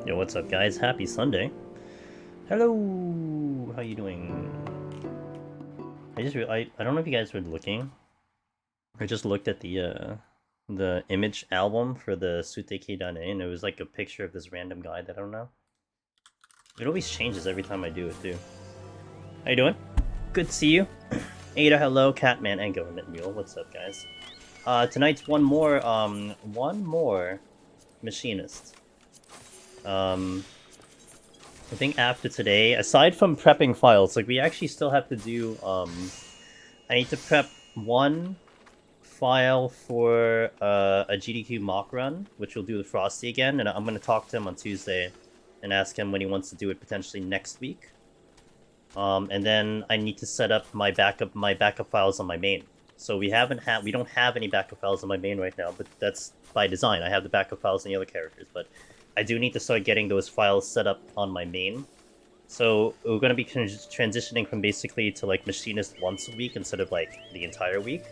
Yo, what's up, guys? Happy Sunday. Hello. How you doing? I don't know if you guys were looking. I just looked at the image album for the Suteki Dane, and it was like a picture of this random guy that I don't know. It always changes every time I do it too. How you doing? Good to see you. Ada, hello, Catman, and Government Mule. What's up, guys? Tonight's one more machinist. I think after today, aside from prepping files, like we actually still have to do, I need to prep one file for a GDQ mock run, which will do the Frosty again, and I'm going to talk to him on Tuesday and ask him when he wants to do it potentially next week. And then I need to set up my backup files on my main. So we don't have any backup files on my main right now, but that's by design. I have the backup files on the other characters, but I do need to start getting those files set up on my main. So we're going to be transitioning from basically to like machinist once a week instead of like the entire week.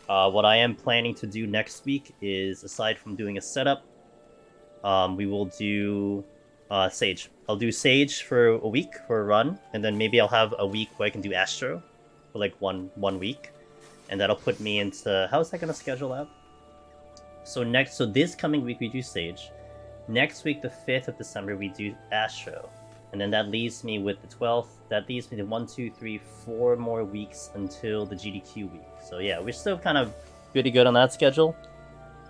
What I am planning to do next week is, aside from doing a setup, we will do Sage. I'll do Sage for a week for a run, and then maybe I'll have a week where I can do Astro for like one week, and that'll put me into, how is that going to schedule out? So this coming week we do Sage. Next week, the 5th of December, we do Astro. And then that leaves me with the 12th. That leaves me to 1, 2, 3, 4 more weeks until the GDQ week. So yeah, we're still kind of pretty good on that schedule.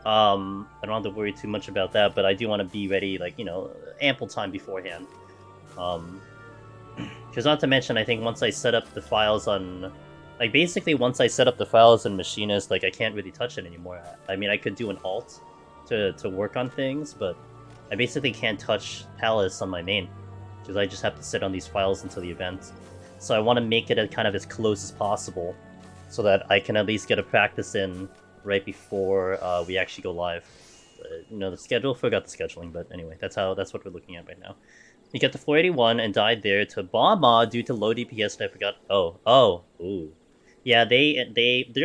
I don't have to worry too much about that, but I do want to be ready, like, you know, ample time beforehand. Because not to mention, I think once I set up the files on... Like, basically, once I set up the files in Machinist, like, I can't really touch it anymore. I mean, I could do an alt to work on things, but I basically can't touch Palace on my main, because I just have to sit on these files until the event. So I want to make it kind of as close as possible, so that I can at least get a practice in right before we actually go live. You know, the schedule, forgot the scheduling, but anyway, that's what we're looking at right now. You get to 481 and died there to Bomba due to low DPS, and I forgot. Ooh. Yeah, they're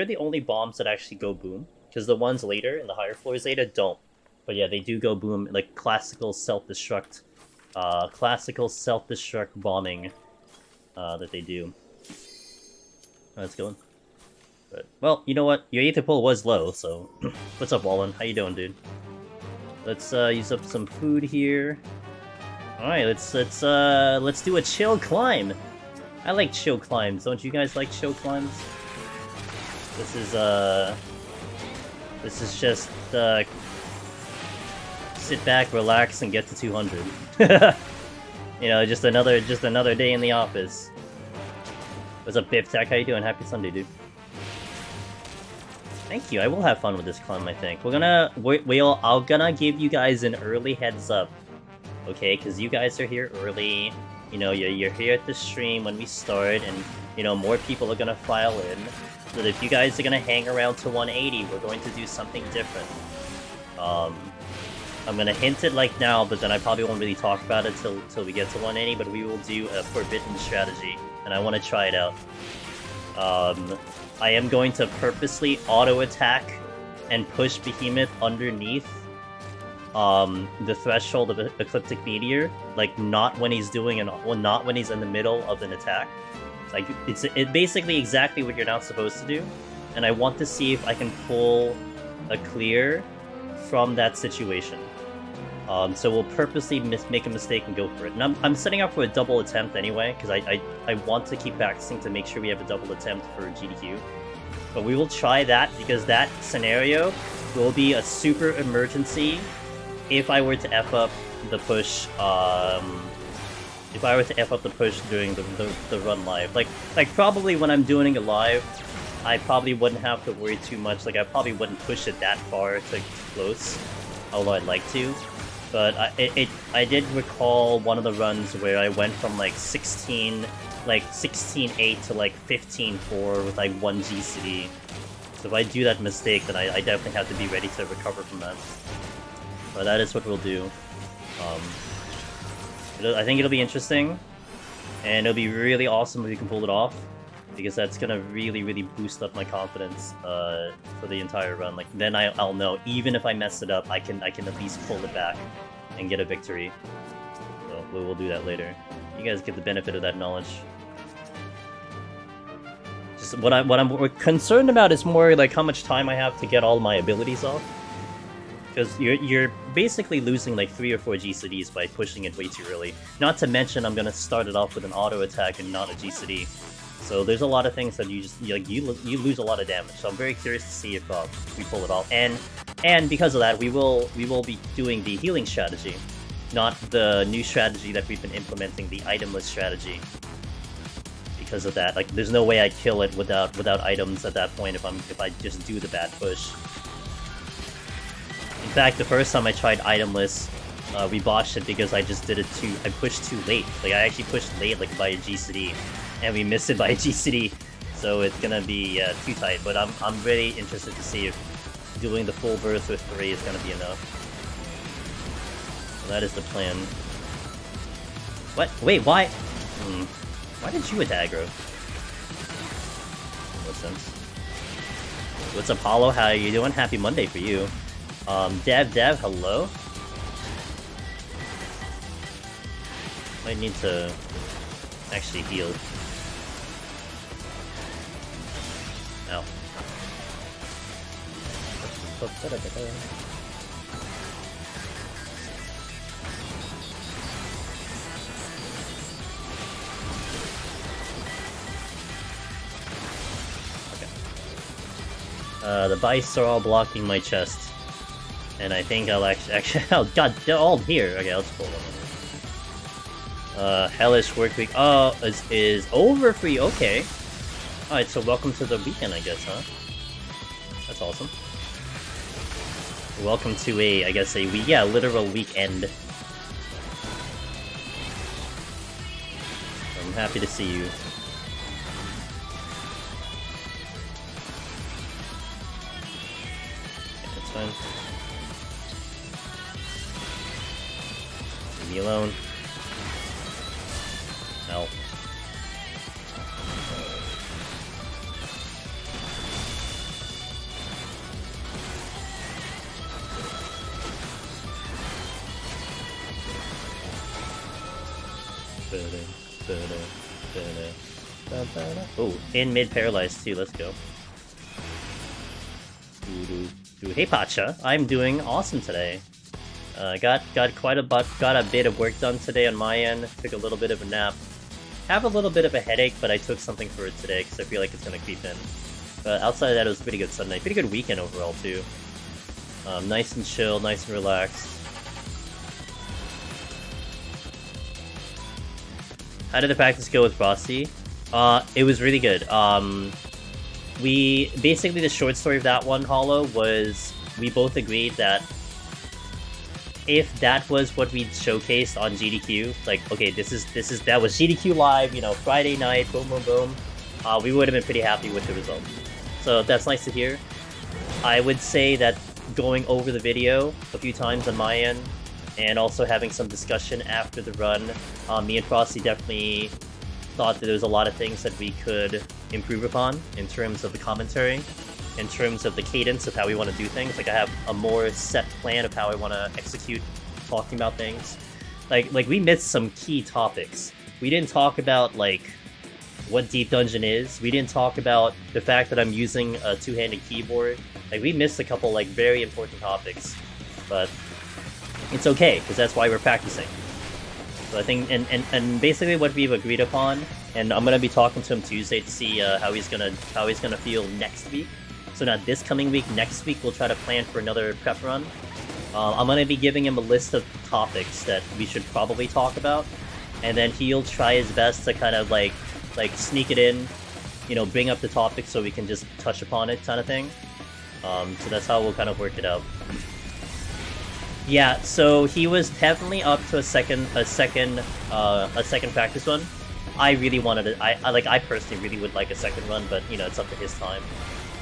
the only bombs that actually go boom, because the ones later in the higher floors later don't. But yeah, they do go boom, like classical self-destruct bombing that they do. Let's go. But, well, you know what? Your Aether pull was low, so what's up, Wallen? How you doing, dude? Let's use up some food here. All right, let's do a chill climb. I like chill climbs. Don't you guys like chill climbs? This is just sit back, relax, and get to 200. You know, just another day in the office. What's up, Biff Tech? How you doing? Happy Sunday, dude. Thank you. I will have fun with this climb, I think. I'm gonna give you guys an early heads up, okay? Because you guys are here early. You know, you're here at the stream when we start, and you know more people are gonna file in. So that if you guys are gonna hang around to 180, we're going to do something different. I'm gonna hint it like now, but then I probably won't really talk about it till we get to 180, but we will do a forbidden strategy, and I want to try it out. I am going to purposely auto-attack and push Behemoth underneath the threshold of Ecliptic Meteor, like not when he's not when he's in the middle of an attack. Like it's basically exactly what you're not supposed to do, and I want to see if I can pull a clear from that situation. So we'll purposely make a mistake and go for it. And I'm setting up for a double attempt anyway, because I want to keep practicing to make sure we have a double attempt for GDQ. But we will try that, because that scenario will be a super emergency if I were to F up the push, during the run live. Like probably when I'm doing it live, I probably wouldn't have to worry too much. Like I probably wouldn't push it that far to close, although I'd like to. But I did recall one of the runs where I went from like 16-8 to like 15-4 with like 1 GC. So if I do that mistake, then I definitely have to be ready to recover from that. But that is what we'll do. I think it'll be interesting, and it'll be really awesome if we can pull it off, because that's gonna really boost up my confidence for the entire run. Like then I'll know, even if I mess it up, I can at least pull it back and get a victory. So we will do that later. You guys get the benefit of that knowledge. Just what I'm concerned about is more like how much time I have to get all my abilities off. Because you're basically losing like 3 or 4 GCDs by pushing it way too early. Not to mention I'm gonna start it off with an auto attack and not a GCD. So there's a lot of things that you just you lose a lot of damage. So I'm very curious to see if we pull it off. And because of that, we will be doing the healing strategy, not the new strategy that we've been implementing, the itemless strategy. Because of that, like there's no way I'd kill it without items at that point if I just do the bad push. In fact, the first time I tried itemless, we botched it because I just did it I pushed too late. Like I actually pushed late like by a GCD, and we missed it by a GCD. So it's gonna be too tight. But I'm really interested to see if doing the full burst with 3 is gonna be enough. So that is the plan. What? Wait, why? Why did you attack, bro? No sense. What's up, Hollow? How are you doing? Happy Monday for you. Dev, hello? Might need to actually heal. Ow. The bites are all blocking my chest. And I think I'll actually oh god, they're all here. Okay, I'll just pull them. Hellish work week. Oh, is over for you. Okay. Alright, so welcome to the weekend, I guess, huh? That's awesome. Welcome to a, I guess, literal weekend. I'm happy to see you. Okay, that's fine. Leave me alone. Help. Oh, in mid paralyzed too. Let's go. Hey Pacha, I'm doing awesome today. Got a bit of work done today on my end. Took a little bit of a nap. Have a little bit of a headache, but I took something for it today because I feel like it's gonna creep in. But outside of that, it was a pretty good Sunday. Pretty good weekend overall too. Nice and chill, nice and relaxed. How did the practice go with Frosty? It was really good. Basically the short story of that one, Hollow, was we both agreed that if that was what we showcased on GDQ, like, okay, that was GDQ live, you know, Friday night, boom, boom, boom, we would have been pretty happy with the result. So that's nice to hear. I would say that going over the video a few times on my end, and also having some discussion after the run, me and Frosty definitely thought that there was a lot of things that we could improve upon in terms of the commentary, in terms of the cadence of how we want to do things. Like, I have a more set plan of how I want to execute talking about things. Like we missed some key topics. We didn't talk about, like, what Deep Dungeon is. We didn't talk about the fact that I'm using a two-handed keyboard. Like, we missed a couple, like, very important topics. But it's okay, because that's why we're practicing. So I think, and basically what we've agreed upon, and I'm gonna be talking to him Tuesday to see how he's gonna feel next week. So not this coming week, next week we'll try to plan for another prep run. I'm gonna be giving him a list of topics that we should probably talk about, and then he'll try his best to kind of like sneak it in, you know, bring up the topic so we can just touch upon it, kind of thing. So that's how we'll kind of work it out. Yeah, so he was definitely up to a second practice run. I really wanted it. I personally really would like a second run, but you know, it's up to his time.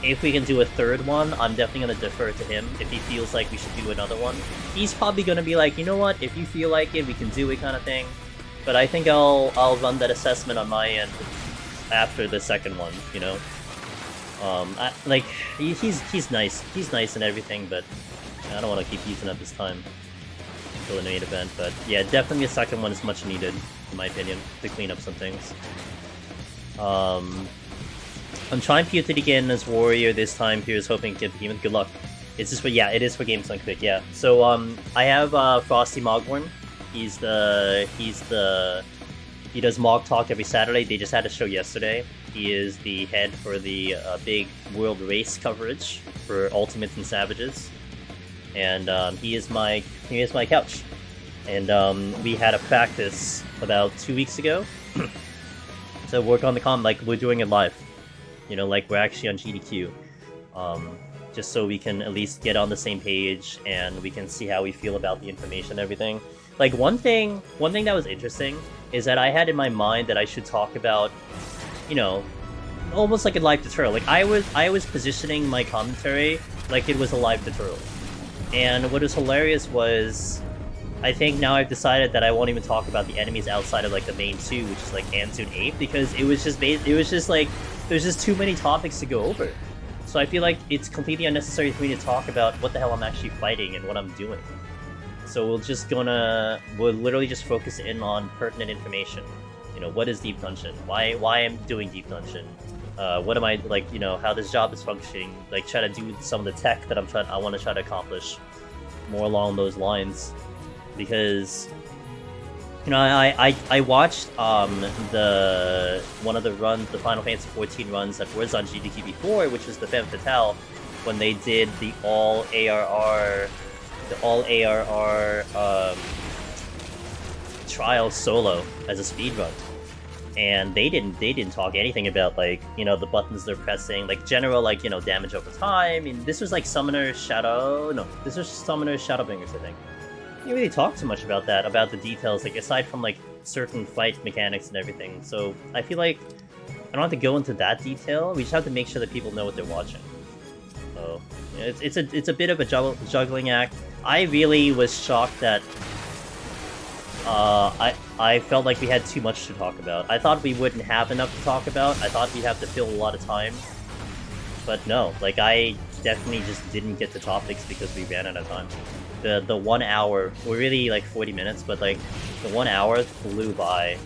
If we can do a third one, I'm definitely gonna defer to him. If he feels like we should do another one, he's probably gonna be like, you know what? If you feel like it, we can do it, kind of thing. But I think I'll run that assessment on my end after the second one. You know, he's nice. He's nice and everything, but I don't want to keep using up his time. until the main event. But yeah, definitely the second one is much needed, in my opinion, to clean up some things. I'm trying PoTD again as Warrior this time. Here's hoping to get Behemoth. Good luck. It's just for, yeah, it is for Games on Quick, yeah. So I have Frosty Mogworm. He does Mog Talk every Saturday. They just had a show yesterday. He is the head for the big world race coverage for Ultimates and Savages, and he is my couch. And we had a practice about 2 weeks ago to work on the like we're doing it live. You know, like we're actually on GDQ, just so we can at least get on the same page and we can see how we feel about the information and everything. Like one thing that was interesting is that I had in my mind that I should talk about, you know, almost like a live tutorial. Like I was positioning my commentary like it was a live tutorial. And what was hilarious was, I think now I've decided that I won't even talk about the enemies outside of like the main two, which is like Anzu and Ape, because it was just like there's just too many topics to go over. So I feel like it's completely unnecessary for me to talk about what the hell I'm actually fighting and what I'm doing. So we'll literally just focus in on pertinent information. You know, what is Deep Dungeon? Why I'm doing Deep Dungeon? What am I, like, you know, how this job is functioning? Like, try to do some of the tech that I want to try to accomplish. More along those lines. Because, you know, I watched one of the runs, the Final Fantasy 14 runs that was on GDQ before, which was the Femme Fatale, when they did the all ARR trial solo as a speedrun. And they didn't talk anything about, like, you know, the buttons they're pressing, like general, like, you know, damage over time. I mean, this was like Summoner Shadowbringers, I think. They didn't really talk too much about that, about the details, like, aside from, like, certain fight mechanics and everything. So I feel like I don't have to go into that detail. We just have to make sure that people know what they're watching. So yeah, it's a bit of a juggling act. I really was shocked that I felt like we had too much to talk about. I thought we wouldn't have enough to talk about. I thought we'd have to fill a lot of time. But no, like, I definitely just didn't get to topics because we ran out of time. The 1 hour, we're really like 40 minutes, but like the 1 hour flew by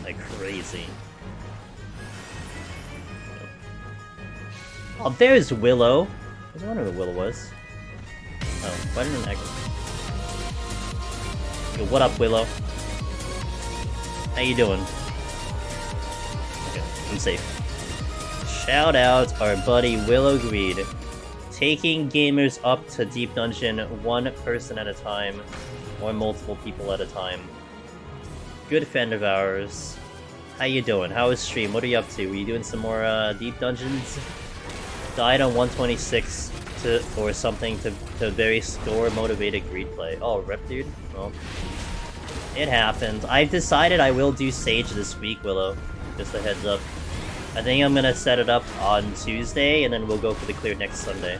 like crazy. Oh, there's Willow. I was wondering where Willow was. Oh, why didn't I... Yo, what up, Willow? How you doing? Okay, I'm safe. Shout out our buddy Willow Greed. Taking gamers up to Deep Dungeon one person at a time, or multiple people at a time. Good friend of ours. How you doing? How was stream? What are you up to? Were you doing some more Deep Dungeons? Died on 126 or something to very score-motivated greed play. Oh, rep, dude? Well, it happens. I've decided I will do Sage this week, Willow. Just a heads up. I think I'm gonna set it up on Tuesday, and then we'll go for the clear next Sunday.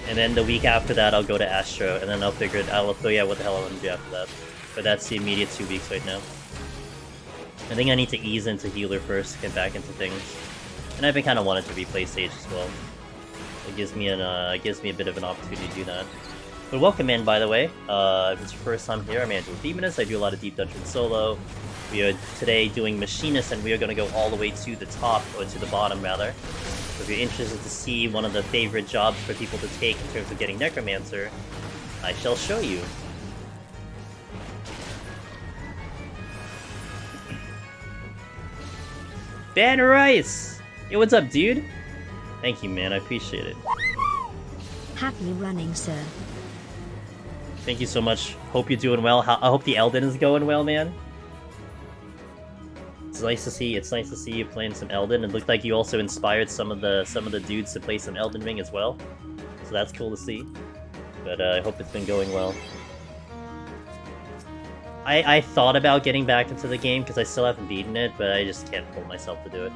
And then the week after that, I'll go to Astro, and then I'll figure out what the hell I want to do after that. But that's the immediate 2 weeks right now. I think I need to ease into healer first, get back into things. And I've been kind of wanting to replay Sage as well. It gives me a bit of an opportunity to do that. But welcome in, by the way. If it's your first time here, I'm Andrew Demonist. I do a lot of Deep Dungeon solo. We are today doing Machinist, and we are going to go all the way to the top, or to the bottom, rather. So if you're interested to see one of the favorite jobs for people to take in terms of getting Necromancer, I shall show you. Banner Rice! Yo, what's up, dude? Thank you, man. I appreciate it. Happy running, sir. Thank you so much. Hope you're doing well. I hope the Elden is going well, man. It's nice to see. It's nice to see you playing some Elden. It looked like you also inspired some of the dudes to play some Elden Ring as well. So that's cool to see. But I hope it's been going well. I thought about getting back into the game because I still haven't beaten it, but I just can't pull myself to do it.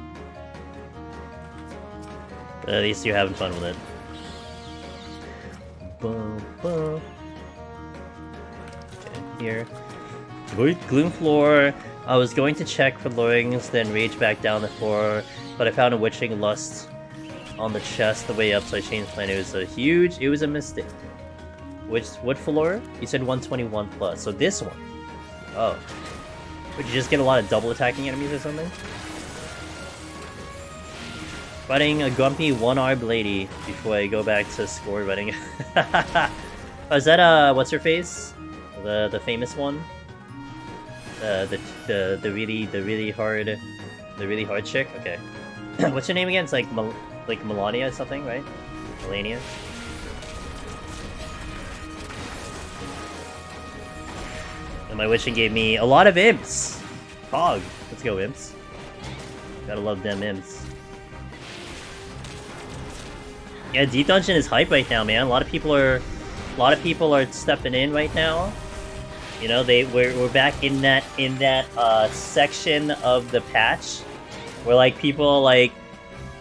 But at least you're having fun with it. Okay, here. Gloomfloor. I was going to check for lowerings, then rage back down the floor, but I found a witching lust on the chest the way up, so I changed plan. It was a mistake. What floor? You said 121 plus. So this one. Oh. Would you just get a lot of double attacking enemies or something? Fighting a grumpy one-armed lady before I go back to score running. Oh, is that what's her face? The famous one? The really hard chick? Okay. What's her name again? It's like Melania or something, right? Melania? And my wishing gave me a lot of imps! Pog! Let's go, imps. Gotta love them imps. Yeah, Deep Dungeon is hype right now, man. A lot of people are stepping in right now. You know, we're back in that section of the patch where like people are like,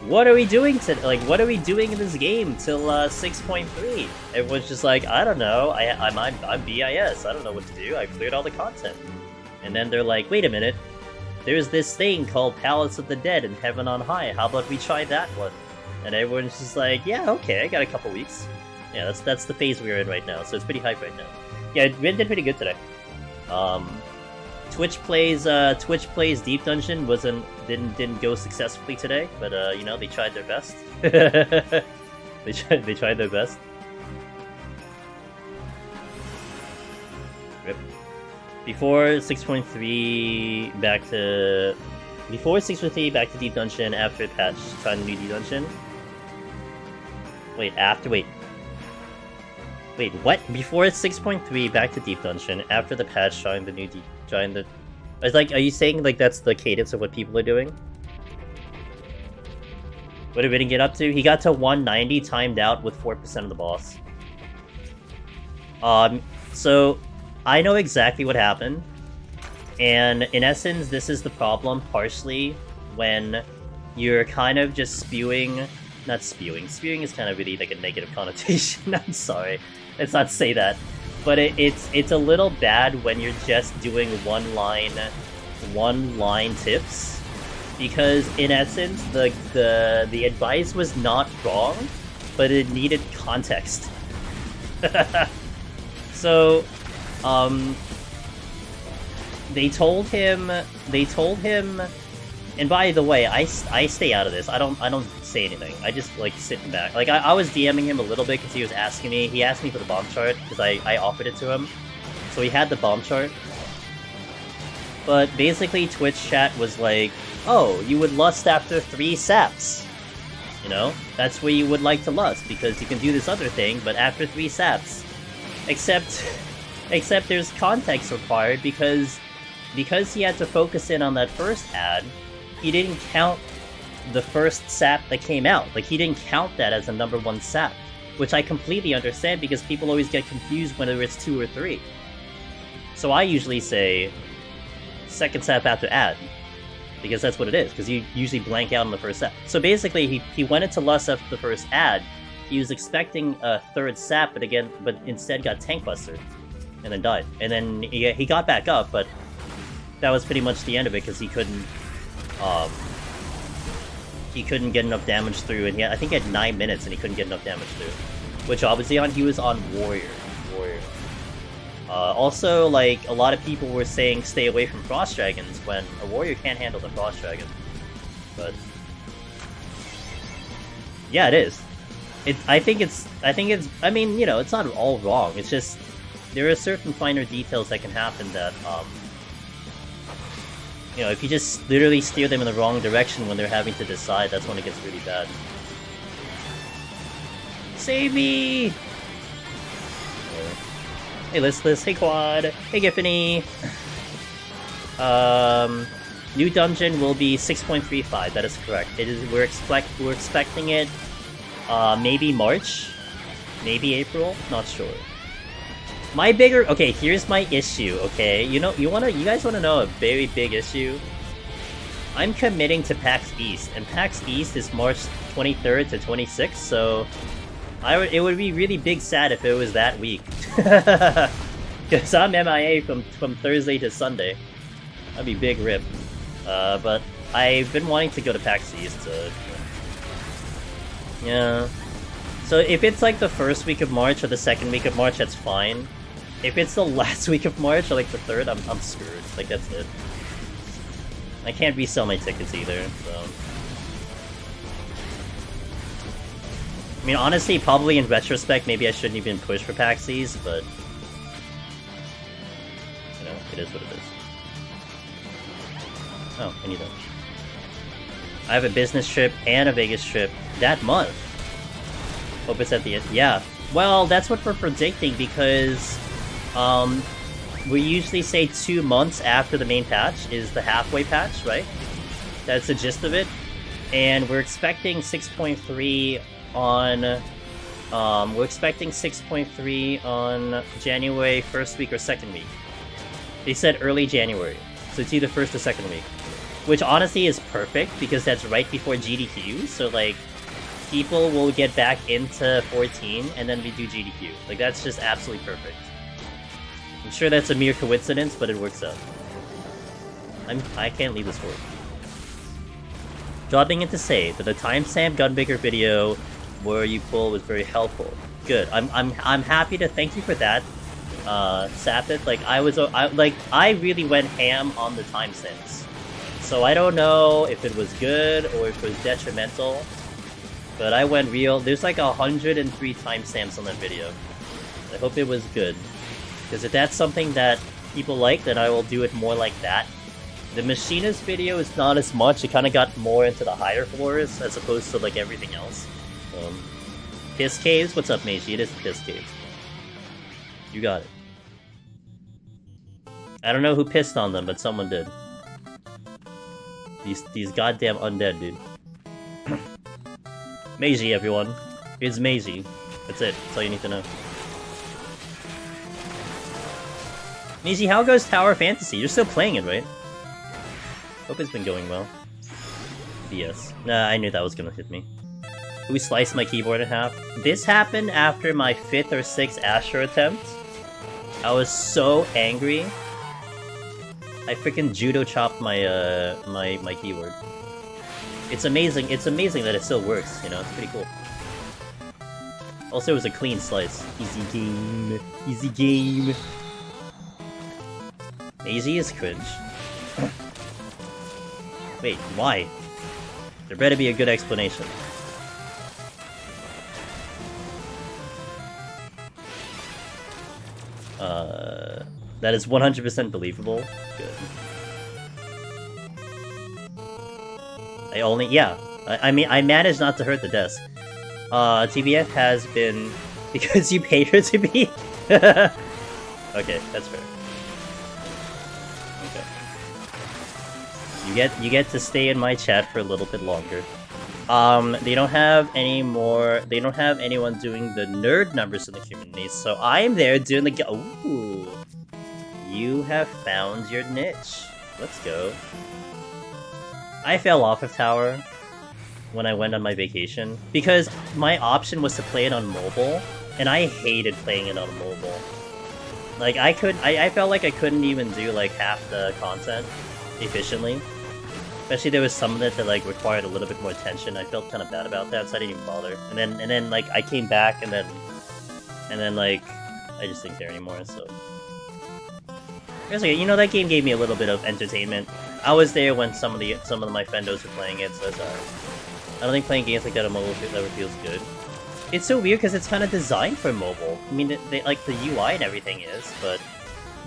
what are we doing what are we doing in this game till 6.3? Everyone's just like, I don't know. I'm BIS. I don't know what to do. I cleared all the content. And then they're like, wait a minute. There's this thing called Palace of the Dead and Heaven on High. How about we try that one? And everyone's just like, yeah, okay, I got a couple weeks. Yeah, that's the phase we're in right now, so it's pretty hype right now. Yeah, it did pretty good today. Twitch plays Deep Dungeon didn't go successfully today, but you know, they tried their best. they tried their best. Rip. Before 6.3 back to Deep Dungeon, after the patch, trying the new Deep Dungeon. Wait, what? Before 6.3, back to Deep Dungeon, after the patch, trying the new It's like, are you saying like that's the cadence of what people are doing? What did Ridden get up to? He got to 190, timed out with 4% of the boss. So I know exactly what happened, and in essence, this is the problem partially when you're kind of just spewing. Not spewing. Spewing is kind of really like a negative connotation. I'm sorry. Let's not say that. But it's a little bad when you're just doing one line tips, because in essence the advice was not wrong, but it needed context. So, they told him, and by the way, I stay out of this. I don't say anything. I just like sitting back. Like I was DMing him a little bit because he was asking me. He asked me for the bomb chart because I offered it to him, so he had the bomb chart. But basically, Twitch chat was like, "Oh, you would lust after 3 saps. You know, that's where you would like to lust because you can do this other thing, but after 3 saps." Except there's context required because he had to focus in on that first ad. He didn't count the first sap that came out. Like, he didn't count that as a number 1 sap, which I completely understand because people always get confused whether it's 2 or 3. So I usually say second sap after ad, because that's what it is, because you usually blank out on the first sap. So basically, he went into lust after the first ad. He was expecting a 3rd sap, but instead got tank buster, and then died. And then he got back up, but that was pretty much the end of it because he couldn't get enough damage through, and I think he had 9 minutes and he couldn't get enough damage through. Which obviously he was on Warrior. Also, like, a lot of people were saying stay away from Frost Dragons when a Warrior can't handle the Frost Dragon. But yeah, it is. I mean, you know, it's not all wrong. It's just there are certain finer details that can happen that you know, if you just literally steer them in the wrong direction when they're having to decide, that's when it gets really bad. Save me! Hey Listless, hey Quad, hey Giffany! New dungeon will be 6.35, that is correct. We're expecting it, maybe March? Maybe April? Not sure. Okay, here's my issue, okay? You guys wanna know a very big issue? I'm committing to PAX East, and PAX East is March 23rd to 26th, so it would be really big sad if it was that week. Because I'm MIA from Thursday to Sunday. That'd be big rip. But I've been wanting to go to PAX East, so... Yeah. So if it's like the first week of March or the second week of March, that's fine. If it's the last week of March or like the third, I'm screwed. Like that's it. I can't resell my tickets either, so. I mean, honestly, probably in retrospect, maybe I shouldn't even push for Paxies, but you know, it is what it is. Oh, I need that. I have a business trip and a Vegas trip that month. Hope it's at the end. Yeah. Well, that's what we're predicting because we usually say 2 months after the main patch is the halfway patch, right? That's the gist of it. And we're expecting 6.3 on January 1st week or second week. They said early January. So it's either first or second week. Which honestly is perfect because that's right before GDQ, so like people will get back into 14 and then we do GDQ. Like that's just absolutely perfect. I'm sure that's a mere coincidence, but it works out. I can't leave this forward. Dropping in to say that the timestamp Gunbreaker video where you pull was very helpful. Good. I'm happy to thank you for that. Sapit. Like I really went ham on the timestamps. So I don't know if it was good or if it was detrimental, but I went real. There's like 103 timestamps on that video. I hope it was good, because if that's something that people like, then I will do it more like that. The Machinist video is not as much. It kind of got more into the higher floors as opposed to like everything else. Piss Caves? What's up, Meiji? It is the Piss Caves. You got it. I don't know who pissed on them, but someone did. These goddamn undead, dude. Meiji, everyone. It's Meiji. That's it. That's all you need to know. Meiji, how goes Tower Fantasy? You're still playing it, right? Hope it's been going well. BS. Nah, I knew that was gonna hit me. We sliced my keyboard in half. This happened after my 5th or 6th Astro attempt. I was so angry. I freaking judo chopped my my keyboard. It's amazing. It's amazing that it still works. You know, it's pretty cool. Also, it was a clean slice. Easy game. Easy game. Easy is cringe. Wait, why? There better be a good explanation. That is 100% believable. Good. I mean, I managed not to hurt the desk. TBF has been... Because you paid her to be? Okay, that's fair. Okay. You get to stay in my chat for a little bit longer. They don't have any more... They don't have anyone doing the nerd numbers in the community, so I am there doing the... Ooh! You have found your niche. Let's go. I fell off of Tower when I went on my vacation because my option was to play it on mobile, and I hated playing it on mobile. Like I felt like I couldn't even do like half the content efficiently. Especially there was some of it that like required a little bit more attention. I felt kind of bad about that, so I didn't even bother. And then like I came back and then like I just didn't care anymore. So. You know, that game gave me a little bit of entertainment. I was there when some of my friendos were playing it, so that's alright. I don't think playing games like that on mobile ever feels good. It's so weird because it's kind of designed for mobile. I mean, they like the UI and everything is,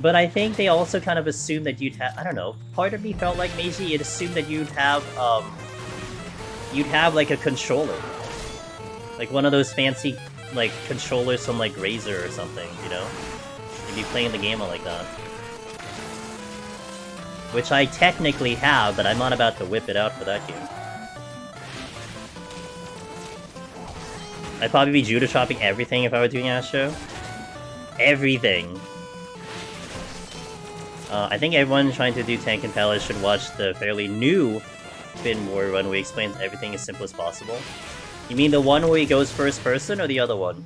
but I think they also kind of assumed that you'd have. I don't know. Part of me felt like Meiji. It assumed that you'd have like a controller, like one of those fancy like controllers from like Razer or something. You know, you'd be playing the game like that. Which I technically have, but I'm not about to whip it out for that game. I'd probably be judo chopping everything if I were doing Astro. Everything. I think everyone trying to do Tank and Palace should watch the fairly new Fin War run where he explains everything as simple as possible. You mean the one where he goes first person, or the other one?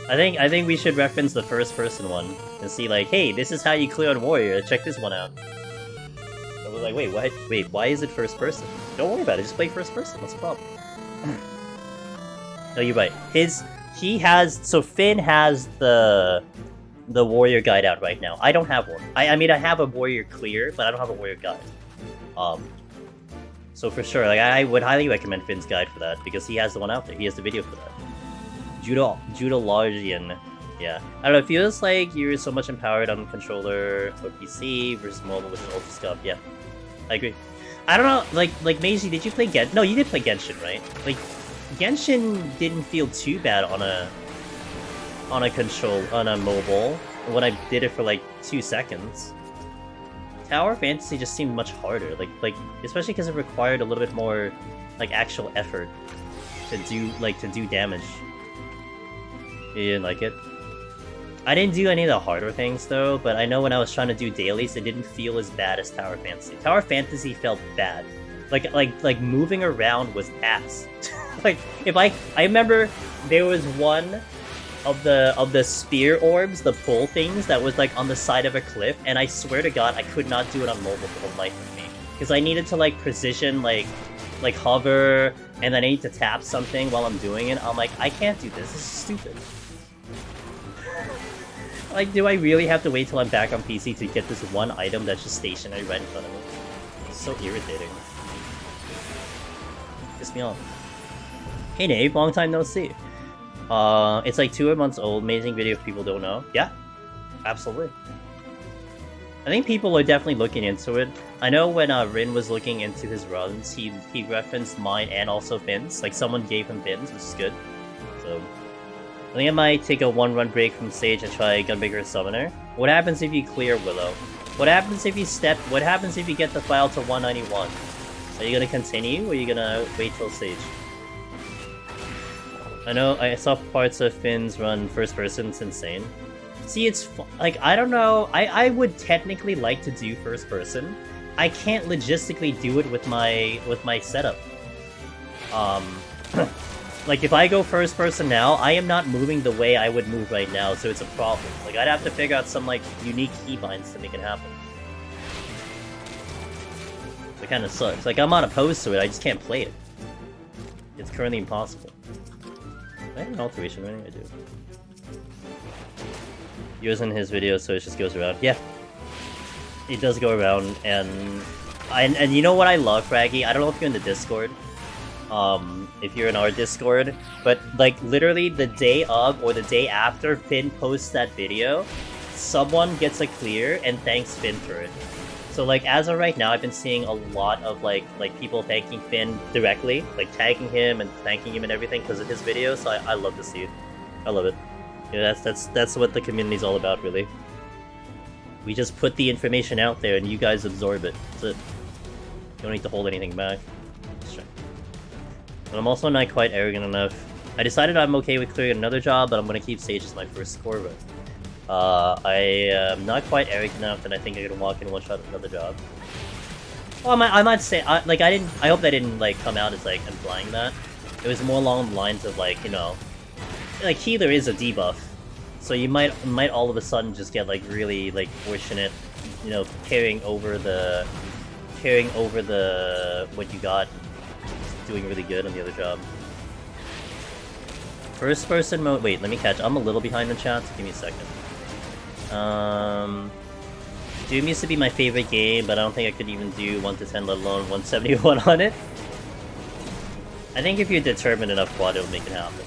I think we should reference the first person one and see like, hey, this is how you clear on Warrior. Check this one out. I was like, wait, why is it first person? Don't worry about it. Just play first person. What's the problem? No, you're right. So Finn has the warrior guide out right now. I don't have one. I mean, I have a warrior clear, but I don't have a warrior guide. So for sure, like, I would highly recommend Finn's guide for that, because he has the one out there. He has the video for that. Judah Largian. Yeah. I don't know, it feels like you're so much empowered on controller or PC versus mobile with an ultra scope. Yeah. I agree. I don't know, like Meiji, did you play Genshin? No, you did play Genshin, right? Like, Genshin didn't feel too bad on a mobile when I did it for like 2 seconds. Tower Fantasy just seemed much harder, like especially because it required a little bit more like actual effort to do damage. You didn't like it? I didn't do any of the harder things though, but I know when I was trying to do dailies, it didn't feel as bad as Tower Fantasy. Tower Fantasy felt bad. Like moving around was ass. Like I remember there was one of the spear orbs, the pull things that was like on the side of a cliff, and I swear to God I could not do it on mobile for the life of me. Because I needed to like precision like hover, and then I need to tap something while I'm doing it. I'm like, I can't do this. This is stupid. Like, do I really have to wait till I'm back on PC to get this one item that's just stationary right in front of me? It's so irritating. Piss me off. Hey Nave, long time no see. It's like 2 months old. Amazing video if people don't know. Yeah, absolutely. I think people are definitely looking into it. I know when Rin was looking into his runs, he referenced mine and also Finn's. Like, someone gave him Finn's, which is good. So I think I might take a 1-run break from Sage and try Gunbreaker Summoner. What happens if you clear Willow? What happens if you What happens if you get the file to 191? Are you gonna continue, or are you gonna wait till Sage? I know I saw parts of Finn's run first person. It's insane. See, it's like, I don't know. I would technically like to do first person. I can't logistically do it with my setup. Like, if I go first person now, I am not moving the way I would move right now, so it's a problem. Like, I'd have to figure out some, like, unique keybinds to make it happen. It kind of sucks. Like, I'm not opposed to it, I just can't play it. It's currently impossible. I have an alteration, what do I do? He was in his video, so it just goes around. Yeah. It does go around, and you know what I love, Fraggy? I don't know if you're in the Discord. If you're in our Discord, but like literally the day of or the day after Finn posts that video, someone gets a clear and thanks Finn for it. So like as of right now, I've been seeing a lot of like people thanking Finn directly, like tagging him and thanking him and everything because of his video. So I love to see it. I love it. Yeah, that's what the community's all about, really. We just put the information out there and you guys absorb it. That's it. You don't need to hold anything back. But I'm also not quite arrogant enough. I decided I'm okay with clearing another job, but I'm gonna keep Sage as my first score run. I am not quite arrogant enough that I think I can walk in one shot with another job. Well, I might say, I hope that didn't like come out as like implying that. It was more along the lines of like, you know, like healer is a debuff, so you might all of a sudden just get like really like fortunate, you know, carrying over the what you got. Doing really good on the other job. First person mode. Wait, let me catch. I'm a little behind the chat, so give me a second. Doom used to be my favorite game, but I don't think I could even do 1 to 10, let alone 171 on it. I think if you're determined enough, quad, it'll make it happen.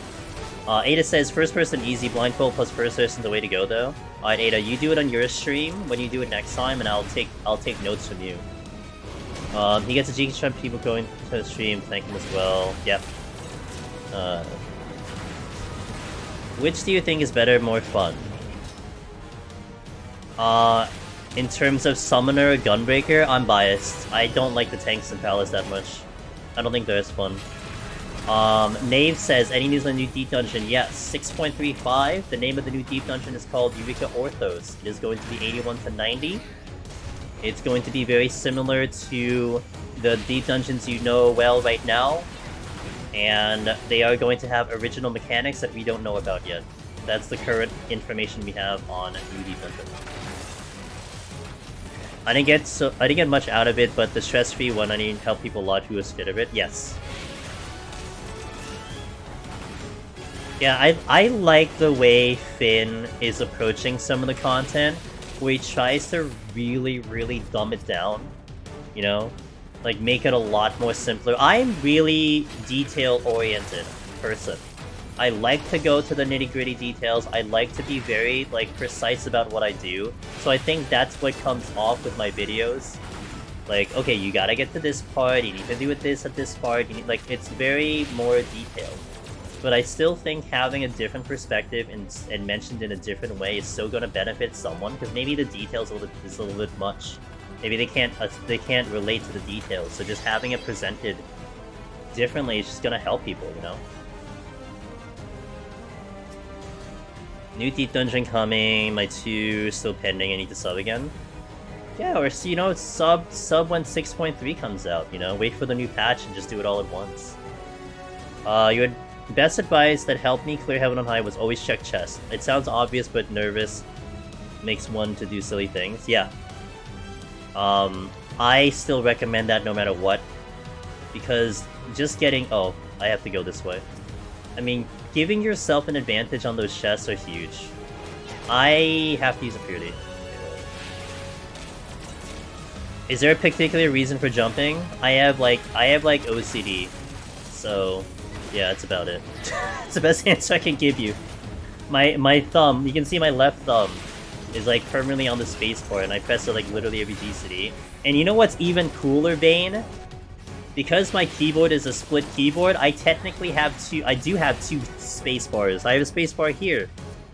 Ada says first person easy, blindfold plus first person the way to go though. Alright, Ada, you do it on your stream when you do it next time, and I'll take notes from you. He gets a GK people going to the stream, thank him as well. Yep. Which do you think is better, more fun? In terms of Summoner or Gunbreaker, I'm biased. I don't like the tanks and palace that much. I don't think they're as fun. Nave says, any news on the new Deep Dungeon? Yes, 6.35. The name of the new Deep Dungeon is called Eureka Orthos. It is going to be 81 to 90. It's going to be very similar to the Deep Dungeons you know well right now, and they are going to have original mechanics that we don't know about yet. That's the current information we have on new Deep Dungeon. I didn't get much out of it, but the stress-free one, I need to help people a lot who are scared of it. Yes. Yeah, I like the way Finn is approaching some of the content, where he tries to really dumb it down, you know? Like, make it a lot more simpler. I'm really detail-oriented person. I like to go to the nitty-gritty details, I like to be very, like, precise about what I do, so I think that's what comes off with my videos. Like, okay, you gotta get to this part, you need to do it this at this part, you need, like, it's very more detailed. But I still think having a different perspective and mentioned in a different way is still going to benefit someone, because maybe the details is a little bit much. Maybe they can't relate to the details, so just having it presented differently is just going to help people, you know? New Deep Dungeon coming, my 2 still pending, I need to sub again. Yeah, or, you know, sub when 6.3 comes out, you know? Wait for the new patch and just do it all at once. You had... Best advice that helped me clear Heaven on High was always check chest. It sounds obvious, but nervous makes one to do silly things. Yeah. I still recommend that no matter what. Because just getting... Oh, I have to go this way. I mean, giving yourself an advantage on those chests are huge. I have to use a purity. Is there a particular reason for jumping? I have like OCD. So... yeah, that's about it. It's the best answer I can give you. My thumb, you can see my left thumb is like permanently on the spacebar, and I press it like literally every DCD. And you know what's even cooler, Bane? Because my keyboard is a split keyboard, I technically have two. I do have 2 spacebars. I have a spacebar here,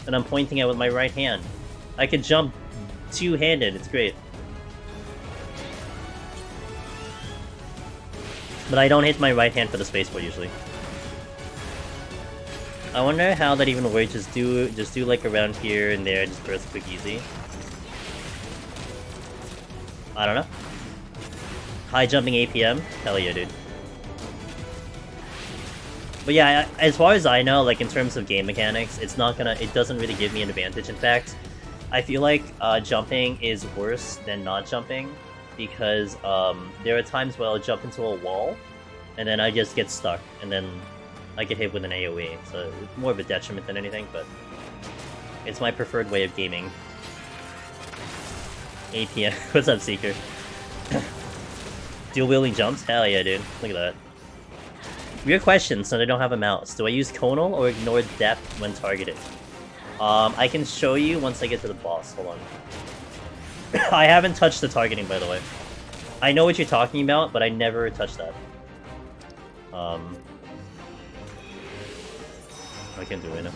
and I'm pointing at with my right hand. I can jump 2-handed. It's great. But I don't hit my right hand for the spacebar usually. I wonder how that even works. Just do like around here and there, just burst quick easy. I don't know. High jumping APM? Hell yeah, dude. But yeah, as far as I know, like in terms of game mechanics, it doesn't really give me an advantage. In fact, I feel like jumping is worse than not jumping, because there are times where I'll jump into a wall, and then I just get stuck, and then I get hit with an AoE, so it's more of a detriment than anything, but it's my preferred way of gaming. APM. What's up, Seeker? Dual wielding jumps? Hell yeah, dude. Look at that. Weird question, so I don't have a mouse. Do I use conal or ignore depth when targeted? I can show you once I get to the boss. Hold on. I haven't touched the targeting, by the way. I know what you're talking about, but I never touched that. I can't do it right now.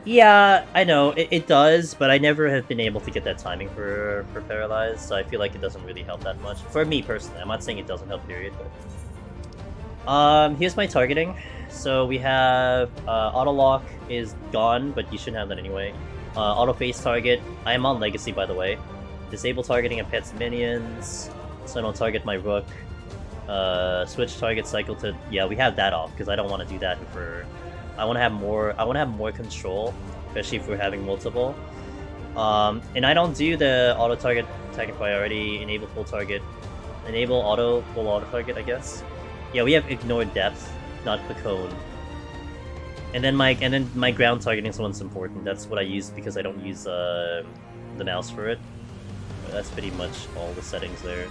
Yeah, I know, it does, but I never have been able to get that timing for Paralyzed, so I feel like it doesn't really help that much. For me, personally. I'm not saying it doesn't help, period, but... here's my targeting. So we have, auto-lock is gone, but you shouldn't have that anyway. Auto-face target. I am on Legacy, by the way. Disable targeting of pets and minions, so I don't target my rook. Switch target cycle to... Yeah, we have that off, because I don't want to do that for... I want to have more control, especially if we're having multiple. And I don't do the auto target attacking priority, enable full target, enable full auto target, I guess. Yeah, we have ignore depth, not the cone. And then my ground targeting is the one's important. That's what I use because I don't use the mouse for it. But that's pretty much all the settings there.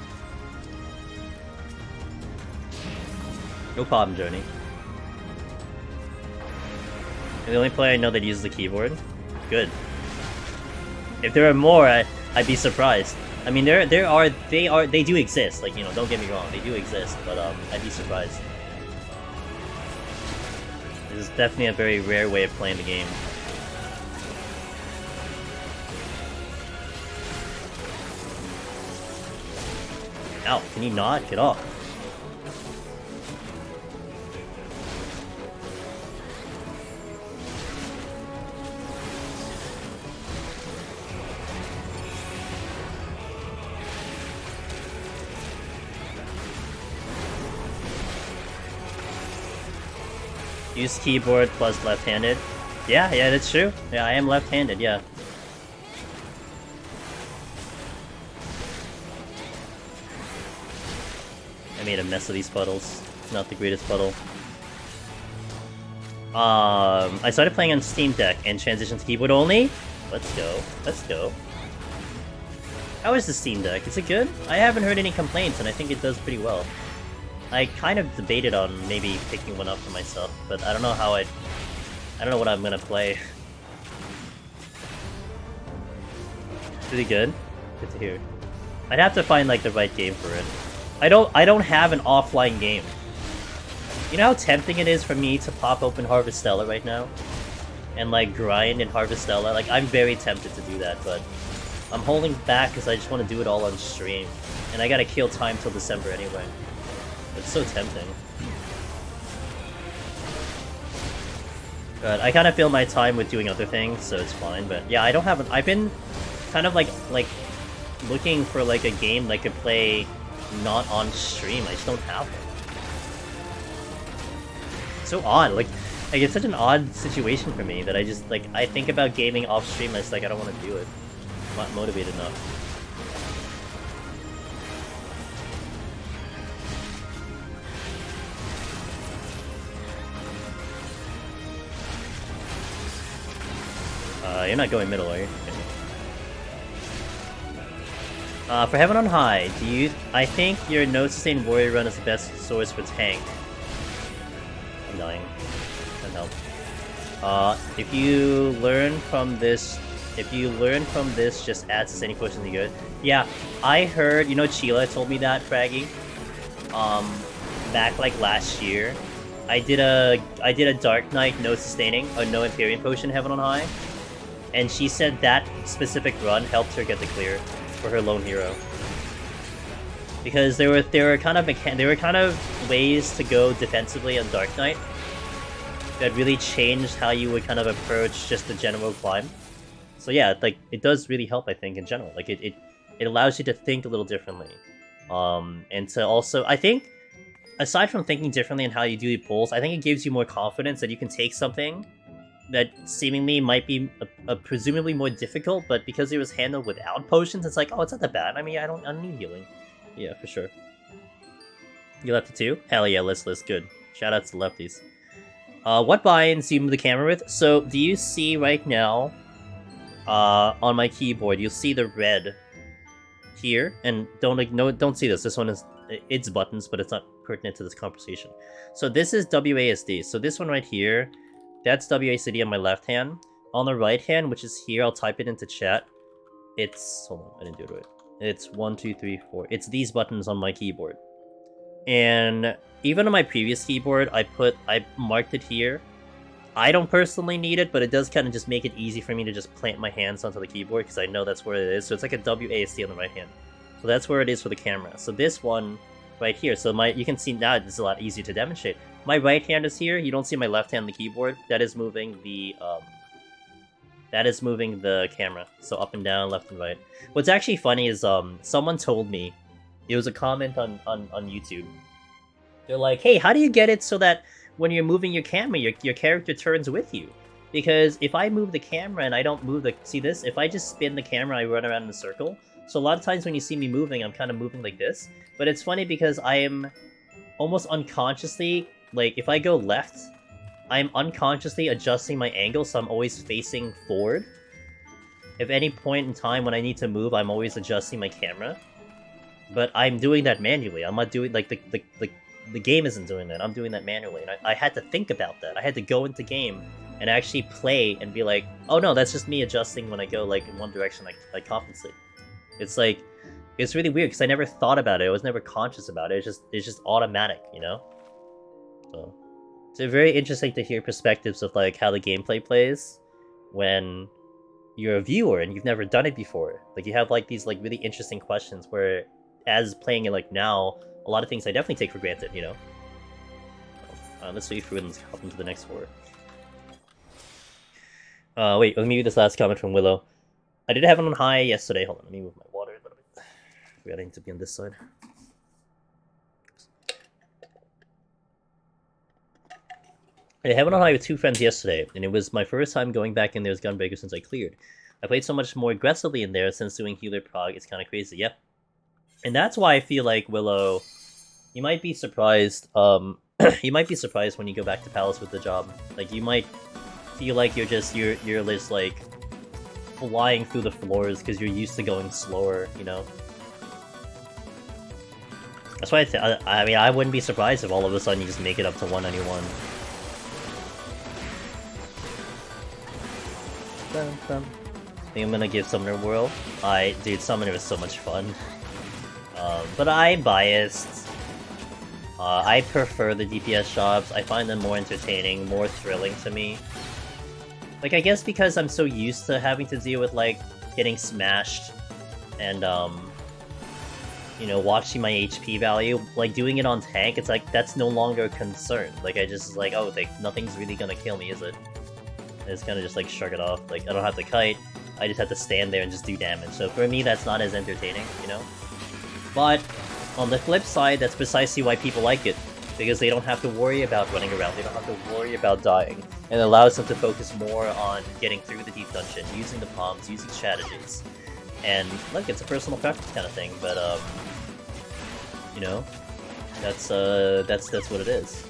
No problem, Journey. And the only player I know that uses the keyboard? Good. If there are more, I'd be surprised. I mean, they do exist. Like, you know, don't get me wrong, they do exist, but I'd be surprised. This is definitely a very rare way of playing the game. Ow, can you not? Get off. Use keyboard plus left-handed. Yeah, that's true. Yeah, I am left-handed, yeah. I made a mess of these puddles. Not the greatest puddle. I started playing on Steam Deck and transitioned to keyboard only. Let's go. Let's go. How is the Steam Deck? Is it good? I haven't heard any complaints, and I think it does pretty well. I kind of debated on maybe picking one up for myself, but I don't know how I don't know what I'm gonna play. Pretty good. Good to hear. I'd have to find like the right game for it. I don't have an offline game. You know how tempting it is for me to pop open Harvestella right now? And like grind in Harvestella? Like I'm very tempted to do that, but I'm holding back because I just want to do it all on stream. And I gotta kill time till December anyway. It's so tempting. But I kind of fill my time with doing other things, so it's fine. But yeah, I don't have I've been kind of like looking for like a game that I could play not on stream. I just don't have one. So odd, like it's such an odd situation for me that I just like I think about gaming off stream and it's like I don't want to do it. I'm not motivated enough. You're not going middle, are you? For Heaven on High, I think your no sustain warrior run is the best source for tank. I'm dying. Can't help. If you learn from this, just add sustaining potion to good. Yeah, I heard, you know, Chila told me that, Fraggy. Back like last year, I did a Dark Knight no sustaining, or no Imperium potion Heaven on High, and she said that specific run helped her get the clear for her lone hero. Because there were kind of ways to go defensively on Dark Knight that really changed how you would kind of approach just the general climb. So yeah, like it does really help, I think, in general. Like it allows you to think a little differently, and to also, I think, aside from thinking differently in how you do the pulls, I think it gives you more confidence that you can take something that seemingly might be presumably more difficult, but because it was handled without potions, it's like, oh, it's not that bad. I mean, I don't need healing. Yeah, for sure. You left it too? Hell yeah, let's good. Shout out to the lefties. What buy-ins do you move the camera with? So, do you see right now, on my keyboard, you'll see the red here, and don't see this. This one is, it's buttons, but it's not pertinent to this conversation. So this is WASD. So this one right here, that's WASD on my left hand. On the right hand, which is here, I'll type it into chat. It's, hold on, I didn't do it right. It's 1, 2, 3, 4. It's these buttons on my keyboard. And even on my previous keyboard, I marked it here. I don't personally need it, but it does kind of just make it easy for me to just plant my hands onto the keyboard because I know that's where it is. So it's like a WASD on the right hand. So that's where it is for the camera. So this one right here, so you can see now it's a lot easier to demonstrate. My right hand is here. You don't see my left hand on the keyboard. That is moving the camera. So up and down, left and right. What's actually funny is someone told me, it was a comment on YouTube. They're like, hey, how do you get it so that when you're moving your camera, your character turns with you? Because if I move the camera and I don't move see this? If I just spin the camera, I run around in a circle. So a lot of times when you see me moving, I'm kind of moving like this. But it's funny because I am almost unconsciously, like if I go left, I'm unconsciously adjusting my angle, so I'm always facing forward. At any point in time when I need to move, I'm always adjusting my camera. But I'm doing that manually. I'm not doing, like, the game isn't doing that. I'm doing that manually. And I had to think about that. I had to go into game and actually play and be like, oh no, that's just me adjusting when I go, like, in one direction, I compensate. It's like, it's really weird, because I never thought about it. I was never conscious about it. It's just automatic, you know? So, it's very interesting to hear perspectives of, like, how the gameplay plays when you're a viewer and you've never done it before. Like, you have, like, these, like, really interesting questions where, as playing it, like, now, a lot of things I definitely take for granted, you know? Let's wait for it and let's hop into the next war. Wait, let me read this last comment from Willow. I did have it on high yesterday. Hold on, let me move my water a little bit. I forgot I need to be on this side. I had it on high with 2 friends yesterday, and it was my first time going back in there as Gunbreaker since I cleared. I played so much more aggressively in there since doing healer prog. It's kind of crazy, yep. And that's why I feel like, Willow, you might be surprised. you might be surprised when you go back to Palace with the job. Like, you might feel like you're just like flying through the floors because you're used to going slower, you know? That's why I mean, I wouldn't be surprised if all of a sudden you just make it up to 191. I think I'm gonna give Summoner Whirl. Dude, Summoner is so much fun. But I'm biased. I prefer the DPS jobs. I find them more entertaining, more thrilling to me. Like, I guess because I'm so used to having to deal with, like, getting smashed and, you know, watching my HP value, like, doing it on tank, it's like, that's no longer a concern. Like, I just, like, oh, like, nothing's really gonna kill me, is it? I just kind of just, like, shrug it off. Like, I don't have to kite, I just have to stand there and just do damage. So for me, that's not as entertaining, you know? But, on the flip side, that's precisely why people like it. Because they don't have to worry about running around, they don't have to worry about dying. And it allows them to focus more on getting through the deep dungeon, using the palms, using strategies. And, look, it's a personal preference kind of thing, but, you know, that's what it is.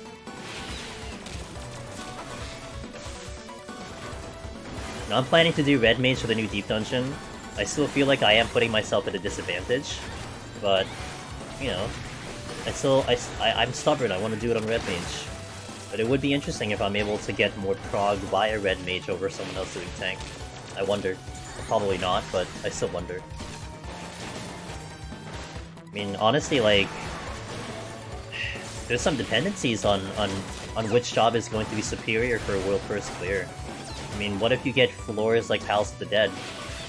Now, I'm planning to do Red Mage for the new deep dungeon. I still feel like I am putting myself at a disadvantage, but, you know, I'm stubborn, I want to do it on Red Mage. But it would be interesting if I'm able to get more prog via Red Mage over someone else doing tank. I wonder. Probably not, but I still wonder. I mean, honestly, like, there's some dependencies on which job is going to be superior for a world first clear. I mean, what if you get floors like Palace of the Dead,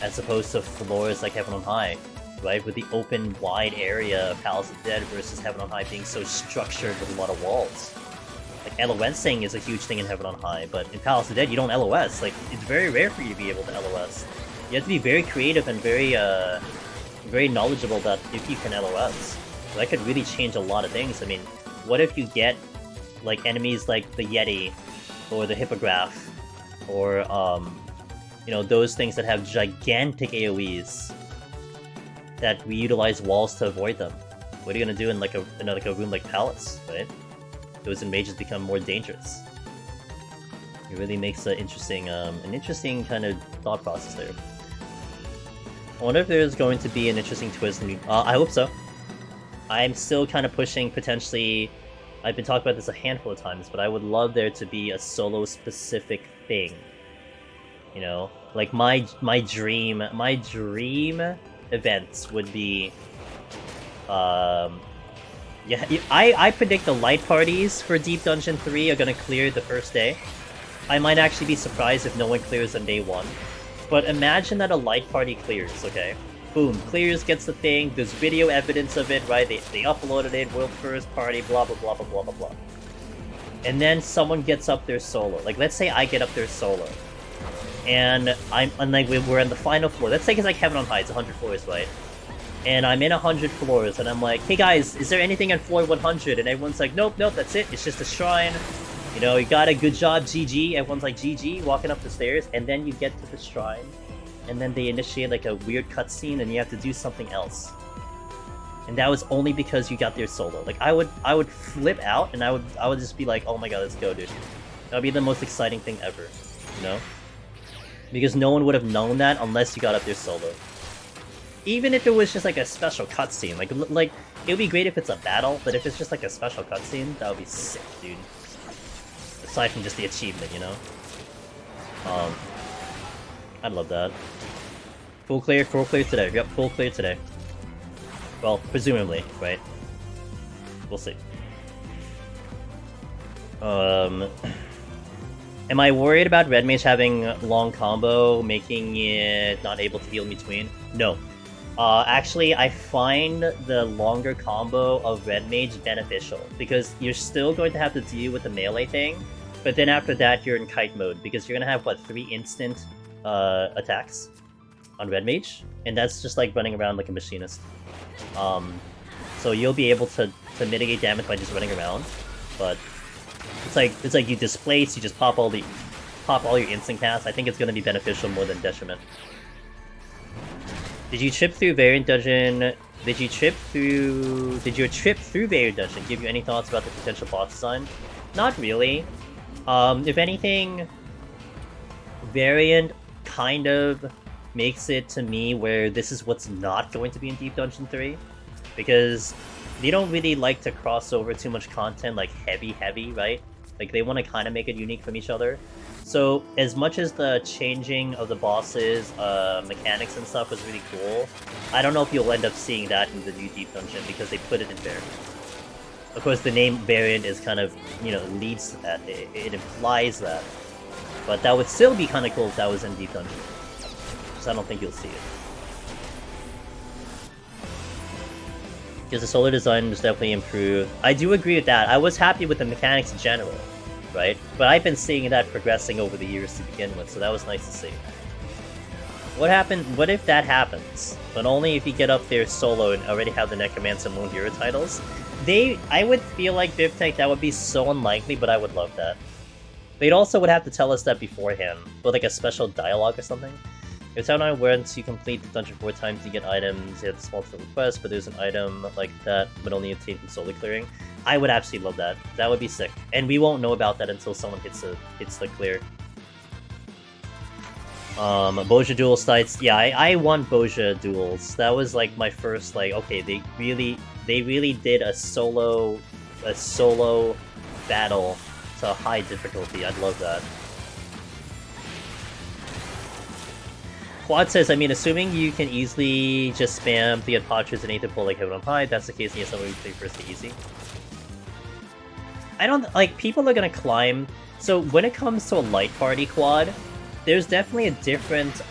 as opposed to floors like Heaven on High? Right, with the open, wide area of Palace of the Dead versus Heaven on High being so structured with a lot of walls. Like, LOSing is a huge thing in Heaven on High, but in Palace of the Dead, you don't LOS. Like, it's very rare for you to be able to LOS. You have to be very creative and very knowledgeable about if you can LOS. So that could really change a lot of things. I mean, what if you get, like, enemies like the Yeti, or the Hippogriff, or, you know, those things that have gigantic AoEs, that we utilize walls to avoid them. What are you gonna do in like a room like Palace, right? Those in mages become more dangerous. It really makes an interesting kind of thought process there. I wonder if there's going to be an interesting twist. I hope so. I'm still kind of pushing potentially. I've been talking about this a handful of times, but I would love there to be a solo specific thing. You know, like my dream events would be, yeah, I predict the light parties for Deep Dungeon 3 are gonna clear the first day. I might actually be surprised if no one clears on day 1. But imagine that a light party clears, okay? Boom, clears, gets the thing, there's video evidence of it, right? They uploaded it, world first party, blah blah blah blah blah blah blah. And then someone gets up their solo. Like, let's say I get up there solo. And we're in the final floor. Let's say it's like Heaven on High, it's 100 floors, right? And I'm in 100 floors, and I'm like, hey guys, is there anything on floor 100? And everyone's like, nope, that's it, it's just a shrine. You know, you got a good job, GG. Everyone's like, GG, walking up the stairs, and then you get to the shrine, and then they initiate like a weird cutscene, and you have to do something else. And that was only because you got there solo. Like, I would flip out, and I would just be like, oh my god, let's go, dude. That would be the most exciting thing ever, you know? Because no one would have known that unless you got up there solo. Even if it was just like a special cutscene, like it would be great if it's a battle, but if it's just like a special cutscene, that would be sick, dude. Aside from just the achievement, you know. I'd love that. Full clear today. Yep, full clear today. Well, presumably, right? We'll see. Am I worried about Red Mage having long combo, making it not able to heal in between? No. Actually, I find the longer combo of Red Mage beneficial, because you're still going to have to deal with the melee thing, but then after that you're in kite mode, because you're going to have, what, 3 instant attacks on Red Mage? And that's just like running around like a machinist. So you'll be able to mitigate damage by just running around, but it's like you displace, you just pop all your instant casts. I think it's going to be beneficial more than detriment. Did you trip through Variant Dungeon? Did your trip through Variant Dungeon give you any thoughts about the potential boss design? Not really. If anything, Variant kind of makes it to me where this is what's not going to be in Deep Dungeon 3. Because they don't really like to cross over too much content, like heavy, right? Like, they want to kind of make it unique from each other. So, as much as the changing of the bosses, mechanics and stuff was really cool, I don't know if you'll end up seeing that in the new Deep Dungeon, because they put it in Variant. Of course, the name Variant is kind of, you know, leads to that. It implies that. But that would still be kind of cool if that was in Deep Dungeon. Because I don't think you'll see it. Because the solar design was definitely improved. I do agree with that. I was happy with the mechanics in general, right? But I've been seeing that progressing over the years to begin with, so that was nice to see. What if that happens? But only if you get up there solo and already have the Necromancer and Moon Hero titles. I would feel like BivTech, that would be so unlikely, but I would love that. They'd also would have to tell us that beforehand, with like a special dialogue or something. If Town I went to complete the dungeon 4 times to get items, you have to small request, but there's an item like that, but only obtained from solo clearing. I would absolutely love that. That would be sick. And we won't know about that until someone hits the clear. Boja duel sites. Yeah, I won Boja duels. That was like my first, like, okay, they really did a solo battle to high difficulty. I'd love that. Quad says, I mean, assuming you can easily just spam the Podchers and Aether pull like Heaven on High, that's the case, yes, somebody would play first to easy. I don't, like, people are gonna climb, so when it comes to a light party quad, there's definitely a different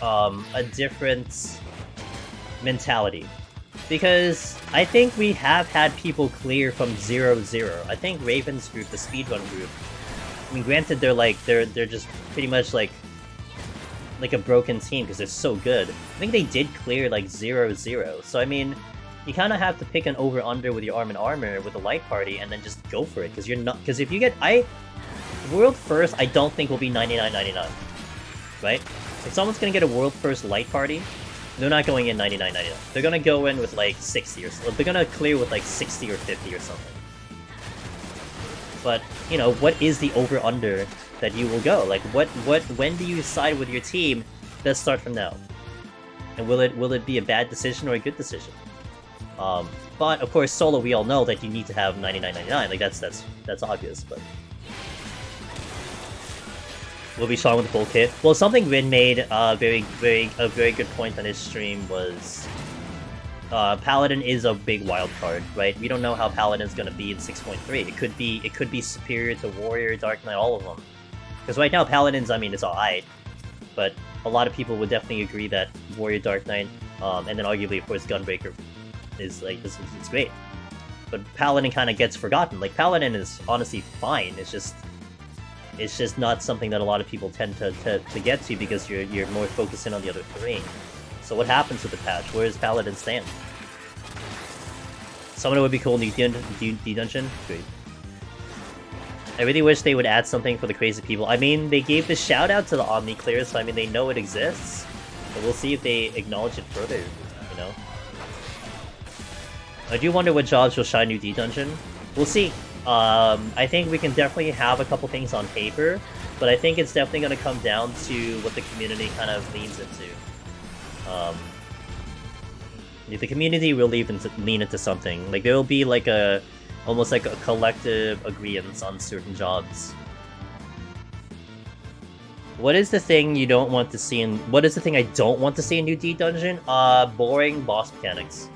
mentality. Because I think we have had people clear from 0-0. I think Raven's group, the speedrun group, I mean, granted, they're just pretty much like a broken team because they're so good. I think they did clear like 0-0. So I mean, you kind of have to pick an over/under with your armor with a light party and then just go for it, because if you get world first, I don't think will be 99.99, right? If someone's gonna get a world first light party, they're not going in 99.99. They're gonna go in with like 60 or so. They're gonna clear with like 60 or 50 or something. But you know, what is the over/under that you will go? Like, when do you decide with your team? Let's start from now. And will it be a bad decision or a good decision? But of course, solo, we all know that you need to have 99.99. Like that's obvious. But we'll be strong with the full kit. Well, something Rin made a very good point on his stream was Paladin is a big wild card, right? We don't know how Paladin's gonna be in 6.3. It could be superior to Warrior, Dark Knight, all of them. Because right now, Paladins, I mean, it's alright, but a lot of people would definitely agree that Warrior, Dark Knight, and then arguably, of course, Gunbreaker is like, it's great. But Paladin kind of gets forgotten. Like, Paladin is honestly fine, it's just not something that a lot of people tend to get to because you're more focusing on the other three. So what happens with the patch? Where does Paladin stand? Someone would be cool in the dungeon? Great. I really wish they would add something for the crazy people. I mean, they gave the shout out to the Omni Clear, so I mean, they know it exists. But we'll see if they acknowledge it further, you know? I do wonder what jobs will shine new D Dungeon. We'll see. I think we can definitely have a couple things on paper, but I think it's definitely going to come down to what the community kind of leans into. If the community will lean into something, like there will be like almost like a collective agreement on certain jobs. What is the thing you don't want to see in? What is the thing I don't want to see in New D Dungeon? Boring boss mechanics,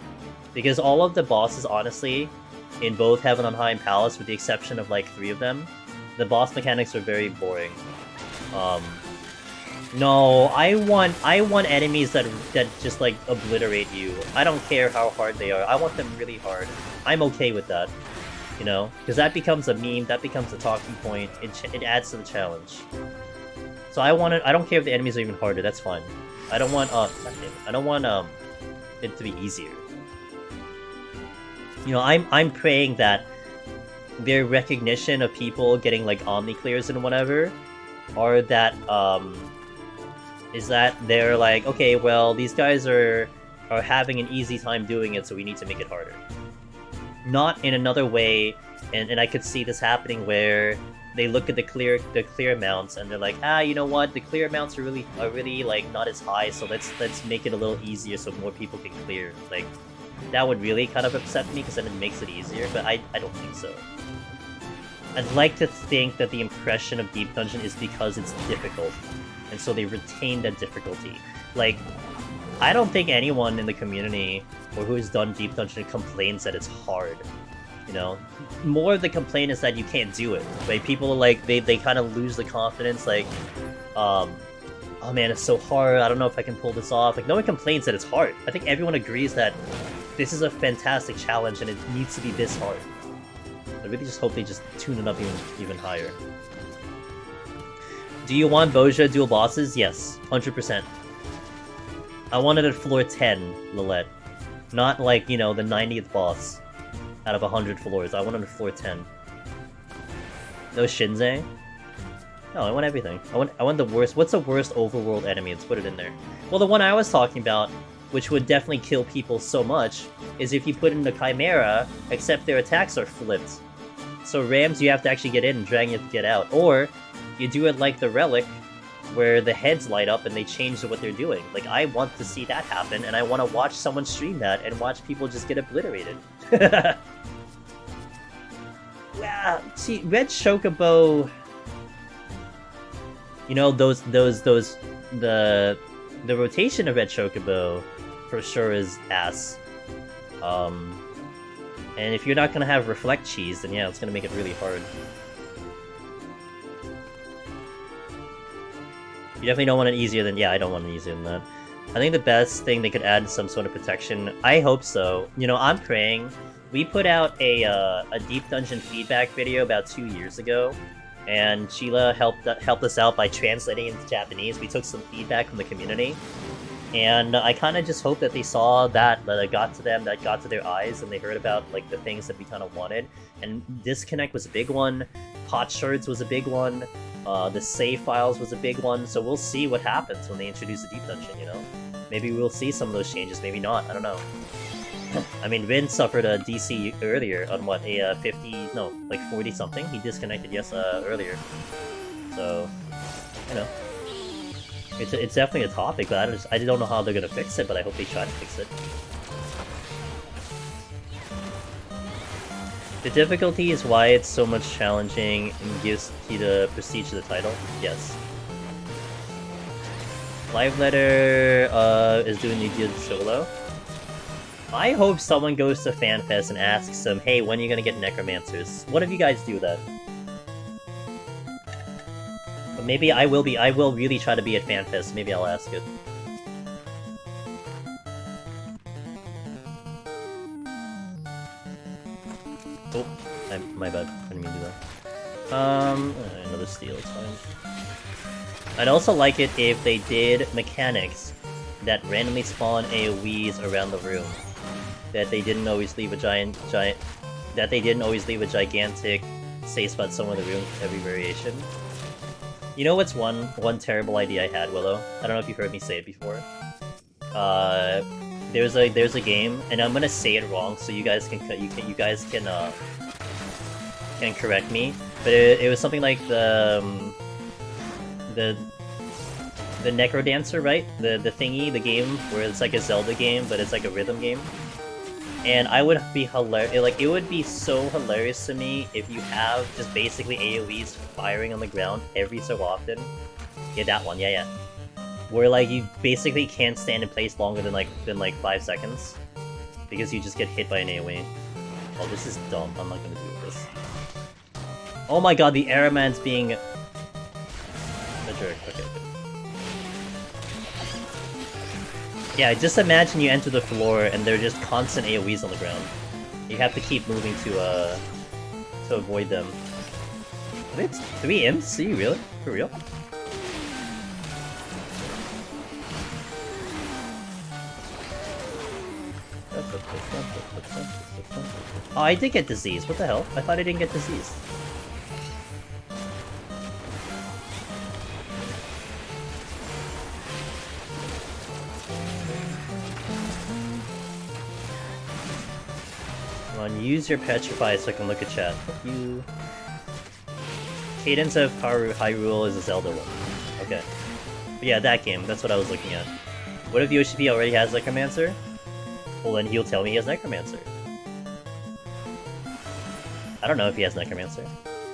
because all of the bosses, honestly, in both Heaven on High and Palace, with the exception of like 3 of them, the boss mechanics are very boring. No, I want enemies that just like obliterate you. I don't care how hard they are. I want them really hard. I'm okay with that, you know, because that becomes a meme. That becomes a talking point. It adds to the challenge. So I don't care if the enemies are even harder. That's fine. I don't want it to be easier. You know, I'm praying that their recognition of people getting like Omni Clears and whatever, or that is that they're like, okay, well, these guys are are having an easy time doing it, so we need to make it harder. Not in another way, and I could see this happening where they look at the clear amounts and they're like, you know what, the clear amounts are really like not as high, so let's make it a little easier so more people can clear. Like, that would really kind of upset me because then it makes it easier, but I don't think so. I'd like to think that the impression of Deep Dungeon is because it's difficult, and so they retain that difficulty. Like, I don't think anyone in the community or who has done Deep Dungeon complains that it's hard. You know, more of the complaint is that you can't do it. Like, people are like, they kind of lose the confidence, like, oh man, it's so hard, I don't know if I can pull this off. Like, no one complains that it's hard. I think everyone agrees that this is a fantastic challenge and it needs to be this hard. I really just hope they just tune it up even higher. Do you want Boja dual bosses? Yes, 100%. I wanted at floor 10, Lilette. Not like, you know, the 90th boss out of 100 floors. I wanted at floor 10. No Shinze? No, I want everything. I want the worst. What's the worst overworld enemy? Let's put it in there. Well, the one I was talking about, which would definitely kill people so much, is if you put in the Chimera, except their attacks are flipped. So Rams, you have to actually get in, and Dragon, you have to get out. Or, you do it like the Relic, where the heads light up and they change to what they're doing. Like, I want to see that happen, and I want to watch someone stream that and watch people just get obliterated. Yeah, see, Red Chocobo... You know, the rotation of Red Chocobo for sure is ass. And if you're not gonna have Reflect Cheese, then yeah, it's gonna make it really hard. You definitely don't want it easier than... Yeah, I don't want it easier than that. I think the best thing they could add is some sort of protection. I hope so. You know, I'm praying. We put out a Deep Dungeon feedback video about 2 years ago, and Sheila helped us out by translating into Japanese. We took some feedback from the community, and I kind of just hope that they saw that it got to them, that got to their eyes, and they heard about like the things that we kind of wanted. And Disconnect was a big one, Potsherds was a big one, the save files was a big one, so we'll see what happens when they introduce the Deep Dungeon, you know? Maybe we'll see some of those changes, maybe not, I don't know. I mean, Rin suffered a DC earlier on what, a 50, no, like 40 something? He disconnected, earlier. So, you know. It's definitely a topic, but I don't know how they're gonna fix it, but I hope they try to fix it. The difficulty is why it's so much challenging and gives you the prestige to the title. Yes. Live Letter is doing New Deal solo. I hope someone goes to FanFest and asks them, hey, when are you gonna get Necromancers? What if you guys do that? But maybe I will really try to be at FanFest, maybe I'll ask it. Oh, my bad, I didn't mean to do that. Another steal, it's fine. I'd also like it if they did mechanics that randomly spawn AoEs around the room. That they didn't always leave a that they didn't always leave a gigantic safe spot somewhere in the room for every variation. You know what's one terrible idea I had, Willow? I don't know if you've heard me say it before. There's a game, and I'm gonna say it wrong, so you guys can correct me. But it was something like the Necrodancer, right? The thingy, the game where it's like a Zelda game, but it's like a rhythm game. And I would be hilarious. Like, it would be so hilarious to me if you have just basically AoEs firing on the ground every so often. Yeah, that one. Yeah. Where like you basically can't stand in place longer than like 5 seconds because you just get hit by an AoE. Oh, this is dumb. I'm not gonna do this. Oh my god, the Airman's being a jerk. Okay. Yeah, just imagine you enter the floor and they're just constant AoEs on the ground. You have to keep moving to avoid them. I think it's 3 imps? Are you really? For real? Oh, I did get disease. What the hell? I thought I didn't get disease. Use your petrify so I can look at chat. You. Cadence of Hyrule is a Zelda one. Okay. But yeah, that game. That's what I was looking at. What if Yoshi P already has Necromancer? Well, then he'll tell me he has Necromancer. I don't know if he has Necromancer.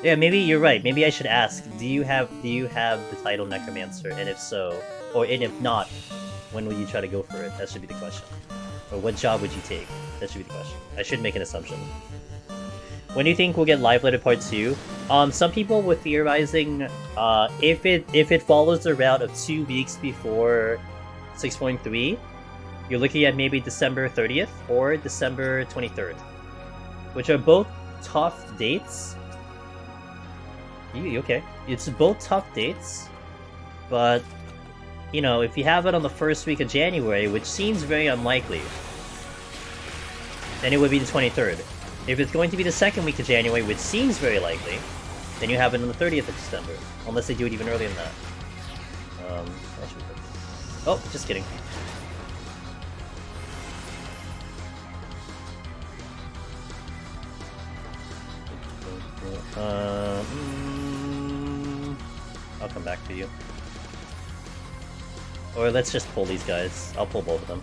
Yeah, maybe you're right. Maybe I should ask. Do you have the title Necromancer? And if so, and if not, when will you try to go for it? That should be the question. Or what job would you take? That should be the question. I should make an assumption. When do you think we'll get Live Letter Part 2? Some people were theorizing if it follows the route of 2 weeks before 6.3, you're looking at maybe December 30th or December 23rd, which are both tough dates. Okay. It's both tough dates, but, you know, if you have it on the first week of January, which seems very unlikely, then it would be the 23rd. If it's going to be the second week of January, which seems very likely, then you have it on the 30th of December, unless they do it even earlier than that. Oh, just kidding. I'll come back to you. Or let's just pull these guys. I'll pull both of them.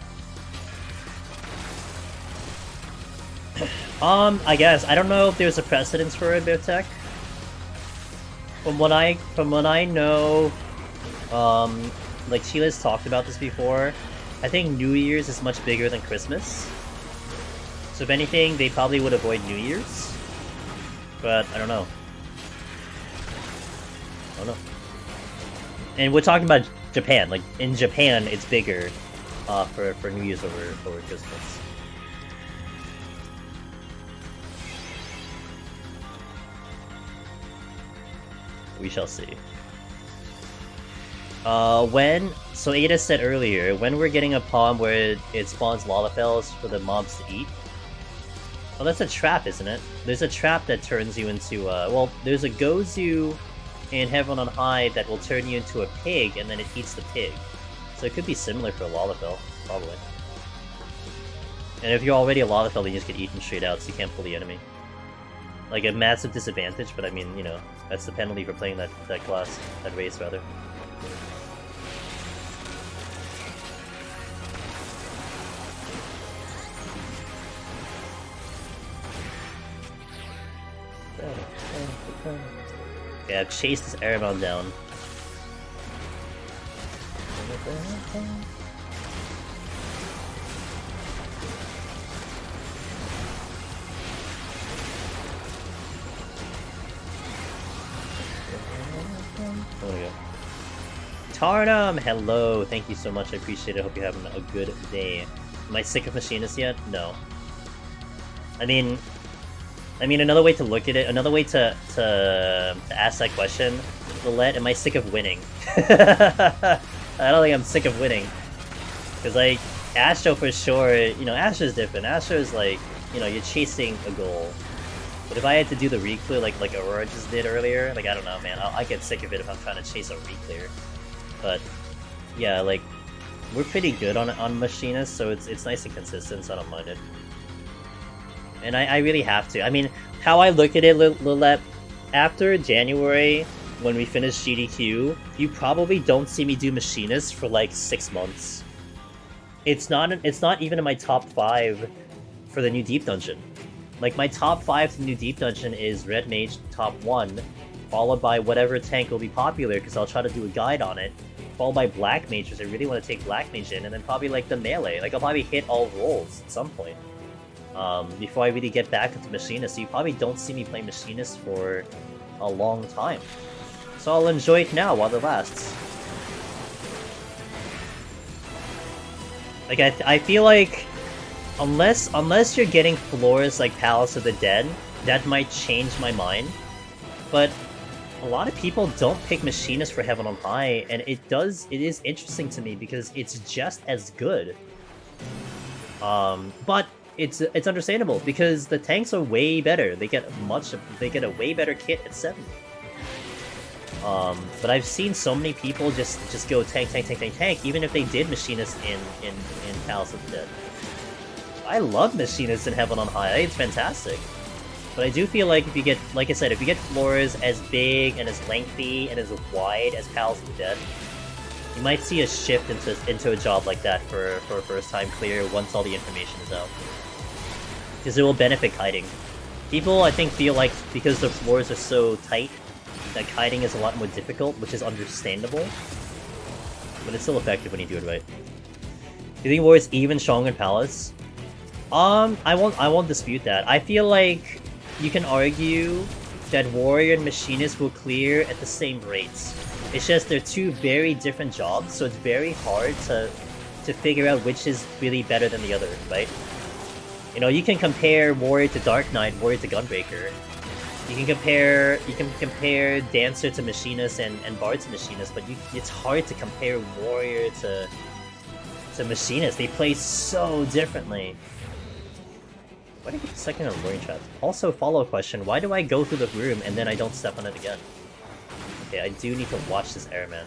I guess. I don't know if there's a precedence for it, Biotech. From what I know, like Sheila's talked about this before, I think New Year's is much bigger than Christmas. So if anything, they probably would avoid New Year's. But I don't know. I don't know. And we're talking about Japan. Like in Japan, it's bigger for New Year's over Christmas. We shall see. So Ada said earlier, when we're getting a palm where it spawns Lalafels for the mobs to eat. Well, that's a trap, isn't it? There's a trap that turns you into, well, there's a Gozu in Heaven on High that will turn you into a pig, and then it eats the pig. So it could be similar for a Lalafell, probably. And if you're already a Lalafell, then you just get eaten straight out, so you can't pull the enemy. Like a massive disadvantage, but I mean, you know, that's the penalty for playing that class, that race, rather. Okay, I've chased this Aramon down. There we go. Tarnum! Hello! Thank you so much, I appreciate it. Hope you're having a good day. Am I sick of Machinists yet? No. I mean, another way to look at it, another way to ask that question, Lillette, am I sick of winning? I don't think I'm sick of winning. Because, like, Astro for sure, you know, Astro's different. Astro's like, you know, you're chasing a goal. But if I had to do the reclear like Aurora just did earlier, like, I don't know, man, I get sick of it if I'm trying to chase a reclear. But, yeah, like, we're pretty good on Machinists, so it's nice and consistent, so I don't mind it. And I really have to. I mean, how I look at it, Lillette, after January, when we finish GDQ, you probably don't see me do Machinists for like 6 months. It's not even in my top 5 for the new Deep Dungeon. Like, my top 5 to the new Deep Dungeon is Red Mage, top 1, followed by whatever tank will be popular, because I'll try to do a guide on it, followed by Black Mage, because I really want to take Black Mage in, and then probably, like, the melee. Like, I'll probably hit all roles at some point. Before I really get back into Machinist, so you probably don't see me play Machinist for a long time. So I'll enjoy it now while it lasts. Like, I feel like, unless you're getting floors like Palace of the Dead, that might change my mind. But a lot of people don't pick Machinist for Heaven on High, and it is interesting to me because it's just as good. But it's understandable because the tanks are way better. They get a way better kit at 70. But I've seen so many people just go tank, even if they did Machinist in Palace of the Dead. I love Machinists in Heaven on High. It's fantastic. But I do feel like if you get, like I said, if you get floors as big and as lengthy and as wide as Palace of the Dead, you might see a shift into a job like that for a first time clear once all the information is out. Because it will benefit kiting. People, I think, feel like because the floors are so tight, that kiting is a lot more difficult, which is understandable. But it's still effective when you do it right. Do you think Warrior's even stronger in Palace? I won't dispute that. I feel like you can argue that Warrior and Machinist will clear at the same rates. It's just they're two very different jobs, so it's very hard to figure out which is really better than the other, right? You know, you can compare Warrior to Dark Knight, Warrior to Gunbreaker. You can compare Dancer to Machinist and Bard to Machinist, but it's hard to compare Warrior to Machinist. They play so differently. Why did I get stuck in a luring trap? Also, follow-up question, why do I go through the room and then I don't step on it again? Okay, I do need to watch this airman.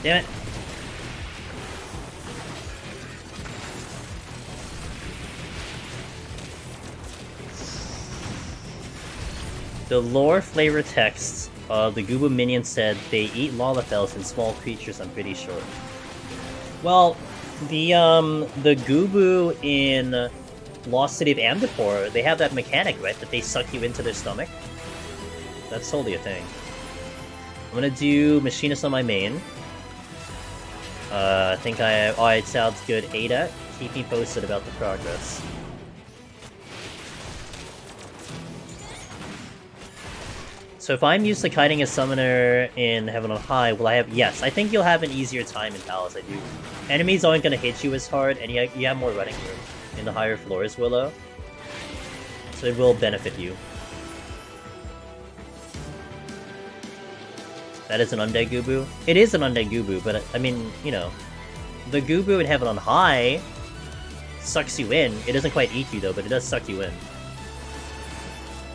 Damn it. The lore flavor text, the Goobo minion said they eat Lalafels and small creatures, I'm pretty sure. Well, the Goobo in Lost City of Amdapor, they have that mechanic, right? That they suck you into their stomach. That's totally a thing. I'm gonna do Machinist on my main. I think alright, sounds good. Ada, keep me posted about the progress. So if I'm used to kiting a summoner in Heaven on High, will I have... Yes, I think you'll have an easier time in Palace, I do. Enemies aren't going to hit you as hard, and you have more running room in the higher floors, Willow. So it will benefit you. That is an undead Goobo? It is an undead Goobo, but I mean, you know, the Goobo in Heaven on High sucks you in. It doesn't quite eat you though, but it does suck you in.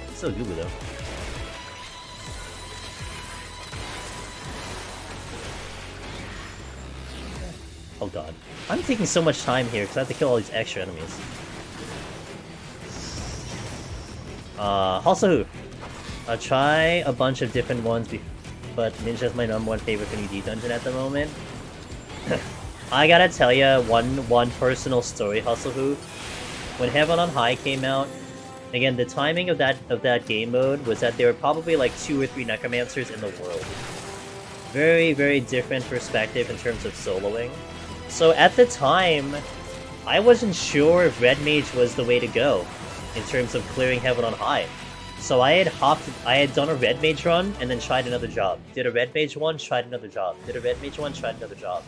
It's still a Goobo though. Oh god. I'm taking so much time here because I have to kill all these extra enemies. Also, I'll try a bunch of different ones but Ninja's my #1 favorite for new D dungeon at the moment. I gotta tell ya, one personal story, Hustle. When Heaven on High came out, again, the timing of that game mode was that there were probably like 2 or 3 Necromancers in the world. Very, very different perspective in terms of soloing. So at the time, I wasn't sure if Red Mage was the way to go in terms of clearing Heaven on High. So I had done a Red Mage run, and then tried another job. Did a Red Mage one, tried another job. Did a Red Mage one, tried another job.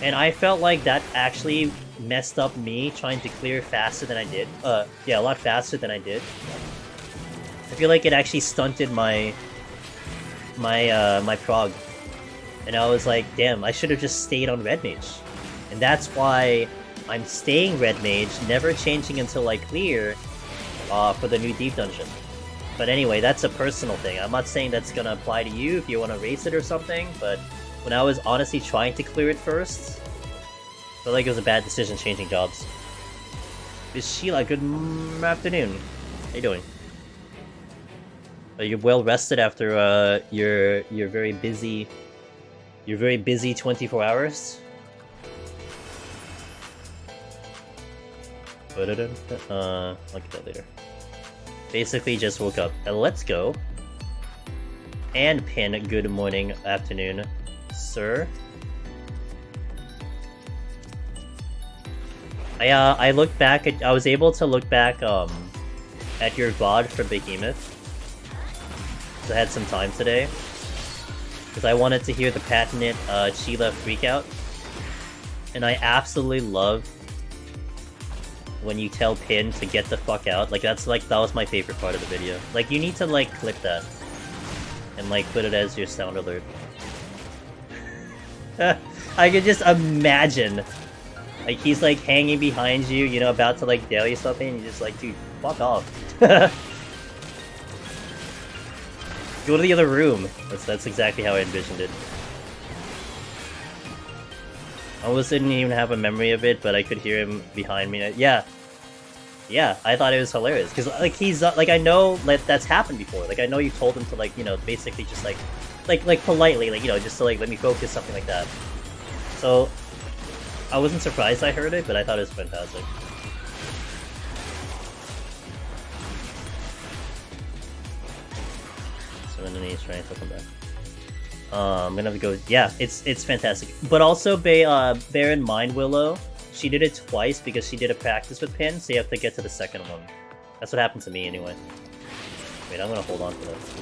And I felt like that actually messed up me trying to clear faster than I did. Yeah, a lot faster than I did. I feel like it actually stunted my prog. And I was like, damn, I should have just stayed on Red Mage. And that's why I'm staying Red Mage, never changing until I clear for the new Deep Dungeon. But anyway, that's a personal thing. I'm not saying that's gonna apply to you if you want to race it or something, but when I was honestly trying to clear it first, I felt like it was a bad decision changing jobs. Miss Sheila, good afternoon. How you doing? Are you well rested after your very busy 24 hours? I'll get that later. Basically just woke up. Let's go. And Pin, good morning, afternoon, sir. I looked back at, I was able to look back at your VOD for Behemoth. So I had some time today. because I wanted to hear the patented Sheila freakout. And I absolutely love when you tell Pin to get the fuck out. Like, that was my favorite part of the video. Like, you need to, like, clip that. And, like, put it as your sound alert. I could just imagine. Like, he's, like, hanging behind you, you know, about to, like, nail you something, and you're just like, dude, fuck off. Go to the other room. That's exactly how I envisioned it. I almost didn't even have a memory of it, but I could hear him behind me. Yeah. Yeah, I thought it was hilarious. Because, like, he's, like, I know like, that's happened before. Like, I know you told him to, like, you know, basically just, like politely, like, you know, just to, like, let me focus, something like that. So, I wasn't surprised I heard it, but I thought it was fantastic. So, and then he's trying to come back. I'm gonna have to go. Yeah, it's fantastic. But also, bear in mind, Willow, she did it twice because she did a practice with Pin, so you have to get to the second one. That's what happened to me anyway. Wait, I'm gonna hold on for this.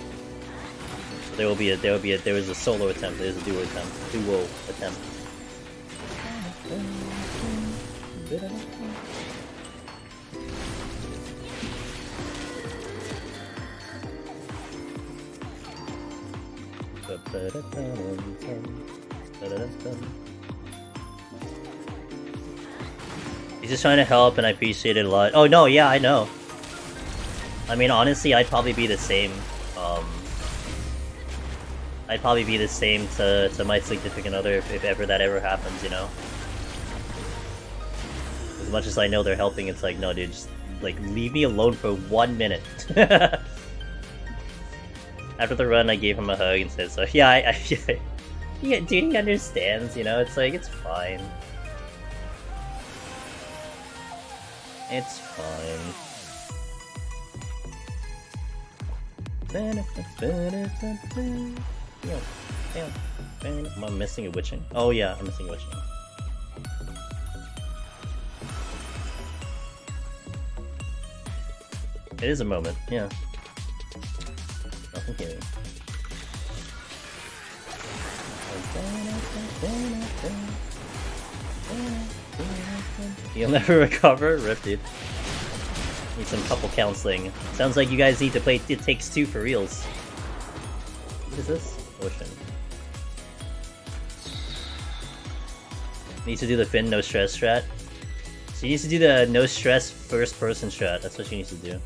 So there was a solo attempt. There's a duo attempt. He's just trying to help, and I appreciate it a lot. Oh no, yeah, I know. I mean, honestly, I'd probably be the same. I'd probably be the same to my significant other if ever that ever happens, you know? As much as I know they're helping, it's like, no, dude, just, like, leave me alone for 1 minute. After the run, I gave him a hug and said, so, yeah, yeah, dude, he understands, you know? It's like, it's fine. It's fine. Am I missing a witching? Oh yeah, I'm missing a witching. It is a moment, yeah. Nothing here. You'll never recover? Rip, dude. Need some couple counseling. Sounds like you guys need to play It Takes Two for reals. What is this? Ocean. Needs to do the Finn no stress strat. She needs to do the no stress first person strat. That's what she needs to do.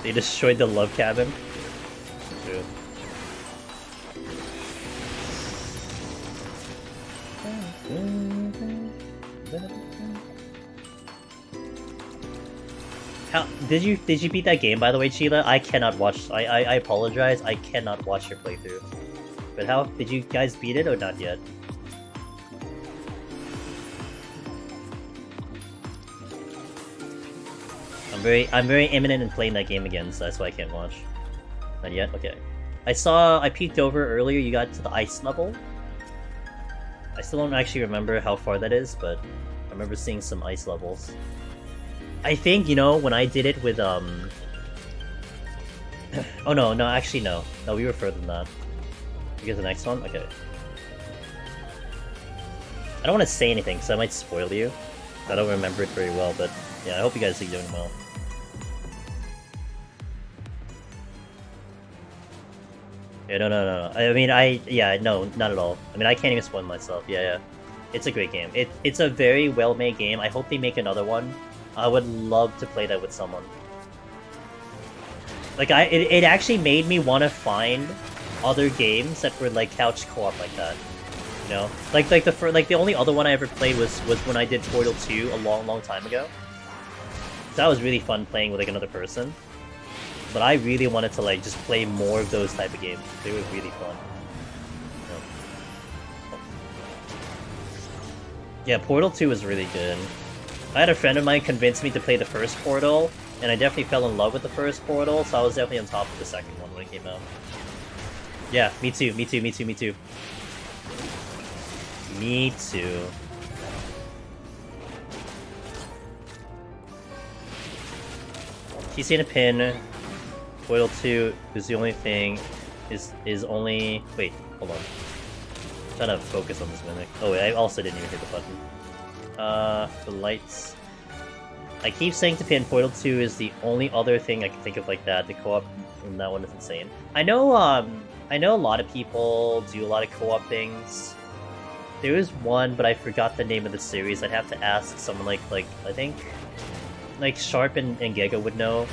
They destroyed the love cabin. True. How did you beat that game, by the way, Sheila? I cannot watch. I apologize. I cannot watch your playthrough. But how did you guys beat it or not yet? I'm very imminent in playing that game again, so that's why I can't watch. Not yet? Okay. I peeked over earlier, you got to the ice level. I still don't actually remember how far that is, but I remember seeing some ice levels. I think, you know, when I did it with, oh no, actually no. No, we were further than that. You get the next one? Okay. I don't want to say anything, because I might spoil you. I don't remember it very well, but yeah, I hope you guys are doing well. Yeah, no. I mean, no, not at all. I mean, I can't even spoil myself. Yeah. It's a great game. It's a very well-made game. I hope they make another one. I would love to play that with someone. Like, it actually made me want to find other games that were, like, couch co-op like that. You know? Like the only other one I ever played was when I did Portal 2 a long time ago. So that was really fun playing with, like, another person. But I really wanted to, like, just play more of those type of games. They were really fun. Yeah, Portal 2 was really good. I had a friend of mine convince me to play the first Portal, and I definitely fell in love with the first Portal, so I was definitely on top of the second one when it came out. Yeah, me too. Me too. TC and a pin. Foil 2 is the only thing. Is only. Wait, hold on. I'm trying to focus on this mimic. Oh wait, I also didn't even hit the button. For lights. I keep saying to pin Portal 2 is the only other thing I can think of like that. The co-op in that one is insane. I know a lot of people do a lot of co-op things. There is one, but I forgot the name of the series. I'd have to ask someone like I think like Sharp and Giga would know.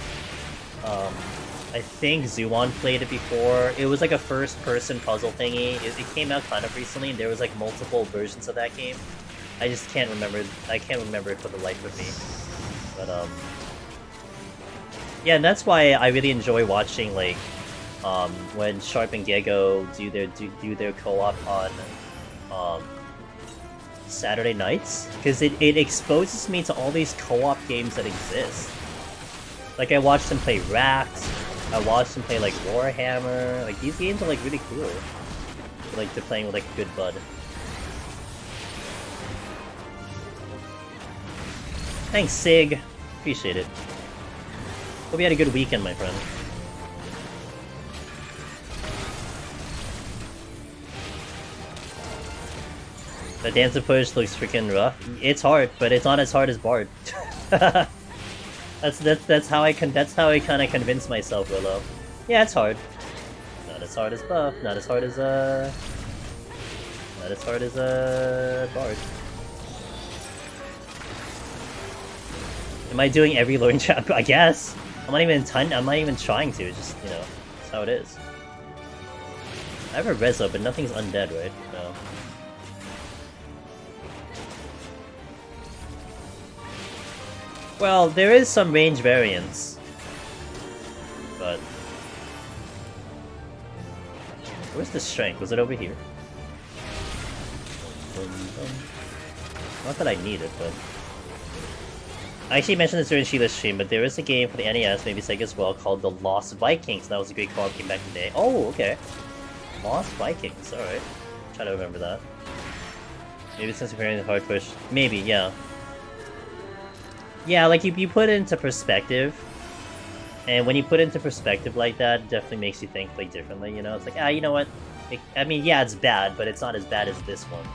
I think Zuon played it before. It was like a first-person puzzle thingy. It came out kind of recently, and there was like multiple versions of that game. I just can't remember. I can't remember it for the life of me. But yeah, and that's why I really enjoy watching like when Sharp and Gego do their co-op on Saturday nights, because it exposes me to all these co-op games that exist. Like I watched them play Rax, I watched them play like Warhammer. Like these games are like really cool. Like they're playing with like a good bud. Thanks, Sig. Appreciate it. Hope you had a good weekend, my friend. The Dancer push looks freaking rough. It's hard, but it's not as hard as Bard. that's how I kind of convince myself, Willow. Yeah, it's hard. Not as hard as Buff. Not as hard as Bard. Am I doing every loading trap? I guess. I'm not even trying to. It's just, you know, that's how it is. I have a Rezo, but nothing's undead, right? No. Well, there is some range variance, but where's the strength? Was it over here? Not that I need it, but I actually mentioned this during Sheila's stream, but there is a game for the NES, maybe Sega as well, called The Lost Vikings. That was a great co-op game back in the day. Oh, okay. Lost Vikings, alright. Try to remember that. Maybe since we're hearing the hard push. Maybe, yeah. Yeah, like you put it into perspective, and when you put it into perspective like that, it definitely makes you think like differently, you know? It's like, you know what? I mean, yeah, it's bad, but it's not as bad as this one.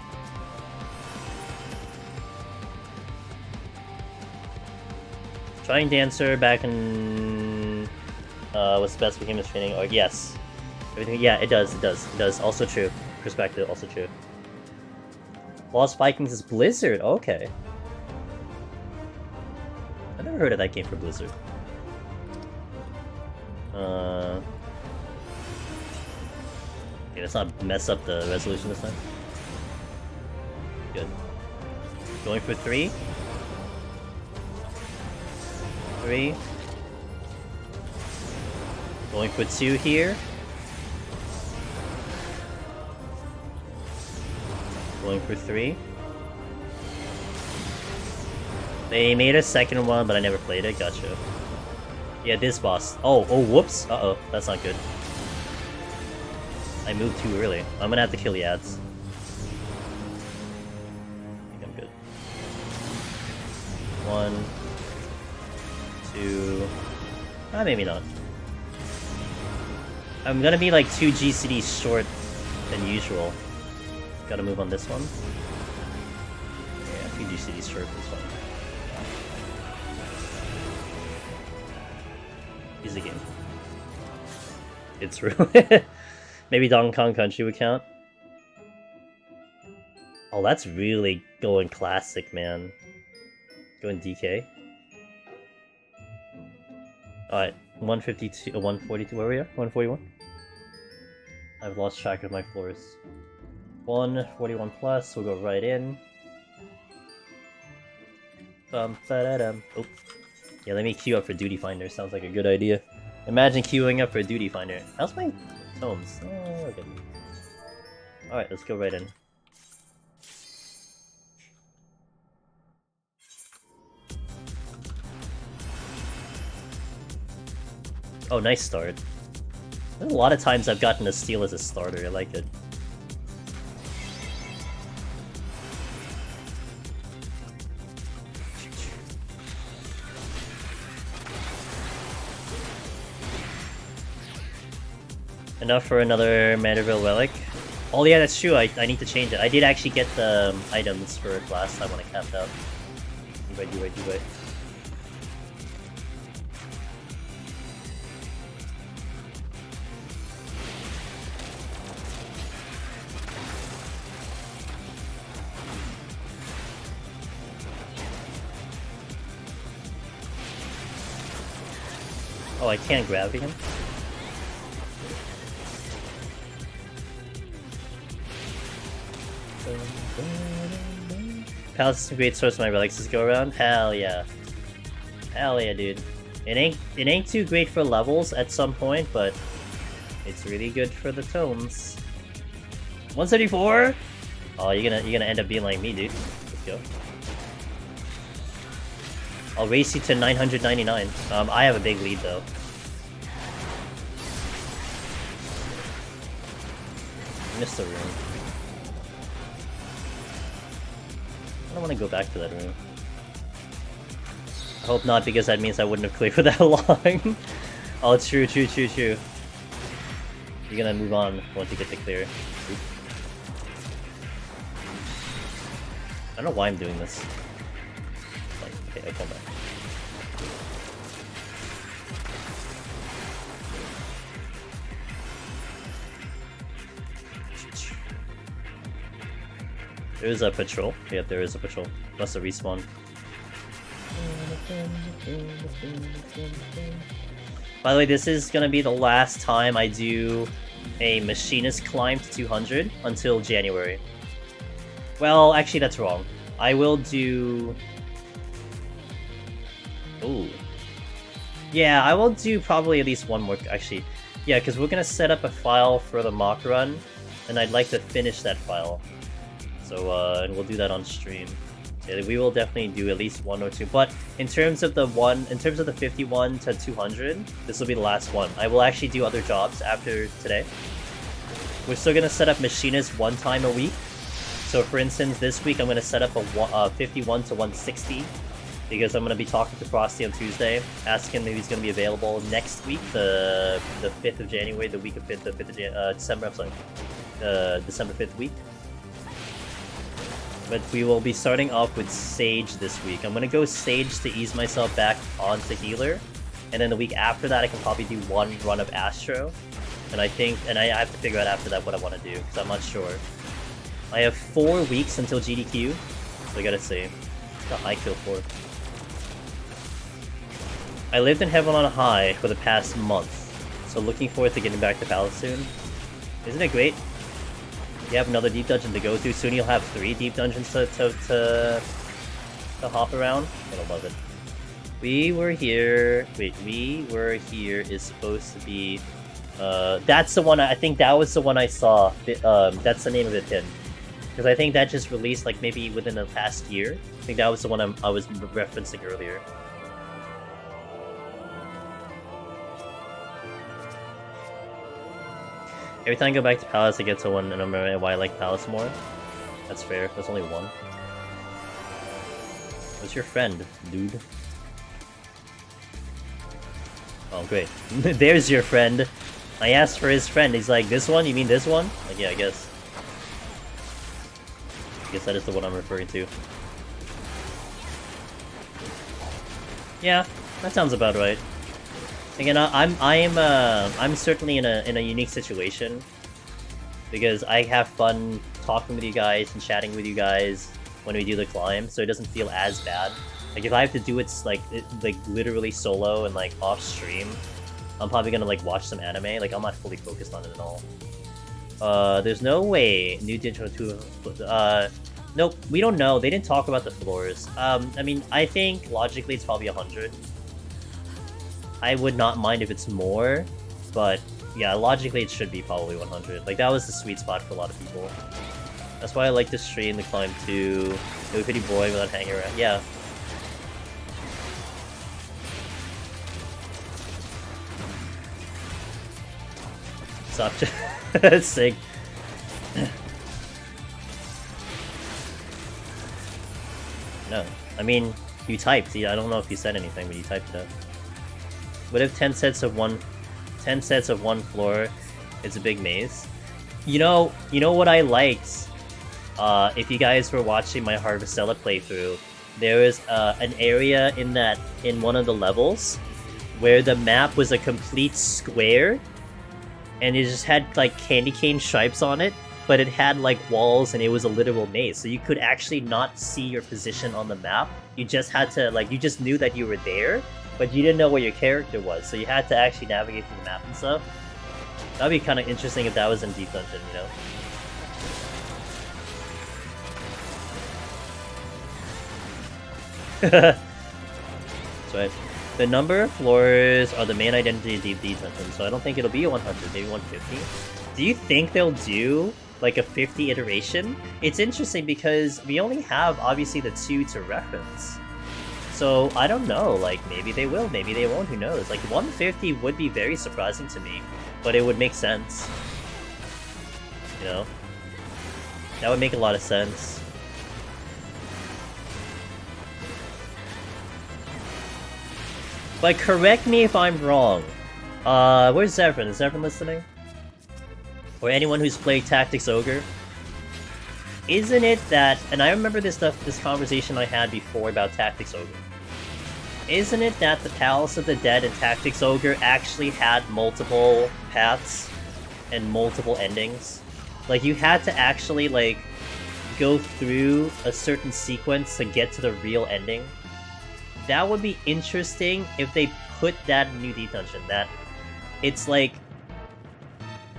Trying Dancer back in what's the best for Behemoth training? Or yes, everything. Yeah, it does. Also true. Perspective, also true. Lost Vikings is Blizzard. Okay, I never heard of that game for Blizzard. Okay, let's not mess up the resolution this time. Good. Going for 3. 3. Going for 2 here. Going for 3. They made a second one, but I never played it. Gotcha. Yeah, this boss. Oh, whoops. Uh-oh, that's not good. I moved too early. I'm gonna have to kill Yads. I think I'm good. 1, 2... maybe not. I'm gonna be like 2 GCDs short than usual. Gotta move on this one. Yeah, 2 GCDs short, that's fine. Easy game. It's true. Maybe Donkey Kong Country would count. Oh, that's really going classic, man. Going DK. Alright, 152, 142, where are we at? 141? I've lost track of my floors. 141 plus, we'll go right in. Oh. Yeah, let me queue up for Duty Finder, sounds like a good idea. Imagine queuing up for Duty Finder. How's my tomes? Oh, okay. Alright, let's go right in. Oh, nice start. There's a lot of times I've gotten a steal as a starter, I like it. Enough for another Manderville relic. Oh yeah, that's true. I need to change it. I did actually get the items for last time when I capped out. Do right. Oh, I can't gravity him? Palace is a great source of my relics this go around. Hell yeah. Hell yeah, dude. It ain't too great for levels at some point, but it's really good for the tomes. 174? Oh, you're gonna end up being like me, dude. Let's go. I'll race you to 999. I have a big lead though. Missed the room. I don't want to go back to that room. I hope not, because that means I wouldn't have cleared for that long. Oh, true. You're gonna move on once you get to clear. Oop. I don't know why I'm doing this. Like, okay, I come back. There is a patrol. Yep, there is a patrol. Must have respawned. By the way, this is gonna be the last time I do a machinist climb to 200 until January. Well, actually, that's wrong. I will do... Ooh. Yeah, I will do probably at least one more... Actually, yeah, because we're gonna set up a file for the mock run, and I'd like to finish that file. So, and we'll do that on stream. Yeah, we will definitely do at least one or two. But in terms of the 51 to 200, this will be the last one. I will actually do other jobs after today. We're still gonna set up machinists one time a week. So, for instance, this week I'm gonna set up a 51 to 160 because I'm gonna be talking to Frosty on Tuesday, asking him if he's gonna be available next week, the 5th of January, the week of the 5th of December. I'm sorry, December 5th week. But we will be starting off with Sage this week. I'm gonna go Sage to ease myself back onto healer, and then the week after that I can probably do one run of Astro. And I have to figure out after that what I want to do, because I'm not sure. I have 4 weeks until GDQ, so I gotta see. Got high kill for. I lived in Heaven on High for the past month, so looking forward to getting back to Palace soon. Isn't it great? You have another deep dungeon to go through. Soon you'll have 3 deep dungeons to hop around. I don't love it. We were here. Wait, we were here is supposed to be. That's the one. I think that was the one I saw. That's the name of the pin. Because I think that just released like maybe within the past year. I think that was the one I was referencing earlier. Every time I go back to Palace, I get to one, and I'm remembering why I like Palace more. That's fair. There's only one. What's your friend, dude? Oh, great. There's your friend. I asked for his friend. He's like, this one? You mean this one? Like, yeah, I guess. I guess that is the one I'm referring to. Yeah, that sounds about right. Again, I'm certainly in a unique situation because I have fun talking with you guys and chatting with you guys when we do the climb, so it doesn't feel as bad. Like if I have to do it like literally solo and like off stream, I'm probably gonna like watch some anime. Like I'm not fully focused on it at all. There's no way new digital 2. Nope, we don't know. They didn't talk about the floors. I mean, I think logically it's probably 100. I would not mind if it's more, but yeah, logically it should be probably 100. Like that was the sweet spot for a lot of people. That's why I like to stream the climb to No Pity Boy without hanging around. Yeah. Stop. That's sick. No, I mean you typed. I don't know if you said anything, but you typed it. What if 10 sets of one floor? It's a big maze. You know what I liked? If you guys were watching my Harvestella playthrough, there was an area in one of the levels where the map was a complete square, and it just had like candy cane stripes on it, but it had like walls and it was a literal maze. So you could actually not see your position on the map. You just had to you just knew that you were there, but you didn't know where your character was. So you had to actually navigate through the map and stuff. That'd be kind of interesting if that was in Deep Dungeon, you know? That's right. The number of floors are the main identity of Deep Dungeon, so I don't think it'll be 100, maybe 150. Do you think they'll do like a 50 iteration? It's interesting because we only have obviously the 2 to reference. So I don't know, like maybe they will, maybe they won't, who knows? Like 150 would be very surprising to me, but it would make sense. You know? That would make a lot of sense. But correct me if I'm wrong. Where's Zevran? Is Zevran listening? Or anyone who's played Tactics Ogre? Isn't it that, and I remember this conversation I had before about Tactics Ogre. Isn't it that the Palace of the Dead and Tactics Ogre actually had multiple paths and multiple endings? Like, you had to actually, like, go through a certain sequence to get to the real ending? That would be interesting if they put that in New Deep Dungeon, that it's like,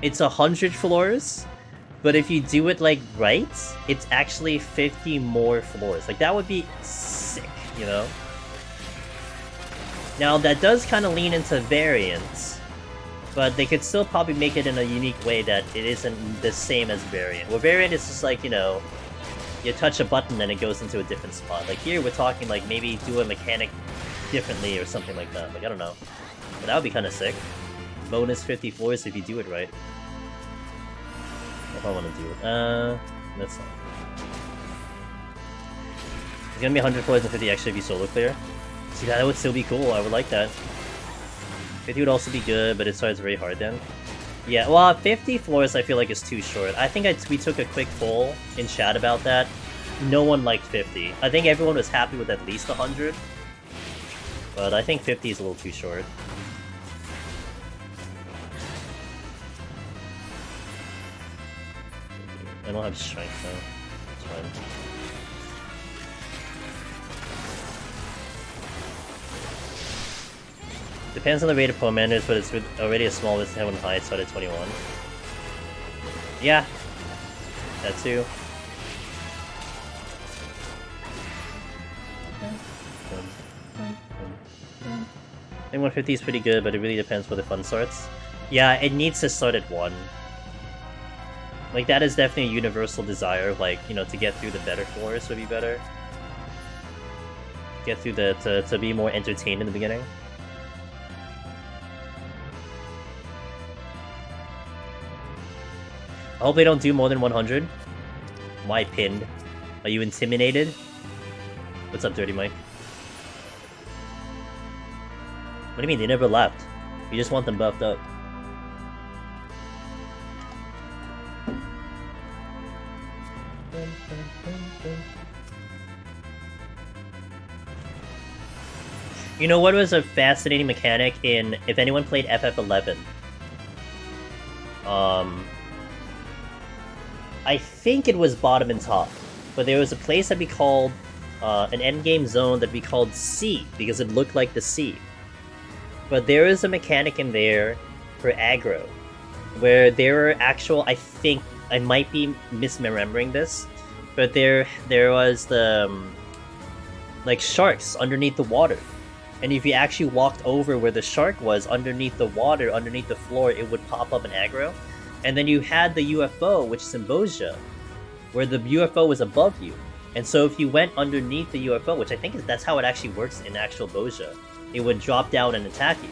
it's 100 floors, but if you do it like right, it's actually 50 more floors. Like, that would be sick, you know? Now, that does kind of lean into variants, but they could still probably make it in a unique way that it isn't the same as variant. Well, variant is just like, you know, you touch a button and it goes into a different spot. Like here, we're talking like maybe do a mechanic differently or something like that. Like, I don't know. But that would be kind of sick. Bonus 50 floors if you do it right. If I want to do it. That's not. It's gonna be 100 floors and 50 extra if you solo clear. See, that would still be cool. I would like that. 50 would also be good, but it starts very hard then. Yeah, well, 50 floors I feel like is too short. I think we took a quick poll in chat about that. No one liked 50. I think everyone was happy with at least 100. But I think 50 is a little too short. I don't have strength though. It's fine. Depends on the rate of commanders, but it's already a small list to have on high, so at 21. Yeah, that too. I think 150 is pretty good, but it really depends where the fun starts. Yeah, it needs to start at 1. Like, that is definitely a universal desire, like, you know, to get through the better floors would be better. Get through to be more entertained in the beginning. I hope they don't do more than 100. Why pinned? Are you intimidated? What's up, Dirty Mike? What do you mean? They never left. You just want them buffed up. You know what was a fascinating mechanic in, if anyone played FF11? I think it was bottom and top, but there was a place that we called, an endgame zone that we called C, because it looked like the sea. But there is a mechanic in there for aggro, where there were actual, I think, I might be misremembering this, but there was the, like, sharks underneath the water. And if you actually walked over where the shark was, underneath the water, underneath the floor, it would pop up an aggro. And then you had the UFO, which is in Bozja, where the UFO was above you. And so if you went underneath the UFO, which I think that's how it actually works in actual Bozja, it would drop down and attack you.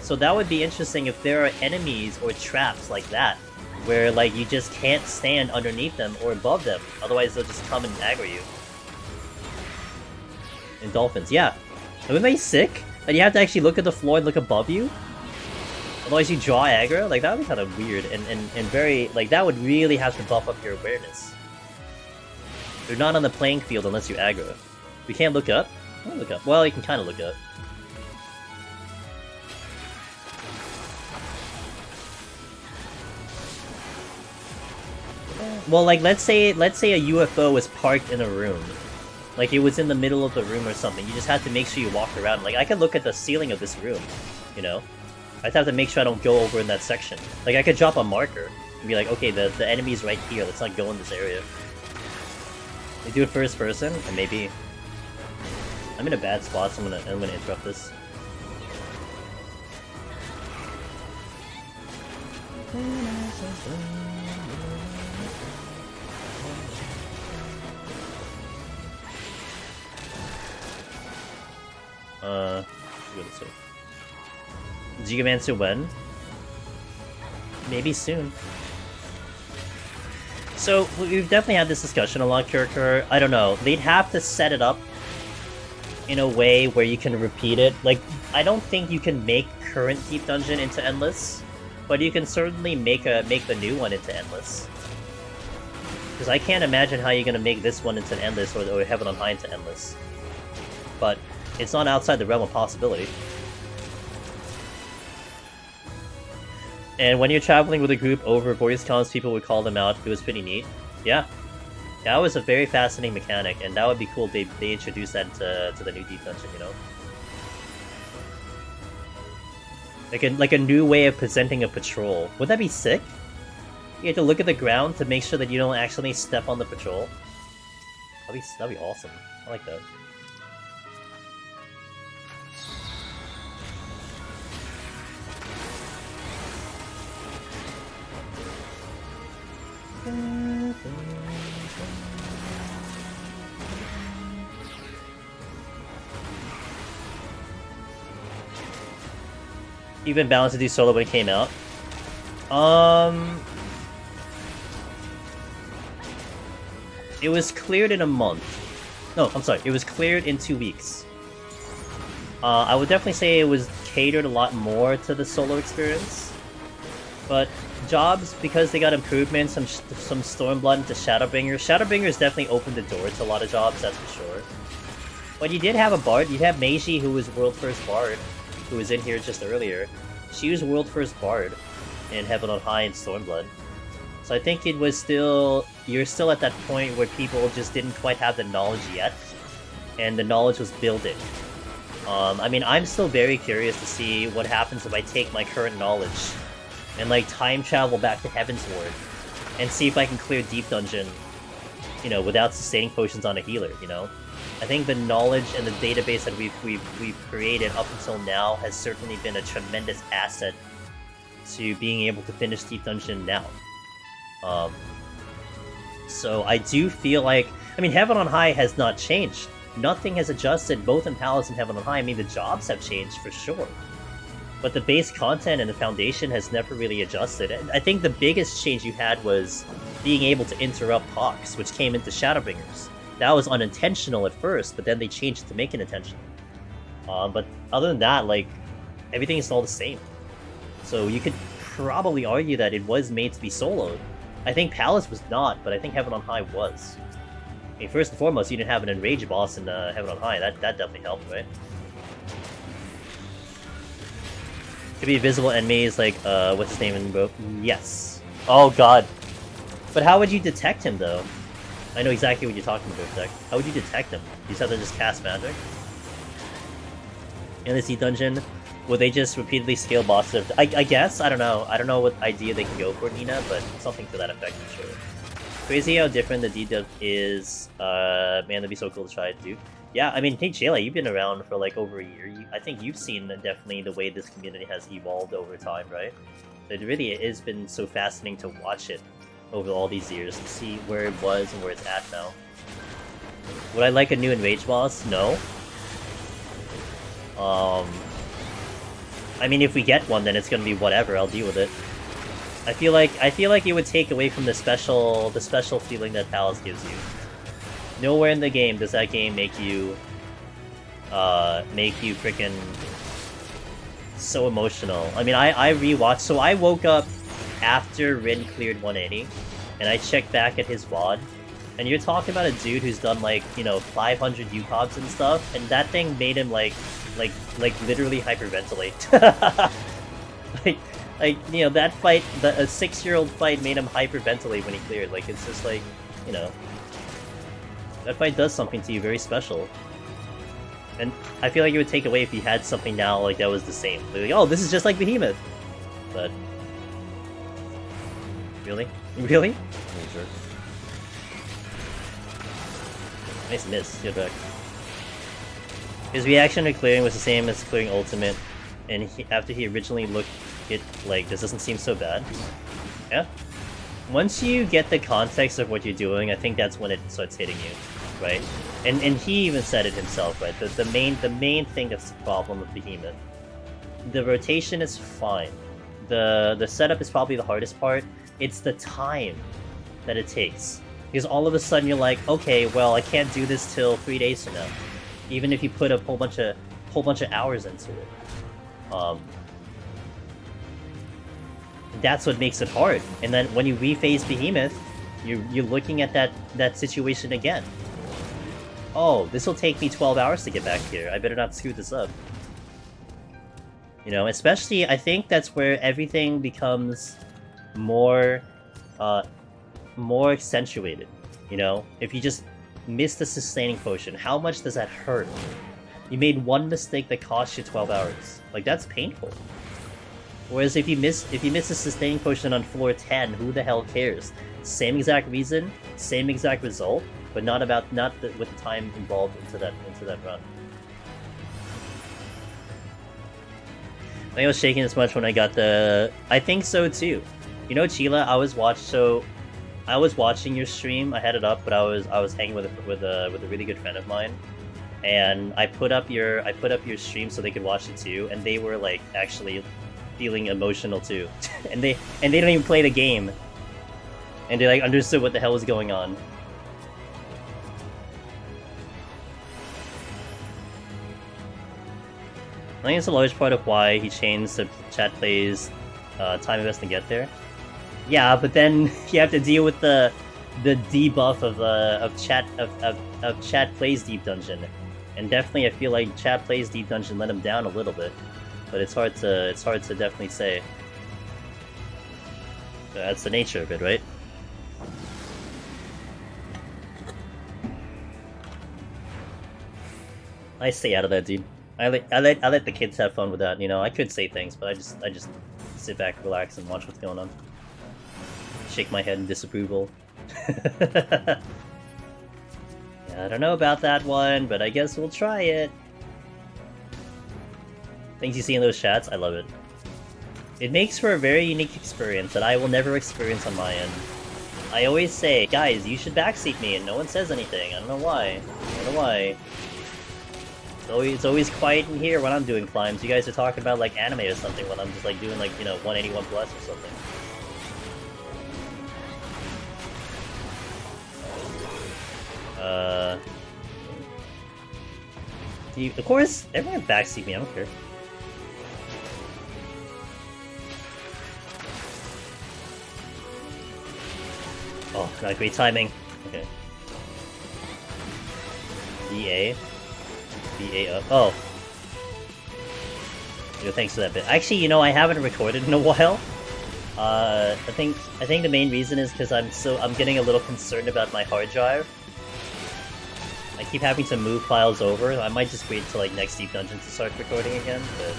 So that would be interesting if there are enemies or traps like that, where like you just can't stand underneath them or above them, otherwise they'll just come and aggro you. And dolphins, yeah. Wouldn't they be sick? That you have to actually look at the floor and look above you? Otherwise you draw aggro? Like, that would be kind of weird, and very... Like, that would really have to buff up your awareness. You're not on the playing field unless you aggro. We can't look up? I can't look up. Well, you can kind of look up. Well, like, let's say a UFO was parked in a room. Like, it was in the middle of the room or something. You just have to make sure you walk around. Like, I could look at the ceiling of this room, you know? I'd have to make sure I don't go over in that section. Like, I could drop a marker and be like, okay, the enemy's right here, let's not go in this area. They do it first person, and maybe... I'm in a bad spot, so I'm gonna interrupt this. Go this way. Gigamancer when? Maybe soon. So, we've definitely had this discussion a lot, Kirker. I don't know. They'd have to set it up in a way where you can repeat it. Like, I don't think you can make current Deep Dungeon into Endless, but you can certainly make the new one into Endless. Because I can't imagine how you're going to make this one into Endless or Heaven on High into Endless. But it's not outside the realm of possibility. And when you're traveling with a group over voice comms, people would call them out. It was pretty neat. Yeah. That was a very fascinating mechanic, and that would be cool if they introduced that to the new Deep Dungeon, you know? Like a new way of presenting a patrol. Would that be sick? You have to look at the ground to make sure that you don't actually step on the patrol. That'd be awesome. I like that. Even balanced to do solo when it came out. It was cleared in a month. No, I'm sorry. It was cleared in 2 weeks. I would definitely say it was catered a lot more to the solo experience. But jobs, because they got improvements, some Stormblood into Shadowbringer. Shadowbringer's definitely opened the door to a lot of jobs, that's for sure. But you did have a Bard. You have Meiji, who was World First Bard, who was in here just earlier. She was World First Bard in Heaven on High and Stormblood. So I think it was still... You're still at that point where people just didn't quite have the knowledge yet. And the knowledge was building. I mean, I'm still very curious to see what happens if I take my current knowledge and, like, time travel back to Heavensward and see if I can clear Deep Dungeon, you know, without sustaining potions on a healer, you know? I think the knowledge and the database that we've created up until now has certainly been a tremendous asset to being able to finish Deep Dungeon now. So I do feel like... I mean, Heaven on High has not changed. Nothing has adjusted, both in Palace and Heaven on High. I mean, the jobs have changed for sure. But the base content and the foundation has never really adjusted. I think the biggest change you had was being able to interrupt Hawks, which came into Shadowbringers. That was unintentional at first, but then they changed it to make it intentional. But other than that, like, everything is all the same. So you could probably argue that it was made to be soloed. I think Palace was not, but I think Heaven on High was. I mean, first and foremost, you didn't have an Enrage boss in Heaven on High. That definitely helped, right? Could be visible enemies like, what's his name in both? Yes. Oh god. But how would you detect him, though? I know exactly what you're talking about, Deck. How would you detect him? You just have to just cast magic? In the Sea Dungeon, would they just repeatedly scale bosses? I guess? I don't know. I don't know what idea they can go for, Nina, but something to that effect, for sure. Crazy how different the D-Dub is. Man, that'd be so cool to try it, too. Yeah, I mean, hey, Jayla, you've been around for, like, over a year. I think you've seen definitely the way this community has evolved over time, right? It really has been so fascinating to watch it over all these years, to see where it was and where it's at now. Would I like a new Enrage boss? No. I mean, if we get one, then it's gonna be whatever, I'll deal with it. I feel like it would take away from the special feeling that Palace gives you. Nowhere in the game does that game make you freaking so emotional. I mean, I rewatched, so I woke up after Rin cleared 180, and I checked back at his VOD, and you're talking about a dude who's done like, you know, 500 UCOBs and stuff, and that thing made him like literally hyperventilate. like, you know, that fight, a 6-year-old fight made him hyperventilate when he cleared. Like, it's just like, you know, that fight does something to you very special. And I feel like it would take away if he had something now like that was the same. Like, oh, this is just like Behemoth. But really? Really? Sure. Nice miss. Get back. His reaction to clearing was the same as clearing ultimate, and after he originally looked, it like this doesn't seem so bad. Yeah. Once you get the context of what you're doing, I think that's when it starts hitting you, right? And he even said it himself, right? The main thing that's the problem with Behemoth. The rotation is fine. The setup is probably the hardest part. It's the time that it takes. Because all of a sudden you're like, okay, well, I can't do this till 3 days from now. Even if you put a whole bunch of hours into it. That's what makes it hard. And then when you rephase Behemoth, you're looking at that situation again. Oh, this will take me 12 hours to get back here. I better not screw this up. You know, especially, I think that's where everything becomes more accentuated. You know, if you just miss the sustaining potion, how much does that hurt? You made one mistake that cost you 12 hours. Like, that's painful. Whereas if you miss a sustaining potion on floor 10, who the hell cares? Same exact reason, same exact result, but not with the time involved into that run. I think I was shaking this much when I got the. I think so too. You know, Chila, I was watching your stream. I had it up, but I was hanging with a really good friend of mine, and I put up your stream so they could watch it too, and they were like actually feeling emotional too, and they don't even play the game, and they like understood what the hell was going on. I think it's a large part of why he changed the chat plays time invest to get there. Yeah, but then you have to deal with the debuff of chat plays deep dungeon, and definitely I feel like chat plays deep dungeon let him down a little bit, but it's hard to definitely say. That's the nature of it, right? I stay out of that, dude. I let the kids have fun with that. You know, I could say things, but I just sit back, relax, and watch what's going on. Shake my head in disapproval. Yeah, I don't know about that one, but I guess we'll try it. Things you see in those chats, I love it. It makes for a very unique experience that I will never experience on my end. I always say, guys, you should backseat me, and no one says anything. I don't know why. I don't know why. It's always quiet in here when I'm doing climbs. You guys are talking about like anime or something when I'm just like doing like, you know, 181 plus or something. Of course, everyone backseat me, I don't care. Oh, god, great timing. Okay. BA up. Oh. Yo, thanks for that bit. Actually, you know, I haven't recorded in a while. I think the main reason is because I'm getting a little concerned about my hard drive. I keep having to move files over. I might just wait till like next Deep Dungeon to start recording again, but...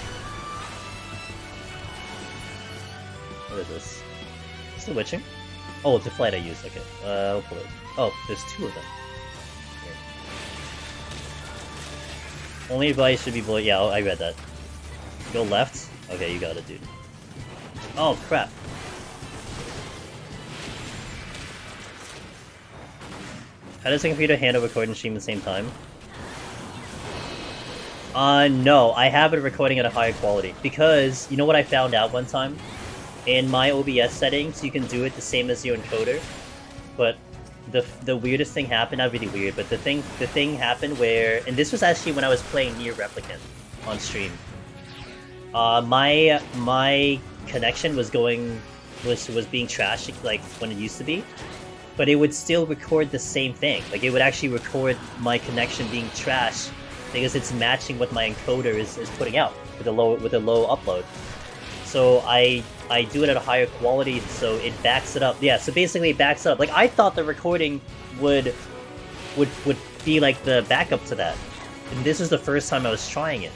What is this? Is the witching? Oh, it's a flight I use. Okay. I'll pull it. Oh, there's two of them. Okay. Only advice should be below. Yeah, I read that. Go left? Okay, you got it, dude. Oh, crap. How does a computer handle recording and stream at the same time? No, I have it recording at a higher quality. Because, you know what I found out one time? In my OBS settings, you can do it the same as your encoder. But the weirdest thing happened, not really weird, but the thing happened where, and this was actually when I was playing Nier Replicant on stream. My connection was being trashed like when it used to be, but it would still record the same thing. Like it would actually record my connection being trashed because it's matching what my encoder is putting out with a low upload. So I do it at a higher quality, so it backs it up. Yeah, so basically it backs up. Like I thought the recording would be like the backup to that, and this was the first time I was trying it.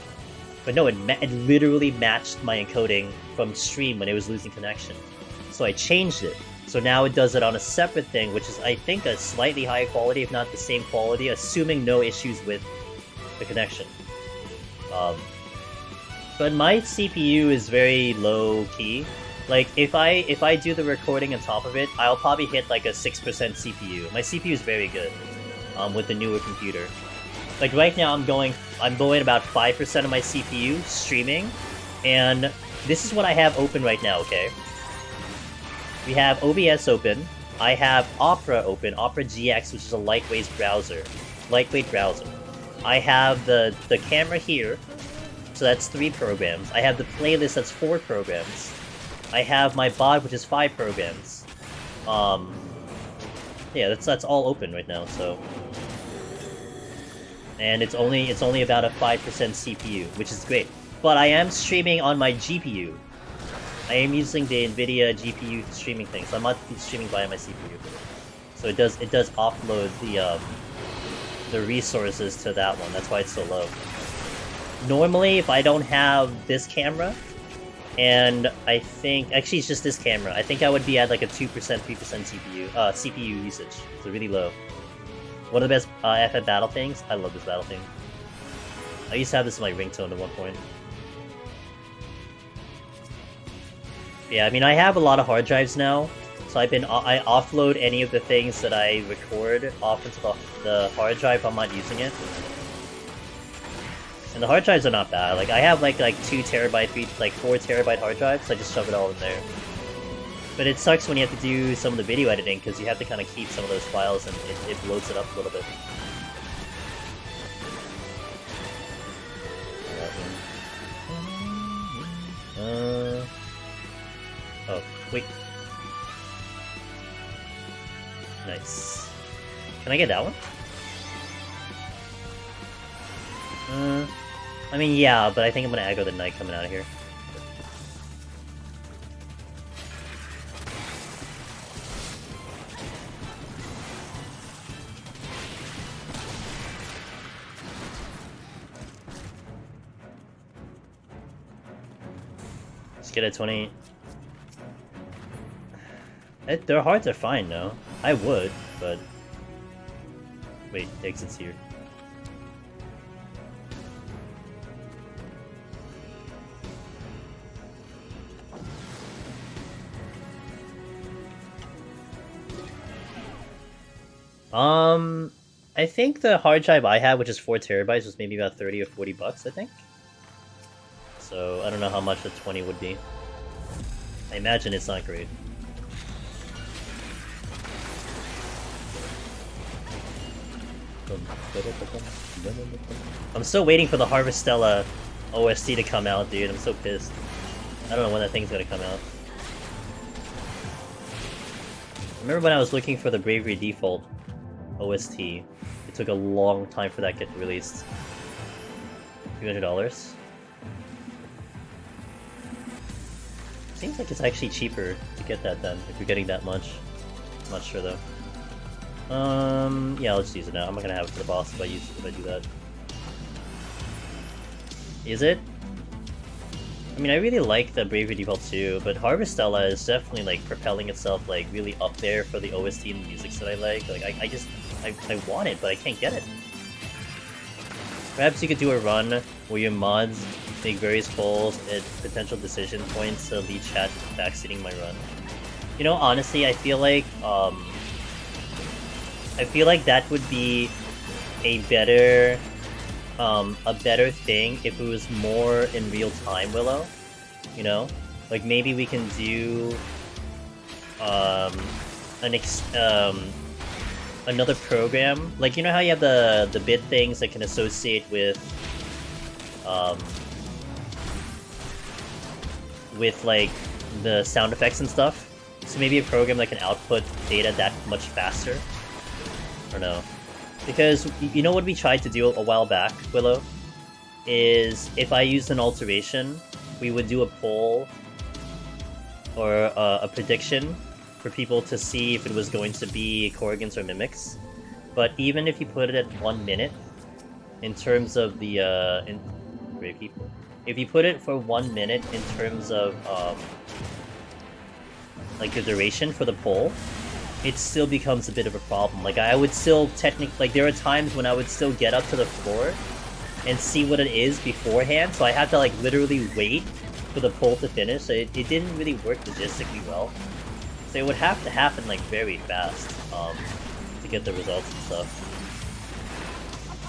But no, it literally matched my encoding from stream when it was losing connection. So I changed it. So now it does it on a separate thing, which is I think a slightly higher quality, if not the same quality, assuming no issues with the connection. But my CPU is very low key. Like if I do the recording on top of it, I'll probably hit like a 6% CPU. My CPU is very good with the newer computer. Like right now I'm going about 5% of my CPU streaming, and this is what I have open right now, okay? We have OBS open, I have Opera open, Opera GX, which is a lightweight browser. I have the camera here, so that's 3 programs. I have the playlist, that's 4 programs. I have my bot, which is 5 programs. Yeah, that's all open right now, so... And it's only about a 5% CPU, which is great. But I am streaming on my GPU. I am using the NVIDIA GPU streaming thing, so I'm not streaming via my CPU. So it does offload the resources to that one. That's why it's so low. Normally, if I don't have this camera, and I think actually it's just this camera, I think I would be at like a 2%, 3% CPU usage. So really low. One of the best FF battle things. I love this battle thing. I used to have this in my ringtone at one point. Yeah, I mean, I have a lot of hard drives now, so I offload any of the things that I record off into the hard drive if I'm not using it. And the hard drives are not bad. Like I have like 2 terabyte, 4 terabyte hard drives, so I just shove it all in there. But it sucks when you have to do some of the video editing, because you have to kind of keep some of those files, and it bloats it up a little bit. Oh, wait. Nice. Can I get that one? I mean, yeah, but I think I'm gonna aggro the knight coming out of here. Get a 20. Their hearts are fine now. I would, but... Wait, the exit's here. I think the hard drive I have, which is 4 terabytes, was maybe about 30 or 40 bucks, I think. So I don't know how much the 20 would be. I imagine it's not great. I'm still waiting for the Harvestella OST to come out, dude. I'm so pissed. I don't know when that thing's gonna come out. Remember when I was looking for the Bravery Default OST? It took a long time for that to get released. $300? Seems like it's actually cheaper to get that then, if you're getting that much. I'm not sure though. Yeah, let's use it now. I'm not gonna have it for the boss if I do that. Is it? I mean, I really like the Bravery Default too, but Harvestella is definitely like propelling itself like really up there for the OST and the music that I like. Like I want it, but I can't get it. Perhaps you could do a run where your mods make various polls at potential decision points to lead chat backseating my run. You know, honestly, I feel like that would be a better thing if it was more in real time, Willow. You know, like maybe we can do another program. Like, you know how you have the bit things that can associate with with like the sound effects and stuff. So maybe a program that can output data that much faster. Or no. Because you know what we tried to do a while back, Willow? Is if I used an alteration, we would do a poll or a prediction for people to see if it was going to be Corrigans or Mimics. But even if you put it at 1 minute, in terms of the Brave people, if you put it for 1 minute in terms of like the duration for the poll, it still becomes a bit of a problem. Like I would still technically, like there are times when I would still get up to the floor and see what it is beforehand, so I have to like literally wait for the poll to finish. So it didn't really work logistically well. So it would have to happen like very fast to get the results and stuff.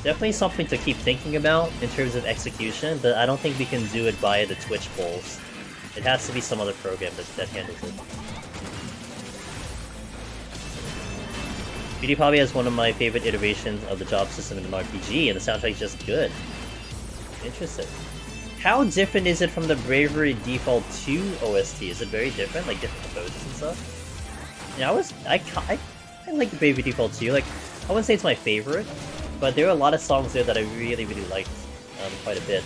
Definitely something to keep thinking about in terms of execution, but I don't think we can do it via the Twitch polls. It has to be some other program that handles it. BD probably has one of my favorite iterations of the job system in an RPG, and the soundtrack is just good. Interesting. How different is it from the Bravery Default 2 OST? Is it very different? Like different composers and stuff? Yeah, I like the Bravery Default 2. Like, I wouldn't say it's my favorite, but there are a lot of songs there that I really, really liked quite a bit.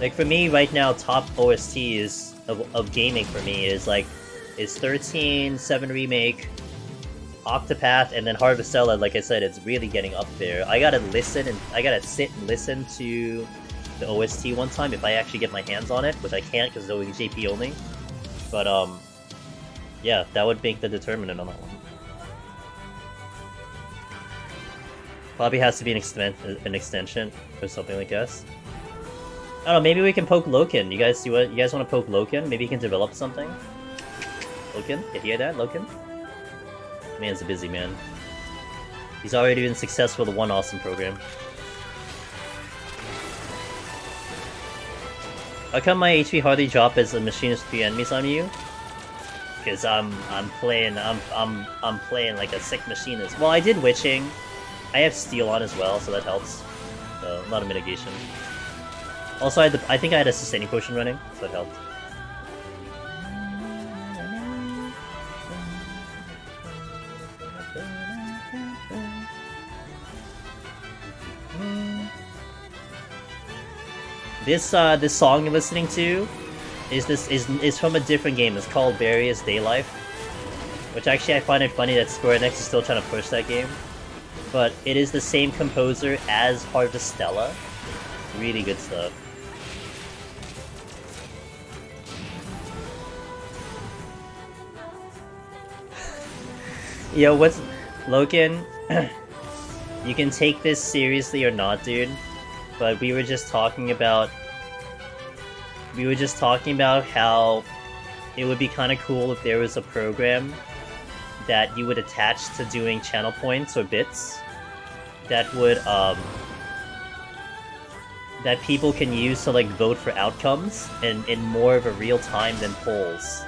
Like for me right now, top OSTs of gaming for me is 13, 7 Remake, Octopath, and then Harvestella. Like I said, it's really getting up there. I gotta sit and listen to the OST one time if I actually get my hands on it, which I can't because it's OJP only. But yeah, that would make the determinant on that one. Probably has to be an extension or something like this. I don't know, maybe we can poke Loken. You guys want to poke Loken? Maybe he can develop something? Loken? You hear that, Loken? Man's a busy man. He's already been successful with the One Awesome program. How come my HP hardly drop as a machinist 3 enemies on you? Because I'm playing like a sick machinist. Well, I did witching. I have steel on as well, so that helps. So a lot of mitigation. Also, I think I had a sustaining potion running, so that helped. This song you're listening to is from a different game. It's called Various Day Life, which actually I find it funny that Square Enix is still trying to push that game. But it is the same composer as Harvestella. Really good stuff. Yo, what's Loken? You can take this seriously or not, dude. But we were just talking about how it would be kind of cool if there was a program that you would attach to doing channel points or bits that would that people can use to like vote for outcomes in more of a real time than polls.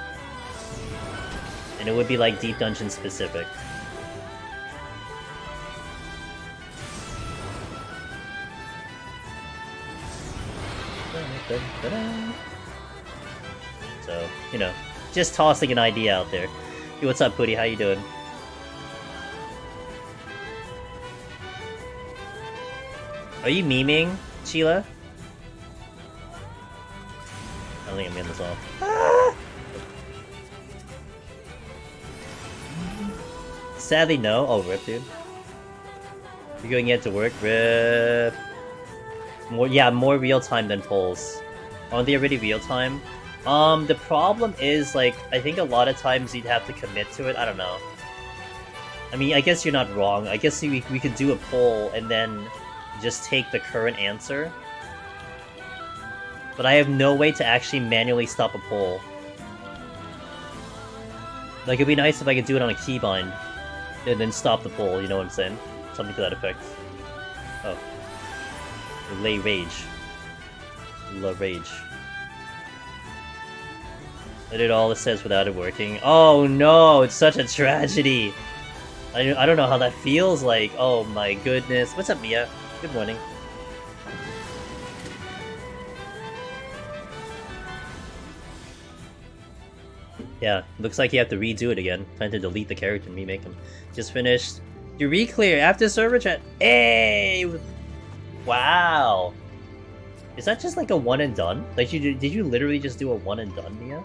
And it would be like Deep Dungeon specific. So, you know, just tossing an idea out there. Hey, what's up, Pooty? How you doing? Are you memeing, Sheila? I don't think I'm getting this off. Ah! Sadly, no. Oh, rip, dude. You're going yet to work? Rip. More real time than polls. Aren't they already real time? The problem is, like, I think a lot of times you'd have to commit to it. I don't know. I mean, I guess you're not wrong. I guess we could do a poll and then just take the current answer. But I have no way to actually manually stop a poll. Like, it'd be nice if I could do it on a keybind and then stop the poll, you know what I'm saying? Something to that effect. Oh. Lay rage. La rage. I did all it says without it working. Oh no, it's such a tragedy. I don't know how that feels like. Oh my goodness. What's up, Mia? Good morning. Yeah, looks like you have to redo it again. Time to delete the character and remake him. Just finished. You re-clear after server chat. Hey! Wow! Is that just like a one and done? Like, did you literally just do a one and done, Mia?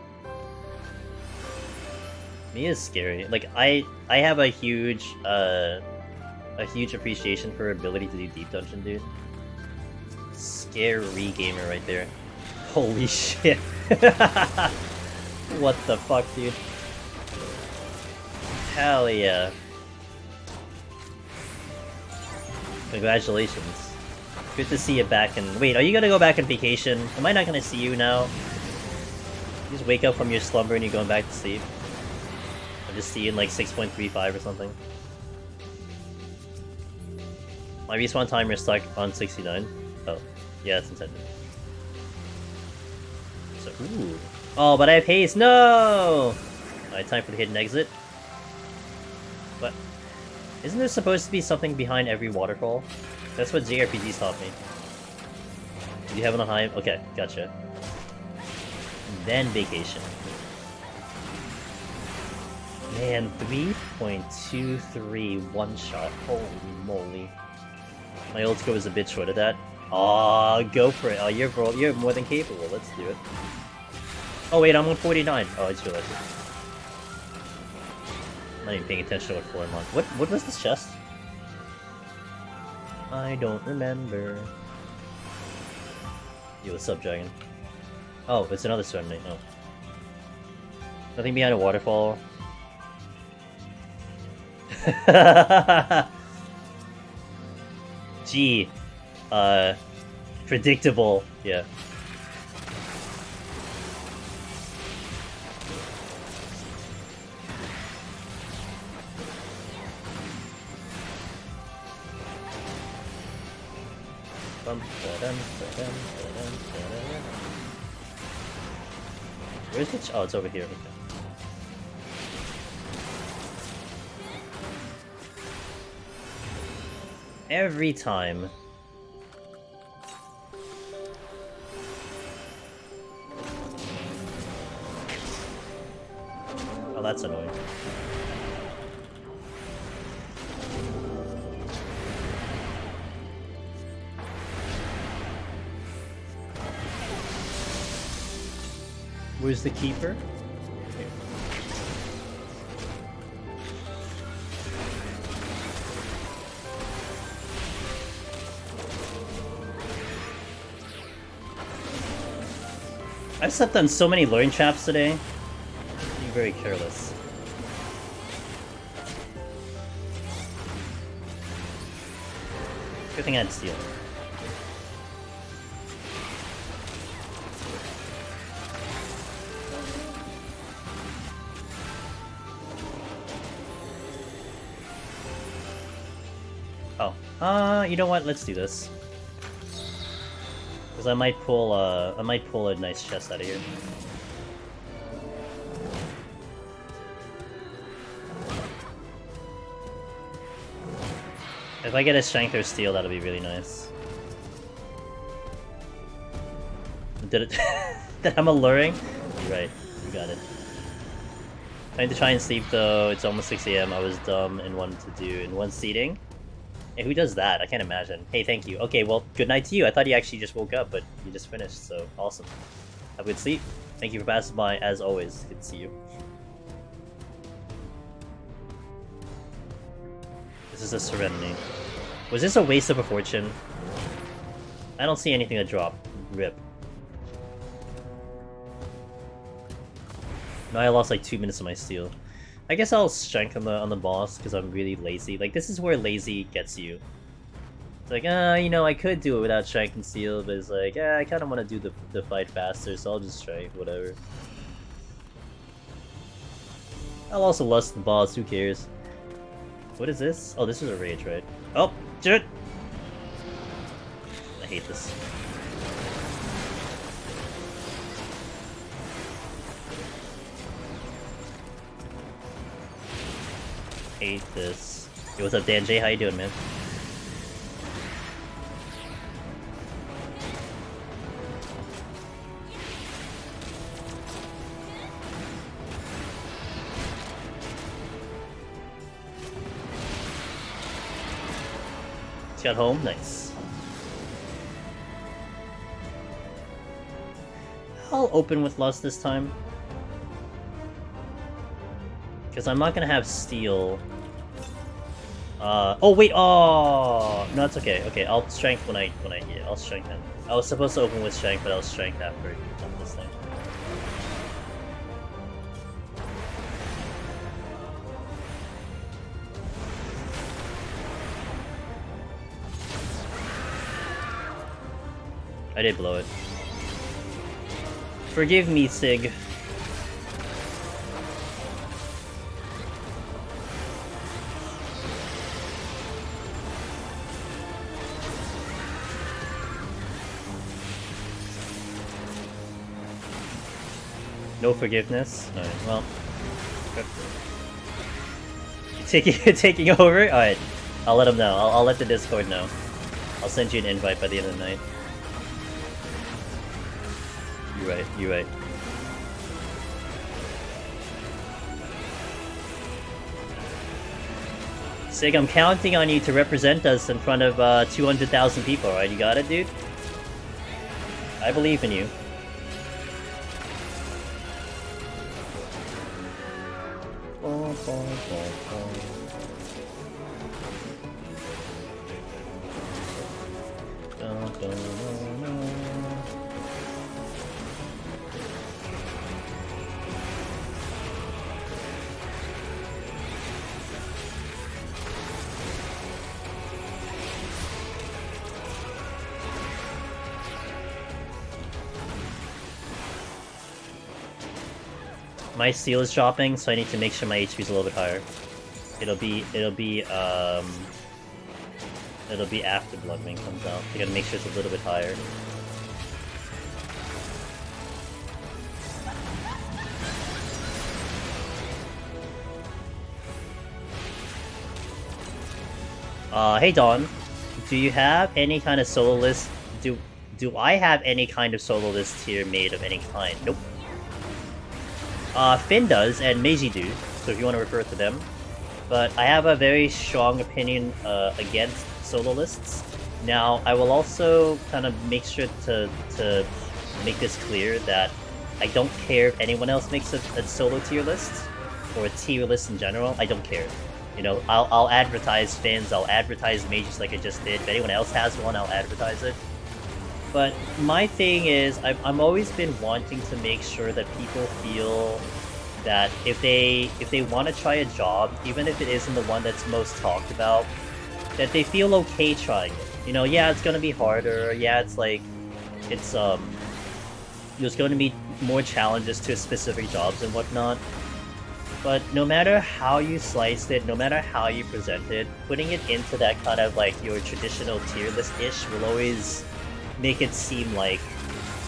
Mia's scary. Like, I have a huge appreciation for her ability to do deep dungeon, dude. Scary gamer right there. Holy shit. What the fuck, dude? Hell yeah. Congratulations. Good to see you back and wait, are you gonna go back on vacation? Am I not gonna see you now? You just wake up from your slumber and you're going back to sleep. I'm just seeing like 6.35 or something. My respawn timer is stuck on 69. Oh, yeah, it's intended. So, ooh. Oh, but I have haste! No! Alright, time for the hidden exit. But, isn't there supposed to be something behind every waterfall? That's what JRPGs taught me. Do you have enough time? Okay, gotcha. Then vacation. Man, 3.23 one shot. Holy moly. My old score was a bit short of that. Aw, go for it. Oh, you're more than capable. Let's do it. Oh wait, I'm on 49. Oh, I just realized it. I'm not even paying attention to what floor I'm on. What was this chest? I don't remember. Yo, what's up, dragon? Oh, it's another Stone Knight. Oh. Nothing behind a waterfall. Gee. Predictable. Yeah. Where's the oh, it's over here. Okay. Every time. Oh, that's annoying. Where's the keeper? Here. I've stepped on so many luring traps today. Being very careless. Good thing I had steel. You know what? Let's do this. Because I might pull a nice chest out of here. If I get a strength or steel, that'll be really nice. Did it? That I'm alluring? You're right. You got it. Time to try and sleep though. It's almost 6 AM. I was dumb and wanted to do in one seating. Hey, who does that? I can't imagine. Hey, thank you. Okay, well, good night to you. I thought you actually just woke up, but you just finished, so awesome. Have a good sleep. Thank you for passing by, as always. Good to see you. This is a Serenity. Was this a waste of a fortune? I don't see anything to drop. Rip. No, I lost like 2 minutes of my steel. I guess I'll strength on the boss because I'm really lazy. Like, this is where lazy gets you. It's like, you know, I could do it without strength and steel, but it's like, I kind of want to do the fight faster, so I'll just strength, whatever. I'll also lust the boss, who cares? What is this? Oh, this is a rage, right? Oh, shit! I hate this. Hate this. Hey, what's up, Dan J? How you doing, man? got home, nice. I'll open with Lust this time. Because I'm not gonna have Steel. Oh wait, oh no, it's okay. Okay, I'll Strength when I yeah, I'll Strength him. I was supposed to open with Strength, but I'll Strength after this thing. I did blow it. Forgive me, Sig. No forgiveness? Alright, well. Taking over? Alright. I'll let him know. I'll let the Discord know. I'll send you an invite by the end of the night. You're right, you're right. Sig, I'm counting on you to represent us in front of 200,000 people, alright? You got it, dude? I believe in you. My Steel is dropping, so I need to make sure my HP is a little bit higher. It'll be after Bloodwing comes out. I gotta make sure it's a little bit higher. Hey Dawn, do you have any kind of solo list? Do I have any kind of solo list here made of any kind? Nope. Finn does, and Meiji do, so if you want to refer to them. But I have a very strong opinion against solo lists. Now, I will also kind of make sure to make this clear that I don't care if anyone else makes a solo tier list, or a tier list in general. I don't care. You know, I'll advertise Finn's, I'll advertise Mages like I just did. If anyone else has one, I'll advertise it. But my thing is, I've always been wanting to make sure that people feel that if they want to try a job, even if it isn't the one that's most talked about, that they feel okay trying it. You know, yeah, it's gonna be harder. Yeah, it's like, there's going to be more challenges to specific jobs and whatnot. But no matter how you sliced it, no matter how you present it, putting it into that kind of like your traditional tier list-ish will always make it seem like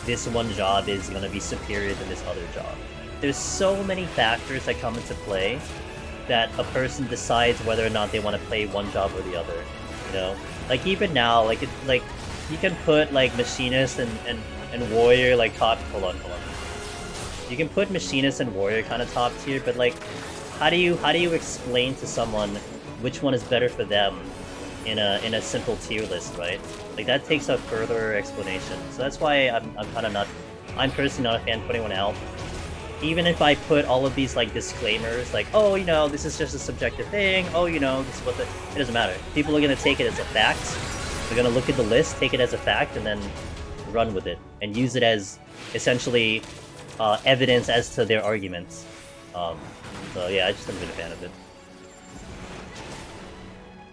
this one job is going to be superior than this other job. There's so many factors that come into play that a person decides whether or not they want to play one job or the other, you know? Like even now, like you can put like Machinist and Warrior like top, hold on. You can put Machinist and Warrior kind of top tier, but like how do you explain to someone which one is better for them in a simple tier list, right? Like that takes a further explanation. So that's why I'm personally not a fan of putting one out. Even if I put all of these like disclaimers, like, oh, you know, this is just a subjective thing, oh, you know, this is what it doesn't matter. People are gonna take it as a fact. They're gonna look at the list, take it as a fact, and then run with it and use it as essentially evidence as to their arguments. So yeah, I just haven't been a fan of it.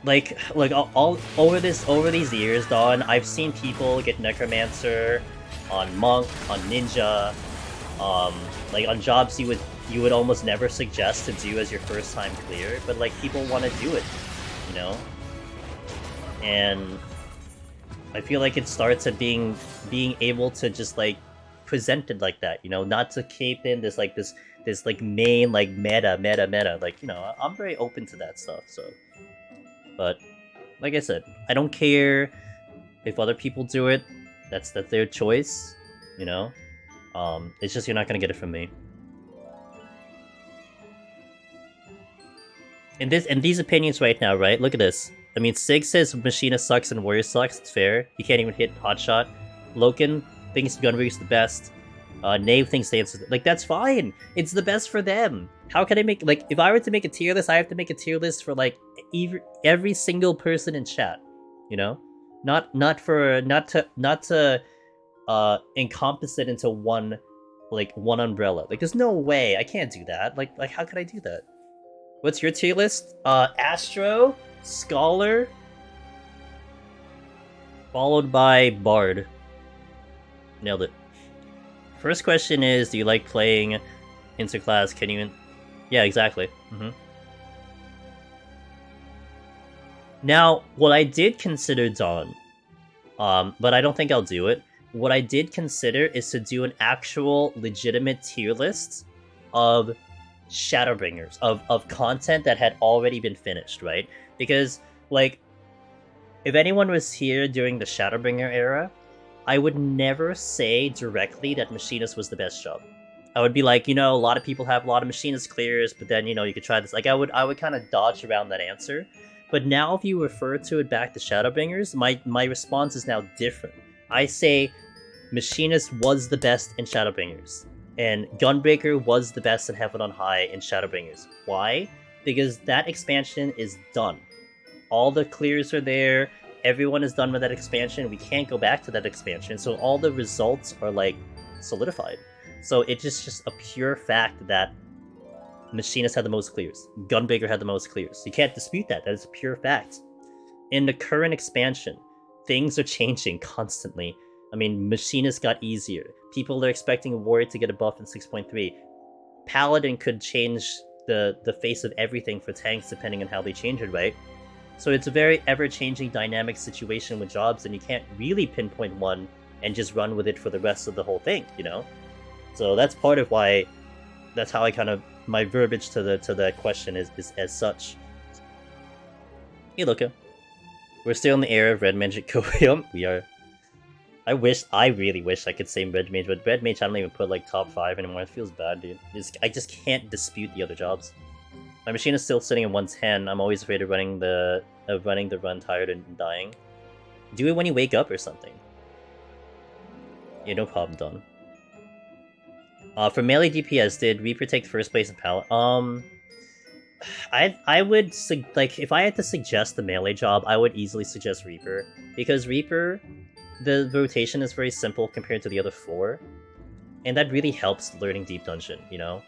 Like all over these years, Dawn, I've seen people get Necromancer on Monk, on Ninja, like on jobs you would almost never suggest to do as your first time clear, but like people want to do it, you know? And I feel like it starts at being able to just like present it like that, you know, not to keep in this like main like meta, like, you know, I'm very open to that stuff, so. But like I said, I don't care if other people do it. That's their choice, you know. It's just you're not gonna get it from me. And these opinions right now, right? Look at this. I mean, Sig says Machinist sucks and Warrior sucks. It's fair. He can't even hit Hotshot. Loken thinks Gunbreaker's the best. Knave thinks Dance's like that's fine. It's the best for them. How can I make like if I were to make a tier list, I have to make a tier list for like every single person in chat. You know, not to encompass it into one umbrella. Like there's no way I can't do that. Like how could I do that? What's your tier list? Astro, Scholar, followed by Bard. Nailed it. First question is, do you like playing interclass? Can you... Yeah, exactly. Now, what I did consider, Dawn, but I don't think I'll do it. What I did consider is to do an actual legitimate tier list of Shadowbringers, of content that had already been finished, right? Because, like, if anyone was here during the Shadowbringer era, I would never say directly that Machinist was the best job. I would be like, you know, a lot of people have a lot of Machinist clears, but then, you know, you could try this. Like, I would kind of dodge around that answer. But now if you refer to it back to Shadowbringers, my response is now different. I say Machinist was the best in Shadowbringers, and Gunbreaker was the best in Heaven on High in Shadowbringers. Why? Because that expansion is done. All the clears are there, everyone is done with that expansion, we can't go back to that expansion, so all the results are, like, solidified. So it's just a pure fact that Machinist had the most clears. Gunbreaker had the most clears. You can't dispute that. That is a pure fact. In the current expansion, things are changing constantly. I mean, Machinist got easier. People are expecting Warrior to get a buff in 6.3. Paladin could change the face of everything for tanks depending on how they change it, right? So it's a very ever-changing dynamic situation with jobs, and you can't really pinpoint one and just run with it for the rest of the whole thing, you know? So that's part of why, that's how I kind of, my verbiage to the question is as such. Hey, Luca. We're still in the era of Red Magic Copium. We are. I really wish I could say Red Mage, but Red Mage I don't even put like top 5 anymore. It feels bad, dude. I just can't dispute the other jobs. My machine is still sitting at 110. I'm always afraid of running the run tired and dying. Do it when you wake up or something. Yeah, no problem, Don. For melee DPS, did Reaper take first place in Palette? I would like if I had to suggest the melee job, I would easily suggest Reaper, because Reaper, the rotation is very simple compared to the other 4, and that really helps learning Deep Dungeon, you know?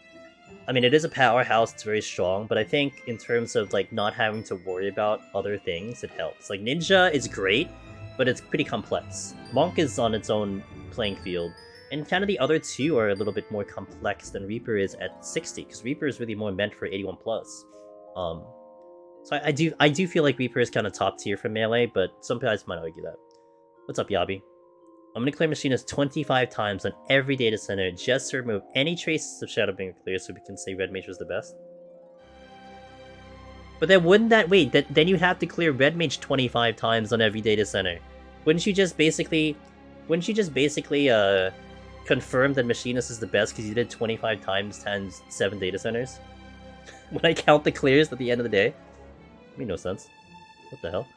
I mean, it is a powerhouse, it's very strong, but I think in terms of, like, not having to worry about other things, it helps. Like, Ninja is great, but it's pretty complex. Monk is on its own playing field, and kind of the other 2 are a little bit more complex than Reaper is at 60, because Reaper is really more meant for 81+. So I do feel like Reaper is kind of top tier for melee, but some guys might argue that. What's up, Yabi? I'm gonna clear Machinist 25 times on every data center just to remove any traces of Shadowbringer clear so we can say Red Mage was the best. But then wouldn't that... Wait, then you have to clear Red Mage 25 times on every data center. Wouldn't you just basically confirm that Machinist is the best because you did 25 times 7 data centers? When I count the clears at the end of the day? Made no sense. What the hell?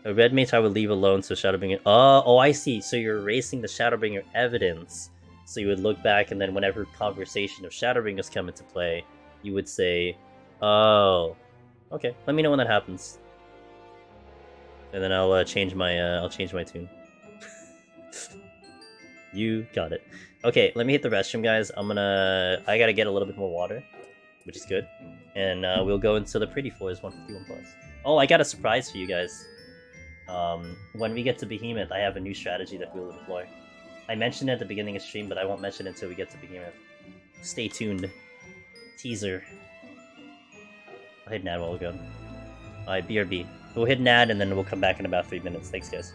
A Red Mage I would leave alone so Shadowbringer... Oh, I see. So you're erasing the Shadowbringer evidence. So you would look back and then whenever conversation of Shadowbringers come into play, you would say, oh, okay, let me know when that happens. And then I'll change my tune. You got it. Okay, let me hit the restroom, guys. I gotta get a little bit more water, which is good. And we'll go into the pretty floors 151+. Oh, I got a surprise for you guys. When we get to Behemoth, I have a new strategy that we'll deploy. I mentioned it at the beginning of stream, but I won't mention it until we get to Behemoth. Stay tuned. Teaser. I'll hit NAD while we're going. Alright, BRB. We'll hit NAD and then we'll come back in about 3 minutes. Thanks, guys.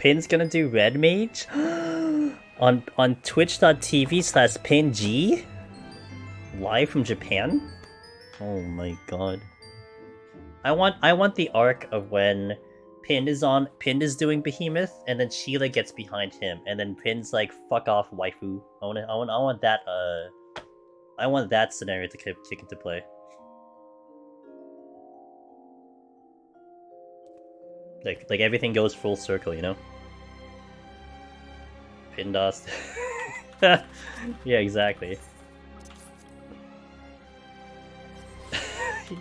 Pin's gonna do Red Mage? on twitch.tv/PinG? Live from Japan? Oh my god. I want the arc of when Pin is doing Behemoth, and then Sheila gets behind him, and then Pin's like, "Fuck off, waifu." I want that scenario to kick into play. Like everything goes full circle, you know? Pin dust. Yeah, exactly.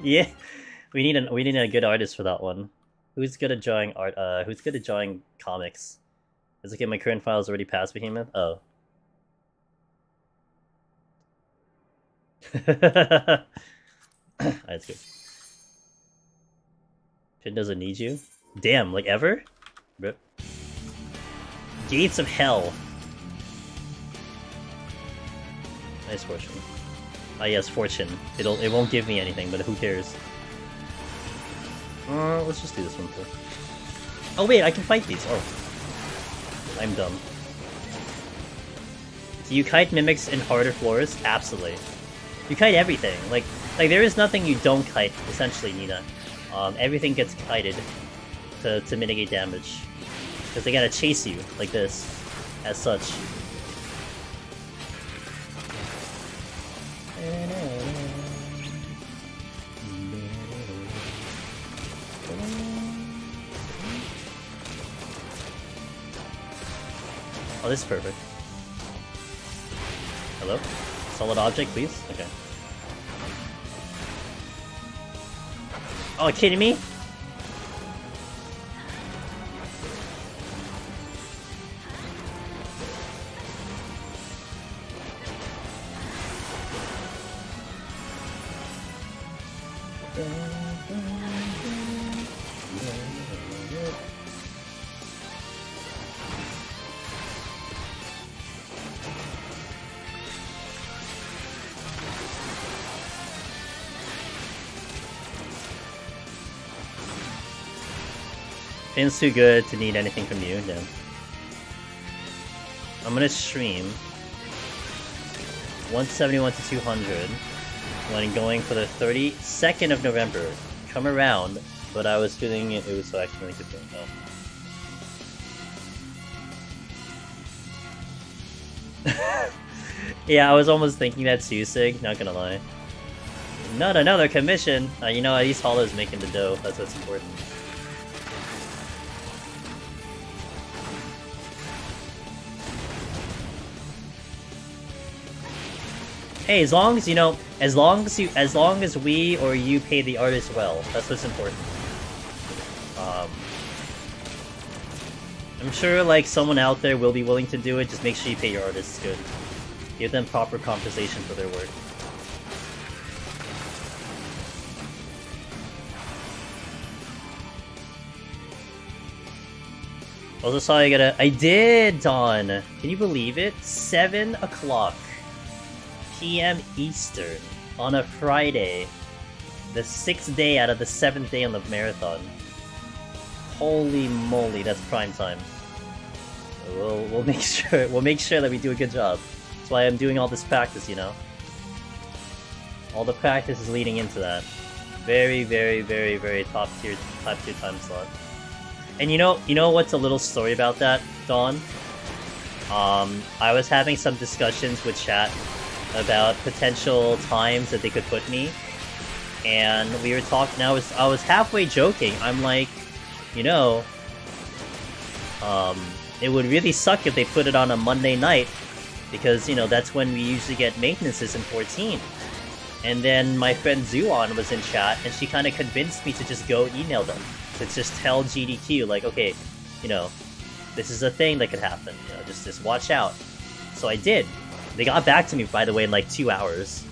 Yeah, we need a good artist for that one. Who's good at drawing art? Who's good at drawing comics? Is it okay? My current file's already past Behemoth. Oh. That's good. Pin doesn't need you. Damn, like ever? Rip. Gates of Hell. Nice fortune. Ah yes, fortune. It won't give me anything, but who cares? Let's just do this one too. Oh wait, I can fight these. Oh, I'm dumb. Do you kite mimics in harder floors? Absolutely. You kite everything. Like there is nothing you don't kite. Essentially, Nina. Everything gets kited to mitigate damage, because they gotta chase you like this, as such. Oh, this is perfect. Hello? Solid object, please? Okay. Oh, kidding me? Pin's too good to need anything from you, damn. I'm gonna stream 171-200 when going for the 32nd of November. Come around, but I was feeling it was so accidentally good. Oh. Yeah, I was almost thinking that too, Sig, not gonna lie. Not another commission! You know, at least Hollow's making the dough, that's what's important. Hey, as long as you know, as long as we or you pay the artist well, that's what's important. I'm sure like someone out there will be willing to do it. Just make sure you pay your artists good. Give them proper compensation for their work. Also saw you gotta. I did, Dawn. Can you believe it? 7 o'clock. PM Eastern on a Friday, the 6th day out of the 7th day on the marathon. Holy moly, that's prime time. We'll make sure that we do a good job. That's why I'm doing all this practice, you know. All the practice is leading into that. Very, very, very, very top tier time slot. And you know what's a little story about that, Dawn? I was having some discussions with chat about potential times that they could put me, and we were talking. I was halfway joking. I'm like, you know, it would really suck if they put it on a Monday night, because you know that's when we usually get maintenances in 14. And then my friend Zuon was in chat, and she kind of convinced me to just go email them, to just tell GDQ like, okay, you know, this is a thing that could happen. You know, just watch out. So I did. They got back to me, by the way, in like 2 hours.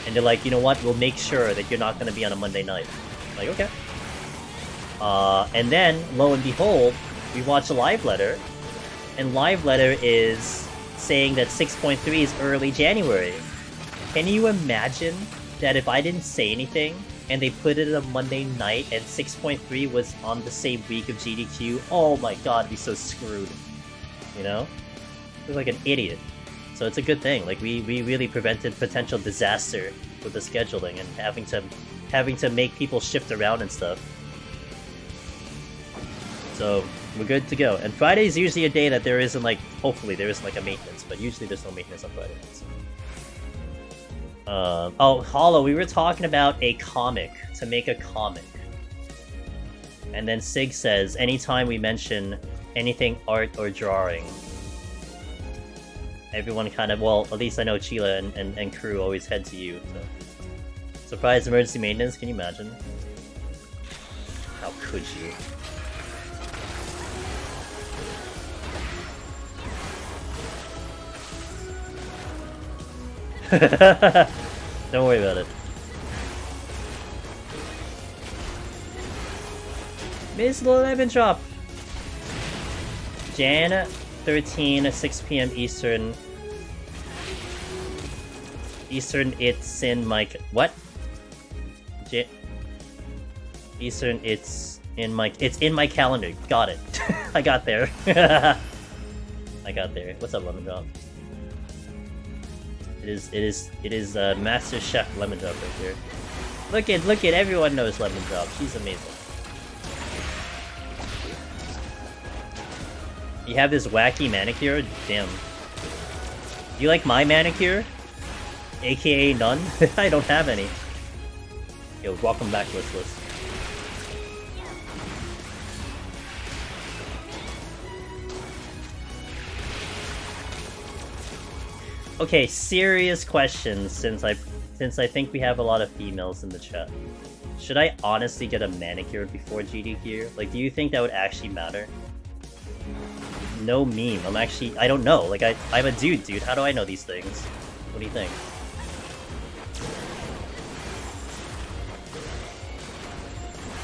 And they're like, you know what, we'll make sure that you're not going to be on a Monday night. I'm like, okay. And then, lo and behold, we watched a live letter. And live letter is saying that 6.3 is early January. Can you imagine that if I didn't say anything, and they put it on a Monday night, and 6.3 was on the same week of GDQ, oh my god, I'd be so screwed. You know? We're like an idiot. So it's a good thing. Like we really prevented potential disaster with the scheduling and having to make people shift around and stuff. So we're good to go. And Friday is usually a day that there isn't like, hopefully there isn't like a maintenance, but usually there's no maintenance on Friday nights. Oh, Hollow, we were talking about a comic, to make a comic. And then Sig says, anytime we mention anything art or drawing, everyone kind of, well, at least I know Chila and crew always head to you. So. Surprise emergency maintenance, can you imagine? How could you? Don't worry about it. Miss Lemon Drop! Jan 13, 6 p.m. Eastern. Eastern, it's in my... What? Eastern, it's in my... It's in my calendar. Got it. I got there. I got there. What's up, Lemon Drop? It is Master Chef Lemon Drop right here. Look at everyone knows Lemon Drop. She's amazing. You have this wacky manicure? Damn. You like my manicure? AKA none? I don't have any. Yo, welcome back, Listless. Okay, serious questions, since I think we have a lot of females in the chat. Should I honestly get a manicure before GDQ? Like, do you think that would actually matter? No meme. I don't know. Like, I'm a dude. How do I know these things? What do you think?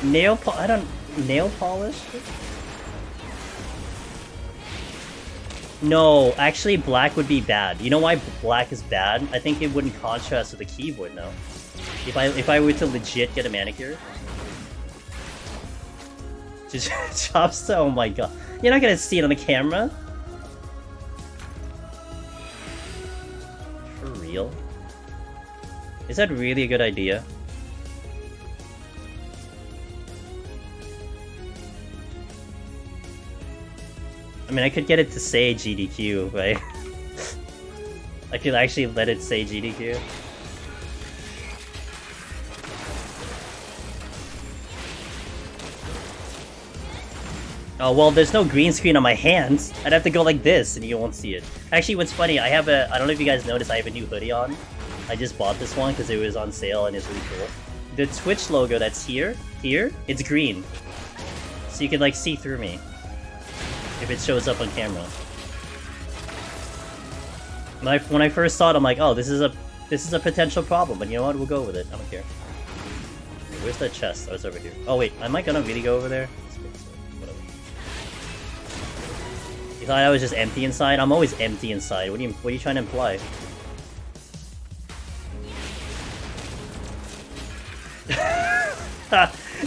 Nail polish? No, actually black would be bad. You know why black is bad? I think it wouldn't contrast with the keyboard now. If I were to legit get a manicure. Just chops to, oh my god. You're not gonna see it on the camera? For real? Is that really a good idea? I mean, I could get it to say GDQ, right? I could actually let it say GDQ. Oh, well, there's no green screen on my hands. I'd have to go like this, and you won't see it. Actually, what's funny, I don't know if you guys noticed, I have a new hoodie on. I just bought this one because it was on sale and it's really cool. The Twitch logo that's here, it's green. So you can, like, see through me. If it shows up on camera. When I first saw it, I'm like, oh, this is a potential problem, but you know what? We'll go with it. I don't care. Where's that chest? Oh, it's over here. Oh wait, am I gonna really go over there? Whatever. You thought I was just empty inside? I'm always empty inside. What are you trying to imply?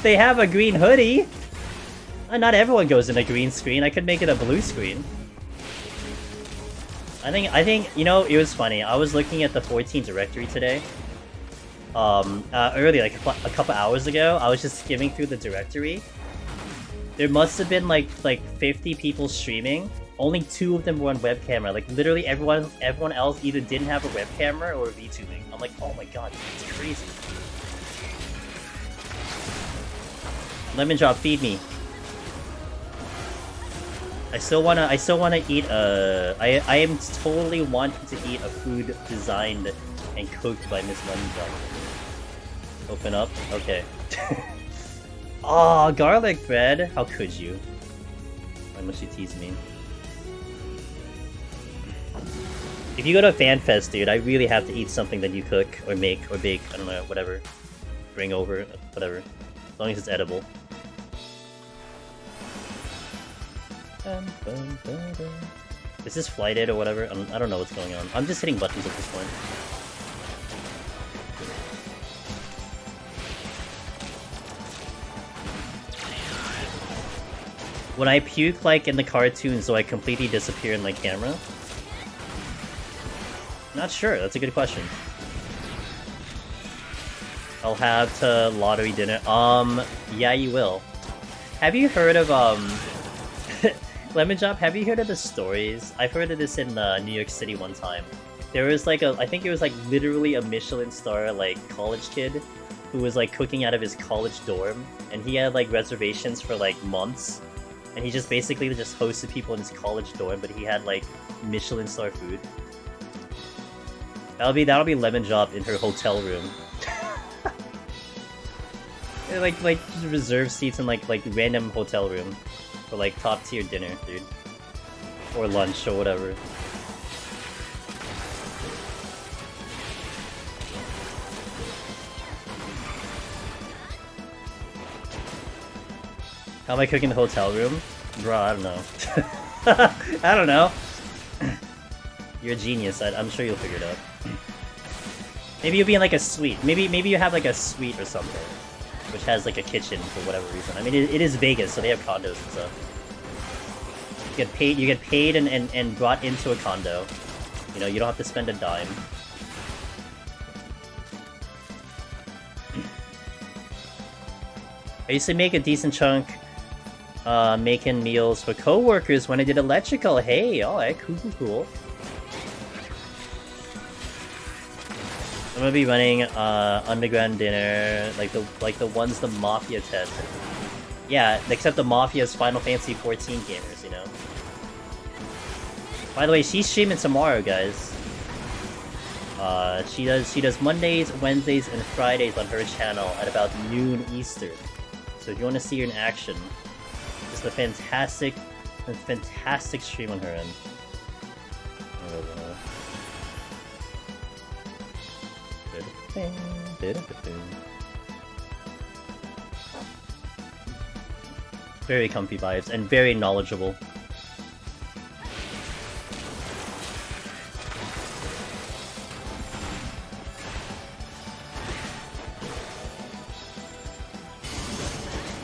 They have a green hoodie. Not everyone goes in a green screen. I could make it a blue screen. I think, you know, it was funny. I was looking at the 14 directory today. Early, like a couple hours ago, I was just skimming through the directory. There must have been like 50 people streaming. Only 2 of them were on web camera. Like literally everyone else either didn't have a web camera or VTubing. I'm like, oh my god, it's crazy. Lemon Drop, feed me. I still wanna eat I am totally wanting to eat a food designed and cooked by Miss Lemon Drop. Open up? Okay. Aw, garlic bread! How could you? Why must you tease me? If you go to a fan fest, dude, I really have to eat something that you cook or make or bake, I don't know, whatever. Bring over, whatever. As long as it's edible. Is this flighted or whatever? I don't know what's going on. I'm just hitting buttons at this point. When I puke like in the cartoons, so I completely disappear in my camera? Not sure, that's a good question. I'll have to lottery dinner. Yeah, you will. Have you heard of, Lemon Drop, have you heard of the stories? I've heard of this in New York City one time. There was like I think it was like literally a Michelin star like college kid who was like cooking out of his college dorm, and he had like reservations for like months, and he just basically just hosted people in his college dorm, but he had like Michelin star food. That'll be Lemon Drop in her hotel room. like just reserve seats in like random hotel room for like top tier dinner, dude, or lunch or whatever. How am I cooking the hotel room? Bro, I don't know. I don't know. You're a genius. I'm sure you'll figure it out. Maybe you'll be in like a suite. Maybe you have like a suite or something, which has like a kitchen for whatever reason. I mean, it is Vegas, so they have condos and stuff. You get paid and brought into a condo. You know, you don't have to spend a dime. I used to make a decent chunk making meals for coworkers when I did electrical. Hey, alright, cool. I'm gonna be running underground dinner, like the ones the Mafia test. Yeah, except the Mafia's Final Fantasy 14 gamers, you know. By the way, she's streaming tomorrow, guys. She does Mondays, Wednesdays, and Fridays on her channel at about noon Eastern. So if you want to see her in action, it's a fantastic stream on her end. Very comfy vibes and very knowledgeable.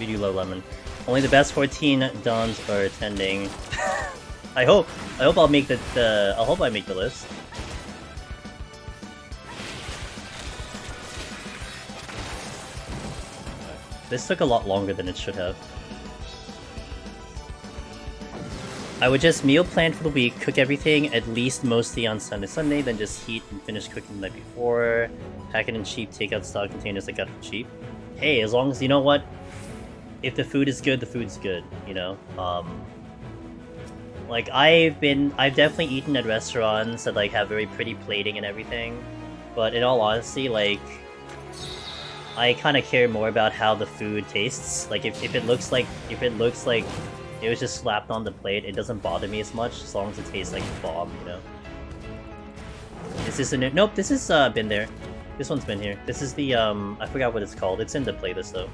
You do low lemon. Only the best 14 dons are attending. I hope I'll make I hope I make the list. This took a lot longer than it should have. I would just meal plan for the week, cook everything at least mostly on Sunday, then just heat and finish cooking the night before. Pack it in cheap takeout style containers I got for cheap. Hey, as long as, you know what? If the food is good, the food's good, you know? Like, I've definitely eaten at restaurants that, like, have very pretty plating and everything. But in all honesty, like, I kind of care more about how the food tastes. Like, if it looks like it was just slapped on the plate, it doesn't bother me as much, as long as it tastes like bomb, you know? Is this a new... Nope, this has been there. This one's been here. This is the, I forgot what it's called. It's in the playlist, though.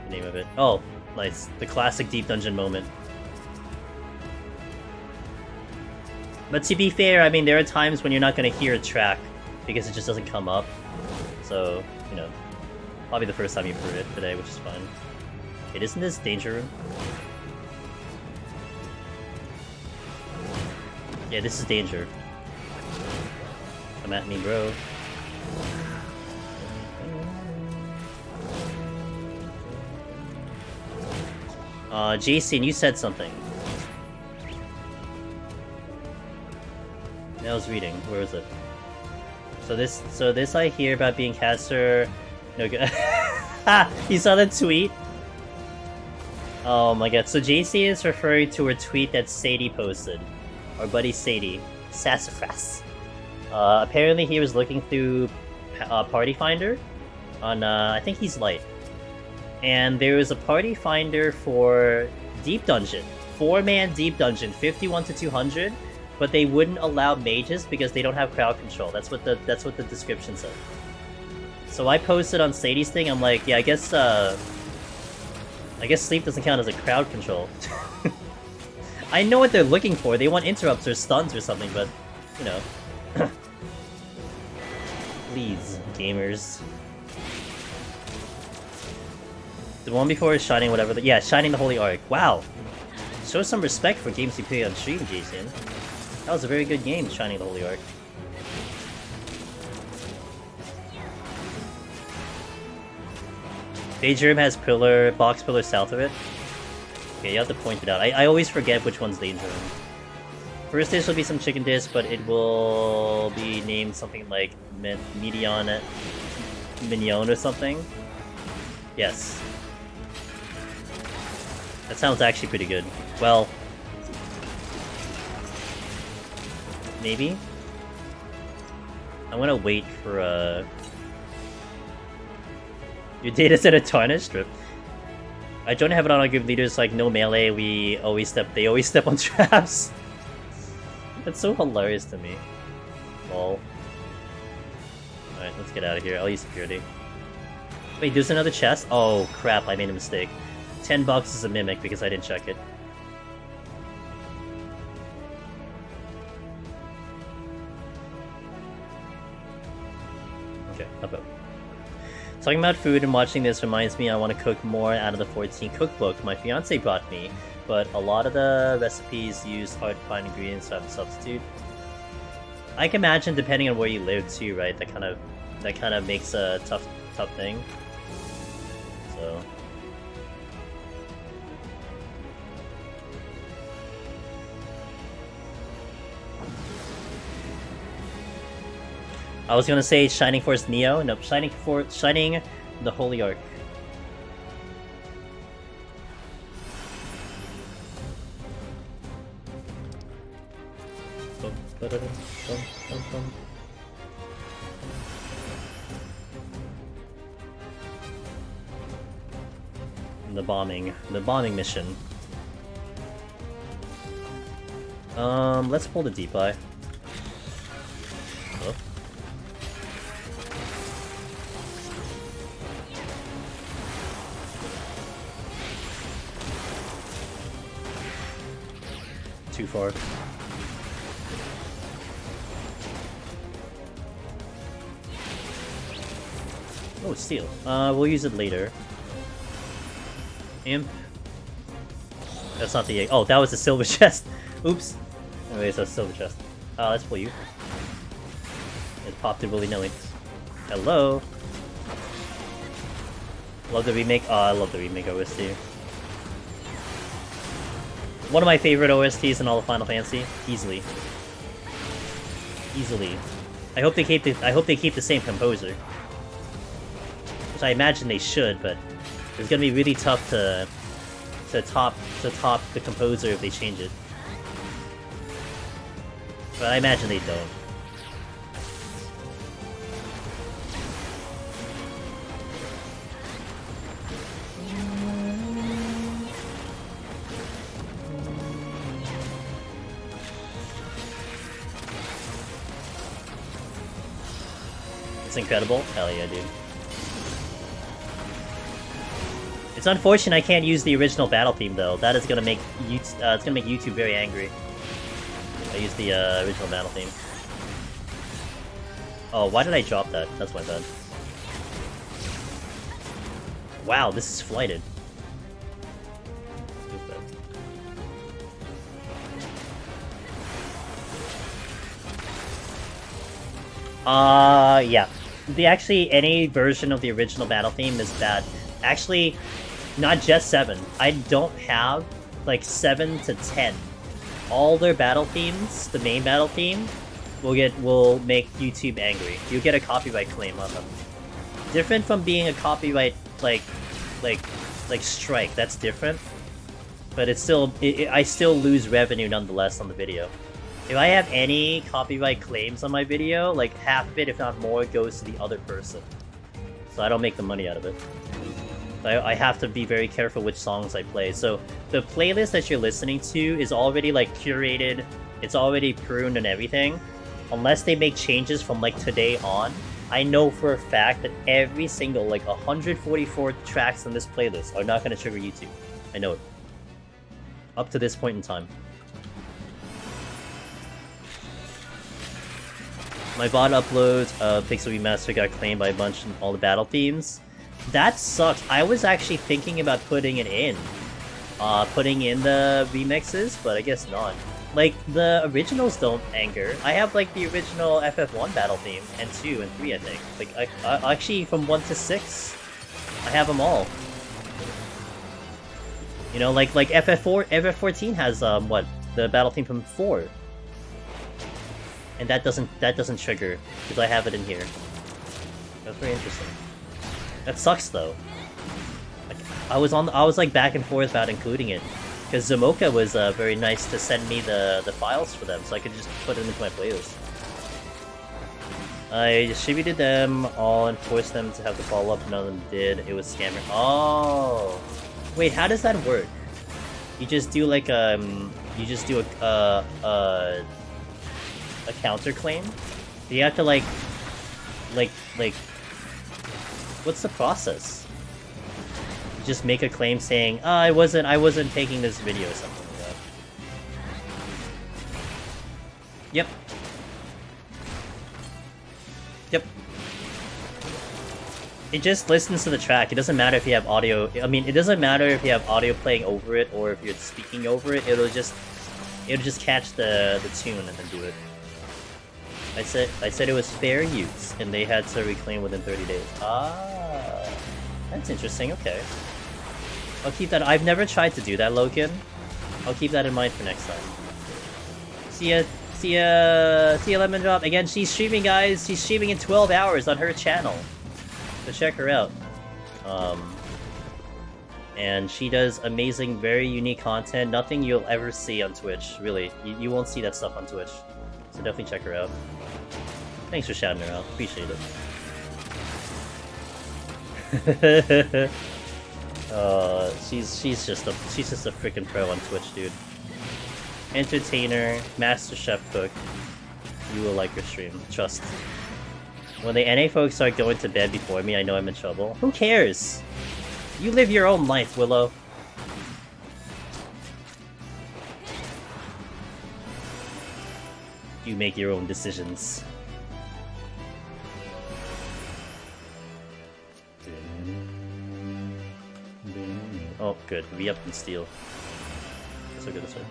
The name of it. Oh, nice. The classic Deep Dungeon moment. But to be fair, I mean, there are times when you're not going to hear a track because it just doesn't come up. So, you know, probably the first time you've heard it today, which is fine. It isn't this danger room? Yeah, this is danger. Come at me, bro. Jason, you said something. I was reading. Where is it? So this I hear about being caster. No good. You saw that tweet? Oh my god. So JC is referring to a tweet that Sadie posted. Our buddy Sadie. Sassafras. Apparently he was looking through Party Finder on, I think he's light. And there was a Party Finder for Deep Dungeon. 4-man Deep Dungeon, 51 to 200, but they wouldn't allow mages because they don't have crowd control. That's what the description said. So I posted on Sadie's thing, I'm like, yeah, I guess sleep doesn't count as a crowd control. I know what they're looking for. They want interrupts or stuns or something, but, you know. Please, gamers. The one before is Shining whatever. Yeah, Shining the Holy Ark. Wow. Show some respect for games you play on stream, Jason. That was a very good game, Shining the Holy Ark. Beige room has box pillar south of it. Okay, you have to point it out. I always forget which one's danger room. First dish will be some chicken dish, but it will be named something like Mignon or something. Yes. That sounds actually pretty good. Well, maybe? I'm gonna wait for your data center tarnish strip. I don't have it on our group leaders, like no melee, they always step on traps. That's so hilarious to me. Lol. Alright, let's get out of here. I'll use security. Wait, there's another chest? Oh crap, I made a mistake. $10 is a mimic because I didn't check it. Okay, up. Talking about food and watching this reminds me I want to cook more out of the 14 cookbook my fiance brought me, but a lot of the recipes use hard-to-find ingredients, so I have to substitute. I can imagine, depending on where you live too, right? That kind of makes a tough thing. So. I was gonna say Shining Force Neo. Nope, Shining the Holy Ark. The bombing mission. Let's pull the deep eye. Oh. Too far. Oh, steel. We'll use it later. Imp. That's not the egg. Oh, that was the silver chest. Oops. Anyways, that's silver chest. Let's pull you. It popped it willy-nilly. Hello. Love the remake. Oh, I love the remake OST. One of my favorite OSTs in all of Final Fantasy, easily. I hope they keep the same composer, which I imagine they should, but it's gonna be really tough to top the composer if they change it. But I imagine they don't. It's incredible. Hell yeah, dude. It's unfortunate I can't use the original battle theme though. That is gonna make YouTube very angry. I used the original battle theme. Oh, why did I drop that? That's my bad. Wow, this is flighted. Yeah. Any version of the original battle theme is bad. Actually, not just 7. I don't have, like, 7 to 10. All their battle themes, the main battle theme, will make YouTube angry. You'll get a copyright claim on them. Different from being a copyright, like strike. That's different. But it's still, I still lose revenue nonetheless on the video. If I have any copyright claims on my video, like half of it, if not more, goes to the other person. So I don't make the money out of it. I have to be very careful which songs I play. So the playlist that you're listening to is already like curated, it's already pruned and everything. Unless they make changes from like today on, I know for a fact that every single like 144 tracks in this playlist are not going to trigger YouTube. I know it. Up to this point in time. My bot uploads Pixel Remaster got claimed by a bunch of all the battle themes. That sucks. I was actually thinking about putting it in. putting in the remixes, but I guess not. Like, the originals don't anger. I have, like, the original FF1 battle theme, and 2 and 3, I think. Like, I actually, from 1 to 6, I have them all. You know, like FF14 has, what? The battle theme from 4. And that doesn't trigger, because I have it in here. That's very interesting. That sucks, though. Like, I was like back and forth about including it. Because Zamoka was very nice to send me the files for them, so I could just put them into my playlist. I distributed them all and forced them to have the follow-up, none of them did. It was scammer. Oh! Wait, how does that work? You just do like, you just do a counterclaim? Do you have to like, what's the process? Just make a claim saying, oh, I wasn't taking this video or something like that. Yep. Yep. It just listens to the track. It doesn't matter if you have audio. I mean, it doesn't matter if you have audio playing over it or if you're speaking over it. It'll just catch the tune and then do it. I said it was fair use, and they had to reclaim within 30 days. Ah, that's interesting. Okay. I'll keep that. I've never tried to do that, Logan. I'll keep that in mind for next time. See ya, Lemon Drop. Again, she's streaming, guys. She's streaming in 12 hours on her channel. So check her out. And she does amazing, very unique content. Nothing you'll ever see on Twitch, really. You won't see that stuff on Twitch. So definitely check her out. Thanks for shouting her out. Appreciate it. She's just a freaking pro on Twitch, dude. Entertainer, master chef cook. You will like her stream, trust. When the NA folks start going to bed before me, I know I'm in trouble. Who cares? You live your own life, Willow. You make your own decisions. Oh, good. Re-up and steal. That's so good, that's right.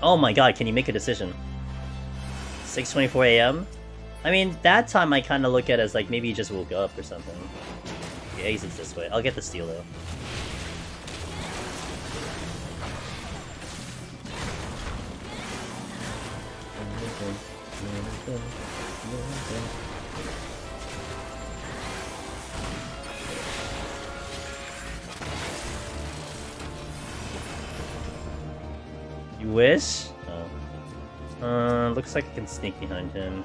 Oh my god, can you make a decision? 6:24 AM? I mean, that time I kind of look at it as like maybe you just woke up or something. Yeah, exits this way. I'll get the steal though. You wish? Oh. Looks like I can sneak behind him.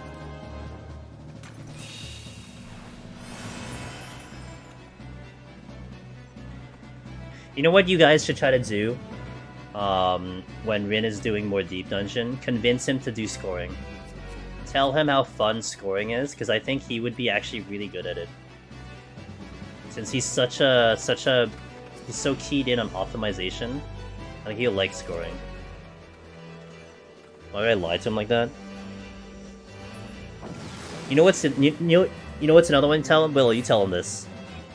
You know what you guys should try to do? When Rin is doing more deep dungeon, convince him to do scoring. Tell him how fun scoring is, because I think he would be actually really good at it. Since he's he's so keyed in on optimization, I think he'll like scoring. Why would I lie to him like that? You know what's another one? Tell him, Willow, you tell him this.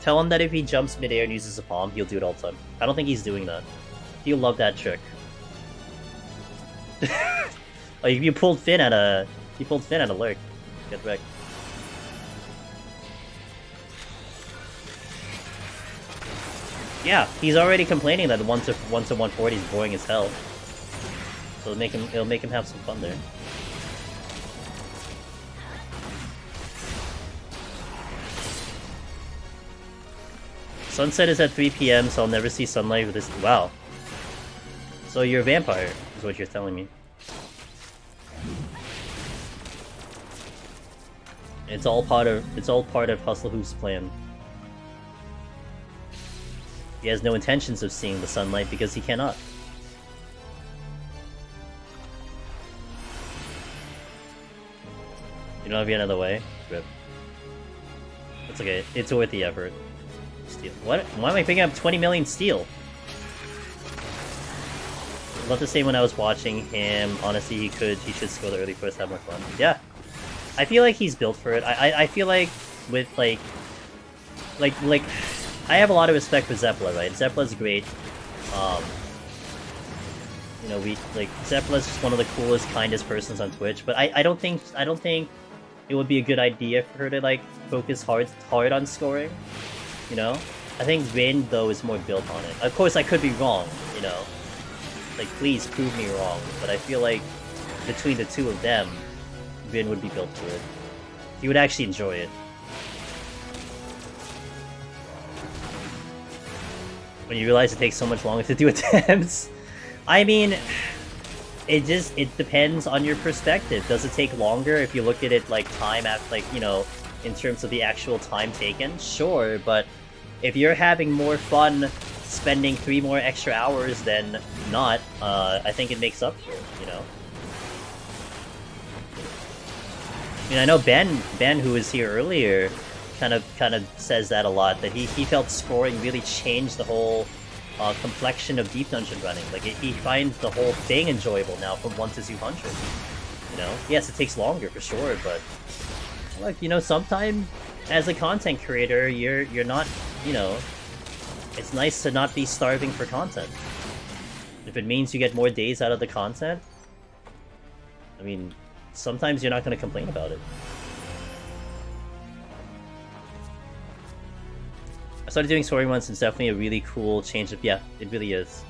Tell him that if he jumps midair and uses a palm, he'll do it all the time. I don't think he's doing that. He'll love that trick. Oh, you pulled Finn at a lurk. Get wrecked. Yeah, he's already complaining that 1 to 140 is boring as hell. So it'll make him have some fun there. Sunset is at 3 PM, so I'll never see sunlight with this. Wow. So you're a vampire, is what you're telling me. It's all part of Hustlehoof's plan. He has no intentions of seeing the sunlight because he cannot. You don't have to get another way? Rip. It's okay. It's worth the effort. Steel. What? Why am I picking up 20 million steel? I'd love to say when I was watching him, honestly, he should score the early first, have more fun. Yeah. I feel like he's built for it. I feel like with like I have a lot of respect for Zeppela, right? Zeppela's great. You know, Zeppela's just one of the coolest, kindest persons on Twitch. But I don't think it would be a good idea for her to like focus hard on scoring. You know, I think Rin though is more built on it. Of course, I could be wrong. You know, like please prove me wrong. But I feel like between the two of them, Rin would be built for it. He would actually enjoy it. When you realize it takes so much longer to do attempts. I mean, it depends on your perspective. Does it take longer if you look at it like time at like, you know, in terms of the actual time taken? Sure, but if you're having more fun spending 3 more extra hours than not, I think it makes up for it, you know? I mean, I know Ben who was here earlier kind of says that a lot, that he felt scoring really changed the whole complexion of Deep Dungeon running. Like, he finds the whole thing enjoyable now from 1 to 200. You know? Yes, it takes longer for sure, but like, you know, sometimes as a content creator, you're not, you know, it's nice to not be starving for content. If it means you get more days out of the content, I mean, sometimes you're not going to complain about it. I started doing scoring once, and it's definitely a really cool change up. Yeah, it really is.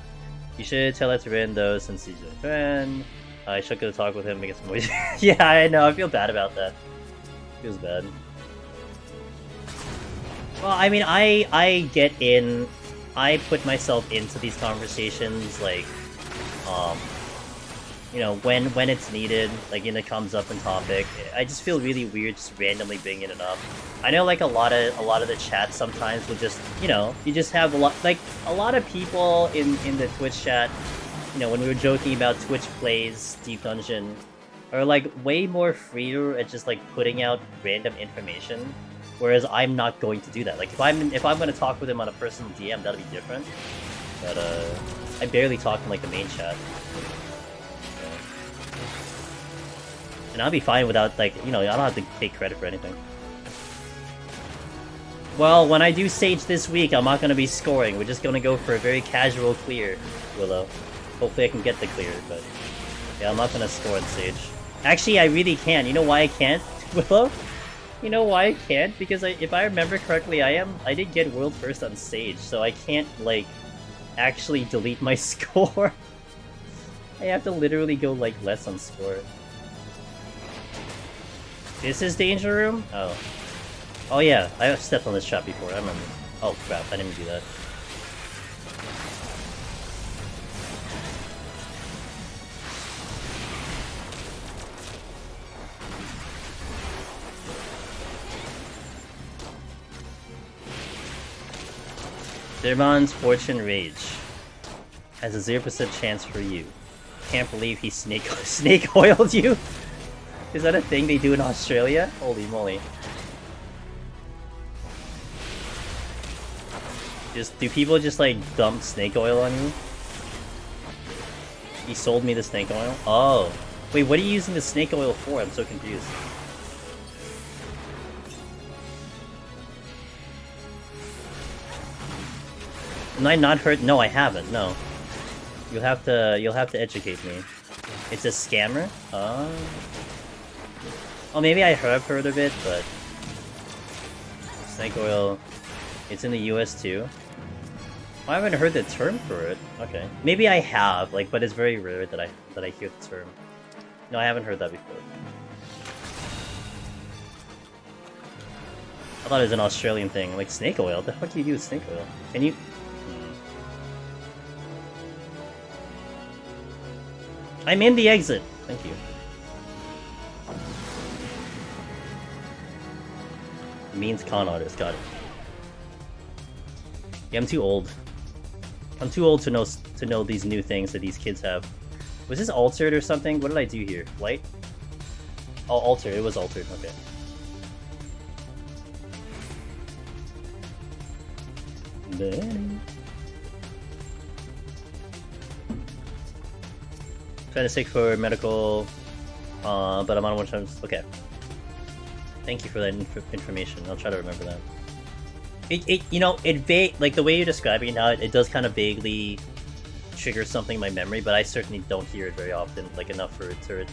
You should tell that to Rin, though, since he's your friend. I should go talk with him and get some more. Yeah, I know, I feel bad about that. Feels bad. Well, I mean, I get in, I put myself into these conversations, like, you know, when it's needed, like, and it comes up in topic. I just feel really weird just randomly bringing it up. I know, like, a lot of the chat sometimes will just, you know, you just have a lot of people in the Twitch chat, you know, when we were joking about Twitch plays Deep Dungeon, are, like, way more freer at just, like, putting out random information, whereas I'm not going to do that. Like, if I'm going to talk with him on a personal DM, that'll be different. But, I barely talk in, like, the main chat. And I'll be fine without, like, you know, I don't have to take credit for anything. Well, when I do Sage this week, I'm not going to be scoring. We're just going to go for a very casual clear, Willow. Hopefully I can get the clear, but yeah, I'm not going to score on Sage. Actually, I really can. You know why I can't, Willow? You know why I can't? Because if I remember correctly, I did get world first on Sage, so I can't, like, actually delete my score. I have to literally go, like, less on score. This is Danger Room? Oh. Oh yeah, I stepped on this trap before, I remember. Oh crap, I didn't do that. Dirvan's Fortune Rage has a 0% chance for you. Can't believe he snake oiled you? Is that a thing they do in Australia? Holy moly. Do people just like dump snake oil on you? He sold me the snake oil? Oh. Wait, what are you using the snake oil for? I'm so confused. Am I not heard? No, I haven't, no. You'll have to educate me. It's a scammer? Oh. Oh, maybe I have heard of it, but snake oil, it's in the US too. I haven't heard the term for it. Okay, maybe I have, like, but it's very rare that I hear the term. No, I haven't heard that before. I thought it was an Australian thing, like snake oil. What the fuck do you do with snake oil? Can you? I'm in the exit. Thank you. Means con artist, got it. Yeah, I'm too old. I'm too old to know these new things that these kids have. Was this altered or something? What did I do here? Light? Oh, altered. It was altered. Okay. Trying to seek for medical, but I'm on one chance. Okay. Thank you for that information. I'll try to remember that. You know, like the way you're describing it now, it does kind of vaguely trigger something in my memory, but I certainly don't hear it very often, like enough for it to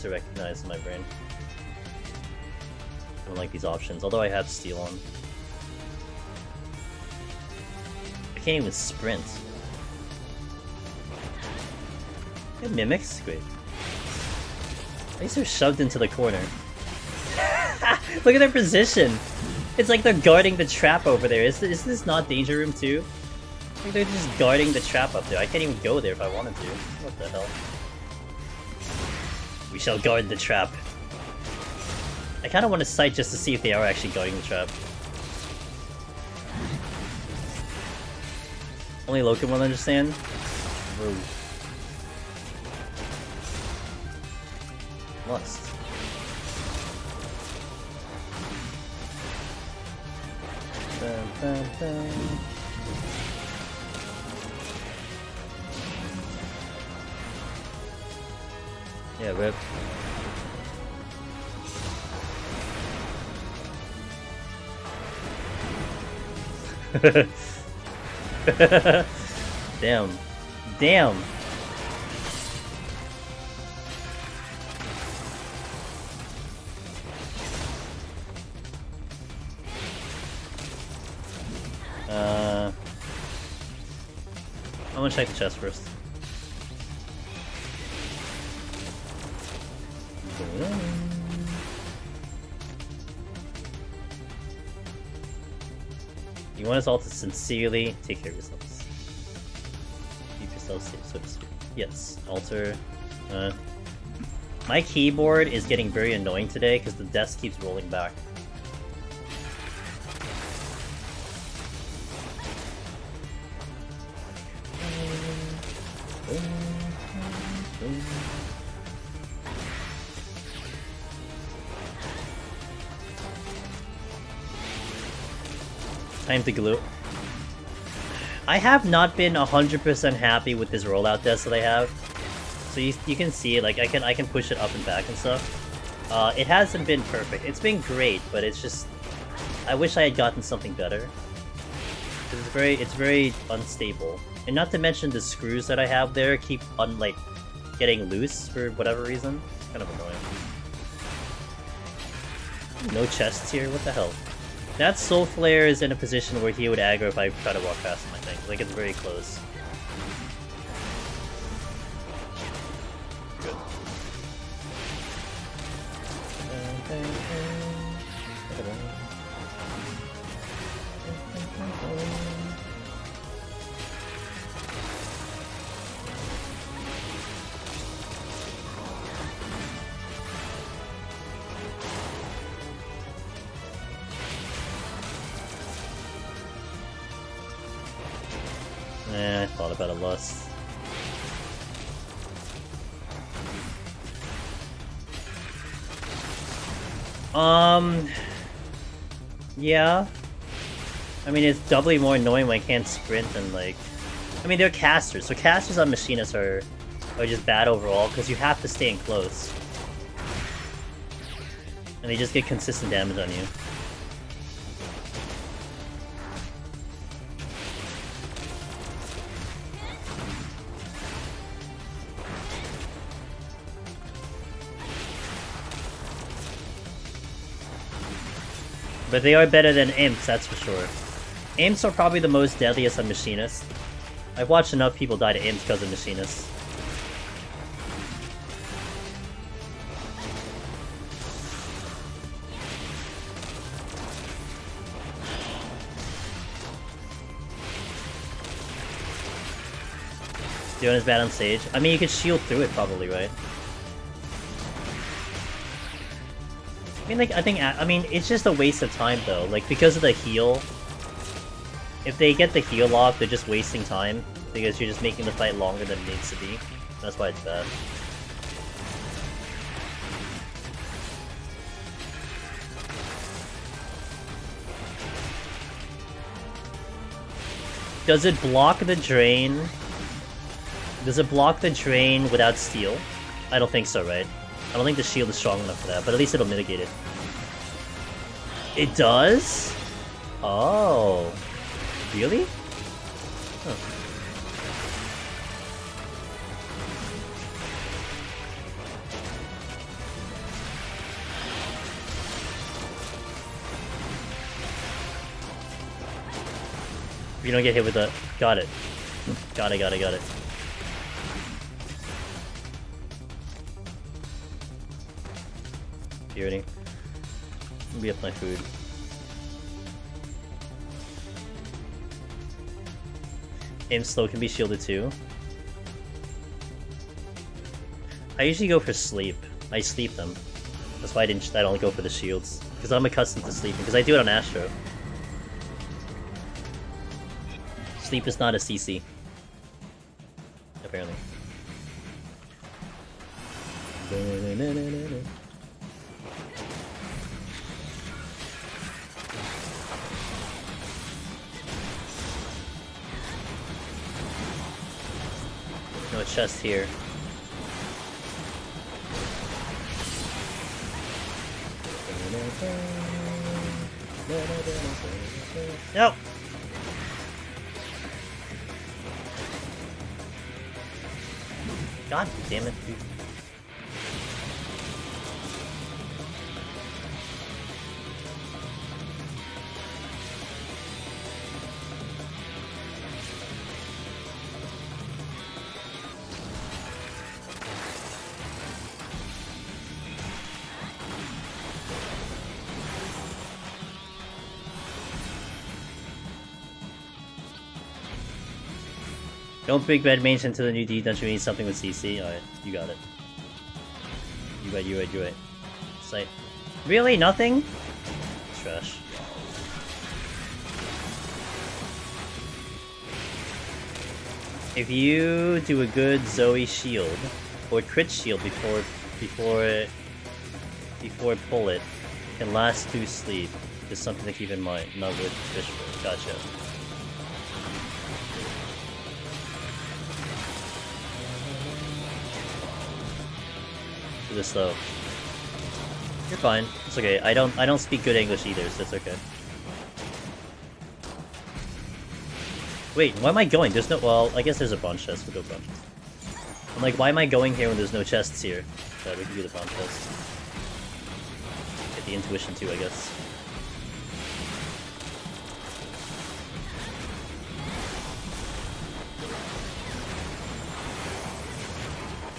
recognize in my brain. I don't like these options, although I have steal on. I can't even sprint. It mimics? Great. At least they're shoved into the corner. Look at their position! It's like they're guarding the trap over there. Is this not Danger Room 2? I think they're just guarding the trap up there. I can't even go there if I wanted to. What the hell? We shall guard the trap. I kind of want to sight just to see if they are actually guarding the trap. Only Loki will understand. Whoa. Lust. Dun, dun, dun. Yeah, rip. Damn. Damn! I'm gonna check the chest first. You want us all to sincerely take care of yourselves. Keep yourselves safe, so to speak. Yes, alter. My keyboard is getting very annoying today because the desk keeps rolling back. Time to glue. I have not been 100% happy with this rollout desk that I have. So you can see it, like I can push it up and back and stuff. It hasn't been perfect. It's been great, but it's just I wish I had gotten something better. It's very unstable. And not to mention the screws that I have there keep getting loose for whatever reason. It's kind of annoying. No chests here, what the hell? That Soul Flare is in a position where he would aggro if I try to walk past him, I think. Like, it's very close. Good. I thought about a lust. Yeah. I mean, it's doubly more annoying when I can't sprint and like... I mean, they're casters, so casters on machinists are just bad overall, because you have to stay in close. And they just get consistent damage on you. But they are better than imps, that's for sure. Imps are probably the most deadliest on machinists. I've watched enough people die to imps because of machinists. Doing is bad on stage. I mean, you could shield through it probably, right? I mean, like, I mean, it's just a waste of time, though. Like, because of the heal, if they get the heal off, they're just wasting time, because you're just making the fight longer than it needs to be. That's why it's bad. Does it block the drain? Does it block the drain without steal? I don't think so, right? I don't think the shield is strong enough for that, but at least it'll mitigate it. It does? Oh, really? Huh. You don't get hit with the... Got it. Got it. Purity. Be up my food. Aim slow can be shielded too. I usually go for sleep. I sleep them. That's why I don't go for the shields. Because I'm accustomed to sleeping. Because I do it on Astro. Sleep is not a CC. Apparently. No chest here. Nope. God damn it, dude. Don't bring red mains into the new D, don't you mean something with CC? Alright, you got it. You're right. Sight. Really? Nothing? Trash. If you do a good Zoe shield, or crit shield before pull it, can last 2 sleep. Just something to keep in mind. Not with Fishbowl. Gotcha. This though. You're fine. It's okay. I don't speak good English either, so it's okay. Wait, why am I going? There's no... Well, I guess there's a bronze chest. We'll go bronze chest. I'm like, why am I going here when there's no chests here? We can do the bronze chest. Get the intuition too, I guess.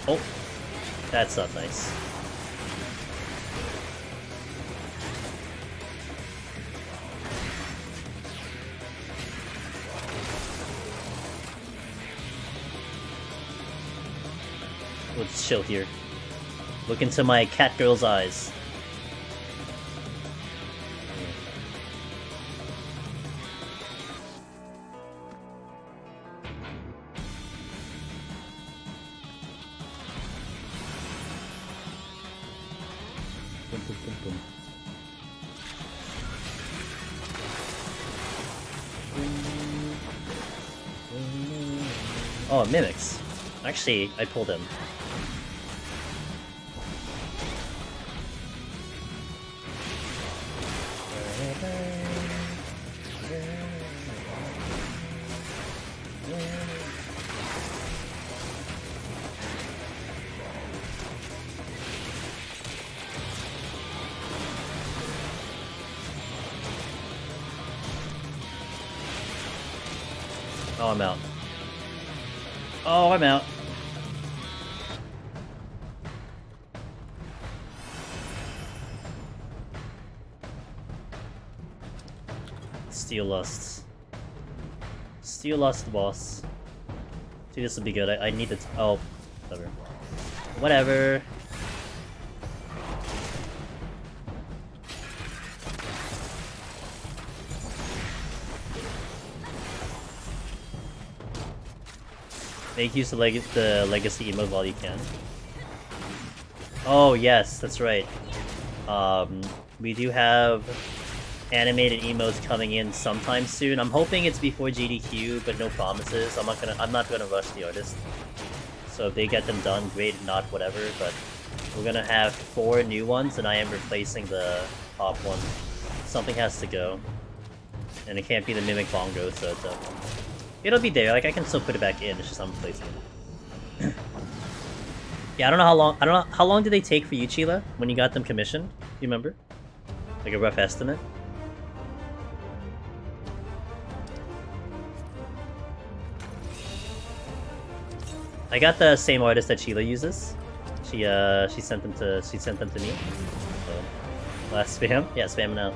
Oh! That's not nice. Let's chill here. Look into my cat girl's eyes. Oh, mimics. Actually, I pulled him. Oh, I'm out. Oh, I'm out. Steel Lust. Steel Lust, boss. Dude, this will be good. I need to... Oh, whatever. Whatever. Make use of the legacy emote while you can. Oh yes, that's right. We do have animated emotes coming in sometime soon. I'm hoping it's before GDQ, but no promises. I'm not gonna rush the artist. So if they get them done, great. If not, whatever. But we're gonna have 4 new ones, and I am replacing the top one. Something has to go. and it can't be the Mimic Bongo, so it's it'll be there. Like I can still put it back in. It's just I'm replacing it. Yeah, I don't know how long. I don't know how long did they take for you, Chila, when you got them commissioned. You remember? Like a rough estimate. I got the same artist that Sheila uses. She sent them to me. So, last spam? Yeah, spam now.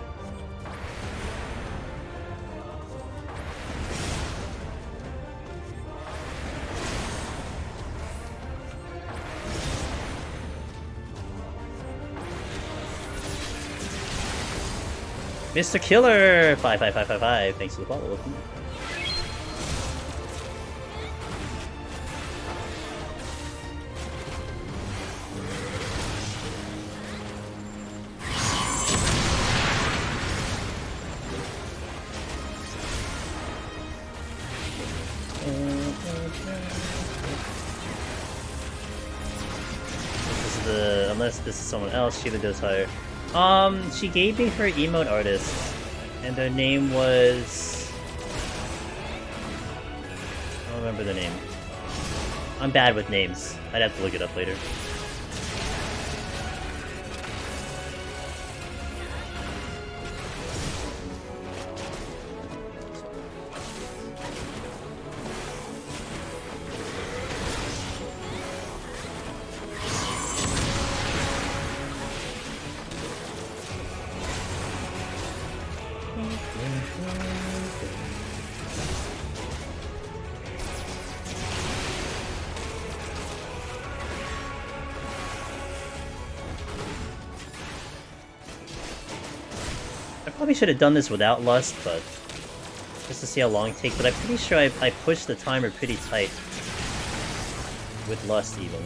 Mr. Killer 55555. Thanks for the follow. Unless this is someone else, Sheila does hire. She gave me her emote artist, and their name was... I don't remember the name. I'm bad with names. I'd have to look it up later. Probably should have done this without Lust, but just to see how long it takes. But I'm pretty sure I pushed the timer pretty tight with Lust even.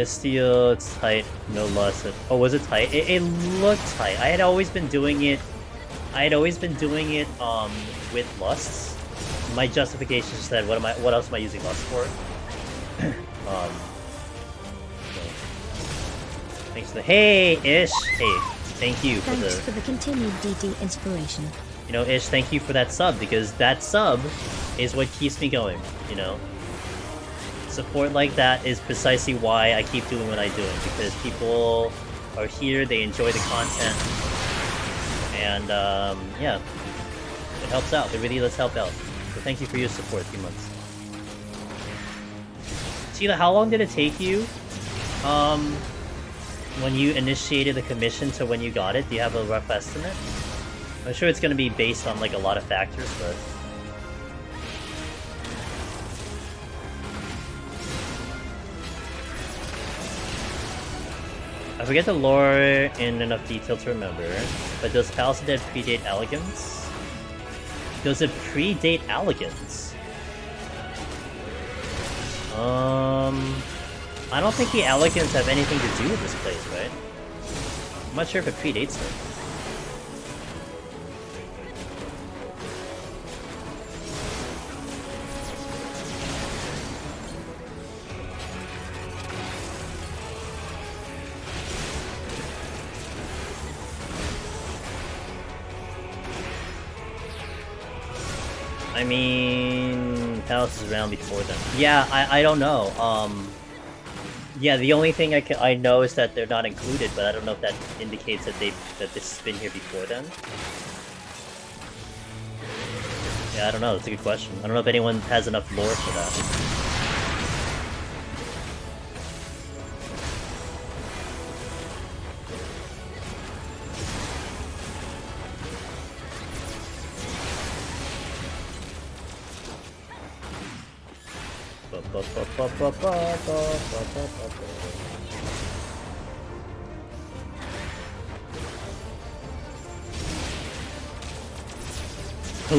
Steel, it's tight, no Lust. Oh, was it tight? It looked tight. I had always been doing it with Lusts. My justification said, what else am I using Lust for? So. Thanks for the hey Ish. Hey, thank you for Thanks for the continued DD inspiration. You know, Ish, thank you for that sub, because that sub is what keeps me going, you know? Support like that is precisely why I keep doing what I'm doing, because people are here, they enjoy the content, and yeah, it helps out. It really does help out. So thank you for your support, 3 months. Sheila, how long did it take you when you initiated the commission to when you got it? Do you have a rough estimate? I'm sure it's going to be based on like a lot of factors, but... I forget the lore in enough detail to remember, but does Palace of Dead predate Elegance? Does it predate Elegance? I don't think the Elegance have anything to do with this place, right? I'm not sure if it predates it. I mean, Palace is around before then. Yeah, I don't know. Yeah, the only thing I know is that they're not included, but I don't know if that indicates that this has been here before then. Yeah, I don't know. That's a good question. I don't know if anyone has enough lore for that.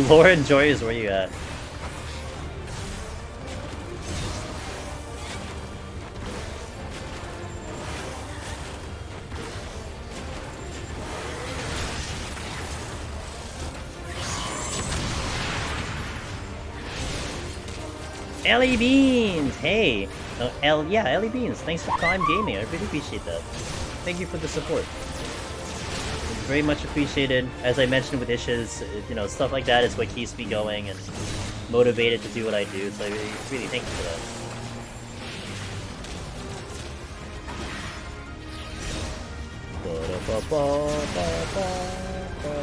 Lauren Joy is where you at? Ellie Beans! Hey! Yeah, Ellie Beans, thanks for Prime Gaming, I really appreciate that. Thank you for the support. Very much appreciated. As I mentioned with Ishes, you know, stuff like that is what keeps me going and motivated to do what I do, so I really thank you for that.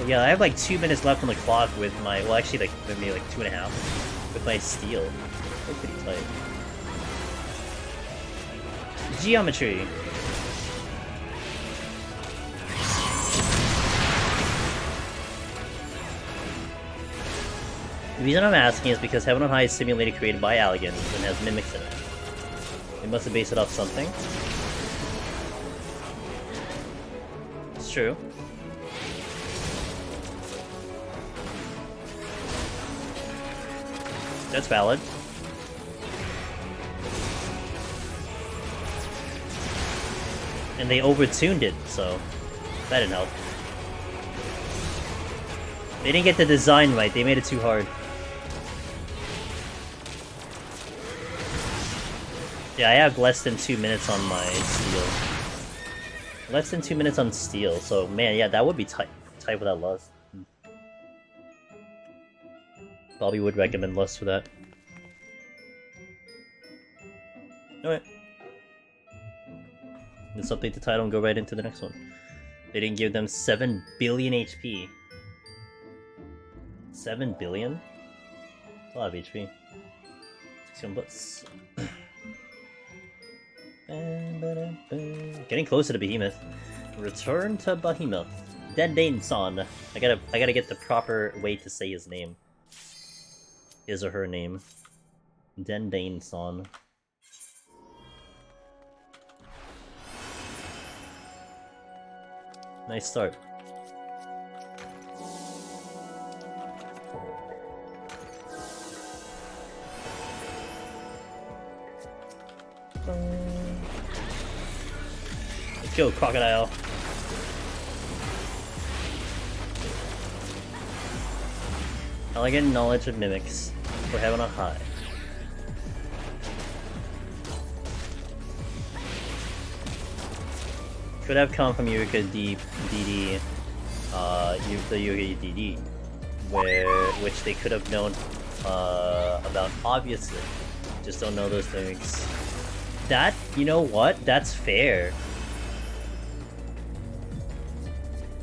Yeah, I have like 2 minutes left on the clock with my, well actually like maybe like 2.5 with my steel. That's pretty tight. Geometry. The reason I'm asking is because Heaven on High is simulated created by Alligans and has mimics in it. They must have based it off something. It's true. That's valid. And they overtuned it, so that didn't help. They didn't get the design right, they made it too hard. Yeah, I have less than 2 minutes on my steel. Less than 2 minutes on steel, so man, yeah, that would be tight without Lust. Probably would recommend Lust for that. Alright. Let's update the title and go right into the next one. They didn't give them 7 billion HP. 7 billion? That's a lot of HP. 61 bucks. Getting closer to Behemoth. Return to Behemoth. Dendane-san. I gotta get the proper way to say his name. His or her name. Dendane-san. Nice start. Let's go, Crocodile. Elegant knowledge of mimics for Heaven on High. Could have come from Eureka DD, the Eureka DD, which they could have known about, obviously. Just don't know those things. That, you know what? That's fair.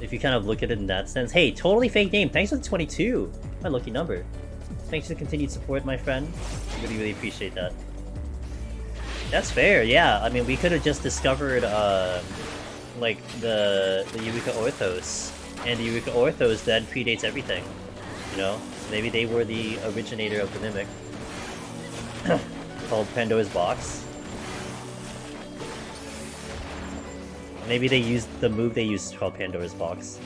If you kind of look at it in that sense. Hey, totally fake name. Thanks for the 22. My lucky number. Thanks for the continued support, my friend. Really, really appreciate that. That's fair, yeah. I mean, we could have just discovered, like, the Eureka Orthos. And the Eureka Orthos then predates everything. You know? Maybe they were the originator of the Mimic. Called Pandora's Box. Maybe they used the move they used called Pandora's Box.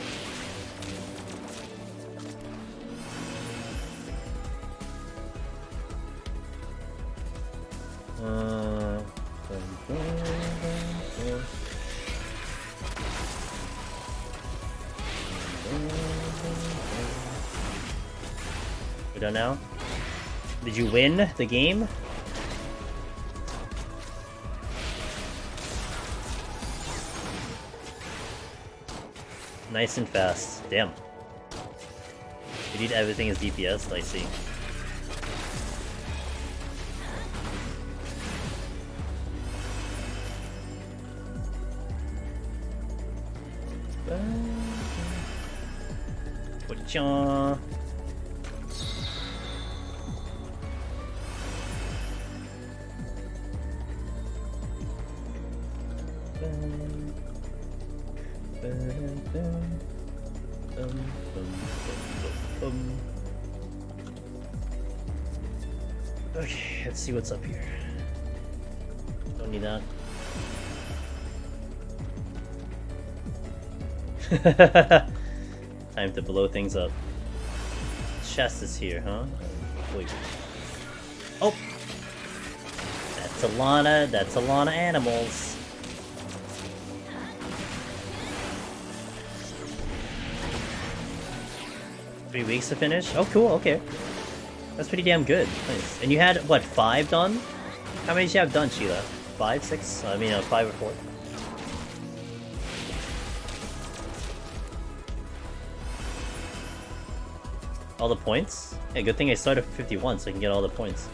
We're done now? Did you win the game? Nice and fast. Damn. You need everything as DPS, I see. Whatcha? Okay, let's see what's up here. Don't need that. Time to blow things up. Chest is here, huh? Wait. Oh! That's a lot of animals. Three weeks to finish? Oh, cool, okay. That's pretty damn good. Nice. And you had, what, 5 done? How many did you have done, Sheila? 5, 6? I mean, 5 or 4. All the points? Yeah, good thing I started for 51 so I can get all the points.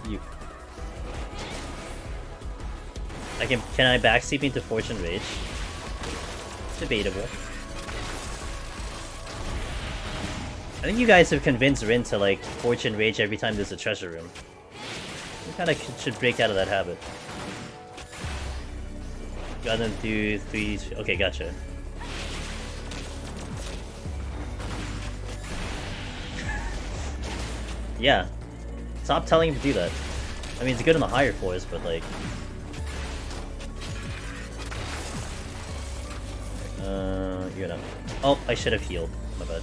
You. Can I backseep into Fortune Rage? Debatable. I think you guys have convinced Rin to like Fortune Rage every time there's a treasure room. We kinda should break out of that habit. Got them do 3... Okay, gotcha. Yeah. Stop telling him to do that. I mean, it's good on the higher floors, but like... you know. Oh, I should have healed. My bad.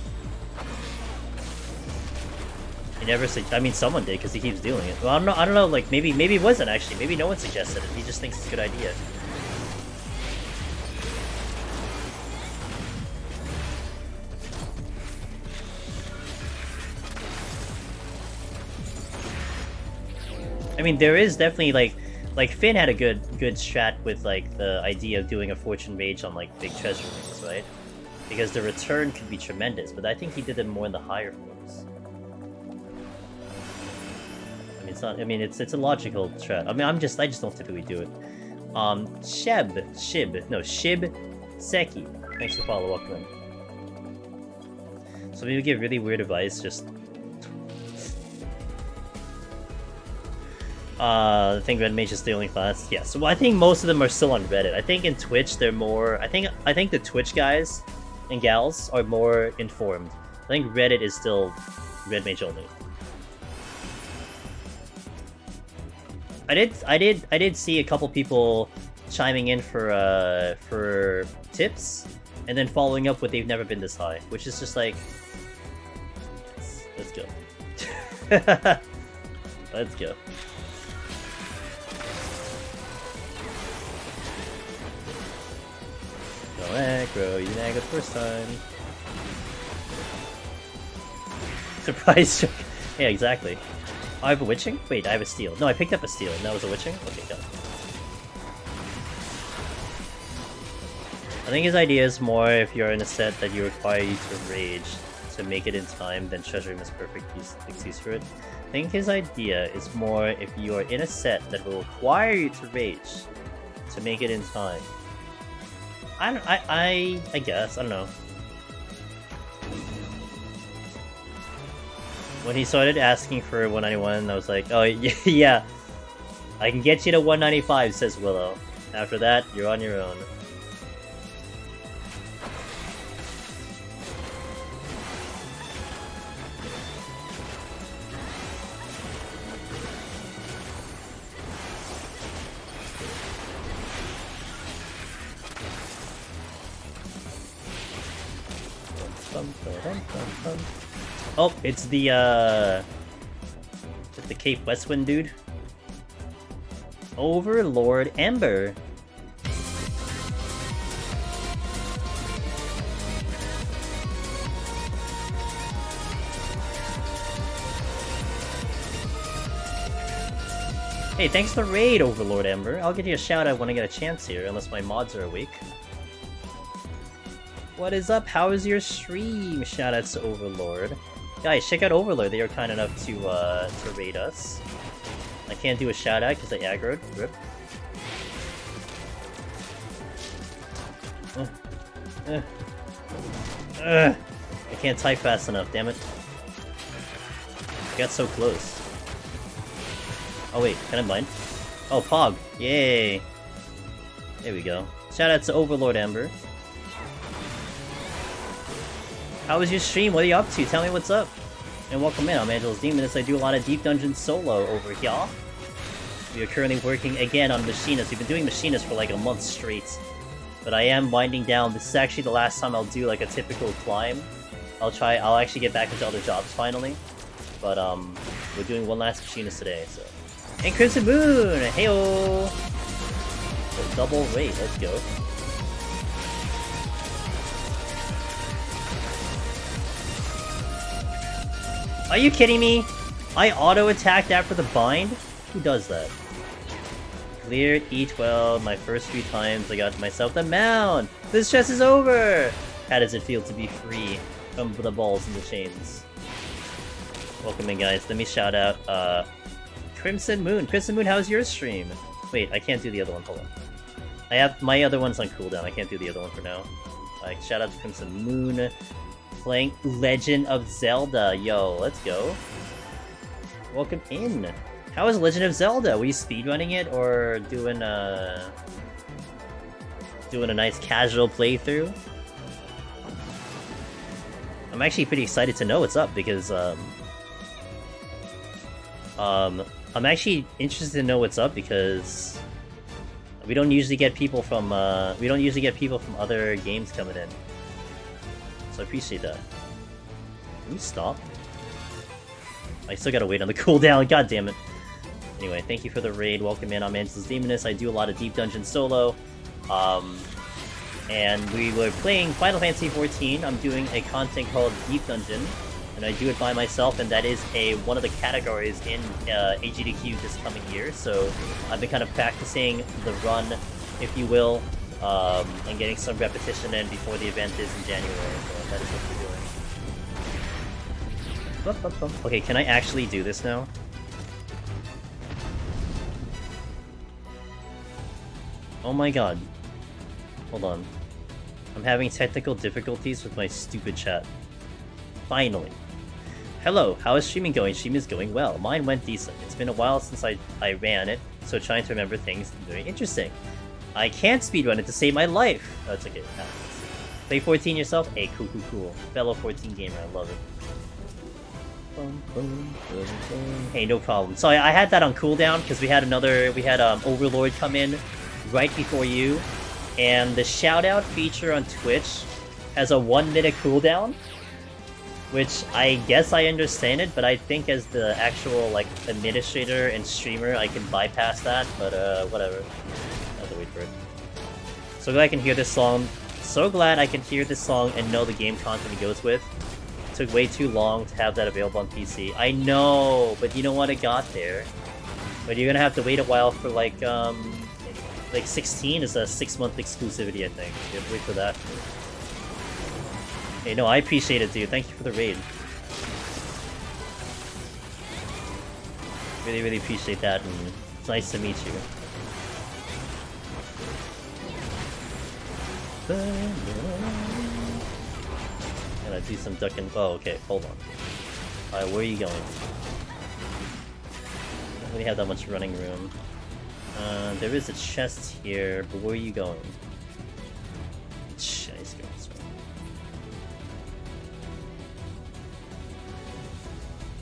He never I mean, someone did, because he keeps doing it. Well, I don't know, like, maybe it wasn't, actually. Maybe no one suggested it. He just thinks it's a good idea. I mean, there is definitely, like Finn had a good strat with, like, the idea of doing a Fortune Rage on, like, big treasure rings, right? Because the return could be tremendous, but I think he did it more in the higher floors. I mean, it's not. I mean, it's a logical strat. I mean, I just don't typically do it. Shib Seki. Thanks for follow up, man. So maybe give really weird advice. Just. I think Red Mage is the only class. Yeah. So I think most of them are still on Reddit. I think in Twitch they're more. I think the Twitch guys and gals are more informed. I think Reddit is still Red Mage only. I did see a couple people chiming in for tips, and then following up with they've never been this high, which is just like, let's go. Let's go. No aggro, you nag the first time. Surprise trick. Yeah, exactly. Oh, I have a witching? Wait, I have a steal. No, I picked up a steal, and that was a witching? Okay, got it. I think his idea is more if you're in a set that you require you to rage to make it in time, then Treasure Room is perfect excuse for it. I think his idea is more if you are in a set that will require you to rage to make it in time. I guess, I don't know. When he started asking for 191, I was like, oh, yeah, I can get you to 195, says Willow. After that, you're on your own. Oh, it's the Cape Westwind dude. Overlord Ember. Hey, thanks for the raid, Overlord Ember. I'll give you a shout out when I get a chance here, unless my mods are awake. What is up? How is your stream? Shoutouts to Overlord. Guys, check out Overlord. They are kind enough to raid us. I can't do a shout out because I aggroed. Rip. I can't type fast enough, damn it. I got so close. Oh wait, can I bind? Oh, Pog. Yay. There we go. Shoutouts to Overlord Amber. How was your stream? What are you up to? Tell me what's up. And welcome in. I'm Angel's Demonist. I do a lot of Deep Dungeon solo over here. We are currently working again on Machinist. We've been doing Machinist for like a month straight. But I am winding down. This is actually the last time I'll do like a typical climb. I'll actually get back into other jobs finally. But we're doing one last Machinist today, so. And Crimson Moon! Heyo! So double rate, let's go. Are you kidding me? I auto-attacked after the bind? Who does that? Cleared E12 my first few times. I got myself the mount! This stress is over! How does it feel to be free from the balls and the chains? Welcome in, guys. Let me shout out, Crimson Moon. Crimson Moon, how's your stream? Wait, I can't do the other one. Hold on. I have my other one's on cooldown. I can't do the other one for now. Shout out to Crimson Moon. Playing Legend of Zelda. Yo, let's go. Welcome in. How is Legend of Zelda? Were you speedrunning it or doing a nice casual playthrough? I'm actually pretty excited to know what's up because I'm actually interested to know what's up because we don't usually get people from other games coming in. So I appreciate that. Can you stop? I still gotta wait on the cooldown, god damn it. Anyway, thank you for the raid, welcome in, I'm Angelus Demoness, I do a lot of Deep Dungeon solo. And we were playing Final Fantasy XIV, I'm doing a content called Deep Dungeon, and I do it by myself, and that is one of the categories in AGDQ this coming year, so I've been kind of practicing the run, if you will, and getting some repetition in before the event is in January, so that is what we're doing. Okay, can I actually do this now? Oh my god. Hold on. I'm having technical difficulties with my stupid chat. Finally. Hello, how is streaming going? Stream is going well. Mine went decent. It's been a while since I ran it, so trying to remember things is very interesting. I can't speedrun it to save my life! Oh, it's okay. Play 14 yourself? Hey, cool. Fellow 14 gamer, I love it. Hey, no problem. So I had that on cooldown because we had Overlord come in right before you, and the shoutout feature on Twitch has a 1-minute cooldown, which I guess I understand it, but I think as the actual like administrator and streamer I can bypass that, but whatever. I have to wait for it. So glad I can hear this song. So glad I can hear this song and know the game content it goes with. Took way too long to have that available on PC. I know, but you know what? It got there. But you're gonna have to wait a while for like 16 is a 6-month exclusivity, I think. You have to wait for that. Hey, no, I appreciate it, dude. Thank you for the raid. Really appreciate that, and it's nice to meet you. Gotta do some ducking. Oh, okay, hold on. Alright, where are you going? I don't really have that much running room. There is a chest here, but where are you going? He's going this way.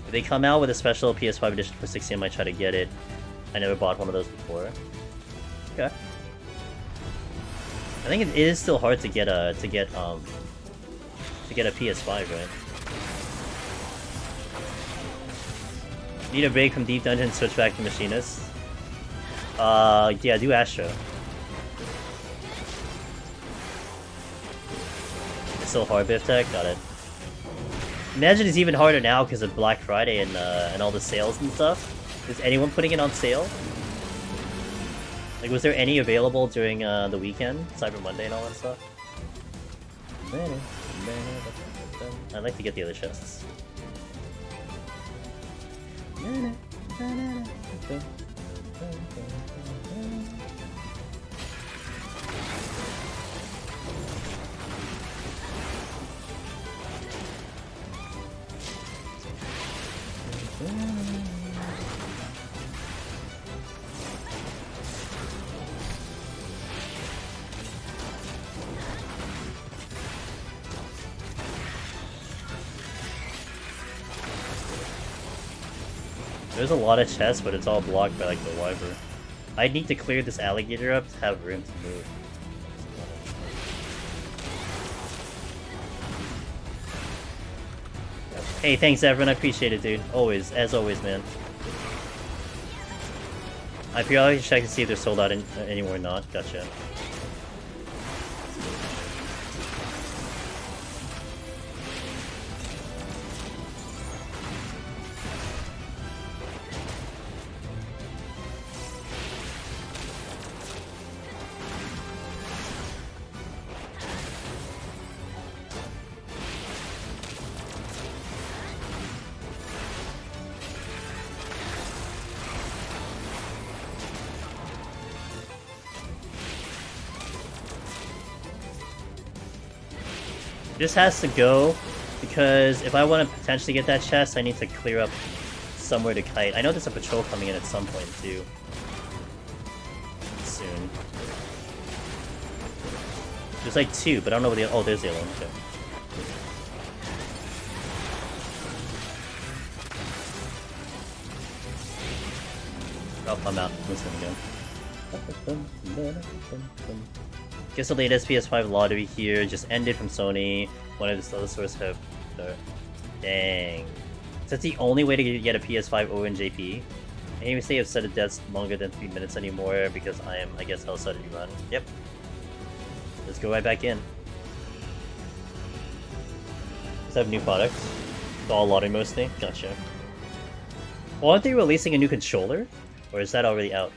If they come out with a special PS5 edition for 60, I might try to get it. I never bought one of those before. Okay. I think it is still hard to get a PS5, right? Need a break from Deep Dungeon, switch back to Machinist. Yeah, do Astro. It's still hard, Biff Tech? Got it. Imagine it's even harder now because of Black Friday and all the sales and stuff. Is anyone putting it on sale? Like, was there any available during the weekend? Cyber Monday and all that stuff? I'd like to get the other chests. There's a lot of chests, but it's all blocked by like the wyvern. I need to clear this alligator up to have room to move. Hey, thanks everyone, I appreciate it, dude. Always, as always, man. I periodically check to see if they're sold out anymore or not. Gotcha. This has to go, because if I want to potentially get that chest, I need to clear up somewhere to kite. I know there's a patrol coming in at some point, too. Soon. There's like 2, but I don't know where the... Oh, there's the other one, too. Oh, I'm out. I'm listening again. Guess the latest PS5 lottery here just ended from Sony. One of the other sources have... Dang. So that's the only way to get a PS5 over in JP. I can't even say I've set a death longer than 3 minutes anymore because I am, I guess, how sudden you run. Yep. Let's go right back in. Let's have new products. It's all lottery mostly. Gotcha. Well, aren't they releasing a new controller? Or is that already out?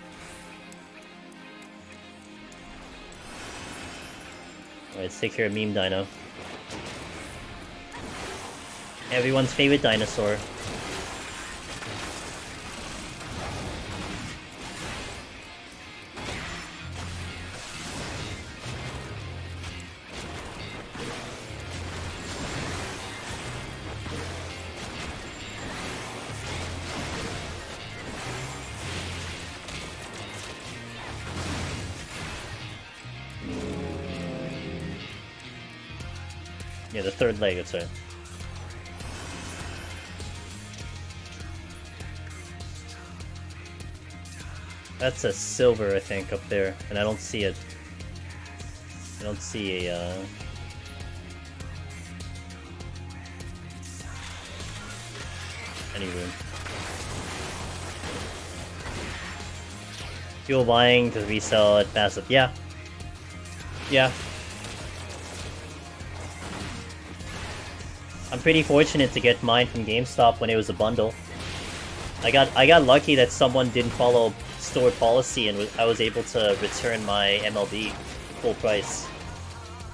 Alright, let's take care of Meme Dino. Everyone's favorite dinosaur. Yeah, the third leg, that's right. That's a silver, I think, up there, and I don't see it. I don't see a, any room. Fuel buying to resell at passive. Yeah. Yeah. I'm pretty fortunate to get mine from GameStop when it was a bundle. I got lucky that someone didn't follow store policy and I was able to return my MLB full price.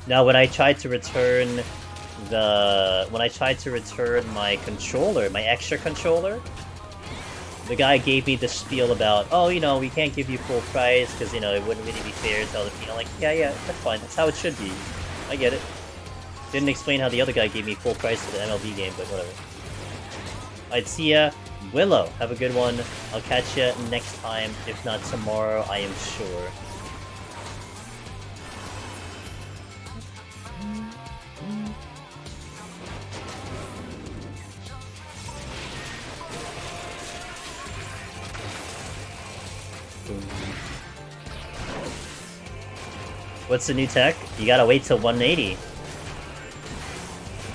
Now when I tried to return my controller, my extra controller, the guy gave me the spiel about, oh, you know, we can't give you full price because, you know, it wouldn't really be fair to other people. I'm like, yeah, that's fine. That's how it should be. I get it. Didn't explain how the other guy gave me full price for the MLB game, but whatever. Alright, see ya. Willow, have a good one. I'll catch ya next time, if not tomorrow, I am sure. What's the new tech? You gotta wait till 180.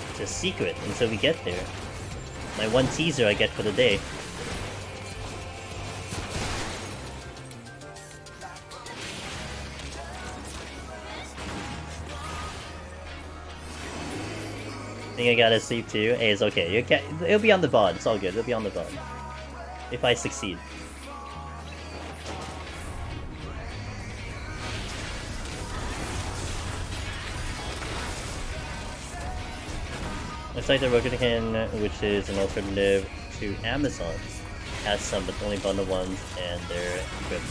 It's a secret until we get there. My one teaser I get for the day. I think I gotta sleep too. Hey, it's okay. It'll be on the VOD. It's all good. It'll be on the VOD. If I succeed. It's like the Rokugan, which is an alternative to Amazon. Has some, but only bundle ones, and they're good.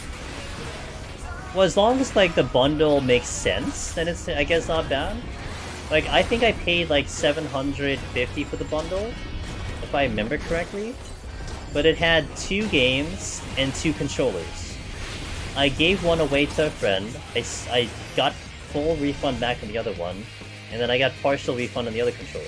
Well, as long as like the bundle makes sense, then it's, I guess, not bad. Like, I think I paid like $750 for the bundle, if I remember correctly. But it had 2 games and 2 controllers. I gave one away to a friend. I got full refund back on the other one, and then I got partial refund on the other controller.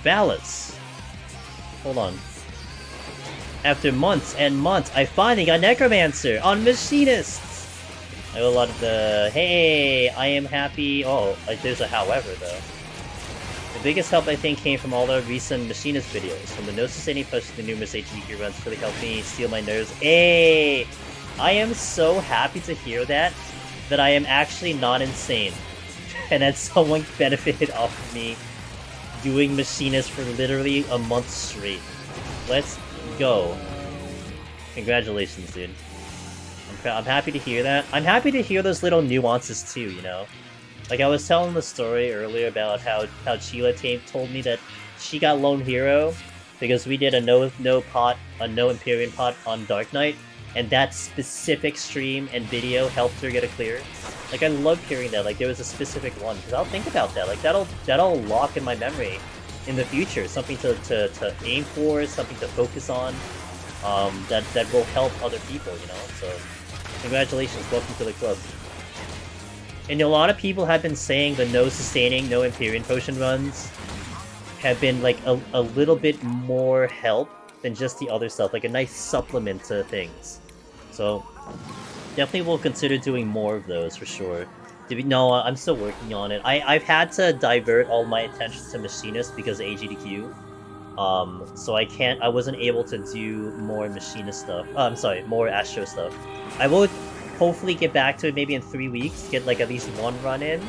Balance. Hold on. After months and months, I finally got Necromancer on Machinists! I have a lot of the... Hey, I am happy... Oh, like, there's a however, though. The biggest help, I think, came from all the recent Machinist videos. From the Gnosis Any push to the numerous AGDQ runs really helped me steal my nerves. Hey! I am so happy to hear that I am actually not insane. And that someone benefited off of me doing Machinist for literally a month straight. Let's go. Congratulations, dude. I'm happy to hear that. I'm happy to hear those little nuances too, you know? Like, I was telling the story earlier about how Sheila told me that she got Lone Hero because we did a no Empyrean pot on Dark Knight, and that specific stream and video helped her get a clear. Like, I love hearing that. Like, there was a specific one, because I'll think about that. Like, that'll lock in my memory in the future. Something to aim for, something to focus on. That will help other people, you know. So, congratulations, welcome to the club. And a lot of people have been saying the no sustaining, no Empyrean potion runs have been like a little bit more help than just the other stuff, like a nice supplement to things. So definitely will consider doing more of those for sure. No, I'm still working on it. I've had to divert all my attention to Machinist because of AGDQ. So I wasn't able to do more Machinist stuff. I'm sorry, more Astro stuff. I will hopefully get back to it maybe in 3 weeks, get like at least one run in,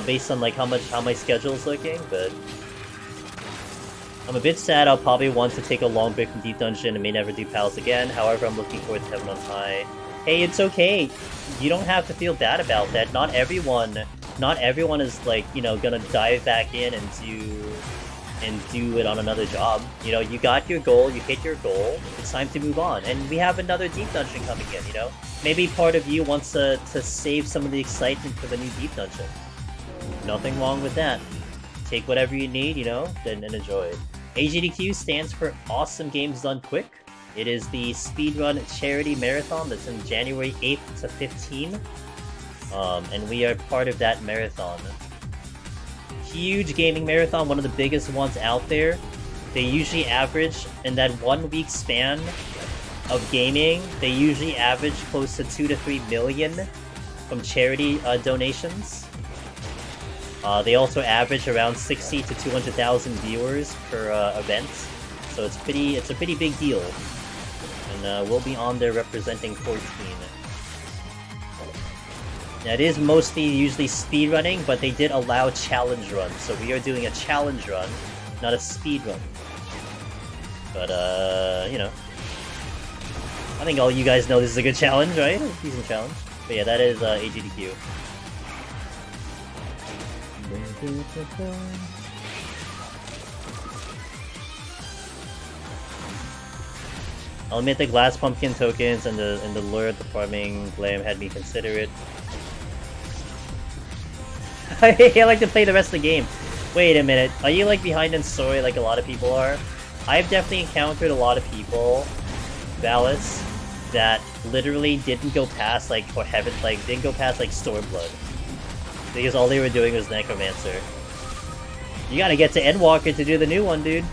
based on like how my schedule's looking, but I'm a bit sad. I'll probably want to take a long break from Deep Dungeon and may never do Pals again. However, I'm looking forward to Heaven on High. Hey, it's okay. You don't have to feel bad about that. Not everyone is like, you know, gonna dive back in and do it on another job. You know, you got your goal, you hit your goal, it's time to move on. And we have another Deep Dungeon coming in, you know? Maybe part of you wants to save some of the excitement for the new Deep Dungeon. Nothing wrong with that. Take whatever you need, you know, and enjoy it. AGDQ stands for Awesome Games Done Quick. It is the speedrun charity marathon that's in January 8th to 15th. And we are part of that marathon. Huge gaming marathon, one of the biggest ones out there. They usually average, in that 1 week span of gaming, they usually average close to 2 to 3 million from charity donations. They also average around 60 to 200,000 viewers per event, so it's a pretty big deal. And we'll be on there representing 14. Now, it is mostly usually speedrunning, but they did allow challenge runs, so we are doing a challenge run, not a speed run. But, you know, I think all you guys know this is a good challenge, right? A decent challenge. But yeah, that is AGDQ. I'll admit the glass pumpkin tokens and the lure at the farming glam had me consider it. I like to play the rest of the game. Wait a minute, are you like behind in story like a lot of people are? I've definitely encountered a lot of people, Valis, that literally didn't go past like didn't go past like Stormblood. Because all they were doing was Necromancer. You gotta get to Endwalker to do the new one, dude.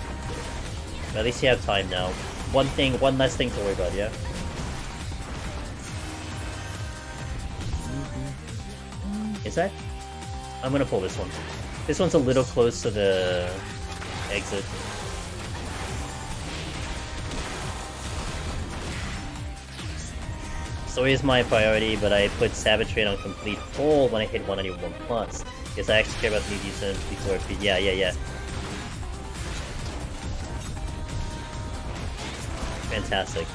But at least you have time now. One less thing to worry about, yeah? Is that? I'm gonna pull this one. This one's a little close to the exit. Story is my priority, but I put Savage Trade on complete full when I hit 191+. Because I actually care about the decent before it. Yeah. Fantastic.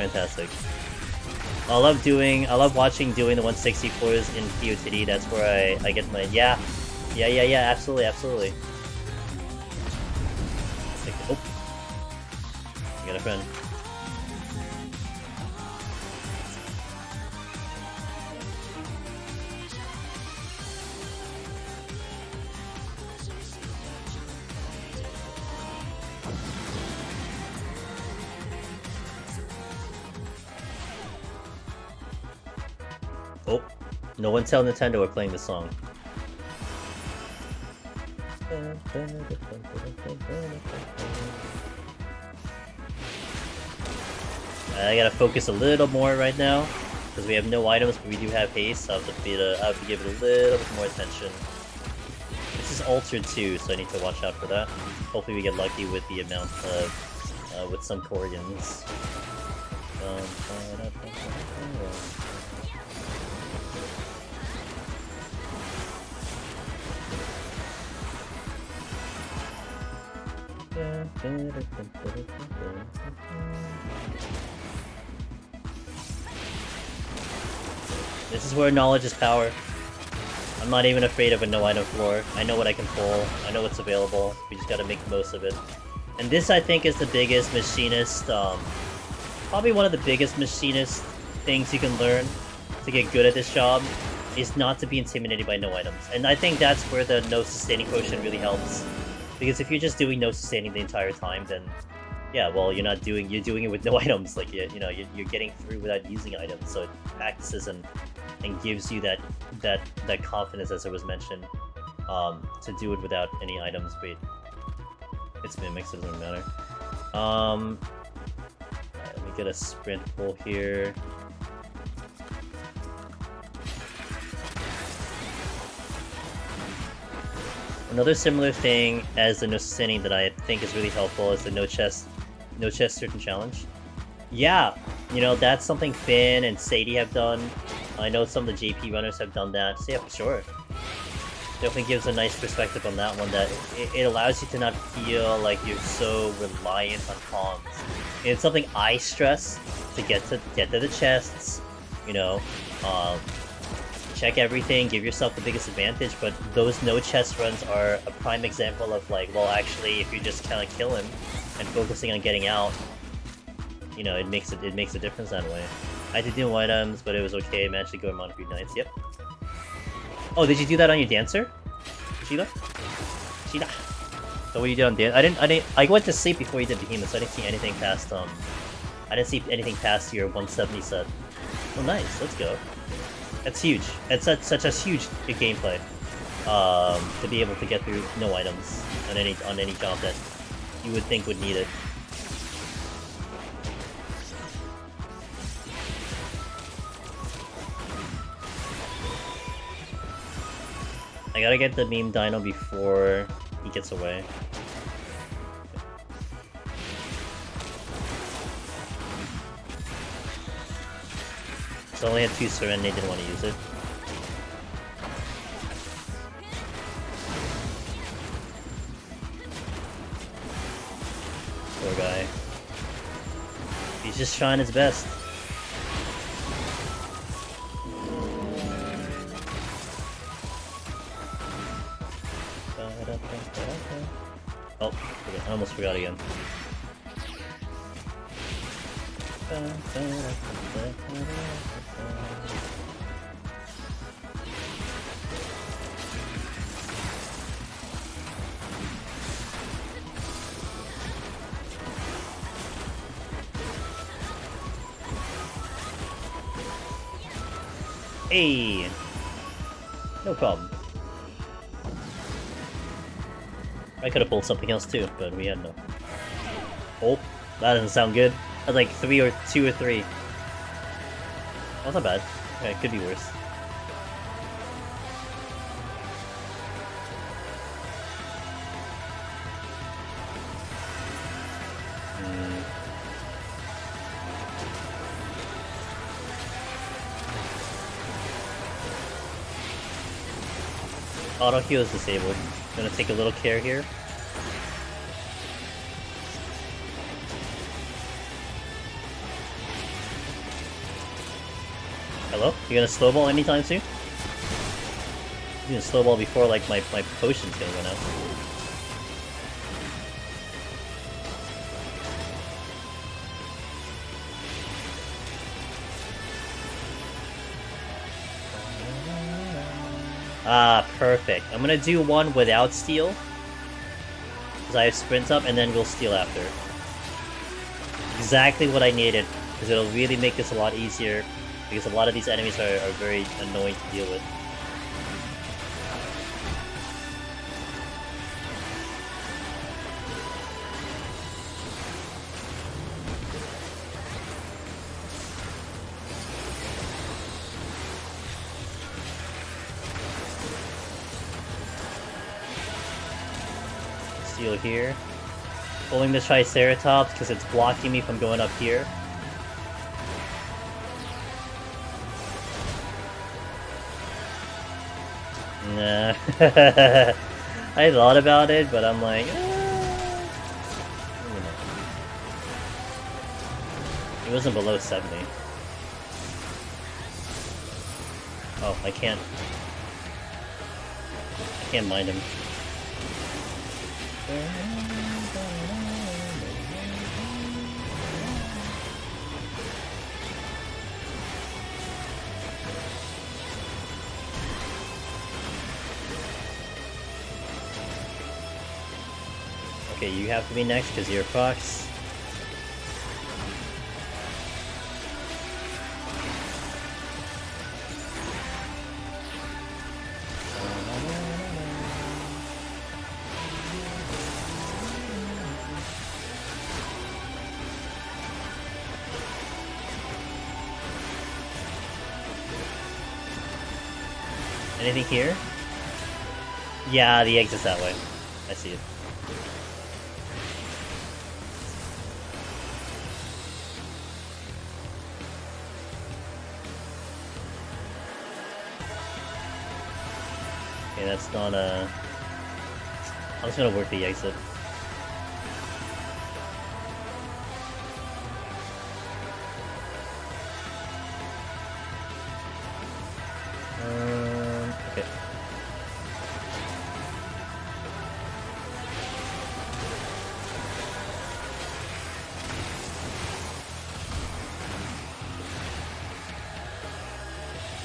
I love watching doing the 164s in PoTD. That's where I get my yeah, absolutely. Oh, I got a friend. Oh, no one tell Nintendo we're playing this song. I gotta focus a little more right now, because we have no items, but we do have haste, so I have to give it a little bit more attention. This is altered too, so I need to watch out for that. Hopefully we get lucky with the amount of, with some Corgans. This is where knowledge is power. I'm not even afraid of a no item floor. I know what I can pull. I know what's available. We just gotta make the most of it. And this, I think, is the biggest machinist, probably one of the biggest machinist things you can learn to get good at this job, is not to be intimidated by no items. And I think that's where the no sustaining quotient really helps. Because if you're just doing no sustaining the entire time, then yeah, well, you're doing it with no items. Like, you're getting through without using items, so it practices and gives you that confidence, as it was mentioned, to do it without any items. Wait, it's mimics, it doesn't matter. Alright, let me get a sprint pull here. Another similar thing as the no sustaining that I think is really helpful is the no chest certain challenge. Yeah, that's something Finn and Sadie have done. I know some of the JP runners have done that. So yeah, for sure. Definitely gives a nice perspective on that one, that it allows you to not feel like you're so reliant on comms. And it's something I stress to get to the chests, check everything, give yourself the biggest advantage, but those no chest runs are a prime example of like, well, actually, if you just kind of kill him and focusing on getting out, it makes a difference that way. I did do items, but it was okay. I managed to go on 3 nights. Yep. Oh, did you do that on your dancer, Sheila? Sheila. So what you did on dance? I went to sleep before you did Behemoth, so I didn't see anything past I didn't see anything past your 170 set. Oh, nice. Let's go. That's huge. It's such a huge gameplay. To be able to get through no items on any job that you would think would need it. I gotta get the meme dino before he gets away. So I only had 2 Serenity, didn't want to use it. Poor guy. He's just trying his best. Oh, I almost forgot again. Hey! No problem. I could have pulled something else too, but we had no. Oh, that doesn't sound good. That's like 2 or 3. That's not bad. Okay, it could be worse. Auto heal is disabled. Gonna take a little care here. Hello? You gonna slowball anytime soon? You gonna slowball before like my potion's gonna run out. Ah, perfect. I'm gonna do one without steal, because I have sprint up, and then we'll steal after. Exactly what I needed, because it'll really make this a lot easier, because a lot of these enemies are very annoying to deal with. Steal here. Pulling the Triceratops because it's blocking me from going up here. Nah. I thought about it, but I'm like, It wasn't below 70. Oh, I can't mind him. Okay, you have to be next because you're Fox. Anything here? Yeah, the exit's that way. I see it. Okay, that's not a... I'm just gonna work the exit. Okay.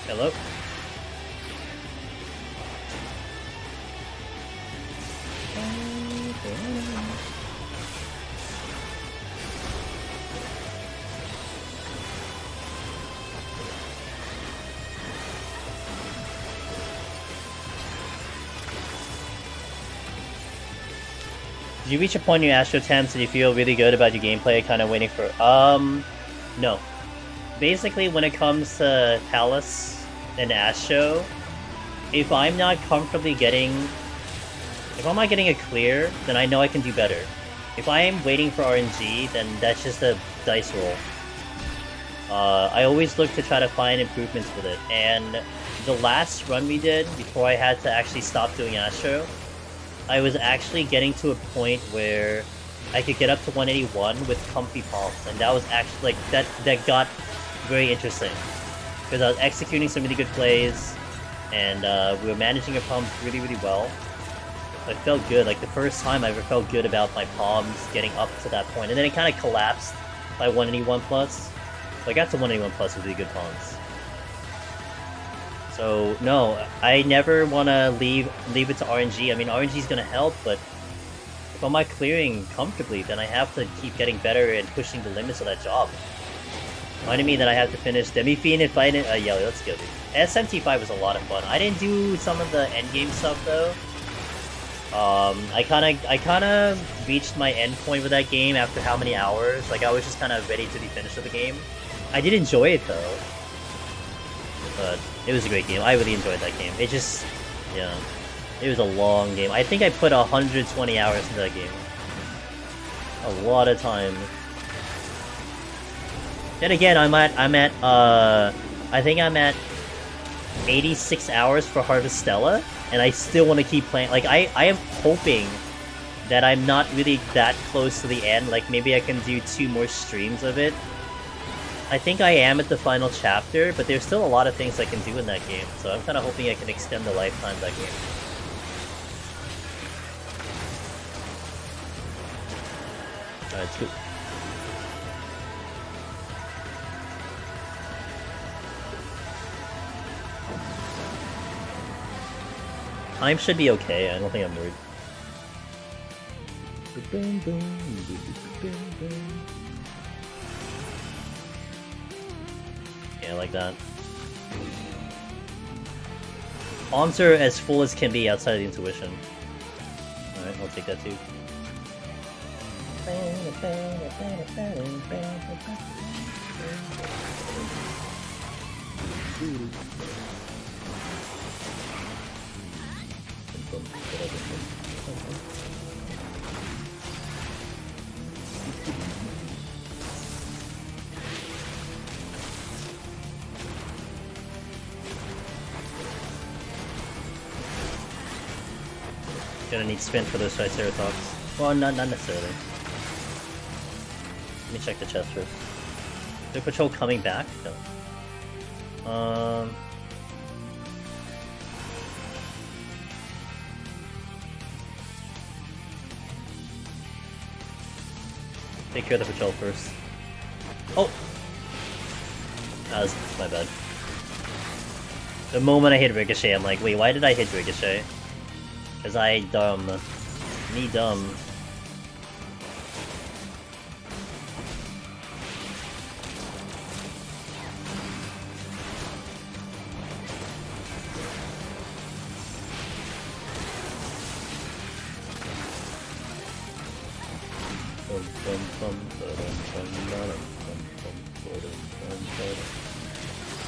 Hello? Did you reach a point in your Astro attempts and you feel really good about your gameplay, kind of waiting for... no. Basically, when it comes to Palace and Astro, if I'm not comfortably getting... If I'm not getting a clear, then I know I can do better. If I am waiting for RNG, then that's just a dice roll. I always look to try to find improvements with it, and the last run we did, before I had to actually stop doing Astro, I was actually getting to a point where I could get up to 181 with comfy palms, and that was actually, like, that got very interesting. Because I was executing some really good plays, and we were managing our palms really, really well. So I felt good, like the first time I ever felt good about my palms getting up to that point, and then it kind of collapsed by 181 plus. So I got to 181 plus with really good palms. So, no, I never want to leave it to RNG. I mean, RNG is going to help, but if I'm not clearing comfortably, then I have to keep getting better and pushing the limits of that job. Reminded me that I have to finish Demi-Fiend and fight it. Yeah, let's go, dude. SMT5 was a lot of fun. I didn't do some of the endgame stuff, though. I kind of reached my end point with that game after how many hours? Like, I was just kind of ready to be finished with the game. I did enjoy it, though. But it was a great game. I really enjoyed that game. It just, yeah, it was a long game. I think I put 120 hours into that game. A lot of time. Then again, I think I'm at 86 hours for Harvestella, and I still want to keep playing. Like, I am hoping that I'm not really that close to the end. Like, maybe I can do 2 more streams of it. I think I am at the final chapter, but there's still a lot of things I can do in that game, so I'm kind of hoping I can extend the lifetime of that game. Alright, it's cool. Time should be okay, I don't think I'm worried. Yeah, like that. Arms are as full as can be outside of the intuition. Alright, I'll take that too. Gonna need spin for those Triceratops. Well, not necessarily. Let me check the chest first. Is the patrol coming back? No. Take care of the patrol first. Oh! That was my bad. The moment I hit Ricochet, I'm like, wait, why did I hit Ricochet? Because I dumb. Me dumb.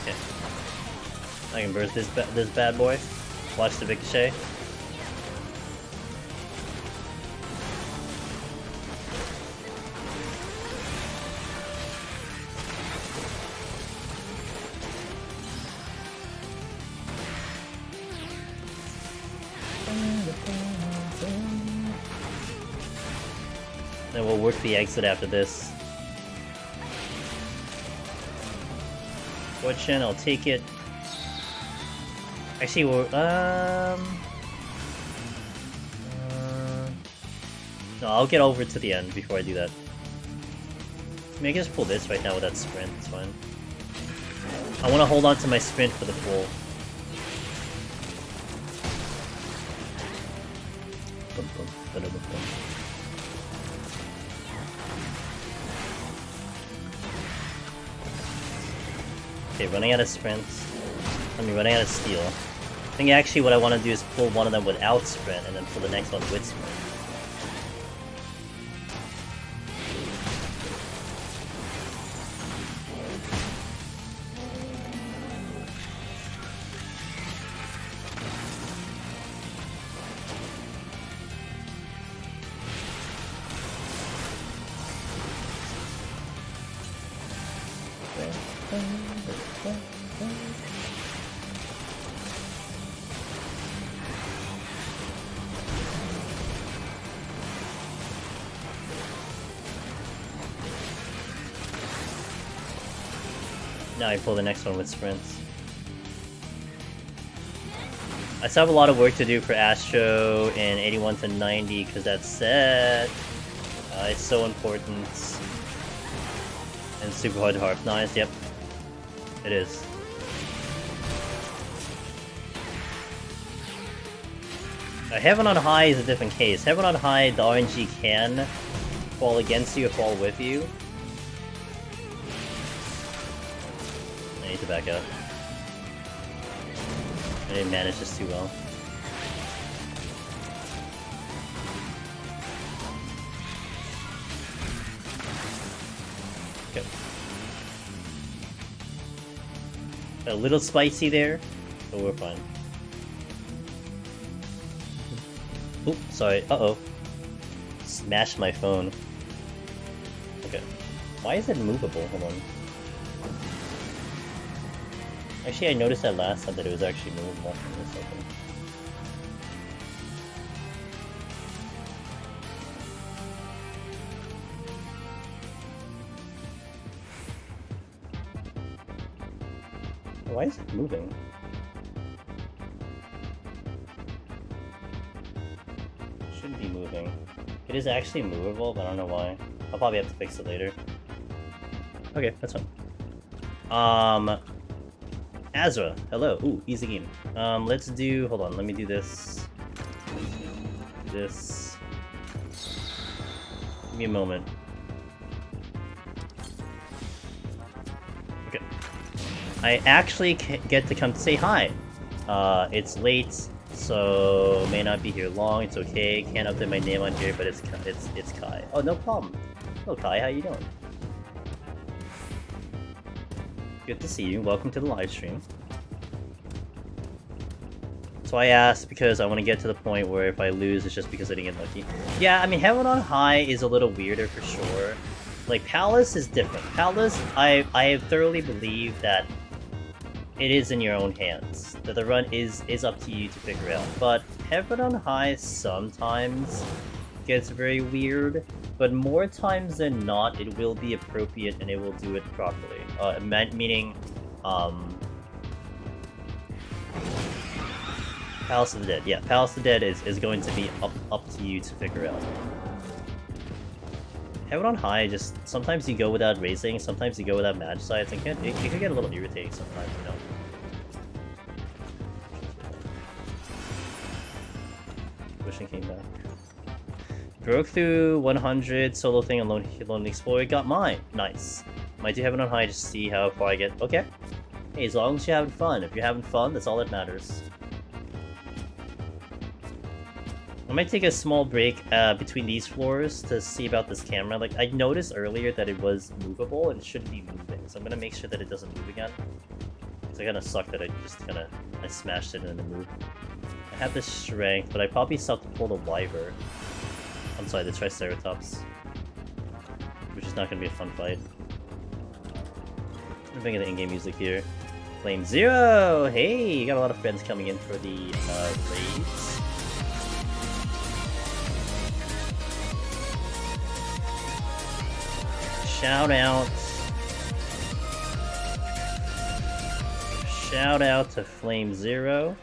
Okay. I can burst this bad boy. Watch the ricochet. Then we'll work the exit after this. Fortune, I'll take it. Actually, we're, no, I'll get over to the end before I do that. I mean, I can just pull this right now with that sprint, it's fine. I want to hold on to my sprint for the pull. Okay, running out of sprints. Running out of steel. I think actually what I want to do is pull one of them without sprint, and then pull the next one with sprint. Now I pull the next one with sprints. I still have a lot of work to do for Astro in 81 to 90 because that set it's so important and super hard to harmonize. Yep, it is. Heaven on High is a different case. Heaven on High, the RNG can fall against you or fall with you. I need to back up. I didn't manage this too well. Okay. A little spicy there, but we're fine. Oop, sorry. Uh-oh. Smashed my phone. Okay. Why is it movable? Hold on. Actually, I noticed that last time that it was actually movable. Give me a second. Why is it moving? It should be moving. It is actually movable, but I don't know why. I'll probably have to fix it later. Okay, that's fine. Azra, hello. Ooh, easy game. Let's do. Hold on, let me do this. This. Give me a moment. Okay. I actually get to come to say hi. It's late, so may not be here long. It's okay. Can't update my name on here, but it's Kai. Oh, no problem. Hello, Kai. How you doing? Good to see you. Welcome to the live stream. So I asked because I want to get to the point where if I lose, it's just because I didn't get lucky. Yeah, I mean, Heaven on High is a little weirder for sure. Like, Palace is different. Palace, I have thoroughly believed that it is in your own hands. That the run is up to you to figure out. But Heaven on High sometimes gets very weird. But more times than not, it will be appropriate and it will do it properly. Meaning, Palace of the Dead. Yeah, Palace of the Dead is going to be up to you to figure out. Heaven on High, just sometimes you go without raising, sometimes you go without match sites, and it can get a little irritating sometimes, you know. Wishing came back. Broke through 100 solo thing on Lonely Explorer, got mine. Nice. Might do Heaven on High just to see how far I get. Okay. Hey, as long as you're having fun. If you're having fun, that's all that matters. I might take a small break between these floors to see about this camera. Like, I noticed earlier that it was movable and shouldn't be moving, so I'm gonna make sure that it doesn't move again. Because I kinda suck that I just I smashed it and it moved. I have the strength, but I probably still have to pull the Wyver. I'm sorry, the Triceratops. Which is not gonna be a fun fight. I'm bringing the in-game music here. Flame Zero! Hey, you got a lot of friends coming in for the raids. Shout out. Shout out to Flame Zero.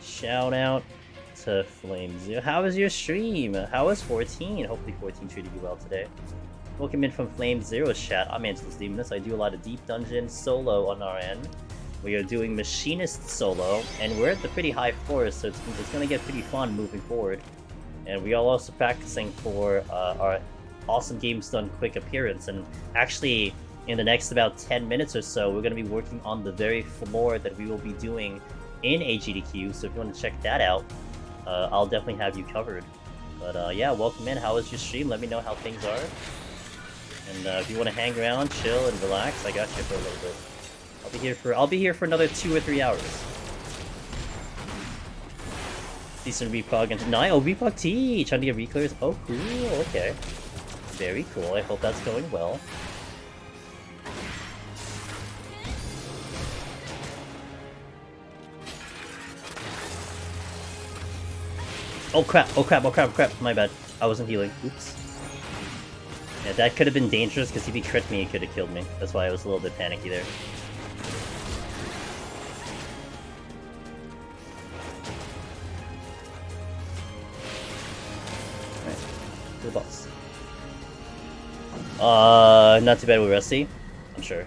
Shout out to Flame Zero. How was your stream? How was 14? Hopefully 14 treated you well today. Welcome in from Flame Zero's chat. I'm Angelus Demoness. I do a lot of deep dungeon solo on our end. We are doing Machinist solo, and we're at the pretty high floors, so it's gonna get pretty fun moving forward. And we are also practicing for our Awesome Games Done quick appearance, and actually in the next about 10 minutes or so we're going to be working on the very floor that we will be doing in AGDQ, so if you want to check that out, I'll definitely have you covered. But yeah, welcome in. How was your stream? Let me know how things are, and if you want to hang around, chill, and relax, I got you for a little bit. I'll be here for another 2 or 3 hours. Decent repog and repog T, trying to get reclears. Oh cool, okay. Very cool, I hope that's going well. Oh crap, oh crap, oh crap, crap, my bad. I wasn't healing, oops. Yeah, that could have been dangerous, because if he crit me, he could have killed me. That's why I was a little bit panicky there. Alright, to the boss. Not too bad with Rusty, I'm sure.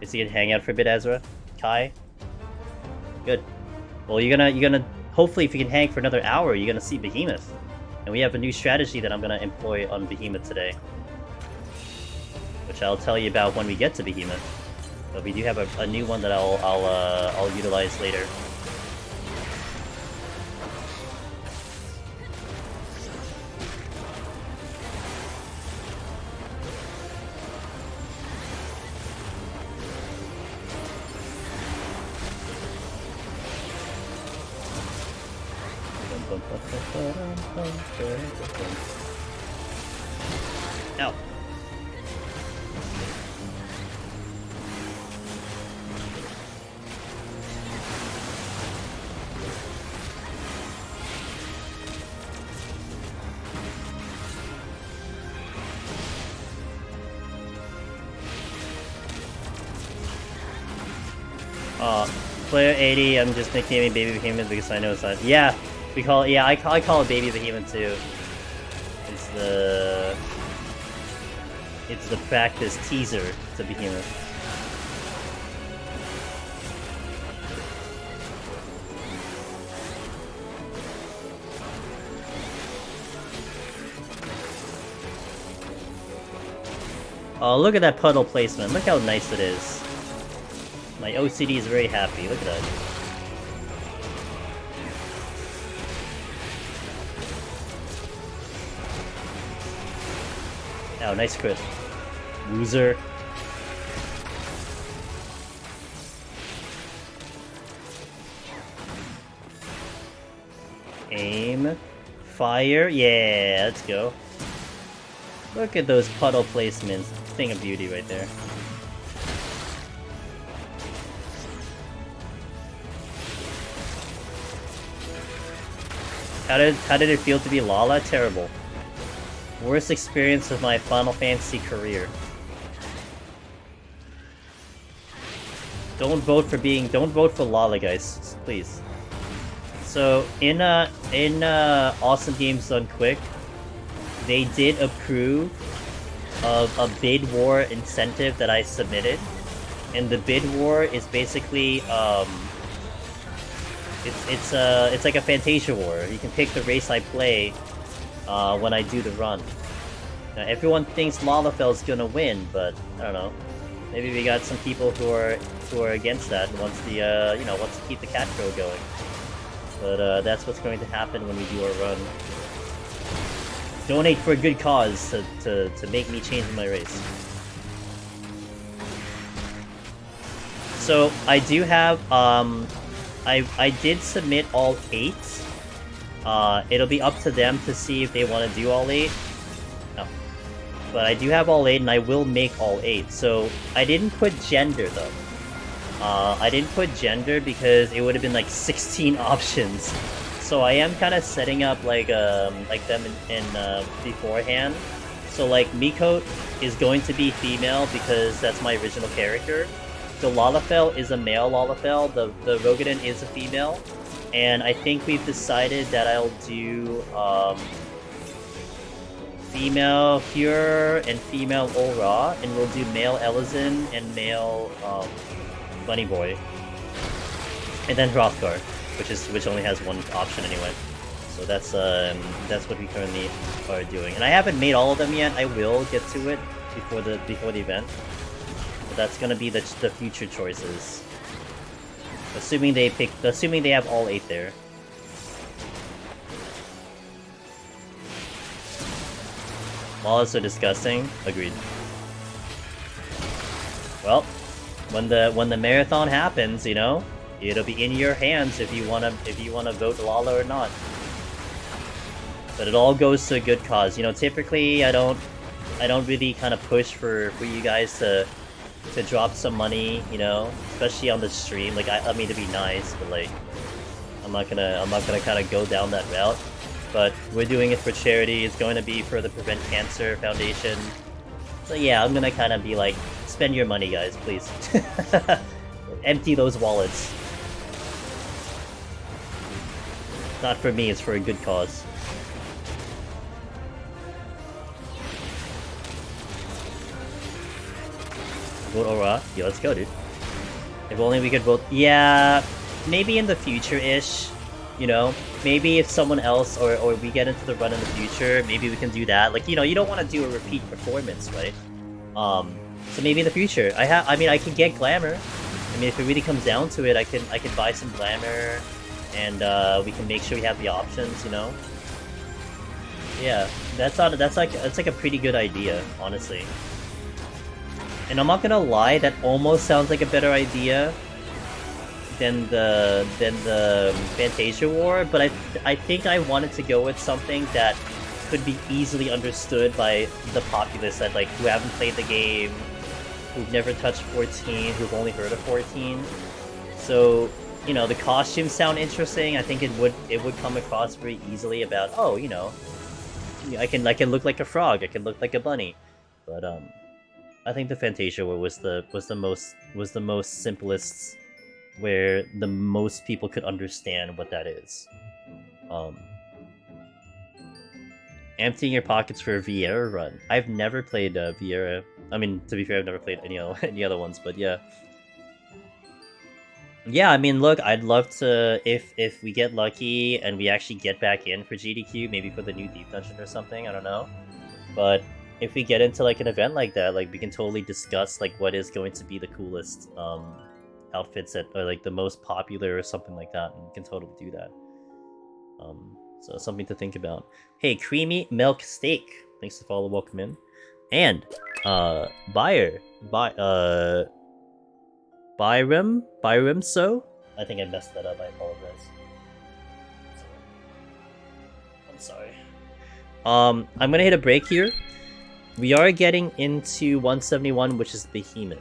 Is he gonna hang out for a bit, Ezra? Kai? Good. Well, you're gonna hopefully if you can hang for another hour, you're gonna see Behemoth. And we have a new strategy that I'm gonna employ on Behemoth today, which I'll tell you about when we get to Behemoth. But we do have a new one that I'll utilize later. Ow. Player 80, I'm just nicknaming Baby Behemoth because I know it's not. Yeah, we call it, yeah, I call it Baby Behemoth too. It's the practice teaser to Behemoth. Oh, look at that puddle placement. Look how nice it is. My OCD is very happy. Look at that. Oh, nice crit. Loser. Aim. Fire. Yeah, let's go. Look at those puddle placements. Thing of beauty right there. How did it feel to be Lala? Terrible. Worst experience of my Final Fantasy career. Don't vote for Lala, guys, please. So in Awesome Games Done Quick, they did approve of a bid war incentive that I submitted, and the bid war is basically it's like a Fantasia war. You can pick the race I play when I do the run. Now, everyone thinks Lalafell's gonna win, but I don't know. Maybe we got some people who are against that and wants to keep the cat show going. But that's what's going to happen when we do our run. Donate for a good cause to make me change my race. So I do have I did submit all 8. It'll be up to them to see if they want to do all 8. No. But I do have all 8, and I will make all 8. So I didn't put gender though. I didn't put gender because it would have been like 16 options. So I am kind of setting up like them in beforehand. So like Miko is going to be female because that's my original character. The Lalafell is a male Lalafell. The Rogadin is a female. And I think we've decided that I'll do female Cure and female Ulra, and we'll do male Elizin and male Bunny Boy, and then Hrothgar, which only has one option anyway. So that's what we currently are doing. And I haven't made all of them yet. I will get to it before the event. But that's gonna be the future choices. Assuming they have all 8 there. Mollusts are disgusting. Agreed. Well, when the marathon happens, you know, it'll be in your hands if you wanna vote Lala or not. But it all goes to a good cause. You know, typically I don't really kind of push for you guys to drop some money, you know, especially on the stream. Like I mean to be nice, but like I'm not gonna kind of go down that route. But we're doing it for charity. It's going to be for the Prevent Cancer Foundation. So yeah, I'm gonna kind of be like, spend your money, guys, please. Empty those wallets. Not for me, it's for a good cause. Vote Aura? Yeah, let's go, dude. If only we could vote... Yeah, maybe in the future-ish, you know? Maybe if someone else, or we get into the run in the future, maybe we can do that. Like, you know, you don't want to do a repeat performance, right? So maybe in the future. I mean, I can get Glamour. I mean, if it really comes down to it, I can buy some Glamour, and we can make sure we have the options, you know? Yeah, that's like a pretty good idea, honestly. And I'm not gonna lie, that almost sounds like a better idea than the Fantasia War, but I think I wanted to go with something that could be easily understood by the populace that like who haven't played the game, who've never touched 14, who've only heard of 14. So, you know, the costumes sound interesting. I think it would come across very easily about, oh, you know, I can look like a frog, I can look like a bunny. But I think the Fantasia War was the most simplest, where the most people could understand what that is. Emptying your pockets for a Vieira run. I've never played Vieira. I mean, to be fair, I've never played any other ones, but yeah. Yeah, I mean, look, I'd love to, if we get lucky and we actually get back in for GDQ, maybe for the new Deep Dungeon or something, I don't know. But if we get into like an event like that, like we can totally discuss like what is going to be the coolest outfits that are like the most popular or something like that, and we can totally do that. So something to think about. Hey, Creamy Milk Steak, thanks to follow, welcome in. And Byram, so I think I messed that up, I apologize. I'm sorry. I'm gonna hit a break here. We are getting into 171, which is Behemoth.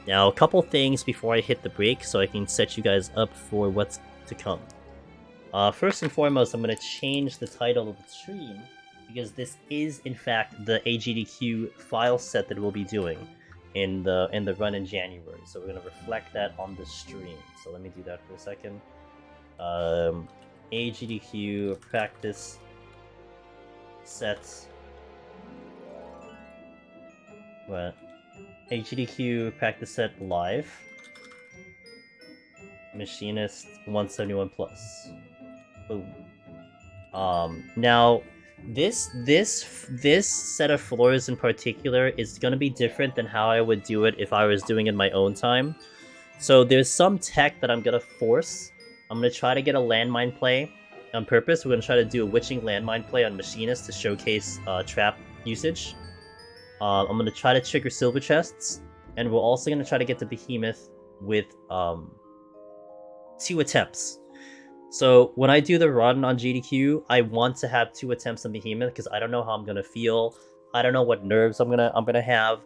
Now, a couple things before I hit the break so I can set you guys up for what's to come. First and foremost, I'm going to change the title of the stream, because this is, in fact, the AGDQ file set that we'll be doing in the run in January. So we're going to reflect that on the stream. So let me do that for a second. AGDQ practice sets. What? AGDQ practice set live. Machinist 171 plus. Boom. Now this set of floors in particular is gonna be different than how I would do it if I was doing it in my own time. So there's some tech that I'm gonna force. I'm gonna try to get a landmine play. on purpose. We're going to try to do a Witching Landmine play on Machinist to showcase trap usage. I'm going to try to trigger Silver Chests, and we're also going to try to get the Behemoth with 2 attempts. So when I do the run on GDQ, I want to have 2 attempts on Behemoth because I don't know how I'm going to feel. I don't know what nerves I'm gonna have.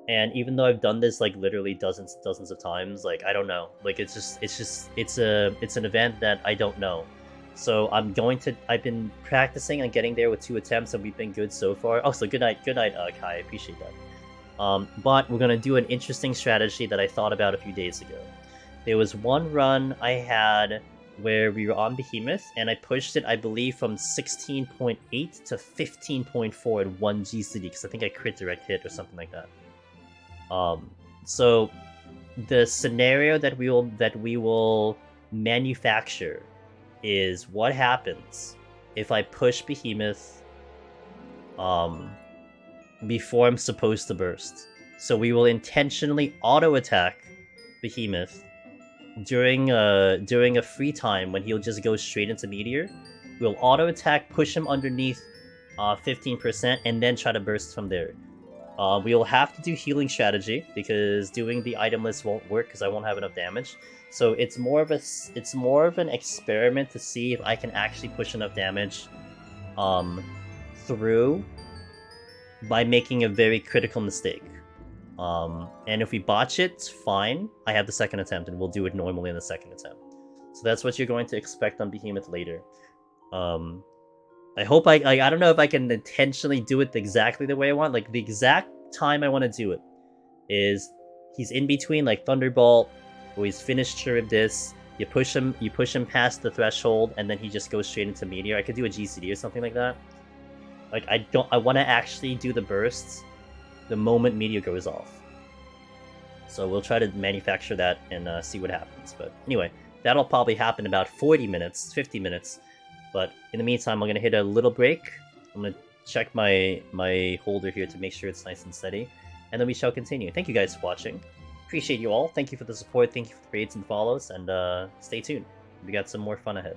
And even though I've done this like literally dozens of times, like I don't know. Like it's an event that I don't know. So I've been practicing on getting there with 2 attempts, and we've been good so far. Oh, so good night, Kai. I appreciate that. But we're gonna do an interesting strategy that I thought about a few days ago. There was one run I had where we were on Behemoth, and I pushed it, I believe, from 16.8 to 15.4 in 1 GCD, because I think I crit direct hit or something like that. So the scenario that we will manufacture is what happens if I push Behemoth before I'm supposed to burst. So we will intentionally auto attack Behemoth during a free time when he'll just go straight into Meteor. We'll auto attack, push him underneath 15%, and then try to burst from there. We'll have to do healing strategy because doing the item list won't work because I won't have enough damage. So it's more of an experiment to see if I can actually push enough damage through by making a very critical mistake. And if we botch it, fine. I have the second attempt, and we'll do it normally in the second attempt. So that's what you're going to expect on Behemoth later. I hope I don't know if I can intentionally do it exactly the way I want. Like, the exact time I want to do it is he's in between, like, Thunderbolt, or he's finished Charybdis, you push him past the threshold, and then he just goes straight into Meteor. I could do a GCD or something like that. Like, I want to actually do the bursts the moment Meteor goes off. So we'll try to manufacture that and see what happens. But anyway, that'll probably happen about 40 minutes, 50 minutes. But in the meantime, I'm going to hit a little break. I'm going to check my holder here to make sure it's nice and steady. And then we shall continue. Thank you guys for watching. Appreciate you all. Thank you for the support. Thank you for the raids and follows. And stay tuned. We got some more fun ahead.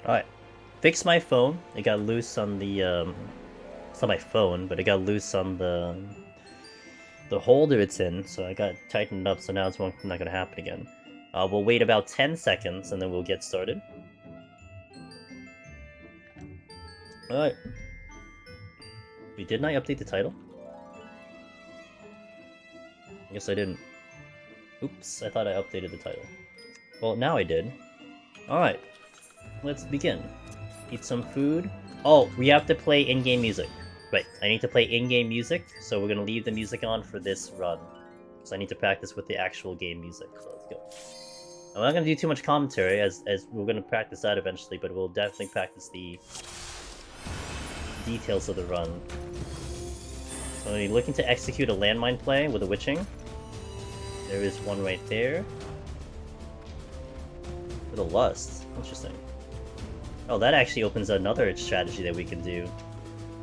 Alright. Fix my phone. It got loose on the, it's not my phone, but it got loose on the holder it's in, so I got tightened up, so now it's not gonna happen again. We'll wait about 10 seconds, and then we'll get started. Alright. Wait, didn't I update the title? I guess I didn't. Oops, I thought I updated the title. Well, now I did. Alright. Let's begin. Eat some food. Oh, we have to play in-game music. Right, I need to play in-game music, so we're gonna leave the music on for this run. So I need to practice with the actual game music, so let's go. I'm not gonna do too much commentary, as we're gonna practice that eventually, but we'll definitely practice the details of the run. So I'm gonna be looking to execute a landmine play with a witching. There is one right there. With a lust. Interesting. Oh, that actually opens another strategy that we can do.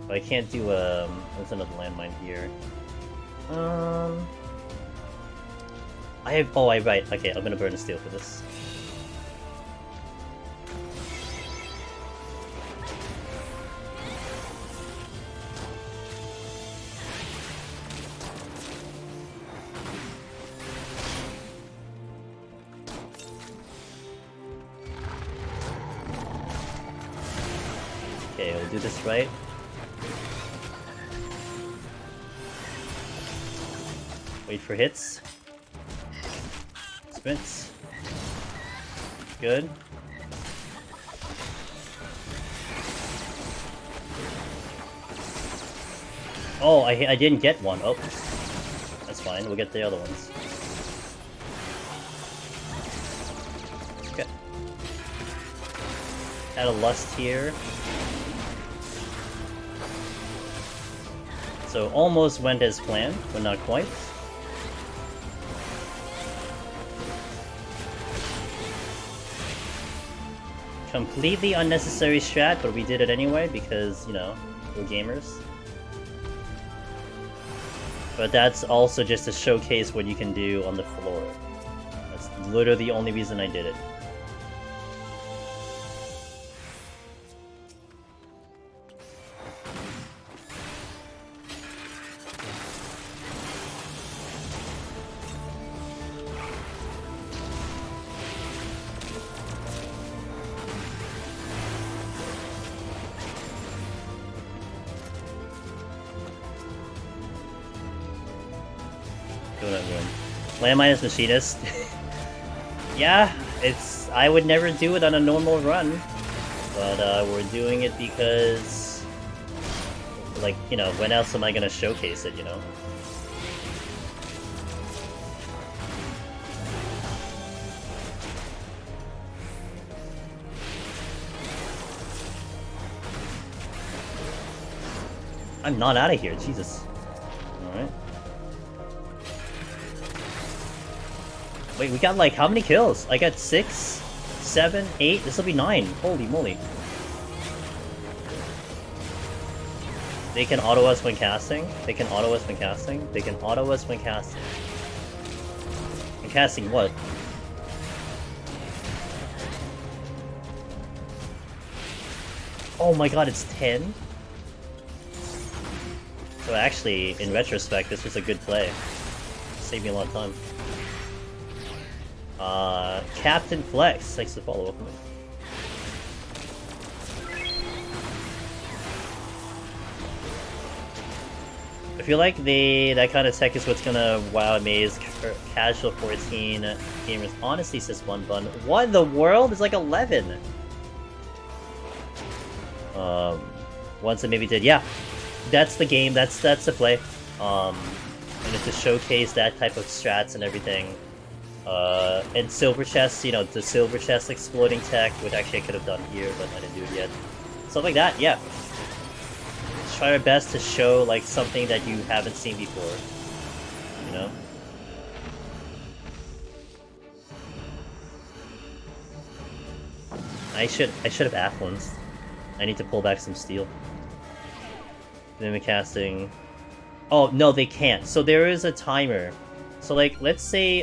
But I can't do, there's another landmine here. I have, oh, right, okay, I'm gonna burn a steel for this. Okay, we'll do this right. Wait for hits. Sprints. Good. Oh, I didn't get one. Oh. That's fine, we'll get the other ones. Okay. Add a lust here. So almost went as planned, but not quite. Completely unnecessary strat, but we did it anyway because, you know, we're gamers. But that's also just to showcase what you can do on the floor. That's literally the only reason I did it. Landmine is machinist. Yeah, it's... I would never do it on a normal run. But, we're doing it because... Like, you know, when else am I gonna showcase it, you know? I'm not out of here, Jesus. Alright. Wait, we got like how many kills? I got 6, 7, 8. This will be 9. Holy moly. They can auto us when casting. They can auto us when casting. They can auto us when casting. And casting what? Oh my god, it's 10? So actually, in retrospect, this was a good play. Saved me a lot of time. Captain Flex, thanks for the follow-up. I feel like that kind of tech is what's gonna wow amaze casual 14 gamers. Honestly, says one bun. What in the world? It's like 11. Once I maybe did, yeah. That's the game. That's the play. And it's to showcase that type of strats and everything. And silver chests, you know, the silver chest exploding tech, which actually I could have done here, but I didn't do it yet. Stuff like that, yeah. Let's try our best to show, like, something that you haven't seen before. You know? I should have affluenced. I need to pull back some steel. Mimic casting. Oh, no, they can't. So there is a timer. So, like, let's say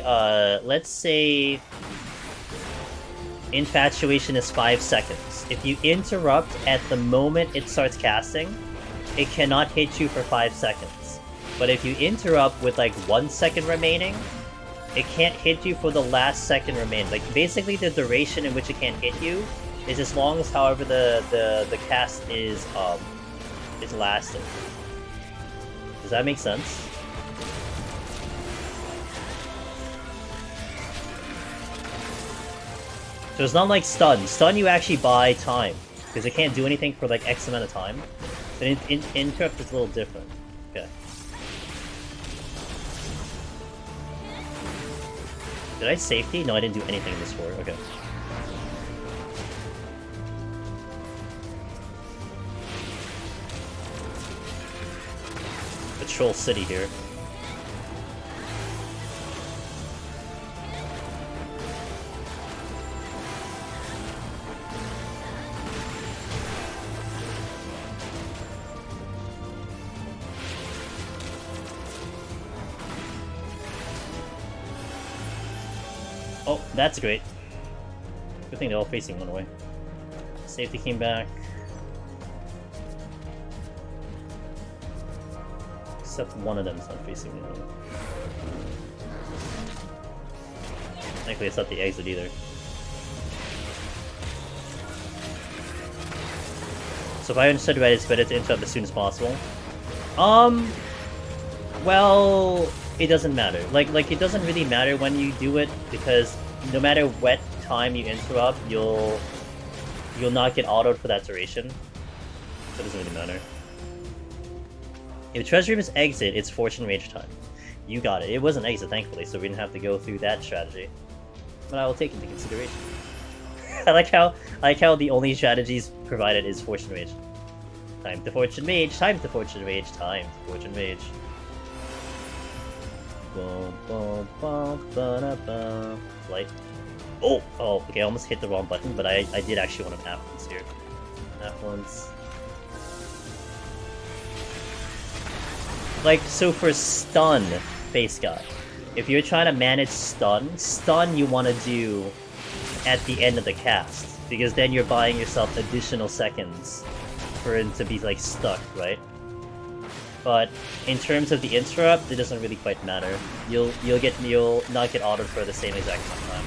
infatuation is 5 seconds. If you interrupt at the moment it starts casting, it cannot hit you for 5 seconds. But if you interrupt with like 1 second remaining, it can't hit you for the last second remaining. Like basically the duration in which it can't hit you is as long as however the cast is lasting. Does that make sense? So it's not like stun. Stun you actually buy time, because it can't do anything for like X amount of time. But interrupt is a little different. Okay. Did I safety? No, I didn't do anything in this war. Okay. Patrol city here. Oh, that's great. Good thing they're all facing one way. Safety came back. Except one of them is not facing one way. Thankfully it's not the exit either. So if I understood right, it's better to interrupt as soon as possible. Well, it doesn't matter. Like it doesn't really matter when you do it, because no matter what time you interrupt, you'll not get autoed for that duration. So it doesn't really matter. If Treasure Room is exit, it's Fortune Rage time. You got it. It wasn't exit, thankfully, so we didn't have to go through that strategy. But I will take into consideration. I like how the only strategies provided is Fortune Rage. Time to Fortune Mage, time to Fortune Rage, time to Fortune Mage. Flight. Oh, okay, I almost hit the wrong button, but I did actually want an affluence here. Affluence. Like, so for stun, Face God, if you're trying to manage stun you want to do at the end of the cast, because then you're buying yourself additional seconds for it to be, like, stuck, right? But in terms of the interrupt, it doesn't really quite matter. You'll not get autoed for the same exact amount of time.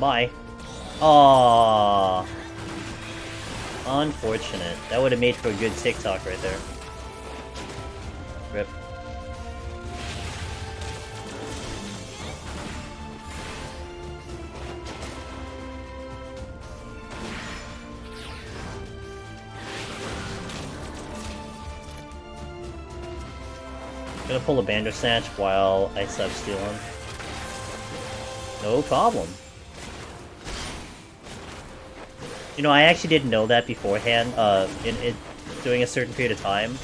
Bye. Aww. Unfortunate. That would have made for a good TikTok right there. Rip. Gonna pull a Bandersnatch while I sub-steal him. No problem. You know, I actually didn't know that beforehand, during a certain period of time,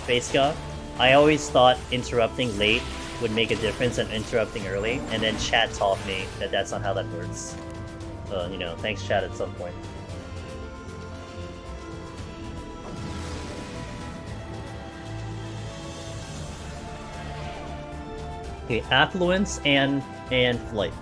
Faceka. I always thought interrupting late would make a difference and interrupting early, and then chat taught me that that's not how that works. So, you know, thanks chat at some point. Okay, affluence and flight.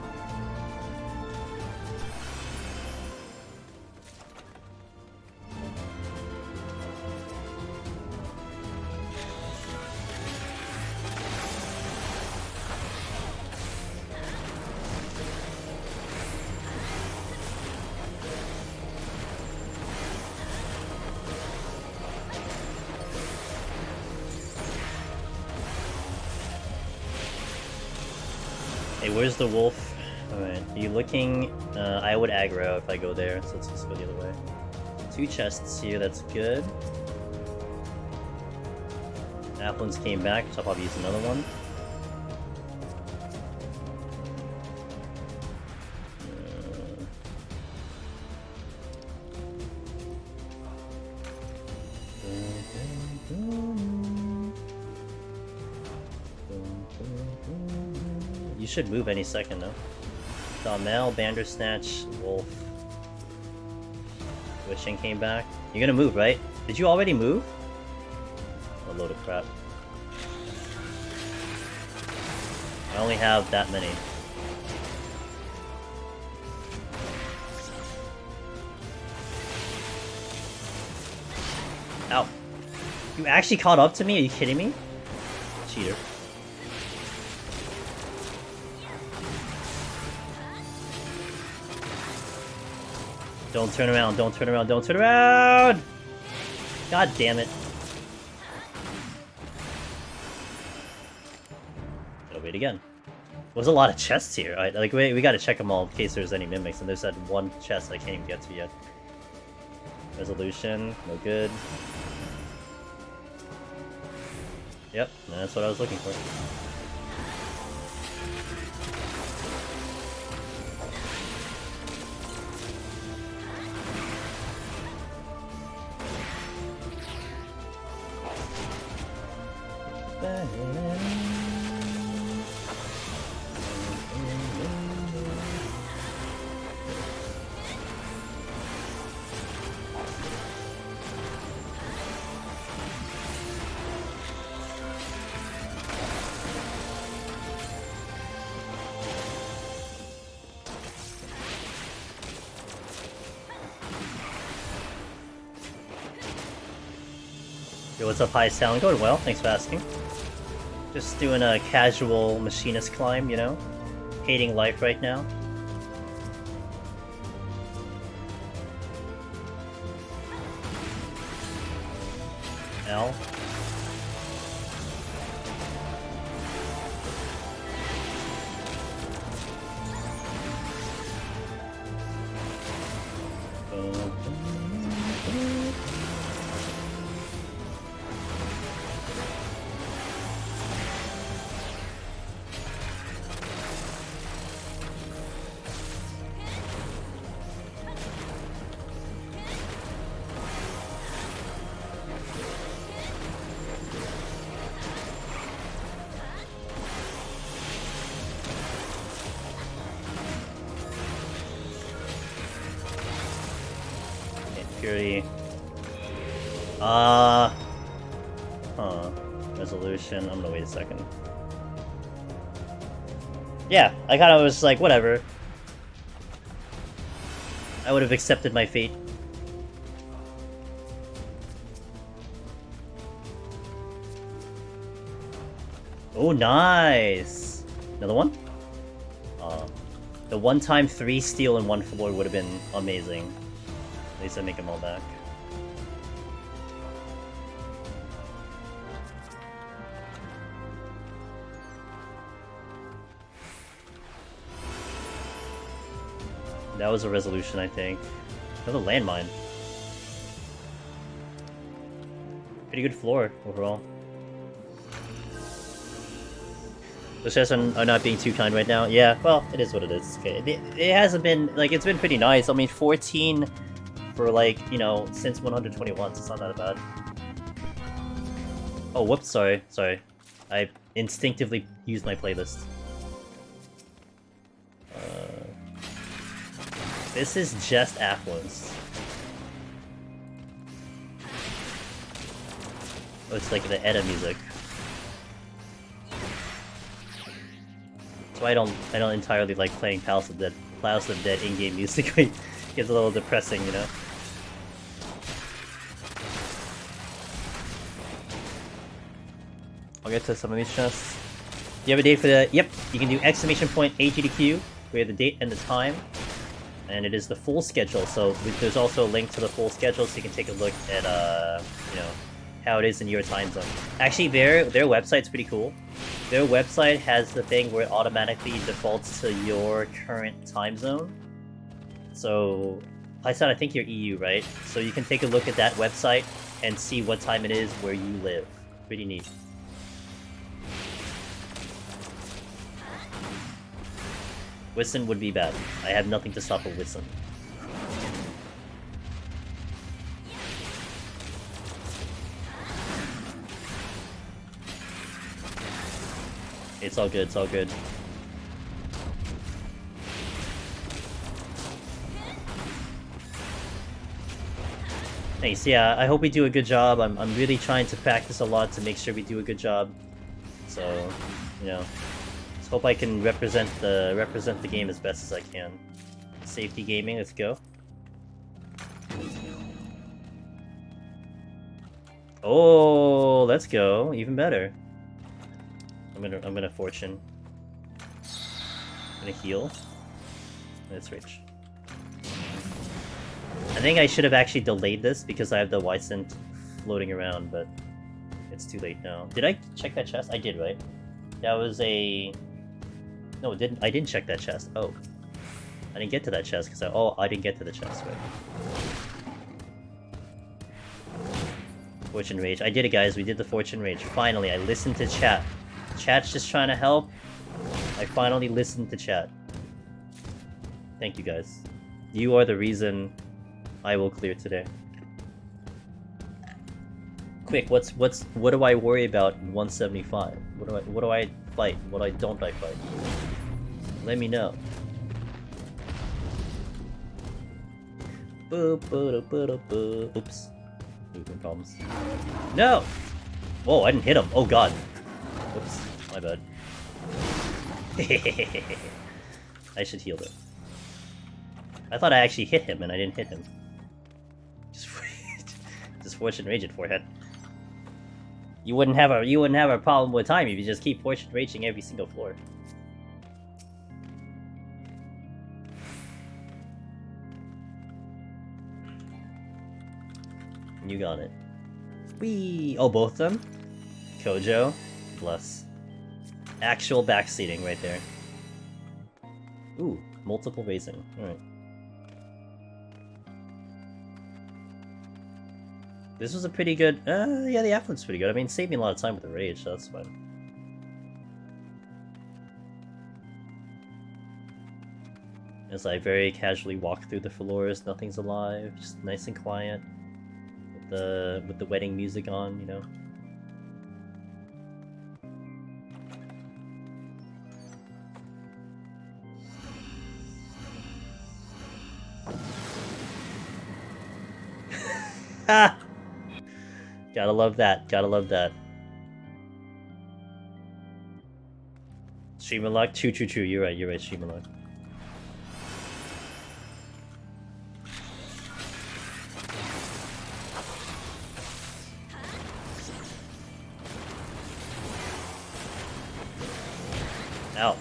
Where's the wolf? Alright, are you looking? I would aggro if I go there, so let's just go the other way. 2 chests here, that's good. Affluence came back, so I'll probably use another one. should move any second though. Donnell, Bandersnatch, Wolf. Wishing came back. You're gonna move, right? Did you already move? A load of crap. I only have that many. Ow. You actually caught up to me? Are you kidding me? Cheater. Don't turn around, don't turn around, don't turn around! God damn it. Gotta wait again. There's a lot of chests here. Like, we gotta check them all in case there's any mimics, and there's that one chest I can't even get to yet. Resolution, no good. Yep, that's what I was looking for. Yo, what's up, High Sound? Going well, thanks for asking. Just doing a casual machinist climb, you know? Hating life right now. L. Purity. Resolution. I'm gonna wait a second. Yeah, I kind of was like, whatever. I would have accepted my fate. Oh, nice! Another one? The one-time 3 steel and 1 floor would have been amazing. At least I make them all back. That was a resolution, I think. Another landmine. Pretty good floor, overall. The chess are not being too kind right now. Yeah, well, it is what it is. Okay. It hasn't been, like, it's been pretty nice. I mean, 14 for, like, you know, since 121, so it's not that bad. Oh, whoops, sorry. I instinctively used my playlist. This is just affluence. Oh, it's like the Edda music. So I don't entirely like playing Palace of the Dead in-game music. It gets a little depressing, you know. I'll get to some of these chests. Do you have a date for the? Yep, you can do exclamation point AGDQ. We have the date and the time, and it is the full schedule. So there's also a link to the full schedule, so you can take a look at you know, how it is in your time zone. Actually, their website's pretty cool. Their website has the thing where it automatically defaults to your current time zone. So, I think you're EU, right? So you can take a look at that website and see what time it is where you live. Pretty neat. Whiston would be bad. I have nothing to stop a Whiston. It's all good, it's all good. Thanks, yeah, I hope we do a good job. I'm really trying to practice a lot to make sure we do a good job. So, you know, just hope I can represent the game as best as I can. Safety gaming, let's go. Oh, let's go. Even better. I'm gonna fortune. I'm gonna heal. Let's reach. I think I should have actually delayed this because I have the Wycent floating around, but it's too late now. Did I check that chest? I did, right? That was a... No, it didn't. I didn't check that chest. Oh. I didn't get to that chest because I didn't get to the chest, right? Fortune Rage. I did it, guys. We did the Fortune Rage. Finally, I listened to chat. Chat's just trying to help. I finally listened to chat. Thank you, guys. You are the reason I will clear today. Quick, what do I worry about in 175? What do I fight? What don't I fight? Let me know. Oops. Moving problems. No! Whoa, I didn't hit him. Oh god. Oops, my bad. I should heal him. I thought I actually hit him and I didn't hit him. Just Fortune Rage it, forehead. You wouldn't have a problem with time if you just keep Fortune Raging every single floor. You got it. Whee! Oh, both of them? Kojo. Bless. Actual backseating right there. Ooh, multiple raising. Alright. This was a pretty good... yeah, the Affluent's pretty good. I mean, it saved me a lot of time with the Rage, so that's fine. As I very casually walk through the floors, nothing's alive, just nice and quiet. With the wedding music on, you know. Ha! Gotta love that. Gotta love that. Streamer luck? True. You're right, streamer luck. Ow.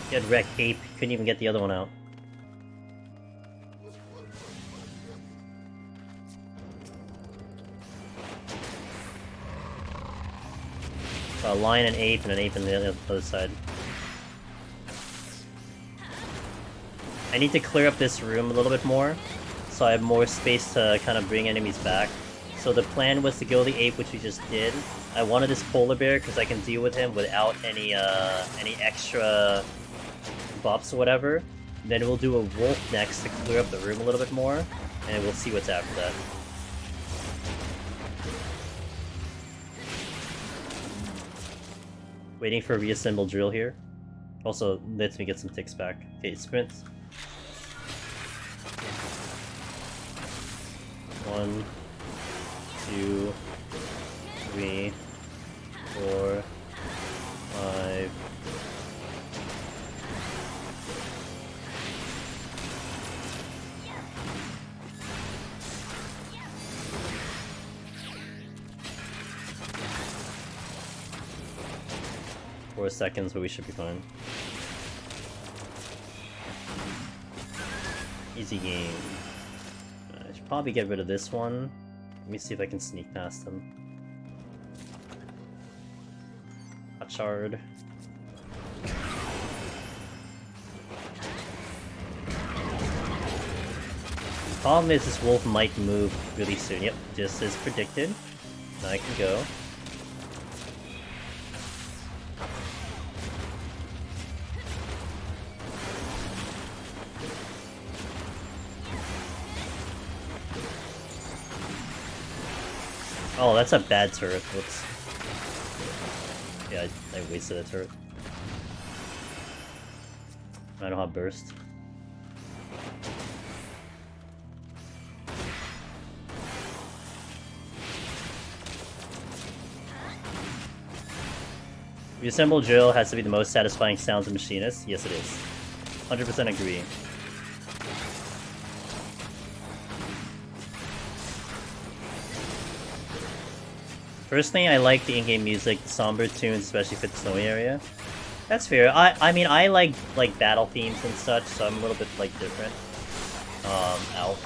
Get wrecked, Ape. Couldn't even get the other one out. So a lion and an ape on the other side. I need to clear up this room a little bit more, so I have more space to kind of bring enemies back. So the plan was to go the ape, which we just did. I wanted this polar bear because I can deal with him without any extra buffs or whatever. Then we'll do a wolf next to clear up the room a little bit more, and we'll see what's after that. Waiting for a reassembled drill here. Also lets me get some ticks back. Okay, sprints. 1, 2, 3, 4, 5. Four seconds, but we should be fine. Easy game. I should probably get rid of this one. Let me see if I can sneak past him. Hotshard. Problem is this wolf might move really soon. Yep, just as predicted. Now I can go. Oh, that's a bad turret. Whoops. Yeah, I wasted a turret. I don't have burst. Reassemble drill has to be the most satisfying sounds of machinist. Yes, it is. 100% agree. Personally, I like the in-game music, the somber tunes, especially for the snowy area. That's fair. I mean, I like battle themes and such, so I'm a little bit like different. Out.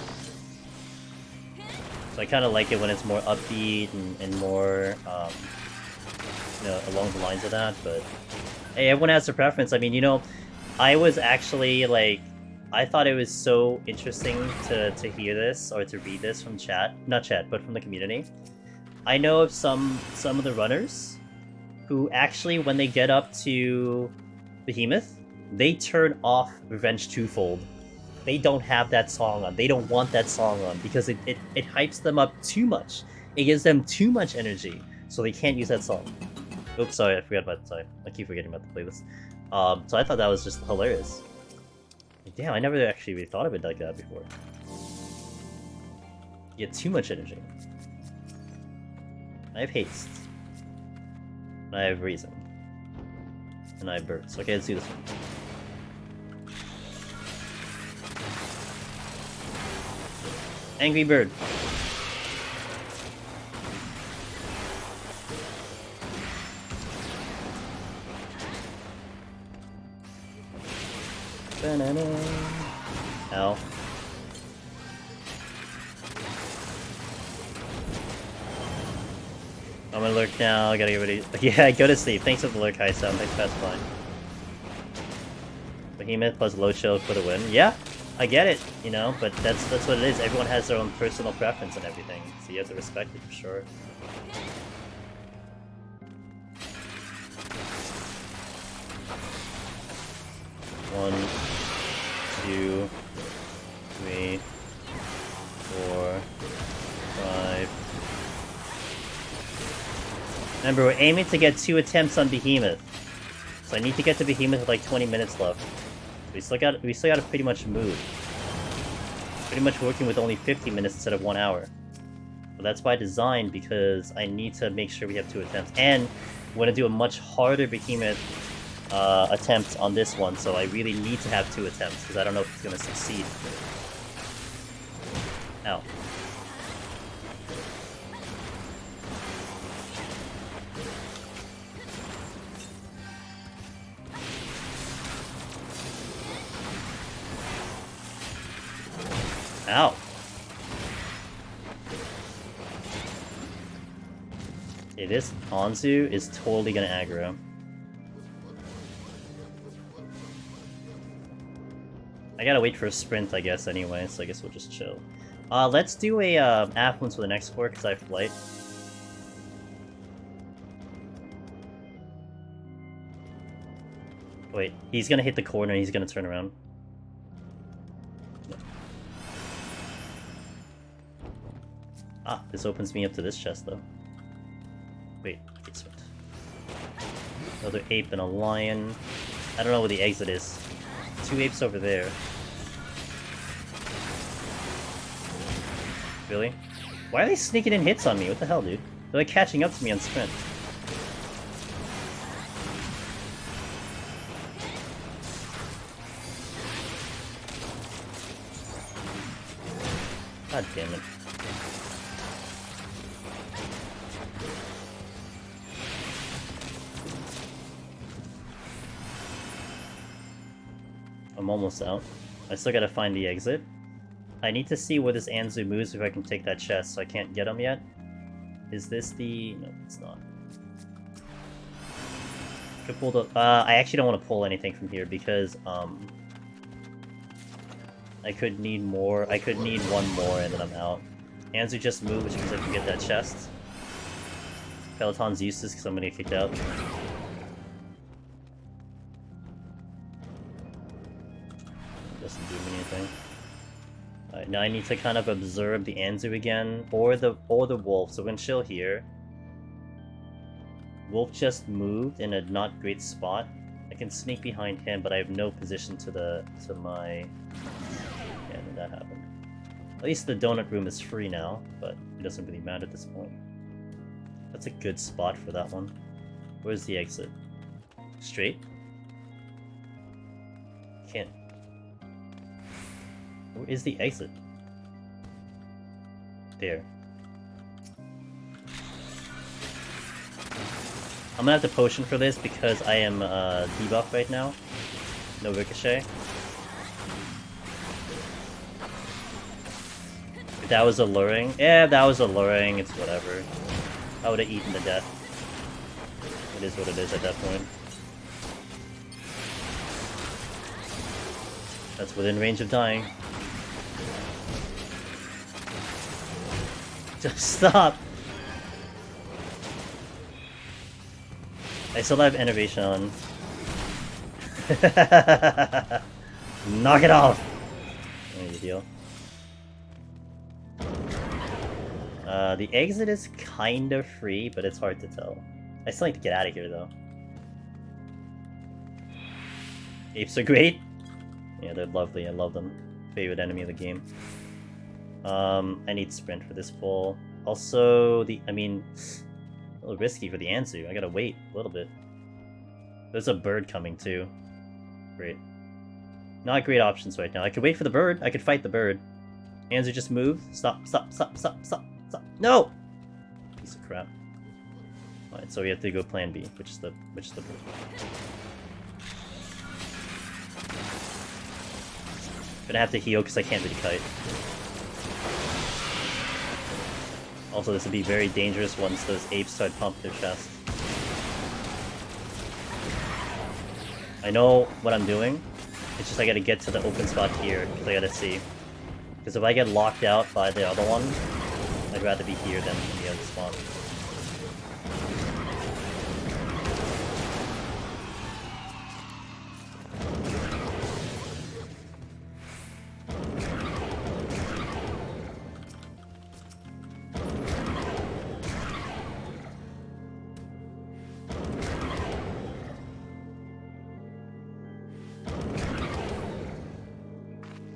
So I kind of like it when it's more upbeat and more, you know, along the lines of that. But hey, everyone has their preference. I mean, you know, I was actually like, I thought it was so interesting to hear this or to read this from chat, not chat, but from the community. I know of some of the runners who actually, when they get up to Behemoth, they turn off Revenge Twofold. They don't have that song on. They don't want that song on because it hypes them up too much. It gives them too much energy, so they can't use that song. Oops, sorry, I forgot about. Sorry, I keep forgetting about the playlist. So I thought that was just hilarious. Damn, I never actually really thought of it like that before. You get too much energy. I have haste. I have reason. And I have birds. Okay, let's do this one. Angry bird. Banana. Ow. I'm gonna lurk now, I gotta get ready. Yeah, go to sleep. Thanks for the lurk, high sound. Thanks for passing. Behemoth plus low chill for the win. Yeah, I get it, you know, but that's what it is. Everyone has their own personal preference and everything, so you have to respect it for sure. One, 2, 3, 4, 5. Remember, we're aiming to get 2 attempts on Behemoth, so I need to get to Behemoth with like 20 minutes left. We still got to pretty much move. Pretty much working with only 50 minutes instead of 1 hour. But that's by design because I need to make sure we have 2 attempts, and we're gonna do a much harder Behemoth attempt on this one, so I really need to have 2 attempts because I don't know if it's gonna succeed. Ow. Ow. Okay, this Anzu is totally gonna aggro. I gotta wait for a sprint, I guess, anyway, so I guess we'll just chill. Let's do a affluence for the next floor, because I have flight. Wait, he's gonna hit the corner and he's gonna turn around. Ah, this opens me up to this chest, though. Wait, it's what? Another ape and a lion. I don't know where the exit is. 2 apes over there. Really? Why are they sneaking in hits on me? What the hell, dude? They're like catching up to me on sprint. God damn it. I'm almost out. I still gotta find the exit. I need to see where this Anzu moves if I can take that chest, so I can't get him yet. Is this the... No, it's not. Could pull the... I actually don't want to pull anything from here because, I could need more. I could need 1 more and then I'm out. Anzu just moved, which means I can get that chest. Peloton's useless because I'm gonna get kicked out. Doesn't do me anything. Alright, now I need to kind of observe the Anzu again, or the wolf. So when chill here. Wolf just moved in a not great spot. I can sneak behind him, but I have no position to my... Yeah, that happened. At least the donut room is free now, but it doesn't really matter at this point. That's a good spot for that one. Where's the exit? Straight? Can't. Where is the exit? There. I'm gonna have to potion for this because I am debuffed right now. No ricochet. If that was alluring, yeah, that was alluring, it's whatever. I would have eaten to death. It is what it is at that point. That's within range of dying. Just stop! I still have enervation on. Knock it off! There you deal. The exit is kind of free, but it's hard to tell. I still need to get out of here, though. Apes are great! Yeah, they're lovely, I love them. Favorite enemy of the game. I need sprint for this pull. Also, a little risky for the Anzu. I gotta wait a little bit. There's a bird coming, too. Great. Not great options right now. I could wait for the bird. I could fight the bird. Anzu just moved. Stop, stop, stop, stop, stop, stop. No! Piece of crap. Alright, so we have to go plan B, which is the bird. Gonna have to heal because I can't really kite. Also, this would be very dangerous once those apes start pumping their chest. I know what I'm doing. It's just I gotta get to the open spot here, because I gotta see. Because if I get locked out by the other one, I'd rather be here than in the other spot.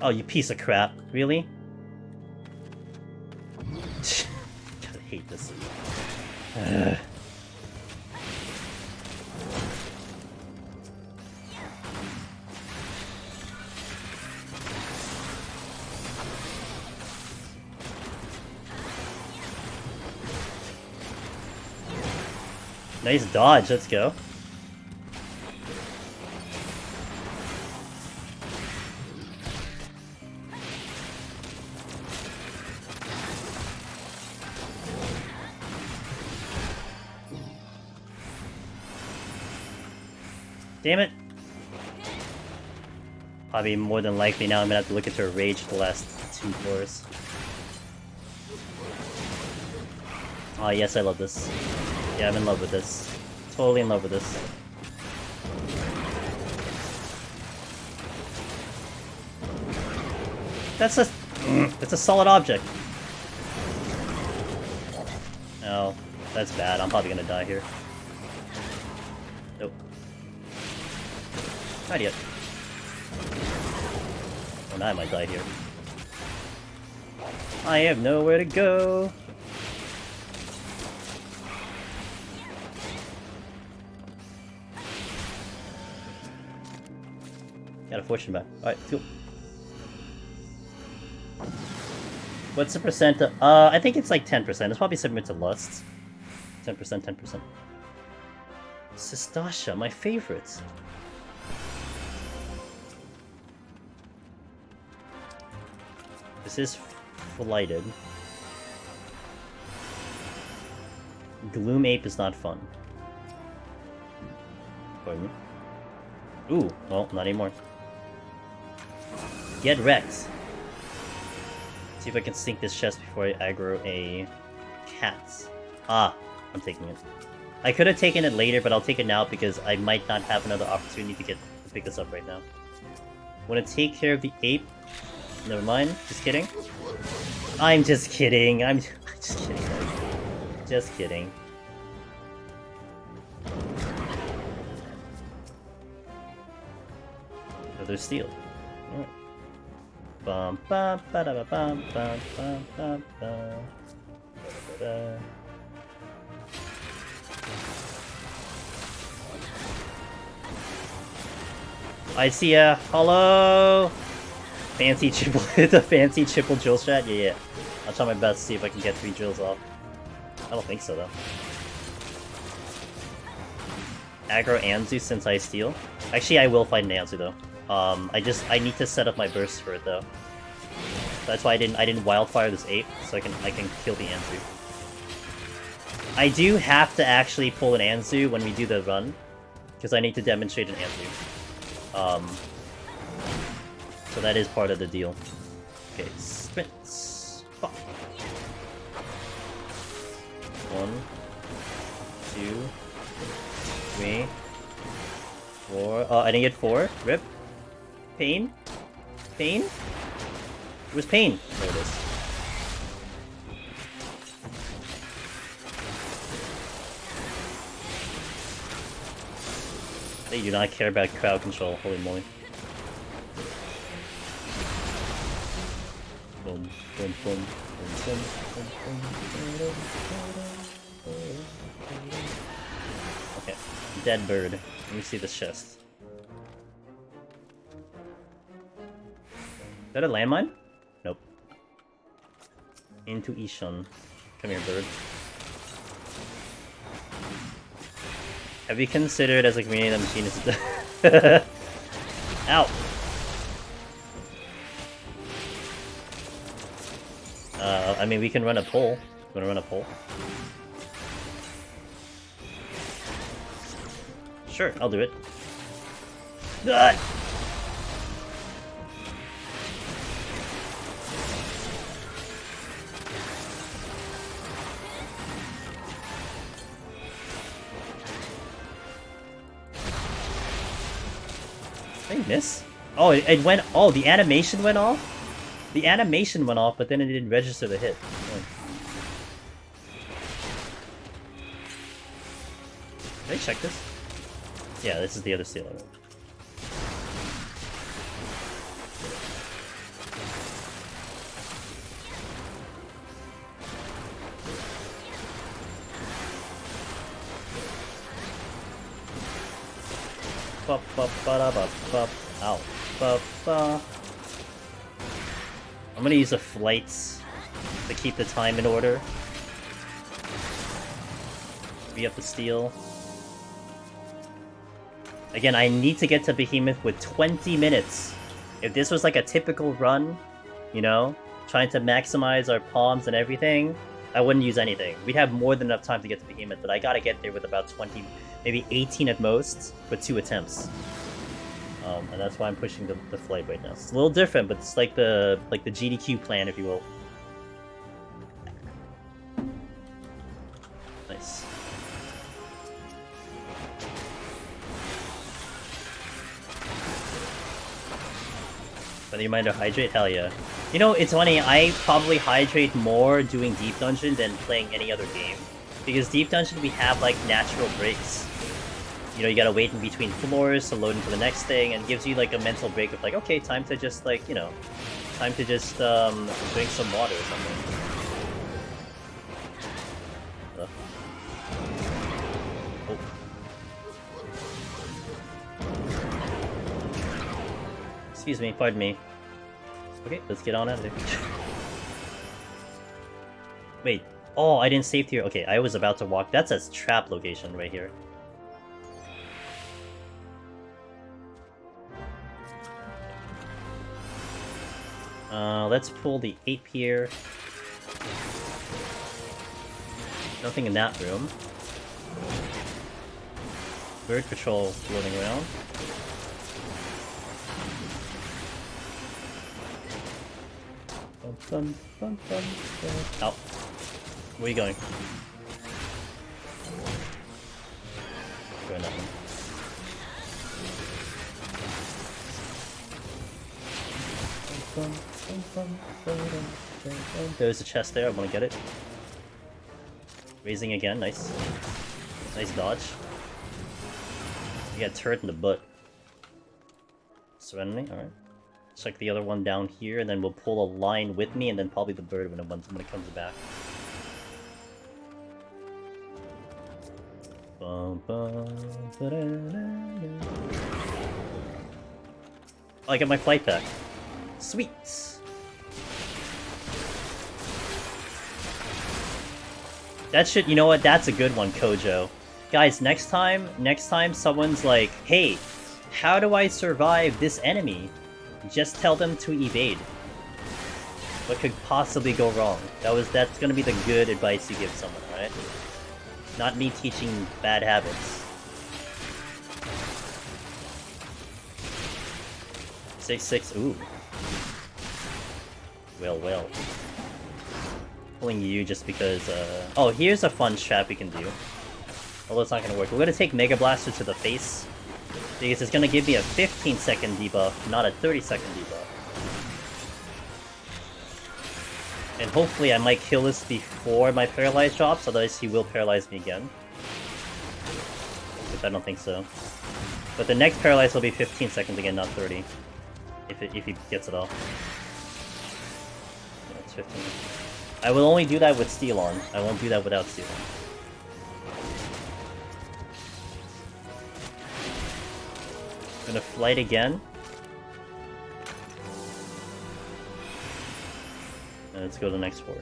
Oh, you piece of crap. Really? God, I hate this. Nice dodge, let's go. Damn it! Probably more than likely now I'm gonna have to look into her rage for the last 2 floors. Oh yes, I love this. Yeah, I'm in love with this. Totally in love with this. That's a solid object. Oh, that's bad. I'm probably gonna die here. Nope. Not yet. Oh, now I might die here. I have nowhere to go. Got a fortune back. Alright, cool. What's the percent? I think it's like 10%. It's probably similar to Lust. 10%, 10%. Sistasha, my favorite. This is flighted. Gloom Ape is not fun. Pardon? Ooh, well, not anymore. Get wrecked. See if I can sink this chest before I aggro a cat. Ah, I'm taking it. I could have taken it later, but I'll take it now because I might not have another opportunity to pick this up right now. Want to take care of the ape Never mind. Just kidding. I'm just kidding. I'm just kidding. Just kidding. Another steal. Alright. Bum bum ba da ba bum bum bum bum bum. Da. I see ya. Hello. Fancy triple, the fancy triple drill strat. Yeah. I'll try my best to see if I can get 3 drills off. I don't think so though. Aggro Anzu since I steal. Actually, I will fight an Anzu though. I need to set up my burst for it though. That's why I didn't wildfire this 8, so I can kill the Anzu. I do have to actually pull an Anzu when we do the run, because I need to demonstrate an Anzu. So that is part of the deal. Okay, sprints. Fuck. 1, 2, 3, 4. Oh, I didn't get 4. Rip. Pain. Pain. Where's Pain? There it is. They do not care about crowd control. Holy moly. Boom, boom, boom, boom, boom, boom, boom, boom. Okay, dead bird. Let me see the chest. Is that a landmine? Nope. Intuition. Come here, bird. Have you considered as a community that machine is Ow! I mean, we can run a poll. You wanna run a poll? Sure, I'll do it. Ah! Did I miss? Oh, it went. Oh, the animation went off? The animation went off, but then it didn't register the hit. Oh. Did I check this? Yeah, this is the other seal. Ow. I'm gonna use the flights to keep the time in order. Be up the steel. Again, I need to get to Behemoth with 20 minutes. If this was like a typical run, you know, trying to maximize our palms and everything, I wouldn't use anything. We'd have more than enough time to get to Behemoth, but I gotta get there with about 20, maybe 18 at most, with 2 attempts. And that's why I'm pushing the flight right now. It's a little different, but it's like the GDQ plan, if you will. Nice. Whether you mind to hydrate? Hell yeah. You know, it's funny, I probably hydrate more doing Deep Dungeon than playing any other game. Because Deep Dungeon, we have, like, natural breaks. You know, you gotta wait in between floors to load into the next thing, and it gives you, like, a mental break of, like, okay, time to just, like, you know, time to just, drink some water or something. Oh. Excuse me, pardon me. Okay, let's get on out of there. Wait. Oh, I didn't save here. Okay, I was about to walk. That's a trap location right here. Let's pull the ape here. Nothing in that room. Bird patrol floating around. Bum, bum, bum, bum. Oh. Where are you going? Going that one. Bum, bum. There's a chest there, I want to get it. Raising again, nice. Nice dodge. You got turret in the butt. Serenity, alright. Check the other one down here, and then we'll pull a line with me, and then probably the bird when it comes back. Oh, I got my flight back. Sweet! That should, you know what, that's a good one, Kojo. Guys, next time someone's like, hey, how do I survive this enemy? Just tell them to evade. What could possibly go wrong? That's gonna be the good advice you give someone, right? Not me teaching bad habits. 6-6, ooh. Well. Pulling you just because, oh, here's a fun strat we can do. Although it's not gonna work. We're gonna take Mega Blaster to the face, because it's gonna give me a 15-second debuff, not a 30-second debuff. And hopefully I might kill this before my Paralyze drops, otherwise he will paralyze me again. Which I don't think so. But the next Paralyze will be 15 seconds again, not 30. If he gets it off. Yeah, it's 15. I will only do that with Steel on. I won't do that without Steel on. Gonna flight again. And let's go to the next 4.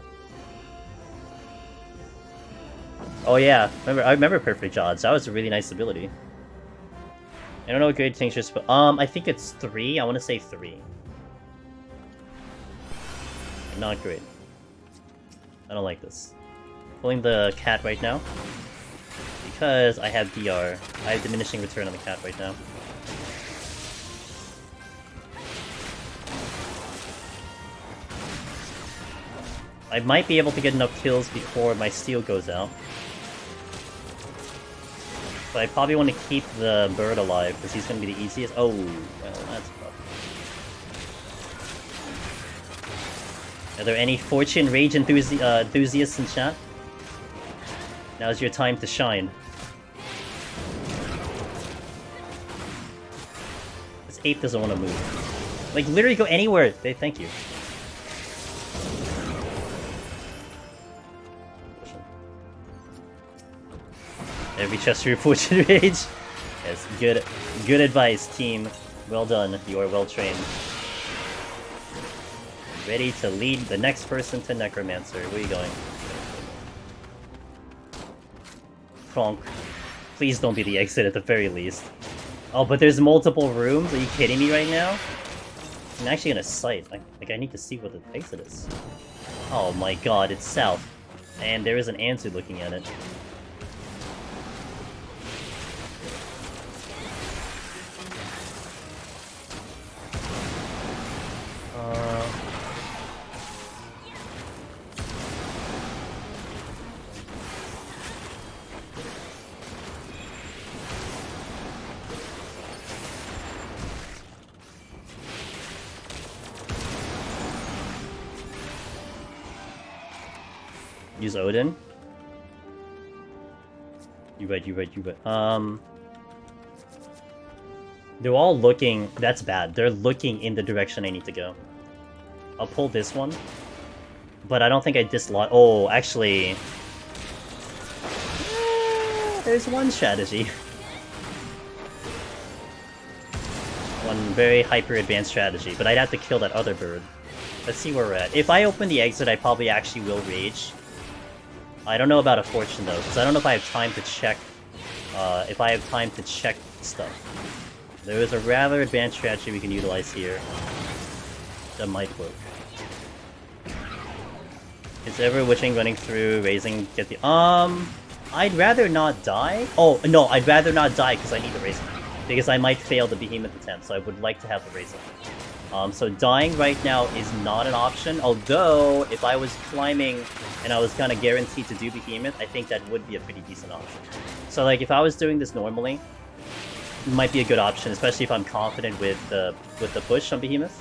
Oh yeah, I remember Perfect Odds. That was a really nice ability. I don't know what grade tinctures, but I think it's 3. I want to say 3. Not great. I don't like this. Pulling the cat right now because I have DR. I have diminishing return on the cat right now. I might be able to get enough kills before my steel goes out. But I probably want to keep the bird alive, because he's going to be the easiest. Oh, well, that's rough. Are there any Fortune Rage enthusiasts in chat? Now's your time to shine. This ape doesn't want to move. Like, literally go anywhere! Thank you. Every chest for your Fortune Rage. Yes, good advice, team. Well done. You are well trained. Ready to lead the next person to Necromancer. Where are you going? Kronk. Please don't be the exit at the very least. Oh, but there's multiple rooms? Are you kidding me right now? I'm actually gonna sight. Like, I need to see what the exit is. Oh my god, it's south. And there is an Anzu looking at it. Use Odin. You right. They're all looking... That's bad. They're looking in the direction I need to go. I'll pull this one. But I don't think I dislodge... Oh, actually... there's one strategy. One very hyper-advanced strategy. But I'd have to kill that other bird. Let's see where we're at. If I open the exit, I probably actually will rage. I don't know about a fortune though, because I don't know if I have time to check. If I have time to check stuff. There is a rather advanced strategy we can utilize here. That might work. Is ever witching running through, raising, get the I'd rather not die. Oh no, I'd rather not die because I need the raising. Because I might fail the behemoth attempt, so I would like to have the raising. So dying right now is not an option, although if I was climbing and I was kind of guaranteed to do Behemoth, I think that would be a pretty decent option. So like if I was doing this normally, it might be a good option, especially if I'm confident with the push on Behemoth.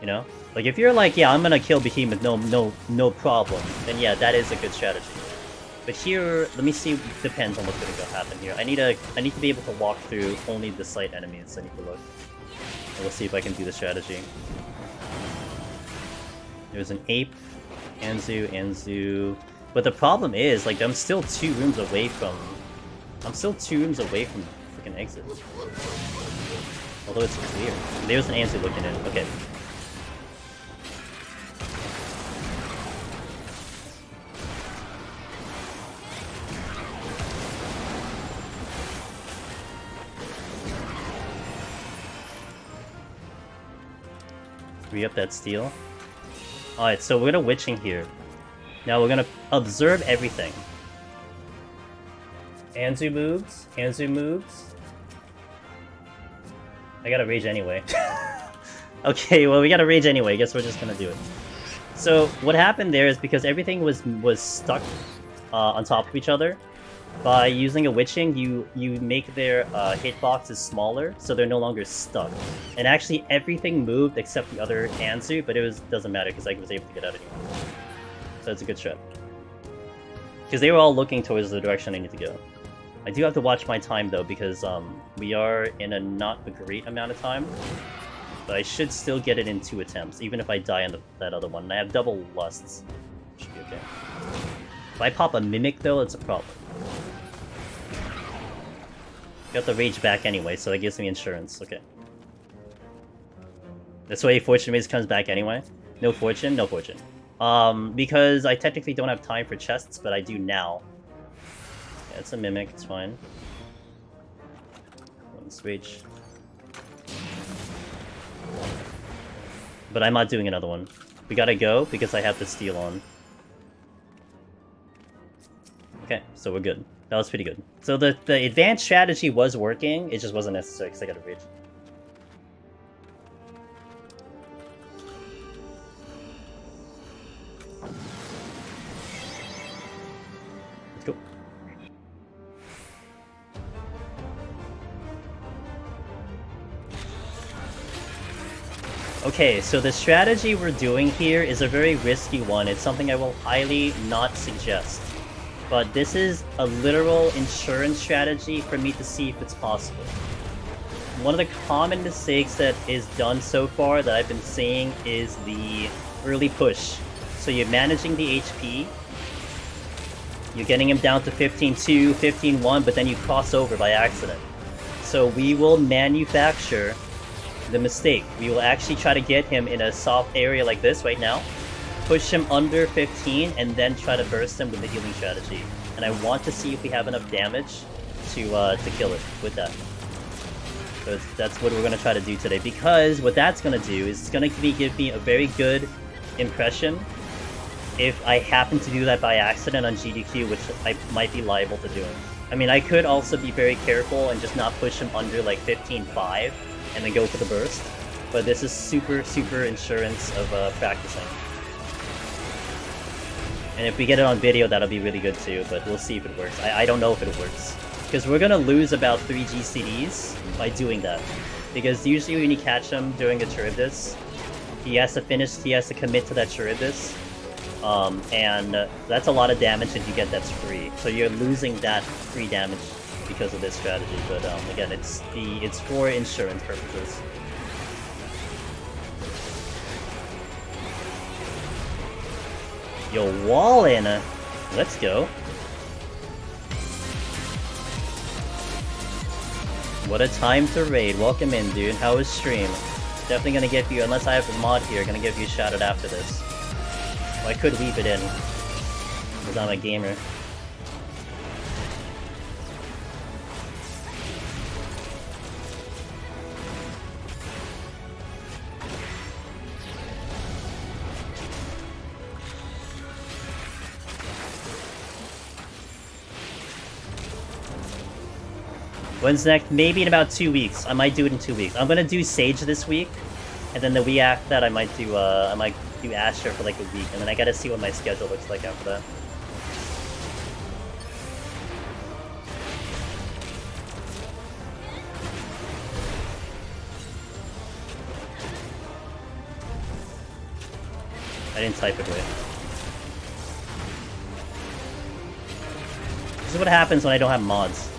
You know? Like, if you're like, yeah, I'm gonna kill Behemoth, no problem, then yeah, that is a good strategy. But here, let me see, depends on what's gonna go happen here. I need to be able to walk through only the site enemies, I need to look. And we'll see if I can do the strategy. There's an Ape, Anzu... But the problem is, like, I'm still 2 rooms away from freaking exit. Although it's clear. There's an Anzu looking in. Okay. Re-up that steal. Alright, so we're gonna witching here. Now we're gonna observe everything. Anzu moves. Anzu moves. I gotta rage anyway. Okay, well we gotta rage anyway. I guess we're just gonna do it. So what happened there is because everything was stuck on top of each other. By using a witching, you make their hitboxes smaller, so they're no longer stuck. And actually, everything moved except the other Anzu, but doesn't matter because I was able to get out anyway. So it's a good strat. Because they were all looking towards the direction I need to go. I do have to watch my time though, because we are in a not a great amount of time. But I should still get it in 2 attempts, even if I die on that other one. And I have double lusts. Should be okay. If I pop a Mimic though, it's a problem. Got the rage back anyway, so that gives me insurance. Okay. That's why Fortune Maze comes back anyway. No fortune, no fortune. Because I technically don't have time for chests, but I do now. Yeah, it's a Mimic, it's fine. Let's rage. But I'm not doing another one. We gotta go, because I have the steal on. Okay, so we're good. That was pretty good. So the advanced strategy was working, it just wasn't necessary because I got a rage. Let's go. Okay, so the strategy we're doing here is a very risky one. It's something I will highly not suggest. But this is a literal insurance strategy for me to see if it's possible. One of the common mistakes that is done so far that I've been seeing is the early push. So you're managing the HP, you're getting him down to 15-2, 15-1, but then you cross over by accident. So we will manufacture the mistake. We will actually try to get him in a soft area like this right now, push him under 15, and then try to burst him with the healing strategy. And I want to see if we have enough damage to kill it with that. So that's what we're going to try to do today, because what that's going to do is it's going to give me a very good impression if I happen to do that by accident on GDQ, which I might be liable to doing. I mean, I could also be very careful and just not push him under like 15-5 and then go for the burst, but this is super insurance of practicing. And if we get it on video, that'll be really good too, but we'll see if it works. I don't know if it works. Because we're gonna lose about 3 GCDs by doing that. Because usually when you catch him during a Charybdis, he has to commit to that Charybdis. And that's a lot of damage if you get that's free. So you're losing that free damage because of this strategy. But again, it's for insurance purposes. Yo, wall in. Let's go. What a time to raid. Welcome in, dude. How was stream? Definitely gonna give you, unless I have a mod here, gonna give you a shout out after this. Well, I could leave it in, because I'm a gamer. When's next? Maybe in about 2 weeks. I might do it in 2 weeks. I'm gonna do Sage this week, and then the week after that I might do Asher for like a week, and then I gotta see what my schedule looks like after that. I didn't type it right. This is what happens when I don't have mods.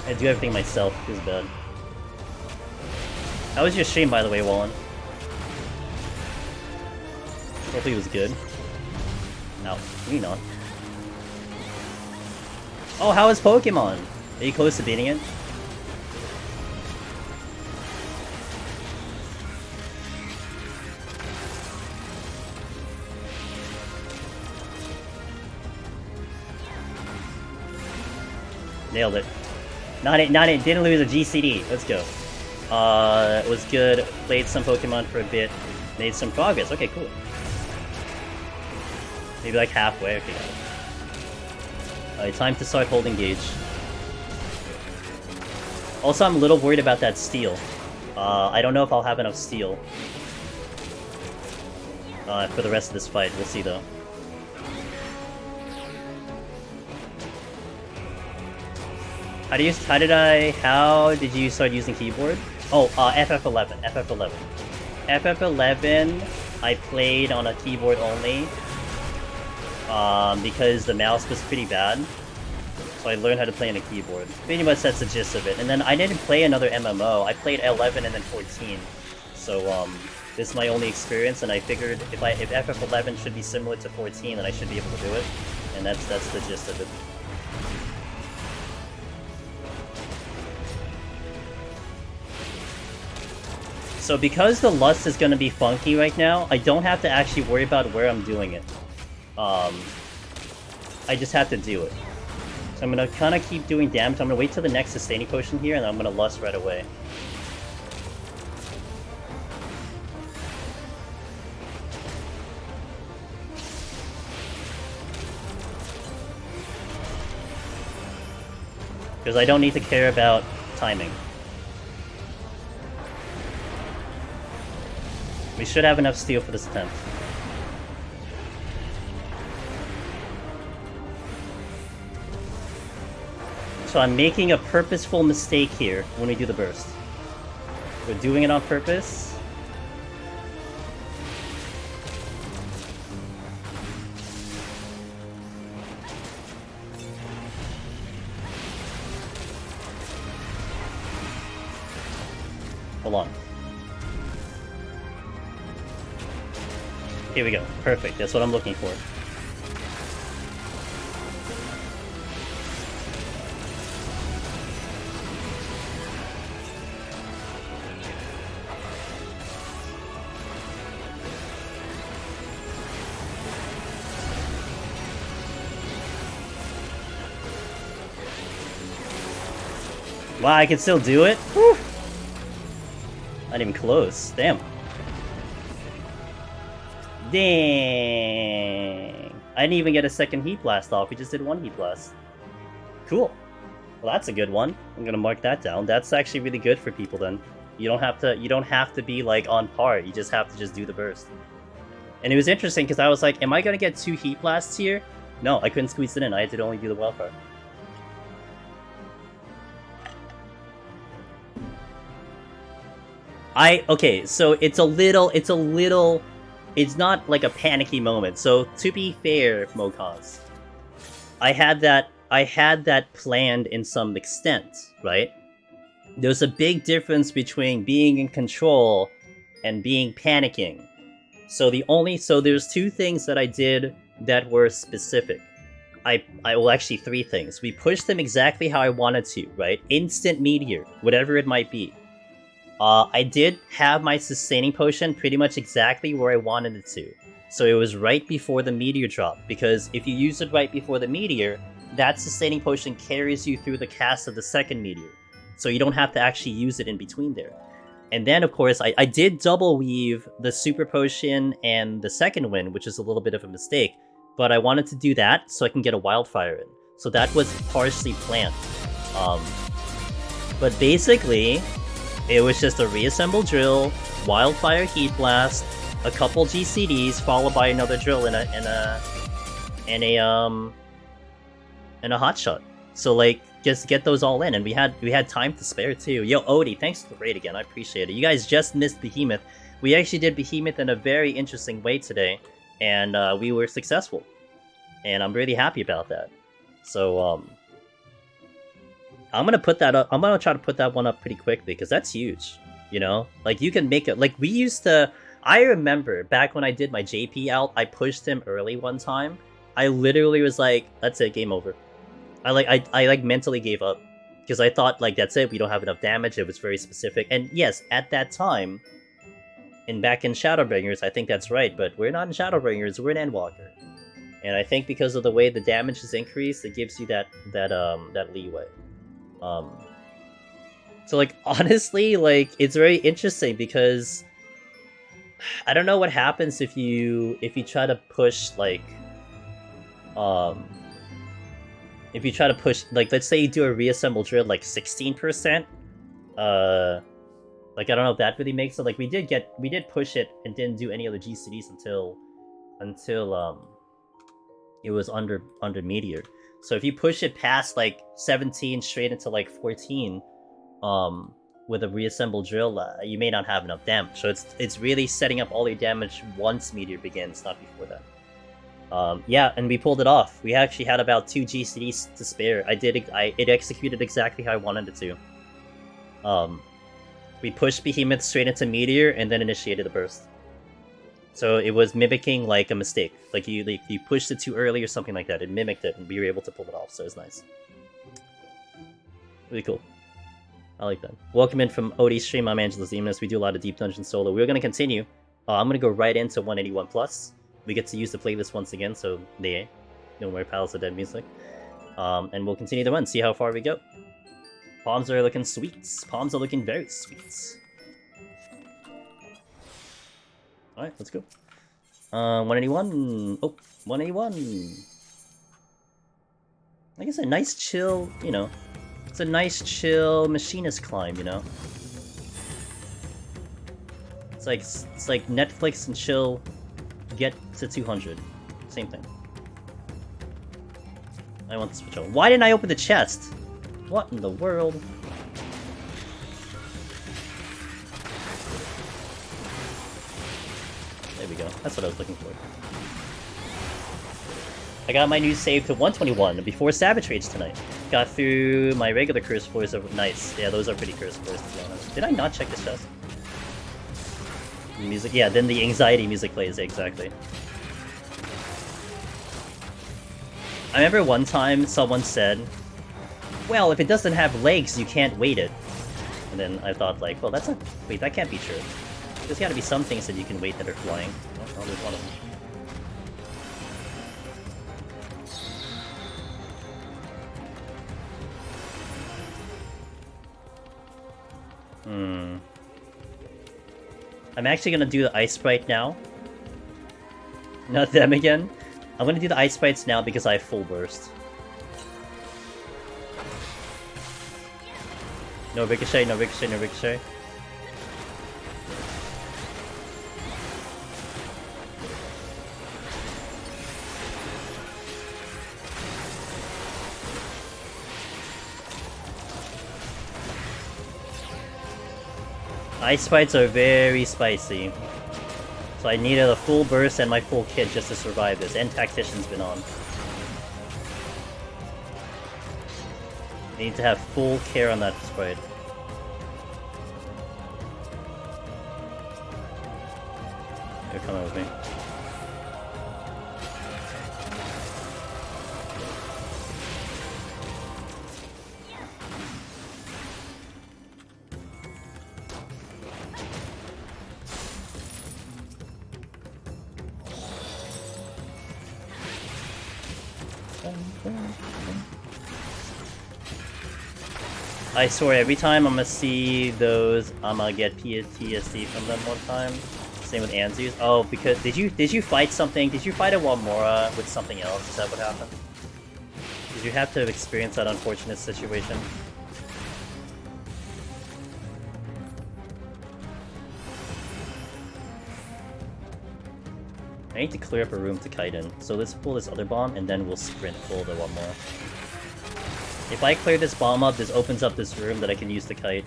I do everything myself. It feels bad. How was your stream, by the way, Wallen? Hopefully it was good. No, maybe not. Oh, how is Pokemon? Are you close to beating it? Nailed it. Not it, didn't lose a GCD. Let's go. It was good. Played some Pokemon for a bit. Made some progress. Okay, cool. Maybe like halfway. Okay, got it. Alright, time to start holding gauge. Also, I'm a little worried about that steel. I don't know if I'll have enough steel for the rest of this fight. We'll see, though. How did you start using keyboard? Oh, FF11, FF11. FF11, I played on a keyboard only, because the mouse was pretty bad. So I learned how to play on a keyboard. Pretty much that's the gist of it. And then I didn't play another MMO. I played 11 and then 14. So, this is my only experience, and I figured if FF11 should be similar to 14, then I should be able to do it. And that's the gist of it. So because the Lust is gonna be funky right now, I don't have to actually worry about where I'm doing it. I just have to do it. So I'm gonna kinda keep doing damage. I'm gonna wait till the next sustaining potion here, and I'm gonna Lust right away. Because I don't need to care about timing. We should have enough steel for this attempt. So I'm making a purposeful mistake here when we do the burst. We're doing it on purpose. Hold on. Here we go. Perfect. That's what I'm looking for. Wow, I can still do it? Whew. Not even close. Damn. Dang! I didn't even get a second Heat Blast off, we just did one Heat Blast. Cool. Well, that's a good one. I'm gonna mark that down. That's actually really good for people then. You don't have to be like on par, you just have to just do the burst. And it was interesting because I was like, am I gonna get 2 Heat Blasts here? No, I couldn't squeeze it in, I had to only do the Wildfire. Okay, so it's not like a panicky moment. So to be fair, Mokaz, I had that planned in some extent, right? There's a big difference between being in control and being panicking. So there's 2 things that I did that were specific. Well, actually 3 things. We pushed them exactly how I wanted to, right? Instant meteor, whatever it might be. I did have my sustaining potion pretty much exactly where I wanted it to. So it was right before the meteor drop, because if you use it right before the meteor, that sustaining potion carries you through the cast of the second meteor. So you don't have to actually use it in between there. And then, of course, I did double weave the super potion and the second wind, which is a little bit of a mistake, but I wanted to do that so I can get a wildfire in. So that was partially planned. But basically, it was just a reassemble drill, wildfire heat blast, a couple GCDs followed by another drill and a hotshot. So like, just get those all in, and we had time to spare too. Yo, Odie, thanks for the raid again. I appreciate it. You guys just missed Behemoth. We actually did Behemoth in a very interesting way today, and we were successful, and I'm really happy about that. So I'm gonna put that up. I'm gonna try to put that one up pretty quick because that's huge. You know, like you can make it. Like we used to. I remember back when I did my JP out, I pushed him early one time. I literally was like, "That's it, game over." I mentally gave up because I thought like that's it. We don't have enough damage. It was very specific, and yes, at that time, and back in Shadowbringers, I think that's right. But we're not in Shadowbringers. We're in Endwalker, and I think because of the way the damage is increased, it gives you that leeway. So like honestly, like it's very interesting because I don't know what happens if you try to push like if you try to push like let's say you do a reassemble drill like 16%, like I don't know if that really makes it. Like we did push it and didn't do any other GCDs until it was under Meteor. So if you push it past like 17 straight into like 14, with a reassembled drill, you may not have enough damage. So it's really setting up all your damage once Meteor begins, not before that. Yeah, and we pulled it off. We actually had about 2 GCDs to spare. It executed exactly how I wanted it to. We pushed Behemoth straight into Meteor and then initiated the burst. So it was mimicking like a mistake. Like you pushed it too early or something like that. It mimicked it and we were able to pull it off, so it's nice. Really cool. I like that. Welcome in from OD stream. I'm Angela Zemus. We do a lot of Deep Dungeon solo. We're going to continue. I'm going to go right into 181 plus. We get to use the playlist once again, so no more Palace of Dead music. And we'll continue the run, see how far we go. Palms are looking sweet. Palms are looking very sweet. Alright, let's go. 181. Oh, 181. I guess a nice chill, you know. It's a nice chill machinist climb, you know. It's like Netflix and chill get to 200. Same thing. I want to switch over. Why didn't I open the chest? What in the world? There we go. That's what I was looking for. I got my new save to 121 before Savage Rage tonight. Got through my regular curse floors of nice. Yeah, those are pretty curse floors to be honest. Did I not check the chest? Music, yeah, then the anxiety music plays, exactly. I remember one time someone said, well, if it doesn't have legs, you can't weight it. And then I thought like, well, that's not, wait, that can't be true. There's gotta be some things that you can weight that are flying. Oh, there's one of them. I'm actually gonna do the Ice Sprite now. Not them again. I'm gonna do the Ice Sprites now because I have full burst. No ricochet, no ricochet, no ricochet. Ice Sprites are very spicy. So I needed a full burst and my full kit just to survive this, and Tactician's been on. I need to have full care on that Sprite. They're coming with me. I swear, every time I'm gonna see those, I'm gonna get PTSD from them one time. Same with Anzus. Oh, because did you fight something? Did you fight a Walmora with something else? Is that what happened? Did you have to have experienced that unfortunate situation? I need to clear up a room to kite in. So let's pull this other bomb and then we'll sprint pull the Walmora. If I clear this bomb up, this opens up this room that I can use to kite.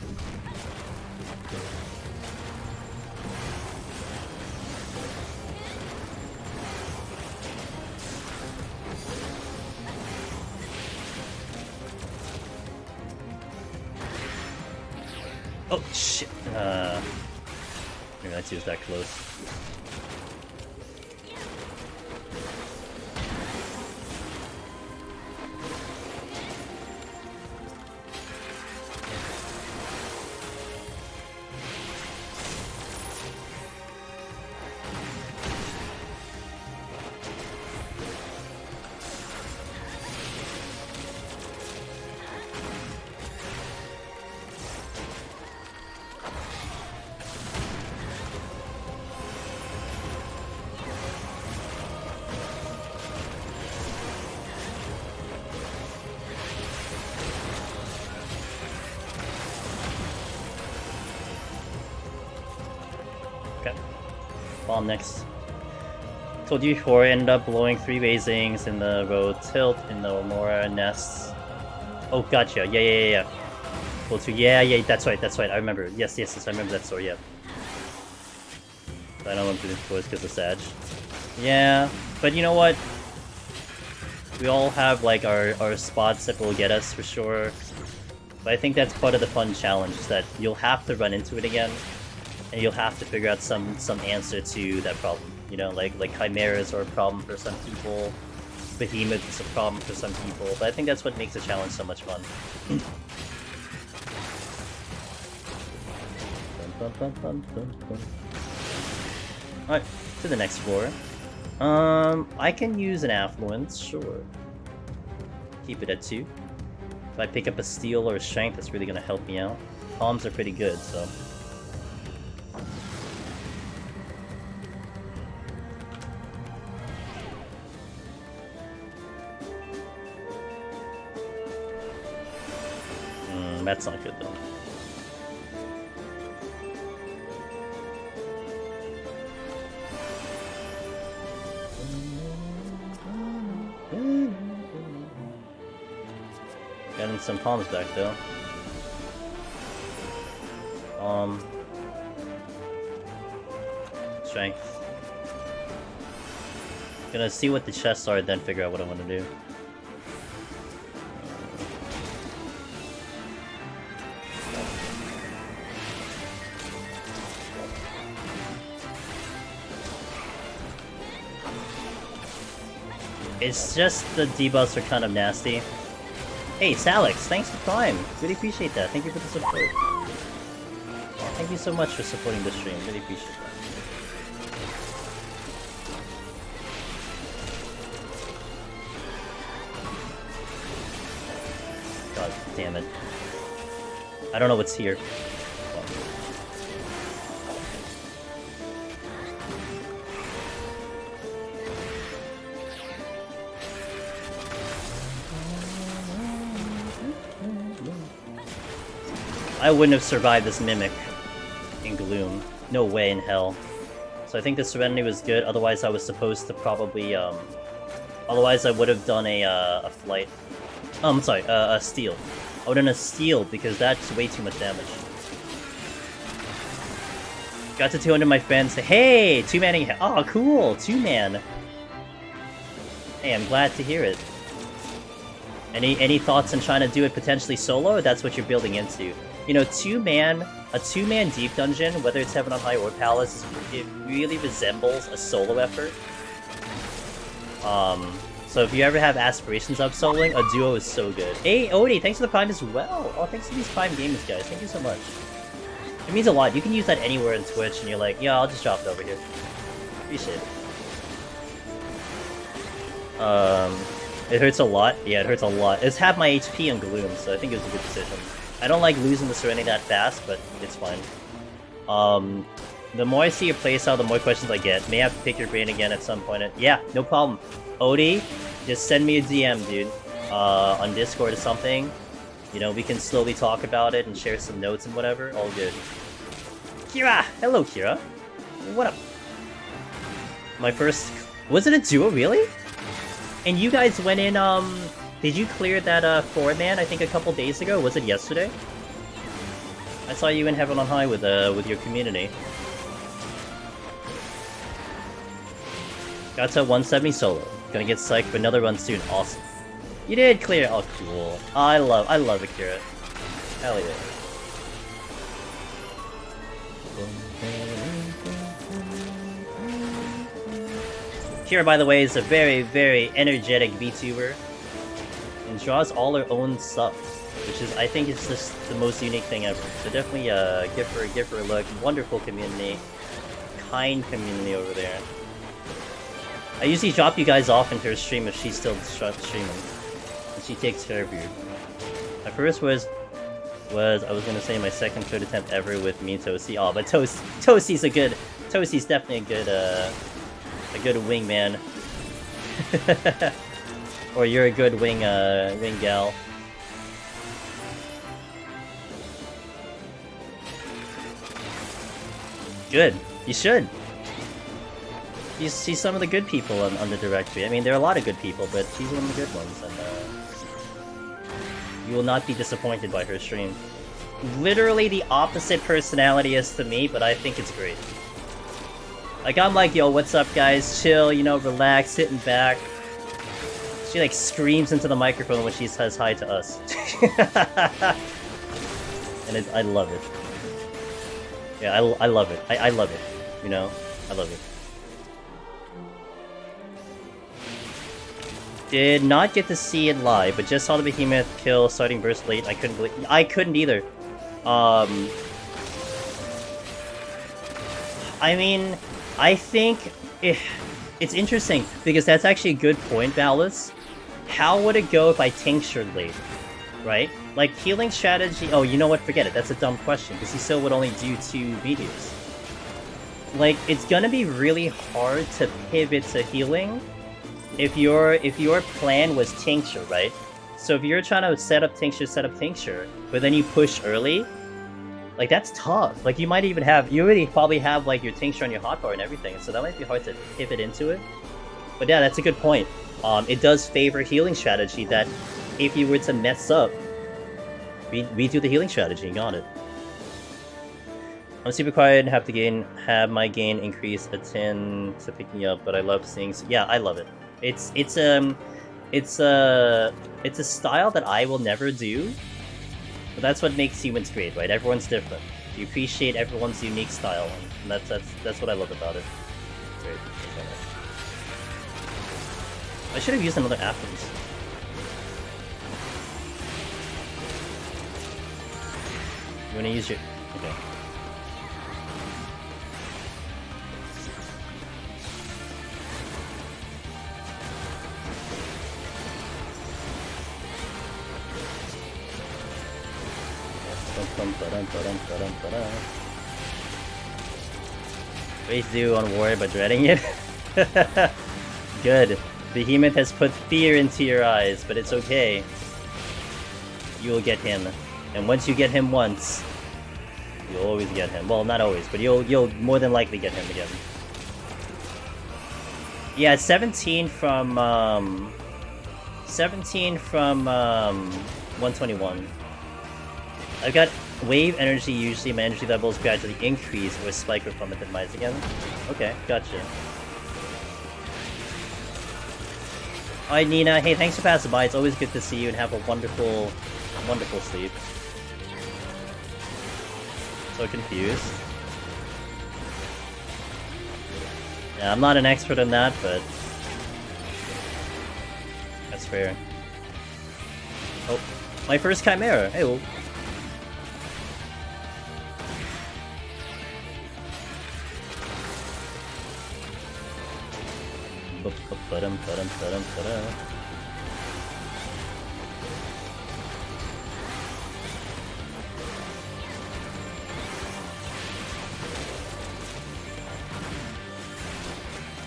Oh shit! Maybe that's use that close. Bomb next. Told you before, ended up blowing 3 basings in the road tilt in the Omora nests. Oh, gotcha. Yeah. Pull 2. Yeah, that's right. I remember. Yes, I remember that story, yeah. I don't want to do this because of Sag. Yeah, but you know what? We all have, like, our spots that will get us for sure. But I think that's part of the fun challenge, is that you'll have to run into it again. And you'll have to figure out some answer to that problem. You know, like chimeras are a problem for some people, Behemoth is a problem for some people, but I think that's what makes the challenge so much fun. Alright, to the next floor. I can use an Affluence, sure. Keep it at 2. If I pick up a Steel or a Strength, that's really gonna help me out. Palms are pretty good, so... that's not good though. Getting some palms back though. Strength. Gonna see what the chests are, then figure out what I want to do. It's just the debuffs are kind of nasty. Hey, Salix, thanks for Prime. Really appreciate that. Thank you for the support. Thank you so much for supporting the stream. Really appreciate that. God damn it. I don't know what's here. I wouldn't have survived this Mimic in Gloom. No way in hell. So I think the Serenity was good, otherwise I was supposed to probably, otherwise I would have done a Flight. I'm sorry, a Steal. I would have done a Steal, because that's way too much damage. Got to 200, my friends. Hey! 2-manning. Oh, cool! 2-man! Hey, I'm glad to hear it. Any thoughts on trying to do it potentially solo, or that's what you're building into? You know, a 2-man deep dungeon, whether it's Heaven on High or Palace, it really resembles a solo effort. So if you ever have aspirations of soloing, a duo is so good. Hey, Odie, thanks for the Prime as well! Oh, thanks for these Prime games, guys. Thank you so much. It means a lot. You can use that anywhere in Twitch, and you're like, yeah, I'll just drop it over here. Appreciate it. It hurts a lot. Yeah, it hurts a lot. It's half my HP in Gloom, so I think it was a good decision. I don't like losing the Serenity that fast, but it's fine. The more I see your playstyle, the more questions I get. May have to pick your brain again at some point. Yeah, no problem. Odie, just send me a DM, dude. On Discord or something. You know, we can slowly talk about it and share some notes and whatever. All good. Kira! Hello, Kira. What up? My first... Was it a duo, really? And you guys went in, did you clear that, 4-man, I think a couple days ago? Was it yesterday? I saw you in Heaven on High with your community. Got to 170 solo. Gonna get psyched for another run soon. Awesome. You did clear. Oh, cool. I love Akira. Hell yeah. Kira, by the way, is a very, very energetic VTuber and draws all her own stuff, which is, I think, is just the most unique thing ever. So definitely give her a look. Wonderful community, kind community over there. I usually drop you guys off into her stream if she's still streaming, and she takes care of you. My first was I was gonna say my second third attempt ever with me and Toasty. Oh, but Toasty's definitely a good wingman. Or you're a good wing gal. Good. You should. You see some of the good people on the directory. I mean, there are a lot of good people, but she's one of the good ones, and you will not be disappointed by her stream. Literally the opposite personality as to me, but I think it's great. Like, I'm like, yo, what's up, guys? Chill, you know, relax, sitting back. She, like, screams into the microphone when she says hi to us. And I love it. Yeah, I love it. I love it. You know? I love it. Did not get to see it live, but just saw the Behemoth kill starting burst late. I couldn't either. I mean, I think it's interesting because that's actually a good point, Valis. How would it go if I tinctured late, right? Like, healing strategy... Oh, you know what? Forget it. That's a dumb question because he still would only do 2 meteors. Like, it's gonna be really hard to pivot to healing if your plan was tincture, right? So if you're trying to set up tincture, but then you push early, like, that's tough. Like, you might even have, you already probably have, like, your tincture on your hotbar and everything, so that might be hard to pivot into it. But yeah, that's a good point. It does favor healing strategy that if you were to mess up, we do the healing strategy, got it. I'm super quiet and have my gain increase a 10 to pick me up, but I love seeing... Yeah, I love it. It's a style that I will never do, but that's what makes humans great, right? Everyone's different. You appreciate everyone's unique style, and that's what I love about it. Great. I should have used another Athens. You wanna use your... Okay. Race do on war but dreading it? Good. Behemoth has put fear into your eyes, but it's okay. You will get him. And once you get him once, you'll always get him. Well, not always, but you'll more than likely get him again. Yeah, 17 from 121. I've got wave energy, usually my energy levels gradually increase or spike or plummet at mice again. Okay, gotcha. Alright, Nina, hey, thanks for passing by. It's always good to see you and have a wonderful, wonderful sleep. So confused. Yeah, I'm not an expert in that, but that's fair. Oh, my first Chimera. Hey, well.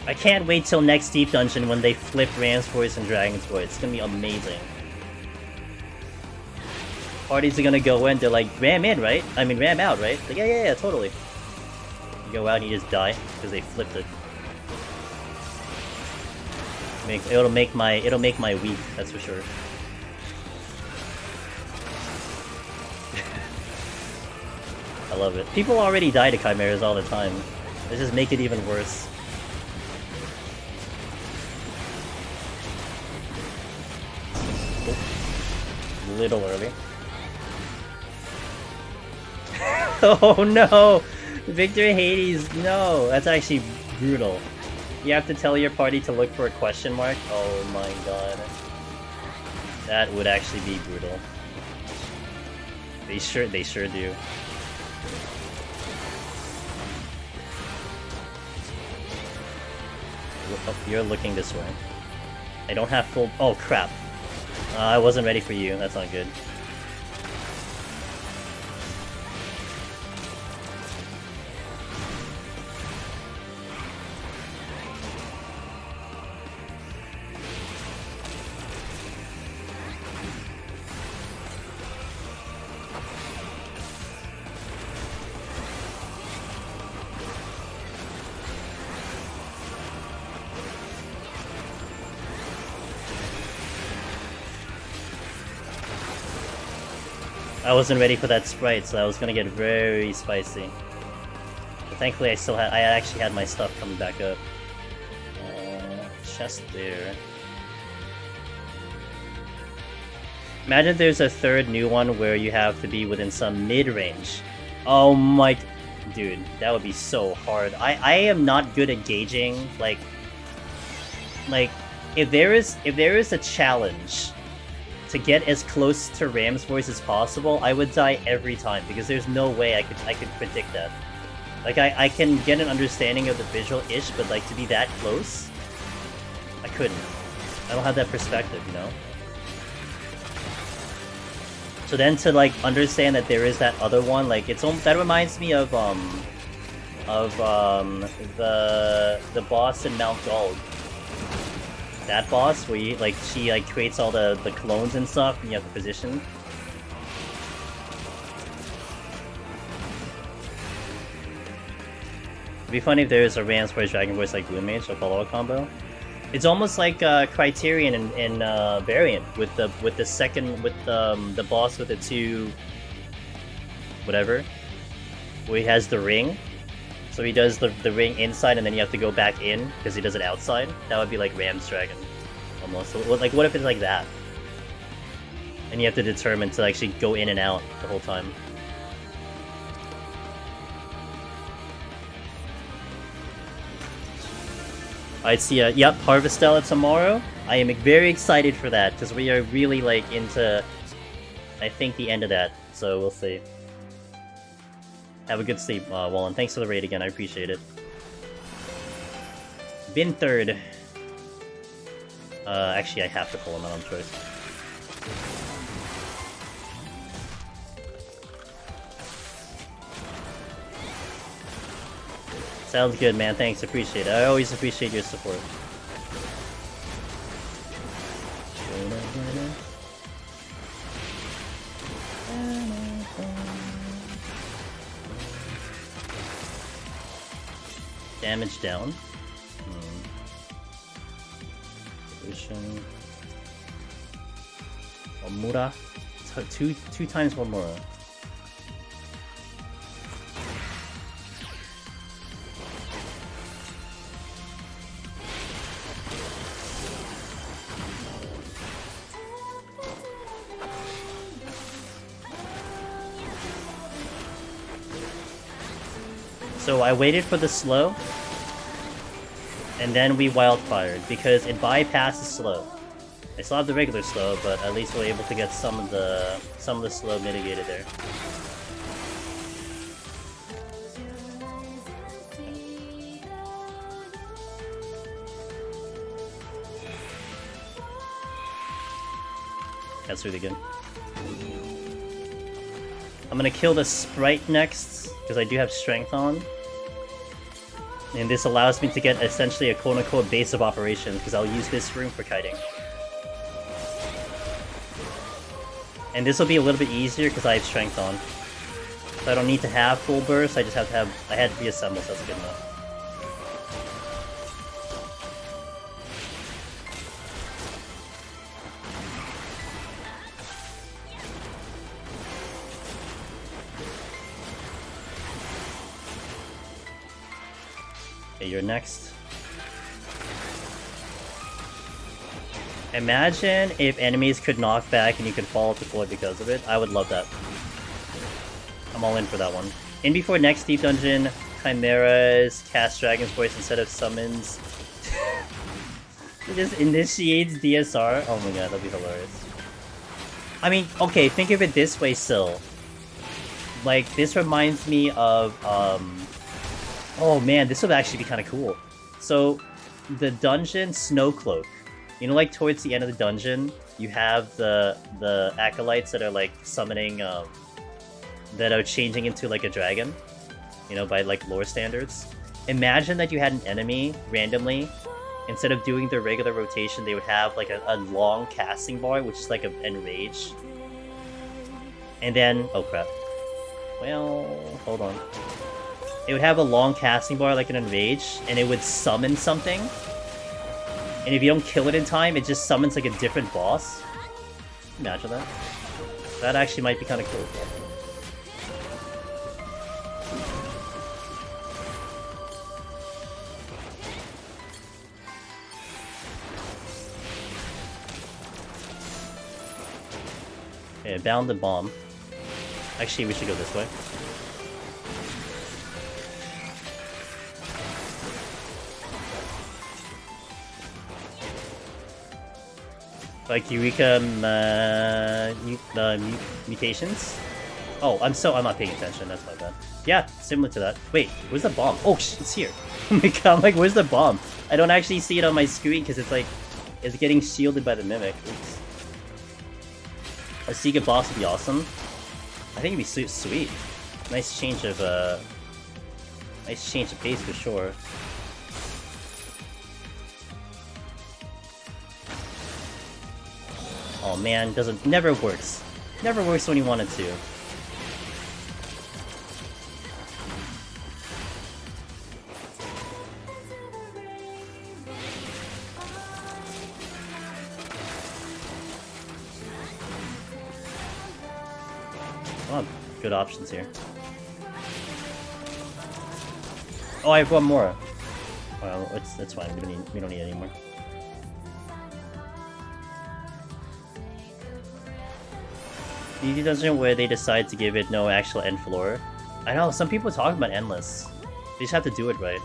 I can't wait till next Deep Dungeon when they flip Ram's voice and Dragon's voice. It's gonna be amazing. Parties are gonna go in, they're like, Ram in, right? I mean, Ram out, right? Like, yeah, totally. You go out and you just die because they flipped it. It'll make my week, that's for sure. I love it. People already die to Chimeras all the time. They just make it even worse. Oh. Little early. Oh no! Victor Hades, no! That's actually brutal. You have to tell your party to look for a question mark? Oh my god. That would actually be brutal. They sure do. Oh, you're looking this way. I don't have full... Oh crap. I wasn't ready for you, that's not good. I wasn't ready for that sprite, so I was gonna get very spicy. But thankfully, I actually had my stuff coming back up. Chest there. Imagine there's a third new one where you have to be within some mid-range. Oh my... Dude, that would be so hard. I am not good at gauging, like, if there is a challenge to get as close to Ram's voice as possible, I would die every time, because there's no way I could predict that. Like, I can get an understanding of the visual-ish, but like, to be that close? I couldn't. I don't have that perspective, you know? So then to like, understand that there is that other one, like, that reminds me of the boss in Mount Gulg. That boss where you, like, she like creates all the clones and stuff and you have to position. It'd be funny if there's a Ram's voice Dragon voice like Blue Mage, a follow-up combo. It's almost like Criterion in Variant with the boss with the two whatever. Where he has the ring. So he does the ring inside and then you have to go back in because he does it outside. That would be like Ram's Dragon, almost. So, like, what if it's like that? And you have to determine to actually go in and out the whole time. I'd see yep, Harvestella tomorrow. I am very excited for that because we are really like into, I think, the end of that. So we'll see. Have a good sleep, Wallen. Thanks for the raid again, I appreciate it. Been third. Actually, I have to pull him out on choice. Sounds good, man. Thanks, appreciate it. I always appreciate your support. Damage down. Solution. Omura. Two times Omura. So I waited for the slow, and then we wildfired because it bypasses slow. I still have the regular slow, but at least we're able to get some of the slow mitigated there. That's really good. I'm gonna kill the sprite next because I do have strength on. And this allows me to get essentially a quote-unquote base of operations, because I'll use this room for kiting. And this will be a little bit easier because I have strength on. So I don't need to have full burst, I just have to have... I had to reassemble, so that's good enough. Okay, you're next. Imagine if enemies could knock back and you could fall to floor because of it. I would love that. I'm all in for that one. In before next deep dungeon, chimeras, cast Dragon's Voice instead of summons. It just initiates DSR? Oh my god, that'd be hilarious. I mean, okay, think of it this way, Sil. Like, this reminds me of, oh man, this would actually be kind of cool. So, the dungeon Snowcloak. You know, like, towards the end of the dungeon, you have the acolytes that are, like, summoning, that are changing into, like, a dragon. You know, by, like, lore standards. Imagine that you had an enemy, randomly. Instead of doing their regular rotation, they would have, like, a long casting bar, which is, like, an enrage. And then... oh, crap. Well, hold on. It would have a long casting bar like an enrage, and it would summon something. And if you don't kill it in time, it just summons like a different boss. Imagine that. That actually might be kind of cool. Okay, bound the bomb. Actually, we should go this way. Like Eureka mutations? Oh, I'm not paying attention, that's my bad. Yeah, similar to that. Wait, where's the bomb? Oh, it's here. Oh my god, I'm like, where's the bomb? I don't actually see it on my screen because it's like, it's getting shielded by the mimic. Oops. A secret boss would be awesome. I think it'd be sweet. Nice change of pace for sure. Oh man, never works. Never works when you want it to. Oh, good options here. Oh, I have one more. Well, it's fine. We don't need any more. DD doesn't where they decide to give it no actual end floor. I know some people talk about endless. They just have to do it right.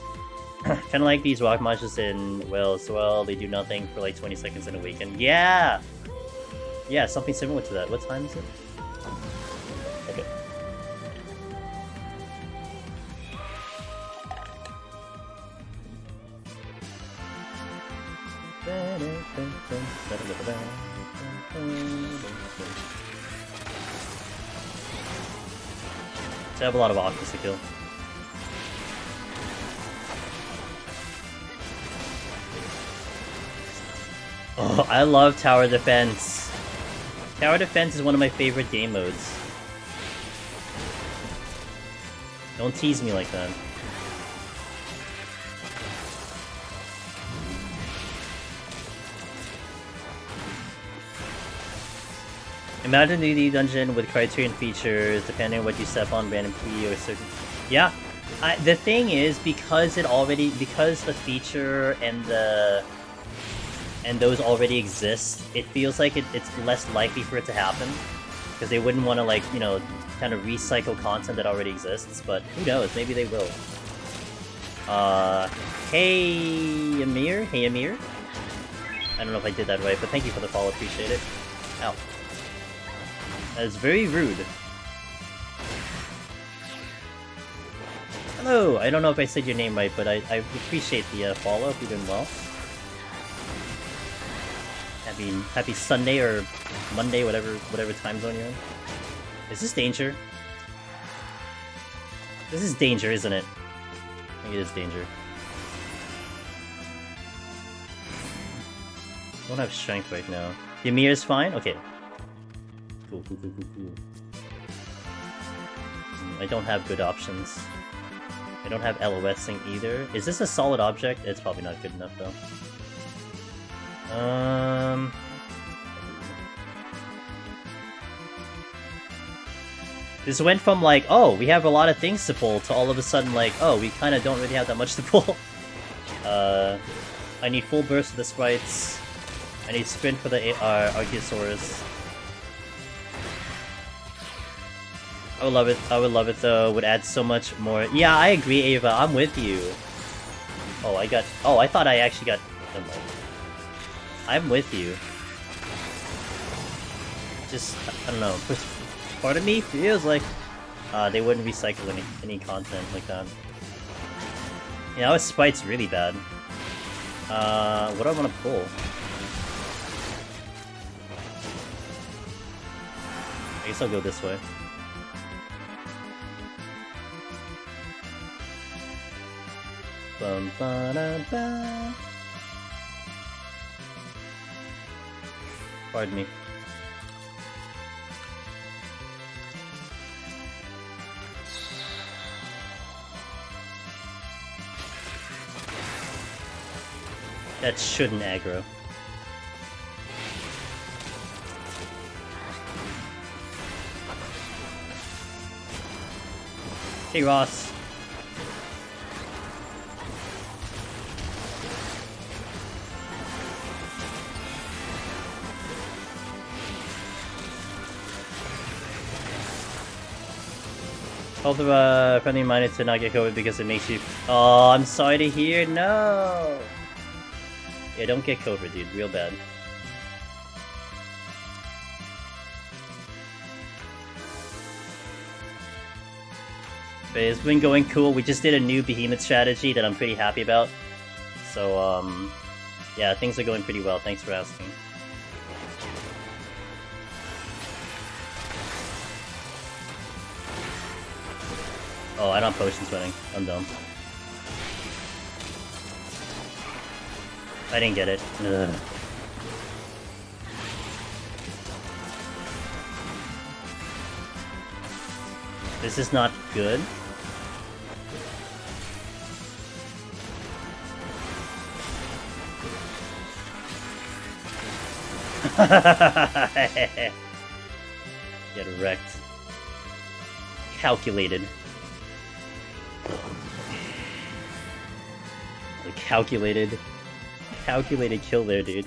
Kind of like these rock monsters in Wales. Well, they do nothing for like 20 seconds and awaken. Yeah, yeah, something similar to that. What time is it? Okay. So I have a lot of options to kill. Oh, I love tower defense. Tower defense is one of my favorite game modes. Don't tease me like that. Imagine the dungeon with criterion features, depending on what you step on, random key or certain... Yeah, the thing is, because the feature and those already exist, it feels like it's less likely for it to happen. Because they wouldn't want to, like, you know, kind of recycle content that already exists, but who knows, maybe they will. Hey Amir? Hey Amir? I don't know if I did that right, but thank you for the follow, appreciate it. Ow. That is very rude. Hello! I don't know if I said your name right, but I appreciate the follow. Hope you're doing well. Happy Sunday or Monday, whatever time zone you're in. Is this danger? This is danger, isn't it? I think it is danger. I don't have strength right now. Ymir is fine? Okay. Cool. I don't have good options. I don't have LOSing either. Is this a solid object? It's probably not good enough though. This went from like, oh, we have a lot of things to pull, to all of a sudden like, oh, we kind of don't really have that much to pull. I need full burst of the sprites. I need sprint for the Archosaurus. I would love it. I would love it though. Would add so much more. Yeah, I agree, Ava. I'm with you. Oh, I thought I actually got. Never mind. I'm with you. Just, I don't know, part of me feels like they wouldn't recycle any content like that. Yeah, that spite's really bad. What do I want to pull? I guess I'll go this way. Bum, ba, da, ba. Pardon me. That shouldn't aggro. Hey, Ross. Tell the friendly minded to not get COVID because it makes you. Oh, I'm sorry to hear. No. Yeah, don't get COVID, dude. Real bad. But it's been going cool. We just did a new Behemoth strategy that I'm pretty happy about. So, yeah, things are going pretty well. Thanks for asking. Oh, I don't have potion sweating. I'm dumb. I didn't get it. Ugh. This is not good. Get wrecked. Calculated. Calculated kill there, dude.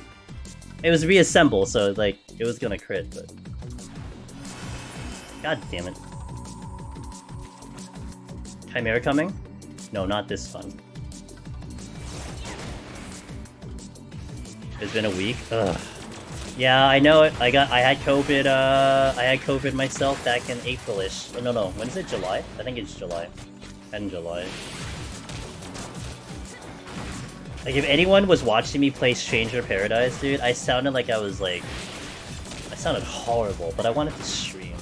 It was reassemble, so like it was gonna crit, but god damn it. Chimera coming? No, not this fun. It's been a week. Ugh. Yeah, I know it. I had COVID. I had COVID myself back in April-ish. Oh, no. When is it? July? I think it's July. 10 July. Like, if anyone was watching me play Stranger Paradise, dude, I sounded like I was like... I sounded horrible, but I wanted to stream.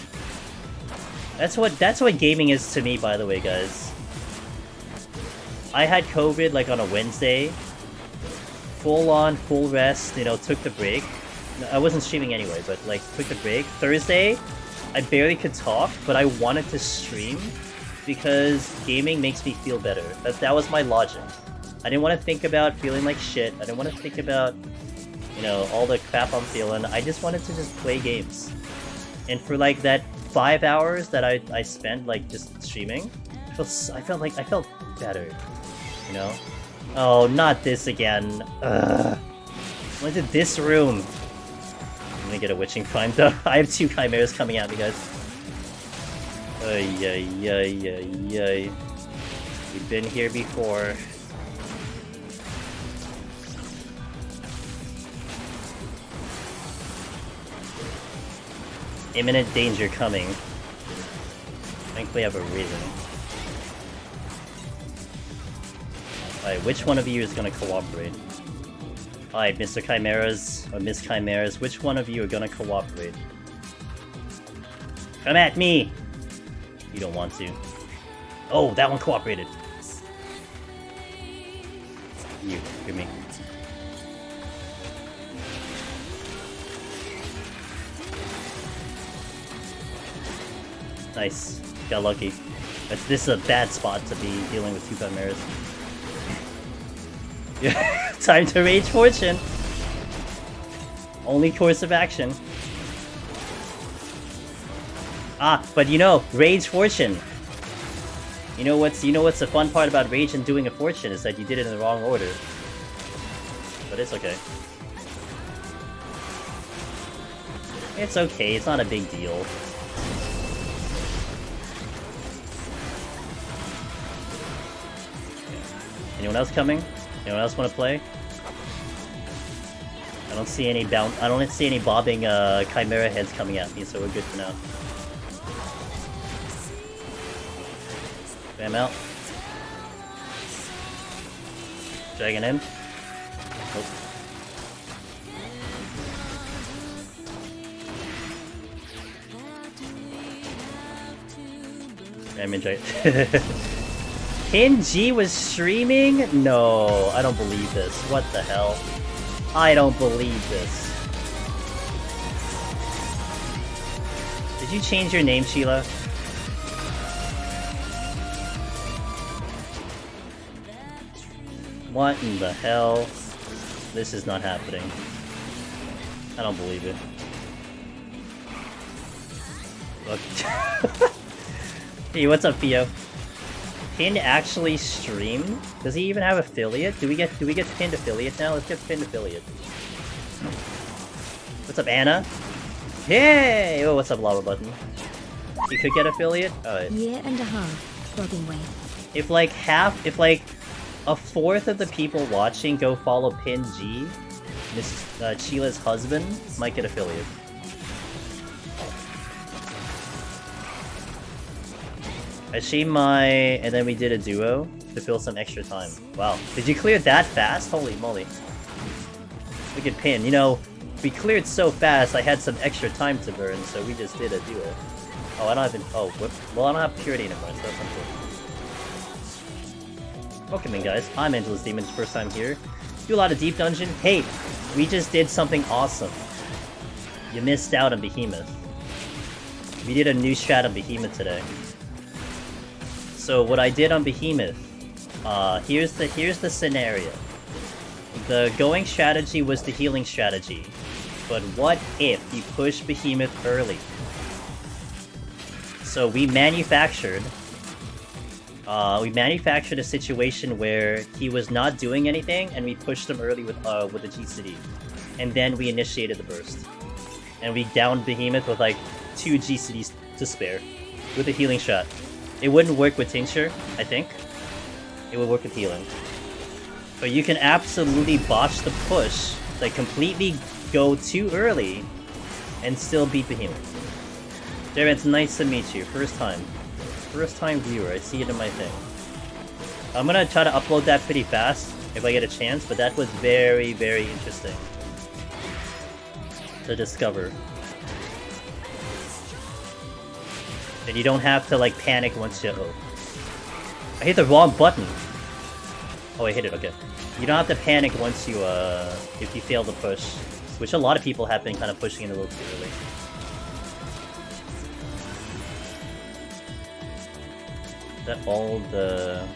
That's what gaming is to me, by the way, guys. I had COVID, like, on a Wednesday. Full on, full rest, you know, took the break. I wasn't streaming anyway, but, like, took the break. Thursday, I barely could talk, but I wanted to stream because gaming makes me feel better. That was my logic. I didn't want to think about feeling like shit. I didn't want to think about, you know, all the crap I'm feeling. I just wanted to just play games. And for like that 5 hours that I spent like just streaming, I felt better, you know? Oh, not this again. Ugh. Went to this room. I'm gonna get a witching prime though. I have 2 chimeras coming at me, guys. Ay. We've been here before. Imminent danger coming. Thankfully I have a reason. Alright, which one of you is gonna cooperate? Alright, Mr. Chimeras, or Miss Chimeras, which one of you are gonna cooperate? Come at me! You don't want to. Oh, that one cooperated. You, hear me. Nice. Got lucky. This is a bad spot to be dealing with 2 chimeras. Time to Rage Fortune! Only course of action. Ah, but you know, Rage Fortune. You know what's the fun part about Rage and doing a Fortune is that you did it in the wrong order. But it's okay. It's okay, it's not a big deal. Anyone else coming? Anyone else want to play? I don't see any I don't see any bobbing chimera heads coming at me, so we're good for now. Bam out. Dragon in. Nope. Damage right. Pin G was streaming? No, I don't believe this. What the hell? I don't believe this. Did you change your name, Sheila? What in the hell? This is not happening. I don't believe it. Look. Hey, what's up, Theo? Pin actually stream? Does he even have affiliate? Do we get pinned affiliate now? Let's get pinned affiliate. What's up, Anna? Hey! Oh, what's up, Lava Button? You could get affiliate? Alright. Year and a half, bobbing way. If like a fourth of the people watching go follow Pin G, Miss Sheila's husband might get affiliate. I streamed my... and then we did a duo to fill some extra time. Wow. Did you clear that fast? Holy moly. Look at Pin. You know, we cleared so fast I had some extra time to burn, so we just did a duo. Oh, I don't have... oh, what? Well, I don't have Purity anymore, so that's unfortunate. Welcome in, guys. I'm Angelus Demon's first time here. Do a lot of deep dungeon. Hey, we just did something awesome. You missed out on Behemoth. We did a new strat on Behemoth today. So what I did on Behemoth, here's the scenario. The going strategy was the healing strategy, but what if you push Behemoth early? So we manufactured a situation where he was not doing anything, and we pushed him early with the GCD, and then we initiated the burst, and we downed Behemoth with like 2 GCDs to spare with the healing shot. It wouldn't work with Tincture, I think. It would work with healing. But you can absolutely botch the push, like completely go too early, and still beat Behemoth. Darren, it's nice to meet you. First time viewer, I see it in my thing. I'm gonna try to upload that pretty fast, if I get a chance, but that was very, very interesting to discover. And you don't have to like panic once you... oh. I hit the wrong button! Oh, I hit it, okay. You don't have to panic once you, if you fail the push. Which a lot of people have been kind of pushing it a little too early. Is that all the...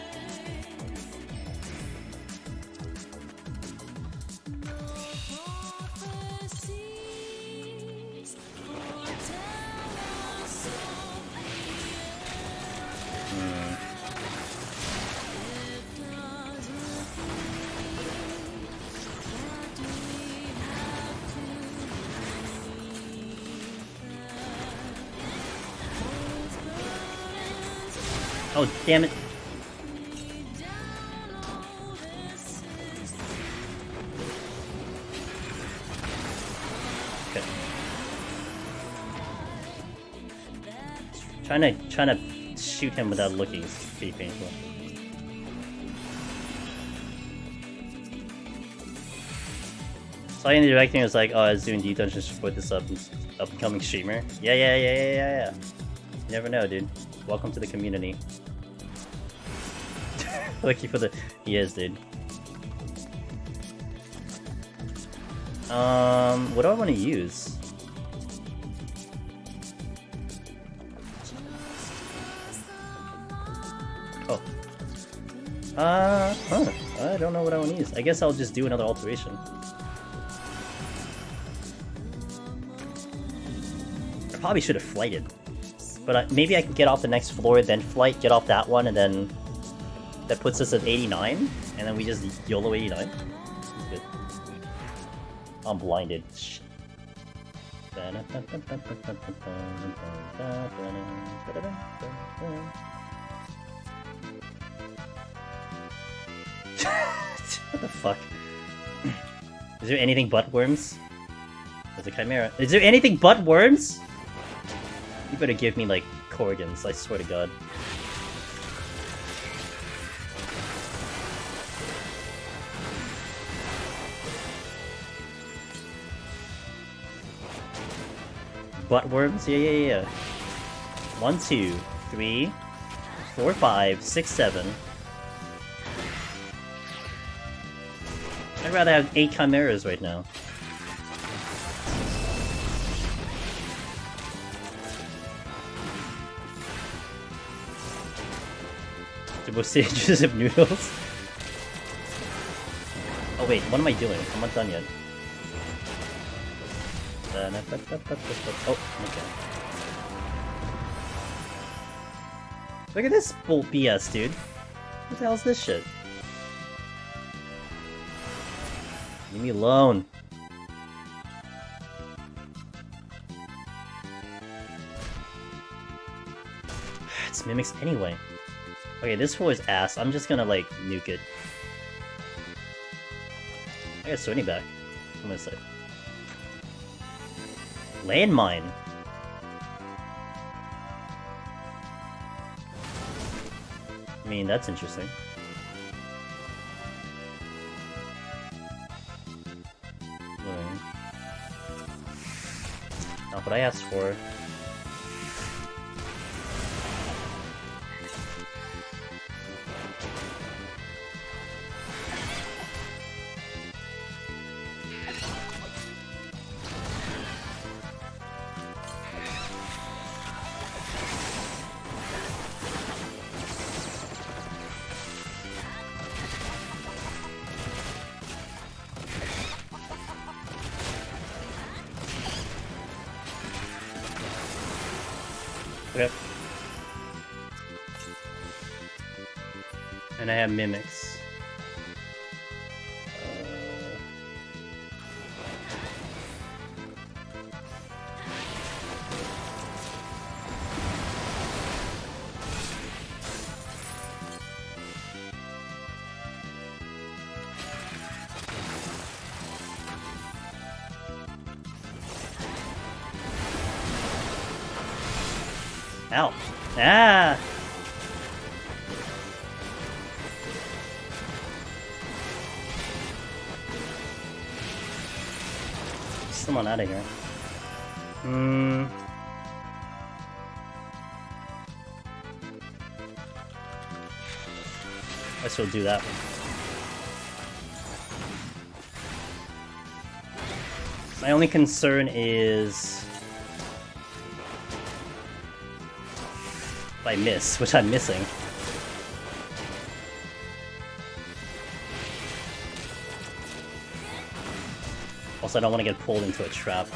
oh, damn it. Okay. Trying to shoot him without looking is pretty painful. So in the directing was like, oh, I was doing deep dungeons to support this upcoming streamer. Yeah. You never know, dude. Welcome to the community. Lucky for the... he is, dude. What do I want to use? Oh. I don't know what I want to use. I guess I'll just do another alteration. I probably should have flighted. But maybe I can get off the next floor, then flight, get off that one, and then... that puts us at 89, and then we just YOLO 89. Good. I'm blinded. Shit. What the fuck? Is there anything but worms? There's a chimera. Is there anything but worms? You better give me, like, Corgans, I swear to god. Butt worms? Yeah. 1, 2, 3, 4, 5, 6, 7. I'd rather have 8 chimeras right now. The most dangerous of noodles? Oh wait, what am I doing? I'm not done yet. Oh, okay. Look at this bull BS, dude. What the hell is this shit? Leave me alone. It's mimics anyway. Okay, this fool is ass. I'm just gonna, like, nuke it. I got Sony back. I'm gonna say. Landmine. I mean, that's interesting. Not what I asked for. Okay. And I have mimics. Ow. Ah! Someone out of here. I guess we'll do that one. My only concern is if I miss, which I'm missing. Also, I don't want to get pulled into a trap.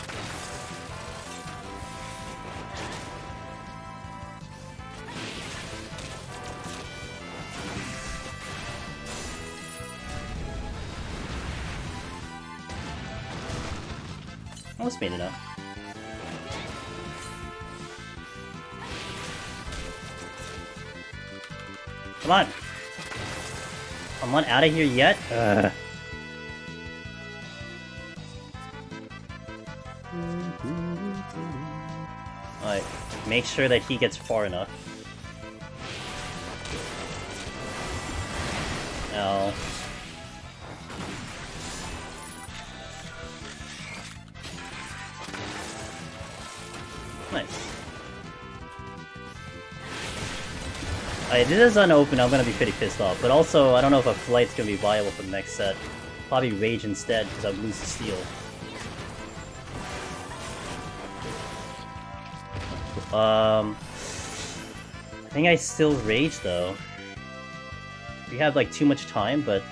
Almost made it up. Come on! I'm not out of here yet? Alright, make sure that he gets far enough. No. Nice. Alright, this is unopened, I'm gonna be pretty pissed off. But also, I don't know if a flight's gonna be viable for the next set. Probably Rage instead, because I'll lose the steal. I think I still Rage, though. We have, like, too much time, but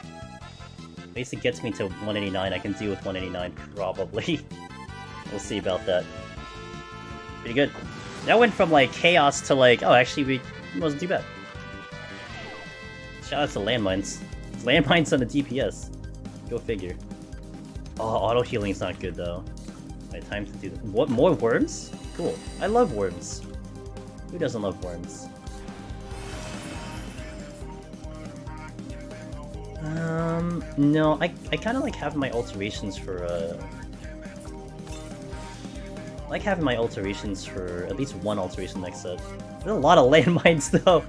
at least it gets me to 189. I can deal with 189, probably. We'll see about that. Pretty good. That went from, like, chaos to, like, oh, actually, it wasn't too bad. Shout out to landmines. Landmines on the DPS. Go figure. Oh, auto healing's not good, though. Alright, time to do that. What, more worms? Cool. I love worms. Who doesn't love worms? No, I kind of like having my alterations for, I like having my alterations for at least one alteration next set. There's a lot of landmines, though.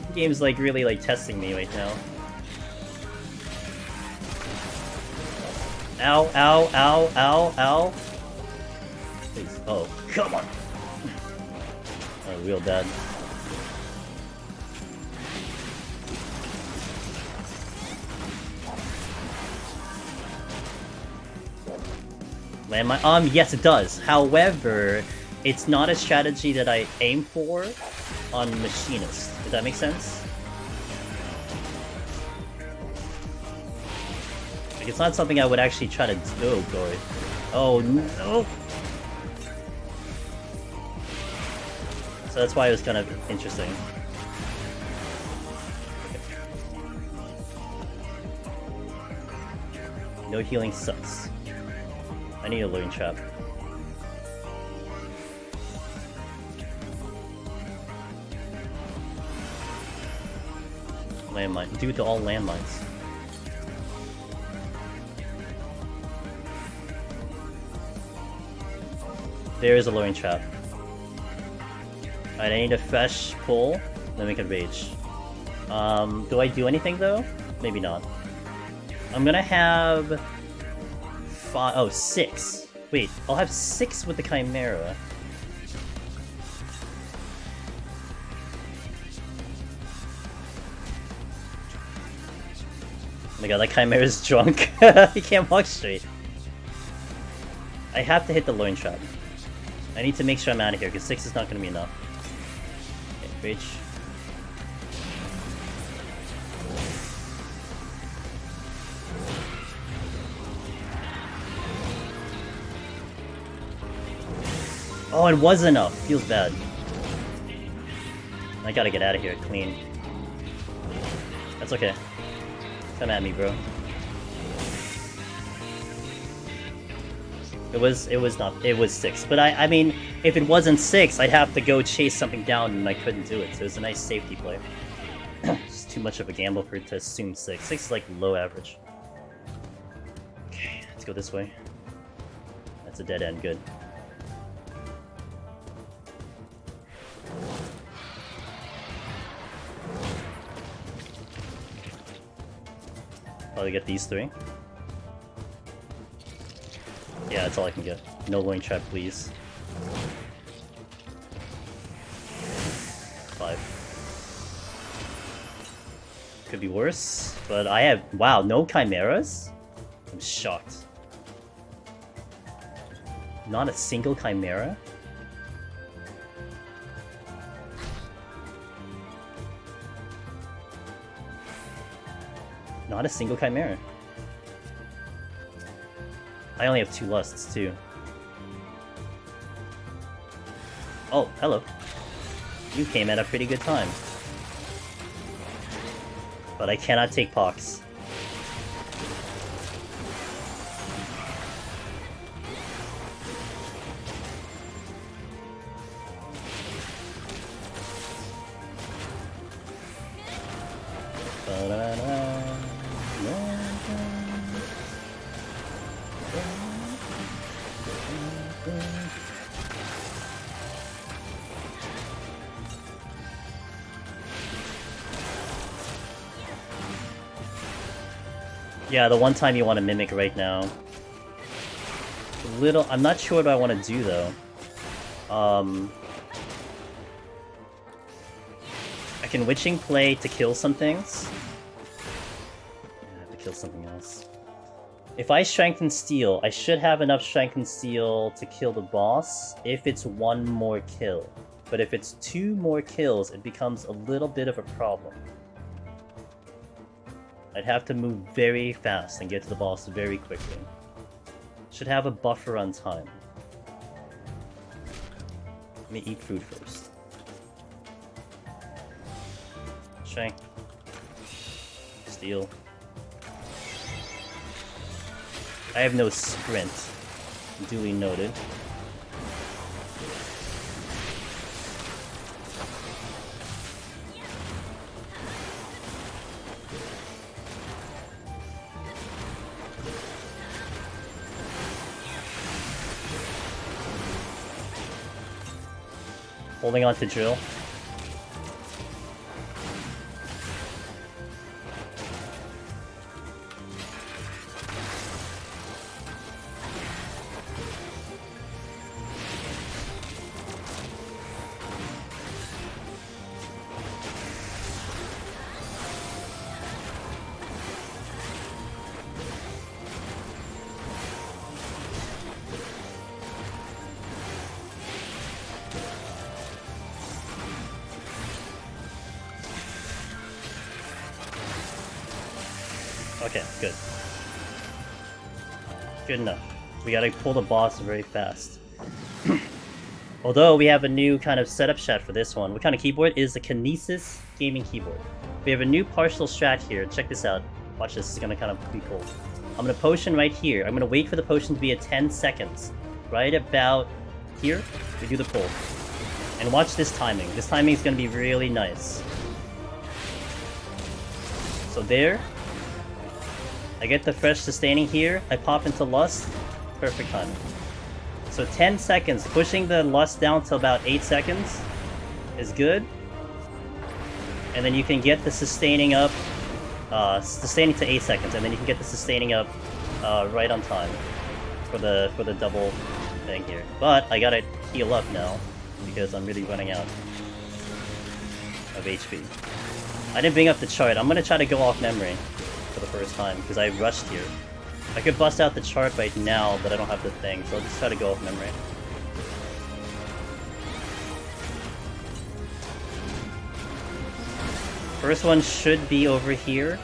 The game's, like, really, like, testing me right now. Ow, ow, ow, ow, ow. Please. Oh, come on! Oh, real bad. Landmine? Yes it does. However, it's not a strategy that I aim for on Machinist. Does that make sense? Like, it's not something I would actually try to do. Oh, boy. Oh, no! So that's why it was kind of interesting. No healing sucks. I need a Luring Trap. Landmine. Due to all landmines. There is a Luring Trap. Alright, I need a fresh pull, then we can rage. Do I do anything though? Maybe not. I'm gonna have... 6. Wait, I'll have 6 with the Chimera. Oh my god, that Chimera's drunk. He can't walk straight. I have to hit the Luring Trap. I need to make sure I'm out of here, because 6 is not going to be enough. Okay, rage. Oh, it was enough. Feels bad. I gotta get out of here clean. That's okay. Come at me, bro. It was 6. But I mean, if it wasn't 6, I'd have to go chase something down and I couldn't do it. So it was a nice safety play. Just too much of a gamble for it to assume 6. 6 is like low average. Okay, let's go this way. That's a dead end, good. Probably get these 3. Yeah, that's all I can get. No Luring Trap, please. 5. Could be worse, but I have... Wow, no Chimeras? I'm shocked. Not a single Chimera? Not a single Chimera. I only have 2 lusts, too. Oh, hello. You came at a pretty good time. But I cannot take Pox. Yeah, the one time you want to Mimic right now. I'm not sure what I want to do, though. I can Witching play to kill some things. I have to kill something else. If I Strengthen Steel, I should have enough Strengthen Steel to kill the boss if it's 1 more kill. But if it's 2 more kills, it becomes a little bit of a problem. I'd have to move very fast and get to the boss very quickly. Should have a buffer on time. Let me eat food first. Strength. Steel. I have no sprint. Duly noted. Holding on to drill. Okay, good. Good enough. We gotta pull the boss very fast. Although we have a new kind of setup strat for this one. What kind of keyboard? Is the Kinesis gaming keyboard. We have a new partial strat here. Check this out. Watch this. It's gonna kind of be cool. I'm gonna potion right here. I'm gonna wait for the potion to be at 10 seconds. Right about here, we do the pull. And watch this timing. This timing is gonna be really nice. So there. I get the fresh sustaining here, I pop into Lust, perfect timing. So 10 seconds, pushing the Lust down to about 8 seconds is good. And then you can get the sustaining up, sustaining to 8 seconds, and then you can get the sustaining up right on time for the double thing here. But I gotta heal up now, because I'm really running out of HP. I didn't bring up the chart, I'm gonna try to go off memory for the first time, because I rushed here. I could bust out the chart right now, but I don't have the thing, so I'll just try to go off memory. First one should be over here.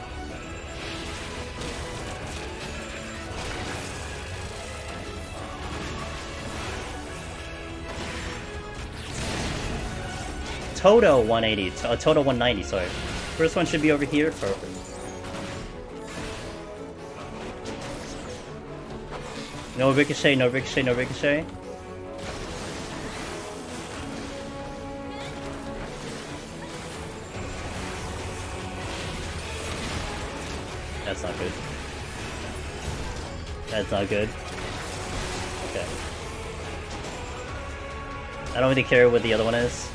Toto 180, Toto 190, sorry. First one should be over here, perfect. No ricochet, no ricochet, no ricochet. That's not good. That's not good. Okay. I don't really care what the other one is.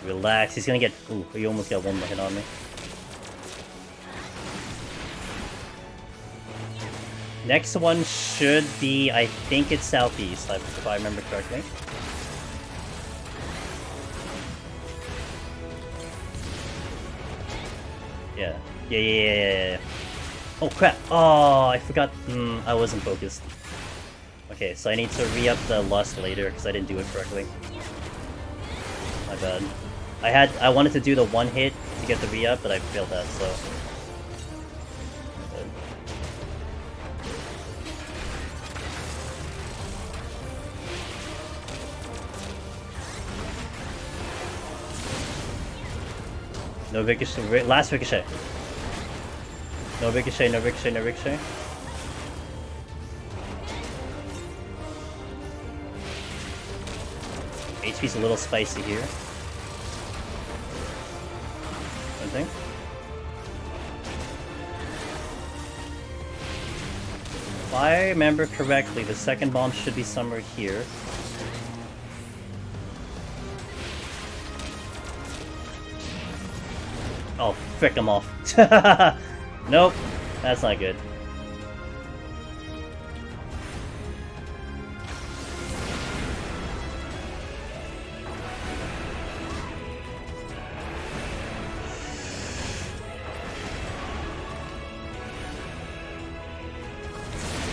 Relax, he's gonna get... Ooh, he almost got one more hit on me. Next one should be, I think it's southeast, if I remember correctly. Yeah. Oh crap! Oh, I forgot. I wasn't focused. Okay, so I need to re-up the Lust later because I didn't do it correctly. My bad. I wanted to do the one hit to get the re-up, but I failed that, so... No ricochet, last ricochet. No ricochet, no ricochet, no ricochet. HP's a little spicy here. I think. If I remember correctly, the second bomb should be somewhere here. Oh, frick, I'm off. Nope, that's not good.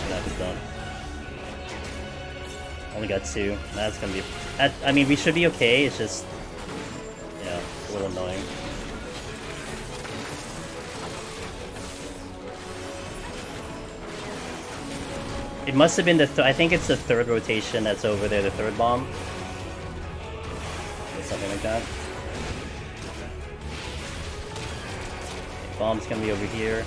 That was done. Only got 2. That's gonna be... I mean, we should be okay, it's just... You know, a little annoying. It must have been the I think it's the third rotation that's over there, the third bomb. Or something like that. Okay, bomb's gonna be over here.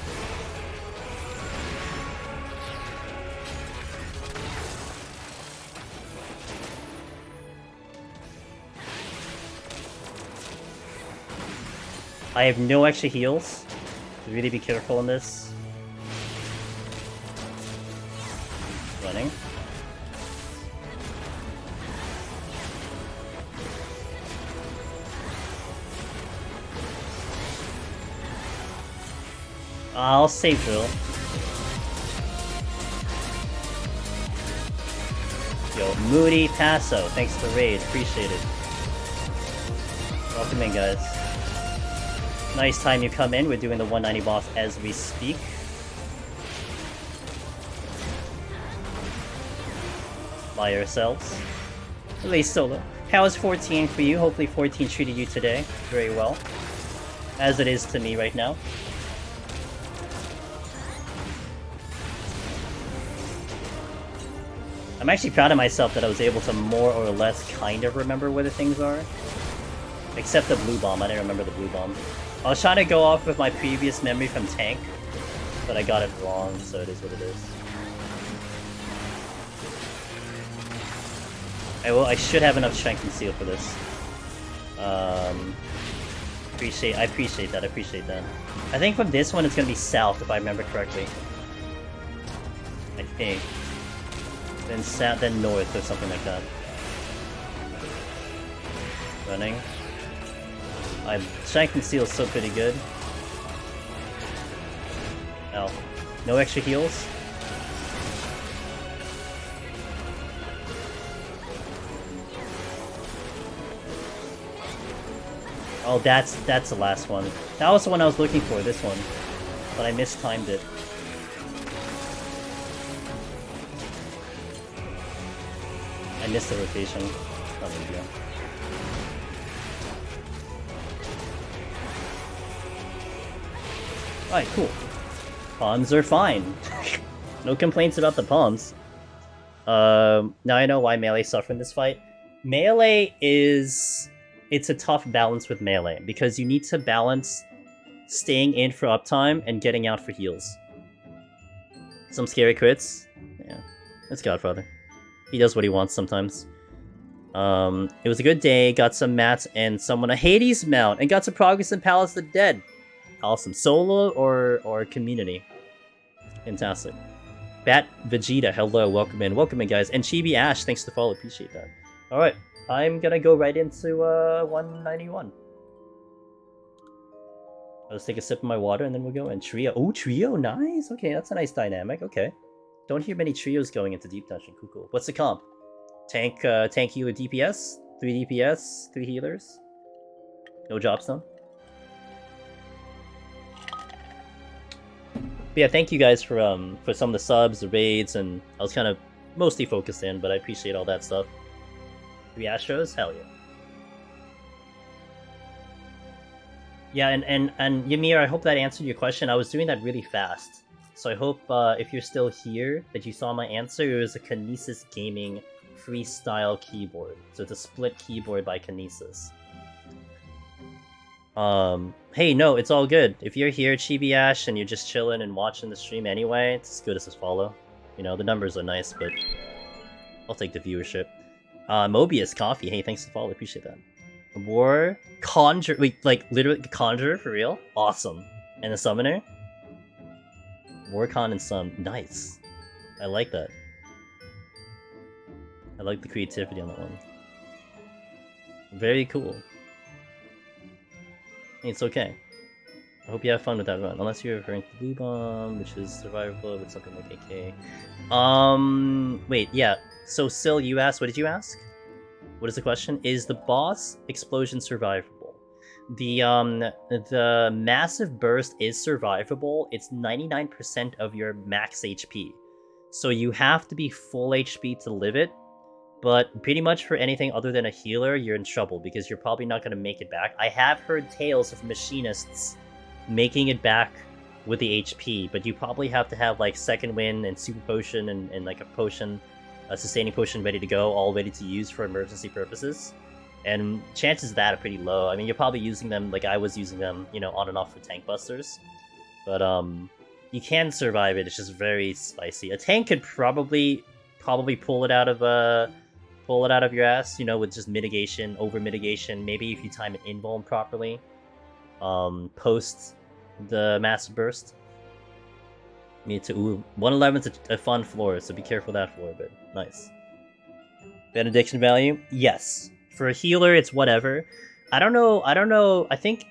I have no extra heals. Really be careful in this. Running. I'll save drill. Yo, Moody Passo, thanks for the raid, appreciate it. Welcome in, guys. Nice time you come in, we're doing the 190 boss as we speak. By yourselves. At least solo. How is 14 for you? Hopefully 14 treated you today very well. As it is to me right now. I'm actually proud of myself that I was able to more or less kind of remember where the things are. Except the blue bomb, I didn't remember the blue bomb. I was trying to go off with my previous memory from Tank, but I got it wrong, so it is what it is. I should have enough strength and seal for this. I appreciate that. I think from this one it's gonna be south if I remember correctly. I think. Then south, then north or something like that. Running. Strength and seal is still pretty good. Oh, no extra heals. Oh, that's the last one. That was the one I was looking for, this one. But I mistimed it. I missed the rotation. Oh, there we go. Alright, cool. Pawns are fine. No complaints about the pawns. Now I know why Melee suffered in this fight. Melee is... It's a tough balance with Melee, because you need to balance staying in for uptime and getting out for heals. Some scary crits. Yeah, it's Godfather. He does what he wants sometimes. It was a good day, got some mats and someone a Hades mount, and got some progress in Palace of the Dead. Awesome. Solo or community? Fantastic. Bat Vegeta, hello, welcome in. Welcome in, guys. And Chibi Ash, thanks for the follow, appreciate that. Alright, I'm gonna go right into 191. I'll just take a sip of my water and then we'll go in. Trio. Oh, trio, nice. Okay, that's a nice dynamic. Okay. Don't hear many trios going into Deep Dungeon. Cool, cool. What's the comp? Tank healer DPS? 3 DPS? 3 healers? No Dropstone? But yeah, thank you guys for some of the subs, the raids, and I was kind of mostly focused in, but I appreciate all that stuff. 3 Astros? Hell yeah. Yeah, and Ymir, I hope that answered your question. I was doing that really fast. So I hope if you're still here that you saw my answer. It was a Kinesis Gaming Freestyle keyboard. So it's a split keyboard by Kinesis. Hey, no, it's all good. If you're here, Chibi Ash, and you're just chilling and watching the stream anyway, it's as good as a follow. You know, the numbers are nice, but I'll take the viewership. Mobius Coffee, hey, thanks for the follow, appreciate that. War, Conjure, wait, like, literally, Conjure, for real? Awesome. And the Summoner? Warcon and some, nice. I like that. I like the creativity on that one. Very cool. It's okay. I hope you have fun with that run, unless you're referring to Blue Bomb, which is survivable with something like AK. Wait, yeah. So, Sil, you asked, what did you ask? What is the question? Is the boss explosion survivable? The massive burst is survivable. It's 99% of your max HP. So you have to be full HP to live it. But pretty much for anything other than a healer, you're in trouble because you're probably not going to make it back. I have heard tales of machinists making it back with the HP, but you probably have to have like second wind and super potion and like a potion, a sustaining potion ready to go, all ready to use for emergency purposes. And chances of that are pretty low. I mean, you're probably using them like I was using them, you know, on and off for tank busters. But you can survive it. It's just very spicy. A tank could probably pull it out of your ass, you know, with just mitigation, over mitigation. Maybe if you time an invuln properly, post the massive burst. Me too. Ooh, 111's a fun floor, so be careful of that floor, but nice. Benediction value? Yes. For a healer, it's whatever. I don't know. I think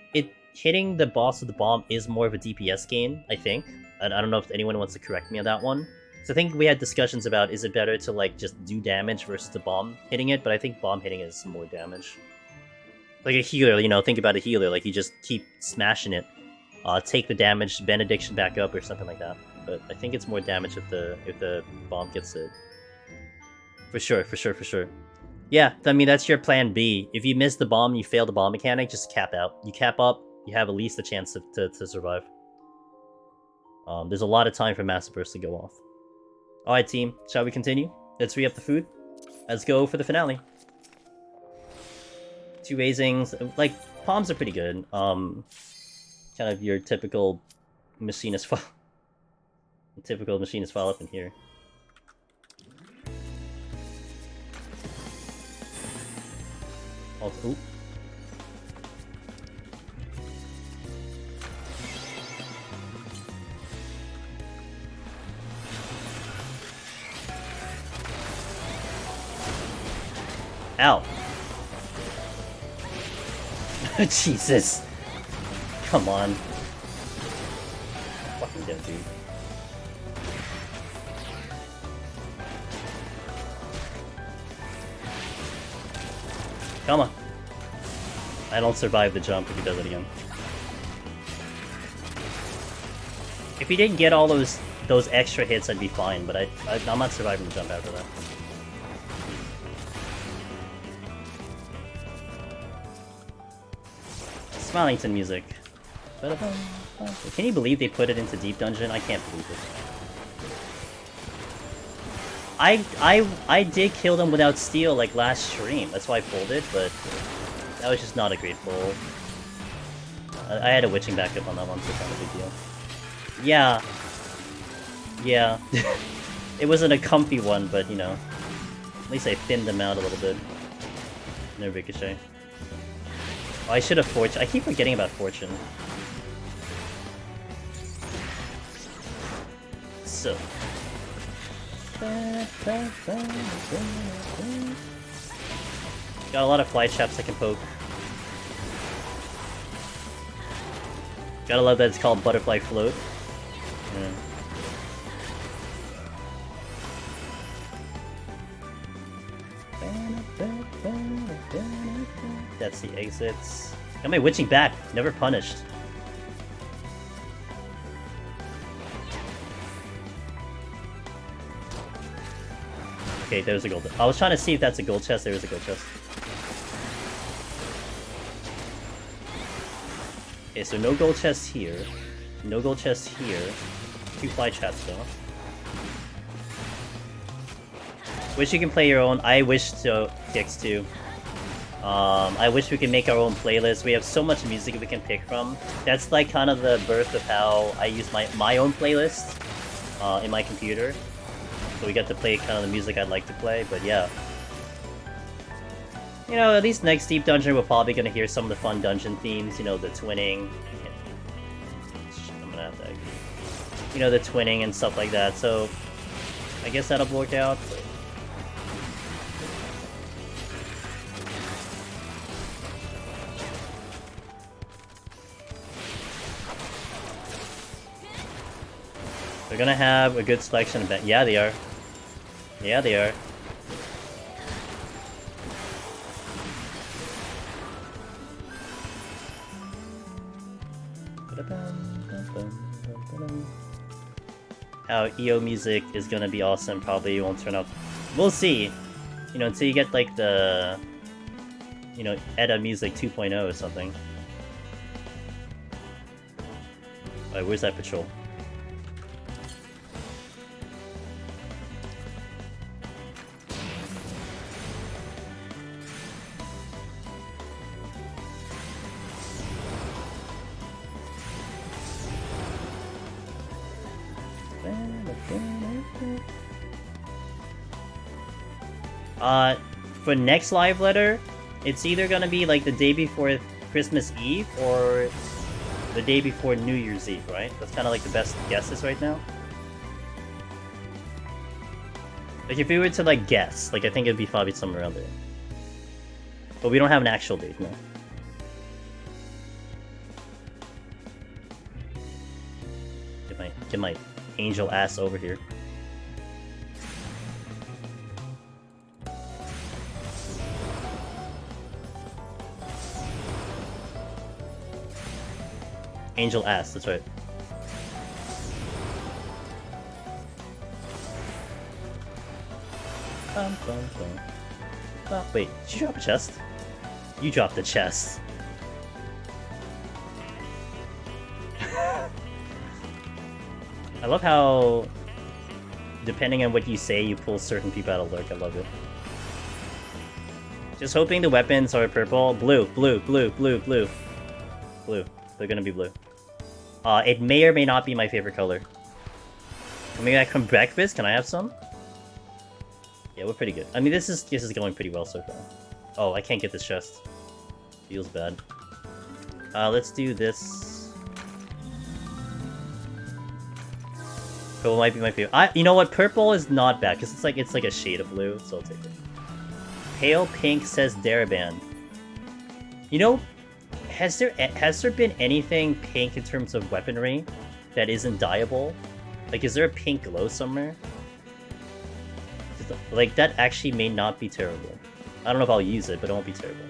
hitting the boss with the bomb is more of a DPS game, I think. I don't know if anyone wants to correct me on that one. So I think we had discussions about, is it better to like just do damage versus the bomb hitting it, but I think bomb hitting is more damage. Like a healer, you know, think about a healer, like you just keep smashing it. Take the damage, benediction back up or something like that. But I think it's more damage if the bomb gets it. For sure. Yeah, I mean, that's your plan B. If you miss the bomb, you fail the bomb mechanic, just cap out. You cap up, you have at least a chance to survive. There's a lot of time for Massive Burst to go off. Alright, team, shall we continue? Let's re-up the food. Let's go for the finale. 2 raisings. Like, palms are pretty good. Kind of your typical machinist file. Typical machinist file up in here. Ooh. Ow. Jesus. Come on. Fucking dead, dude. Come on. I don't survive the jump if he does it again. If he didn't get all those extra hits, I'd be fine, but I'm not surviving the jump after that. Smilington music. Can you believe they put it into Deep Dungeon? I can't believe it. I did kill them without steel like last stream. That's why I pulled it, but that was just not a great pull. I had a witching backup on that one, so it's not a big deal. Yeah. Yeah. It wasn't a comfy one, but you know. At least I thinned them out a little bit. No ricochet. Oh, I should have Fortune. I keep forgetting about Fortune. So. Got a lot of fly traps I can poke. Gotta love that it's called Butterfly Float. Yeah. That's the exits. Got my witching back. Never punished. Okay, there's a gold. I was trying to see if that's a gold chest. There is a gold chest. Okay, so no gold chest here. No gold chest here. 2 fly traps though. Wish you can play your own. I wish to Kix too. I wish we could make our own playlist. We have so much music we can pick from. That's like kind of the birth of how I use my own playlist in my computer. So we get to play kind of the music I'd like to play, but yeah. You know, at least next Deep Dungeon we're probably gonna hear some of the fun dungeon themes, you know, the twinning. I'm gonna have to agree. You know, the twinning and stuff like that, so I guess that'll work out. They're gonna have a good selection of yeah, they are. Yeah, they are. How EO music is gonna be awesome, probably won't turn out. We'll see. You know, until you get like the, you know, ETA music 2.0 or something. Alright, where's that patrol? For next live letter, it's either gonna be like the day before Christmas Eve or the day before New Year's Eve, right? That's kind of like the best guesses right now. Like if we were to like guess, like I think it'd be probably somewhere around there. But we don't have an actual date, no. Get my angel ass over here. Angel ass, that's right. Oh, wait, did you drop a chest? You dropped the chest. I love how, depending on what you say, you pull certain people out of lurk. I love it. Just hoping the weapons are purple. Blue, blue, blue, blue, blue. Blue. They're gonna be blue. It may or may not be my favorite color. Coming back from breakfast, can I have some? Yeah, we're pretty good. I mean, this is going pretty well so far. Oh, I can't get this chest. Feels bad. Let's do this. Purple might be my favorite. You know what? Purple is not bad because it's like a shade of blue, so I'll take it. Pale pink says Daraband. You know, has there been anything pink in terms of weaponry that isn't dyeable? Like, is there a pink glow somewhere? Like, that actually may not be terrible. I don't know if I'll use it, but it won't be terrible.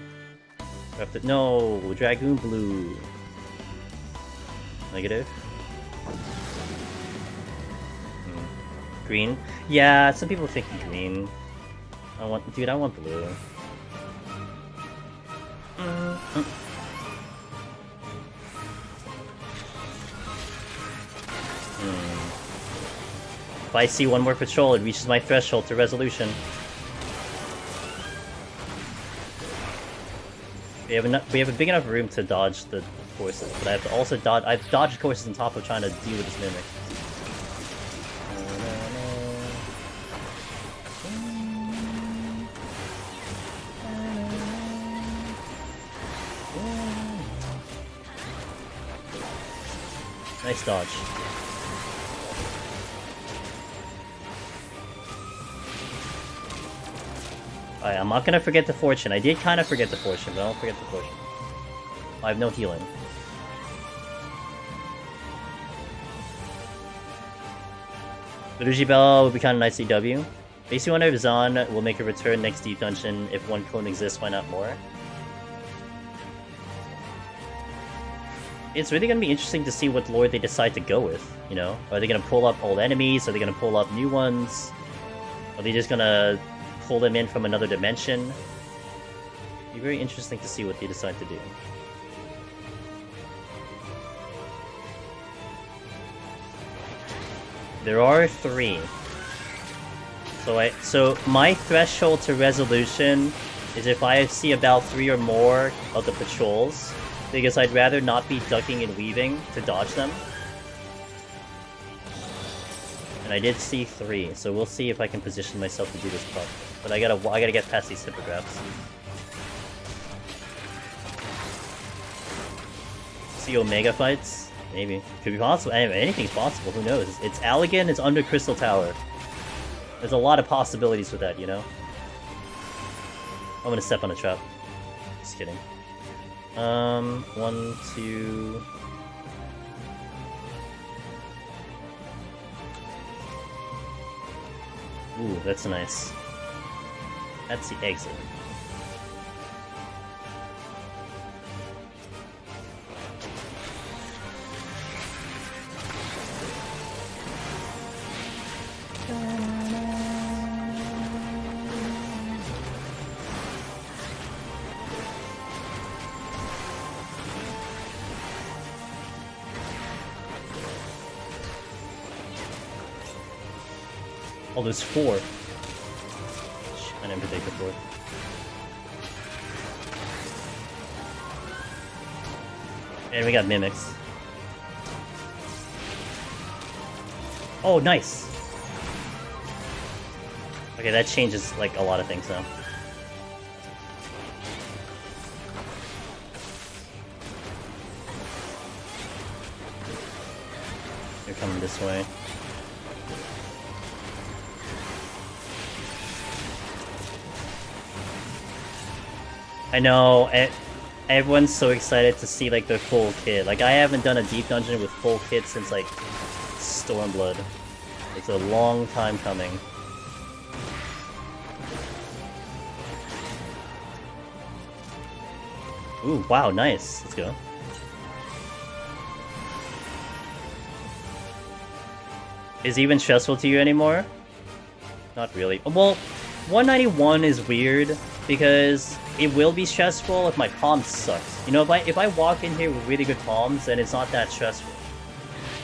No, Dragoon Blue. Negative. Green. Yeah, some people think green. I want blue. If I see one more patrol, it reaches my threshold to resolution. We have a big enough room to dodge the courses, but I have to also dodge. I've dodged courses on top of trying to deal with this mimic. Nice dodge. Alright, I'm not gonna forget the fortune. I did kind of forget the fortune, but I don't forget the fortune. I have no healing. Liturgy Bell would be kind of nice CW. Basically, Wonder of Zan will make a return next Deep Dungeon. If one clone exists, why not more? It's really going to be interesting to see what lore they decide to go with, you know? Are they going to pull up old enemies? Are they going to pull up new ones? Are they just going to pull them in from another dimension? It'll be very interesting to see what they decide to do. There are 3. So my threshold to resolution is if I see about 3 or more of the patrols, because I'd rather not be ducking and weaving to dodge them. And I did see 3, so we'll see if I can position myself to do this part. But I gotta get past these hippogriffs. See Omega fights? Maybe. Could be possible. Anyway, anything's possible, who knows? It's Allegan, it's under Crystal Tower. There's a lot of possibilities with that, you know? I'm gonna step on a trap. Just kidding. 1, 2... Ooh, that's nice. That's the exit. Oh, there's 4. I never take the 4. And we got mimics. Oh, nice! Okay, that changes, like, a lot of things now. They're coming this way. I know, everyone's so excited to see, like, their full kit. Like, I haven't done a deep dungeon with full kit since, like, Stormblood. It's a long time coming. Ooh, wow, nice. Let's go. Is it even stressful to you anymore? Not really. Well, 191 is weird because it will be stressful if my palms suck. You know, if I walk in here with really good palms, then it's not that stressful.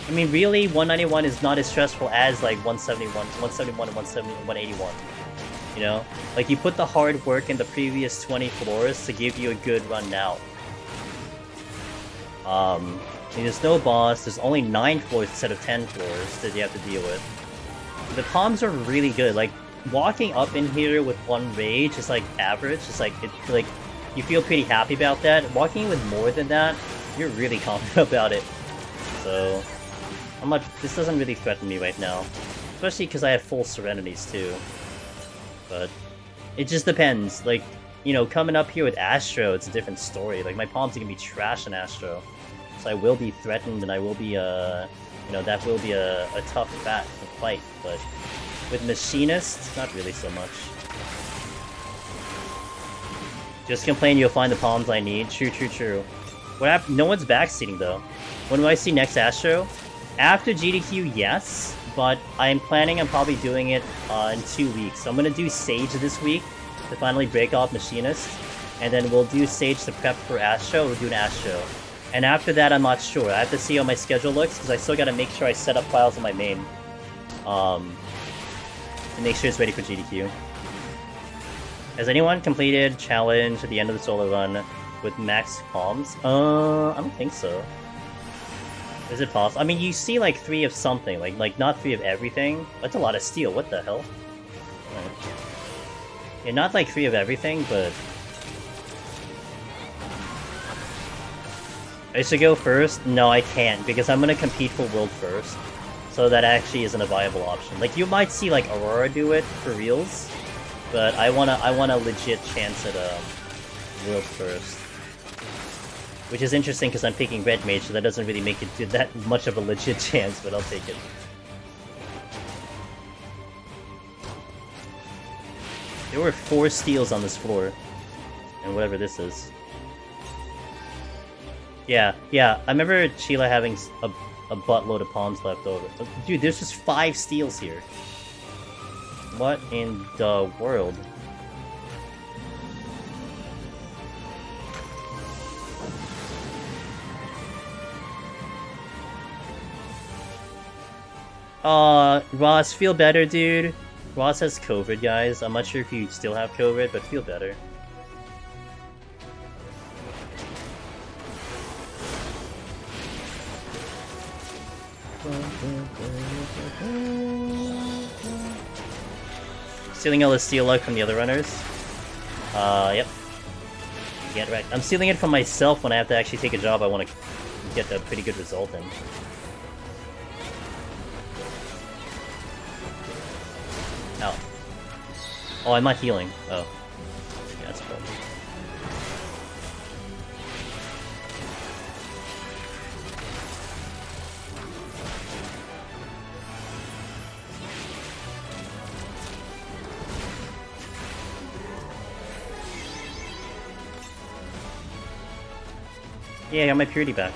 I mean, really, 191 is not as stressful as like 171 and 181. You know? Like, you put the hard work in the previous 20 floors to give you a good run now. I mean, there's no boss, there's only 9 floors instead of 10 floors that you have to deal with. The palms are really good, like, walking up in here with 1 rage is like average, it's like, you feel pretty happy about that. Walking with more than that, you're really confident about it. So, this doesn't really threaten me right now. Especially because I have full Serenities too. But, it just depends, like, you know, coming up here with Astro, it's a different story. Like, my palms are gonna be trash in Astro. So I will be threatened, and I will be, you know, that will be a tough fight, but with Machinist, not really so much. Just complain, you'll find the palms I need. True, true, true. No one's backseating, though. When do I see next Astro? After GDQ, yes, but I'm planning on probably doing it in 2 weeks. So I'm going to do Sage this week to finally break off Machinist, and then we'll do Sage to prep for Astro. We'll do an Astro. And after that, I'm not sure. I have to see how my schedule looks, because I still gotta make sure I set up files on my main. And make sure it's ready for GDQ. Has anyone completed challenge at the end of the solo run with max palms? I don't think so. Is it possible? I mean, you see like 3 of something, like not 3 of everything. That's a lot of steel, what the hell? Right. Yeah, not like 3 of everything, but... I should go first? No, I can't, because I'm gonna compete for World first. So that actually isn't a viable option. Like, you might see, like, Aurora do it for reals, but I want a legit chance at, World first. Which is interesting, because I'm picking Red Mage, so that doesn't really make it that much of a legit chance, but I'll take it. There were 4 steals on this floor, and whatever this is. Yeah, I remember Sheila having a buttload of palms left over. Dude, there's just 5 steals here. What in the world? Ross, feel better, dude. Ross has COVID, guys. I'm not sure if you still have COVID, but feel better. Stealing all the steel luck from the other runners. Yep. Get right. I'm stealing it from myself when I have to actually take a job I want to get a pretty good result in. Ow. Oh, I'm not healing. Oh. Yeah, that's a problem. Yeah, I got my purity back.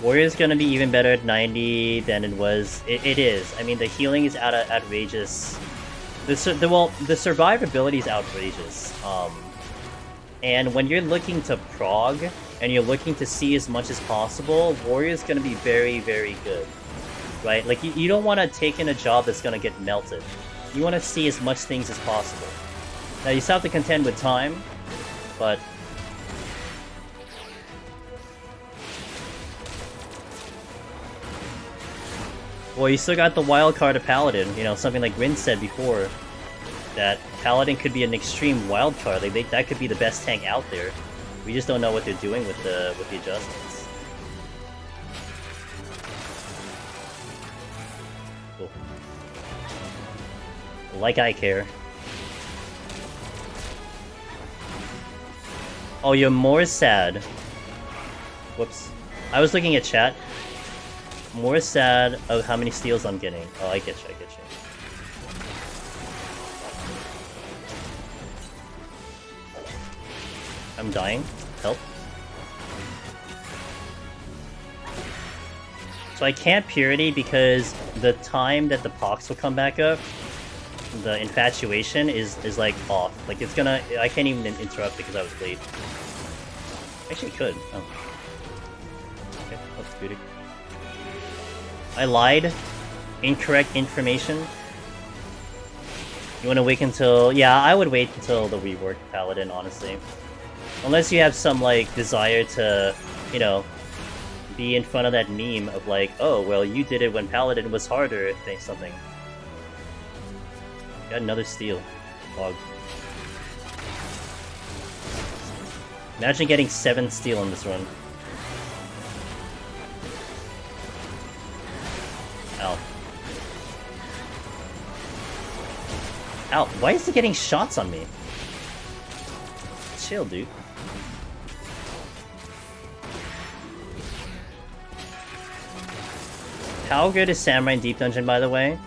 Warrior's gonna be even better at 90 than it was. It is. I mean, the healing is outrageous. The survivability is outrageous. And when you're looking to prog, and you're looking to see as much as possible, Warrior's gonna be very, very good. Right? Like, you don't want to take in a job that's going to get melted. You want to see as much things as possible. Now, you still have to contend with time, but... Well, you still got the wild card of Paladin, you know, something like Rin said before, that Paladin could be an extreme wild card. Like, that could be the best tank out there. We just don't know what they're doing with the adjustments. Like I care. Oh, you're more sad. Whoops. I was looking at chat. More sad of how many steals I'm getting. Oh, I get you, I get you. I'm dying. Help. So I can't Purity because the time that the Pox will come back up, the infatuation is like off. Like it's gonna, I can't even interrupt because I was late. Actually could. Oh. Okay, that's beauty. I lied. Incorrect information. You wanna wait until, yeah, I would wait until the rework Paladin, honestly. Unless you have some like desire to, you know, be in front of that meme of like, oh, well, you did it when Paladin was harder, something. Got another steal. Log. Imagine getting 7 steal in this run. Ow. Ow, why is he getting shots on me? Chill, dude. How good is Samurai in Deep Dungeon, by the way?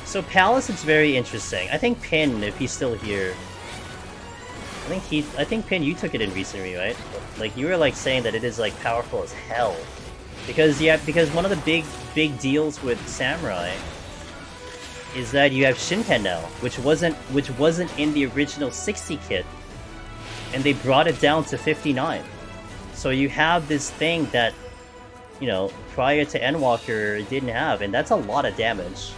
So Palace, it's very interesting. I think Pin, if he's still here, I think Pin, you took it in recently, right? Like you were like saying that it is like powerful as hell, because one of the big deals with Samurai is that you have Shinken now, which wasn't in the original 60 kit, and they brought it down to 59. So you have this thing that, you know, prior to Endwalker didn't have, and that's a lot of damage.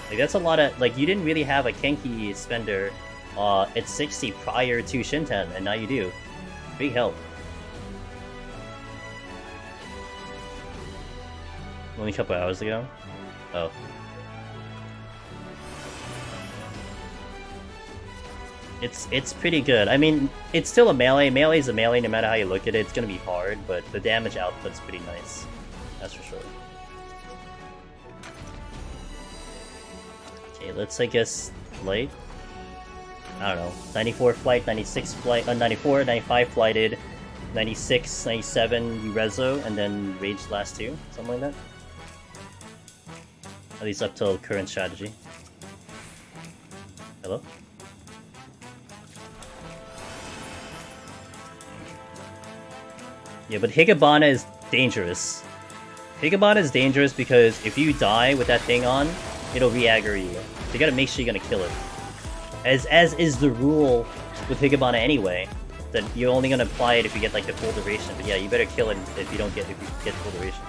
Like that's a lot of, like, you didn't really have a Kenki spender at 60 prior to Shinten, and now you do. Big help. Only a couple hours ago? Oh. It's pretty good. I mean, it's still a melee. Melee is a melee no matter how you look at it. It's gonna be hard, but the damage output's pretty nice. That's for sure. Okay, let's, I guess, flight. I don't know. 94 flight, 96 flight, 94, 95 flighted, 96, 97 Rezo, and then rage last 2. Something like that. At least up till current strategy. Hello? Yeah, but Higabana is dangerous. Higabana is dangerous because if you die with that thing on, it'll re-aggro you. So you gotta make sure you're gonna kill it. As is the rule with Higabana anyway, that you're only gonna apply it if you get like the full duration. But yeah, you better kill it if you get full duration.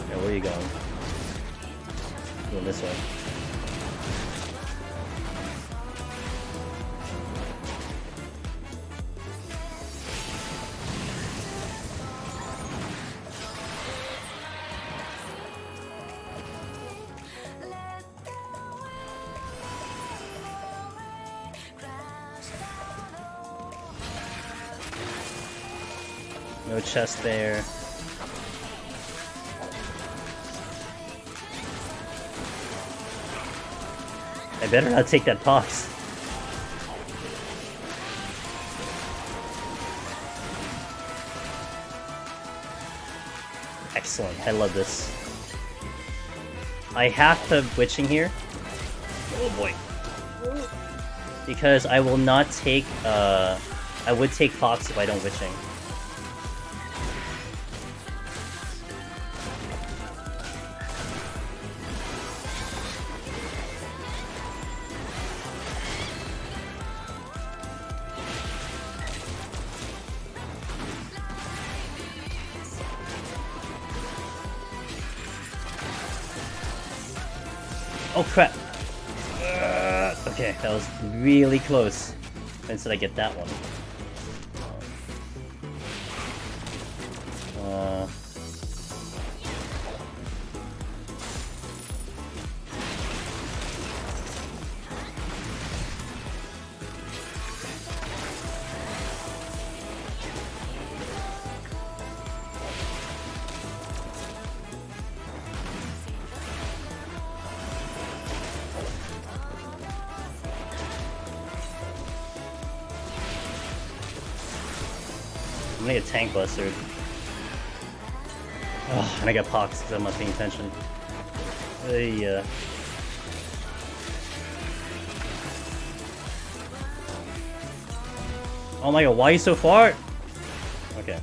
Yeah, where are you going? Going this way. No chest there. I better not take that box. Excellent, I love this. I have to witching here. Oh boy. Because I will not take, I would take Fox if I don't witching. Oh crap! Okay, that was really close. Instead I get that one. I'm gonna get tank bustered. Oh, and I got pox because I'm not paying attention. Yeah. Oh my god, why are you so far? Okay.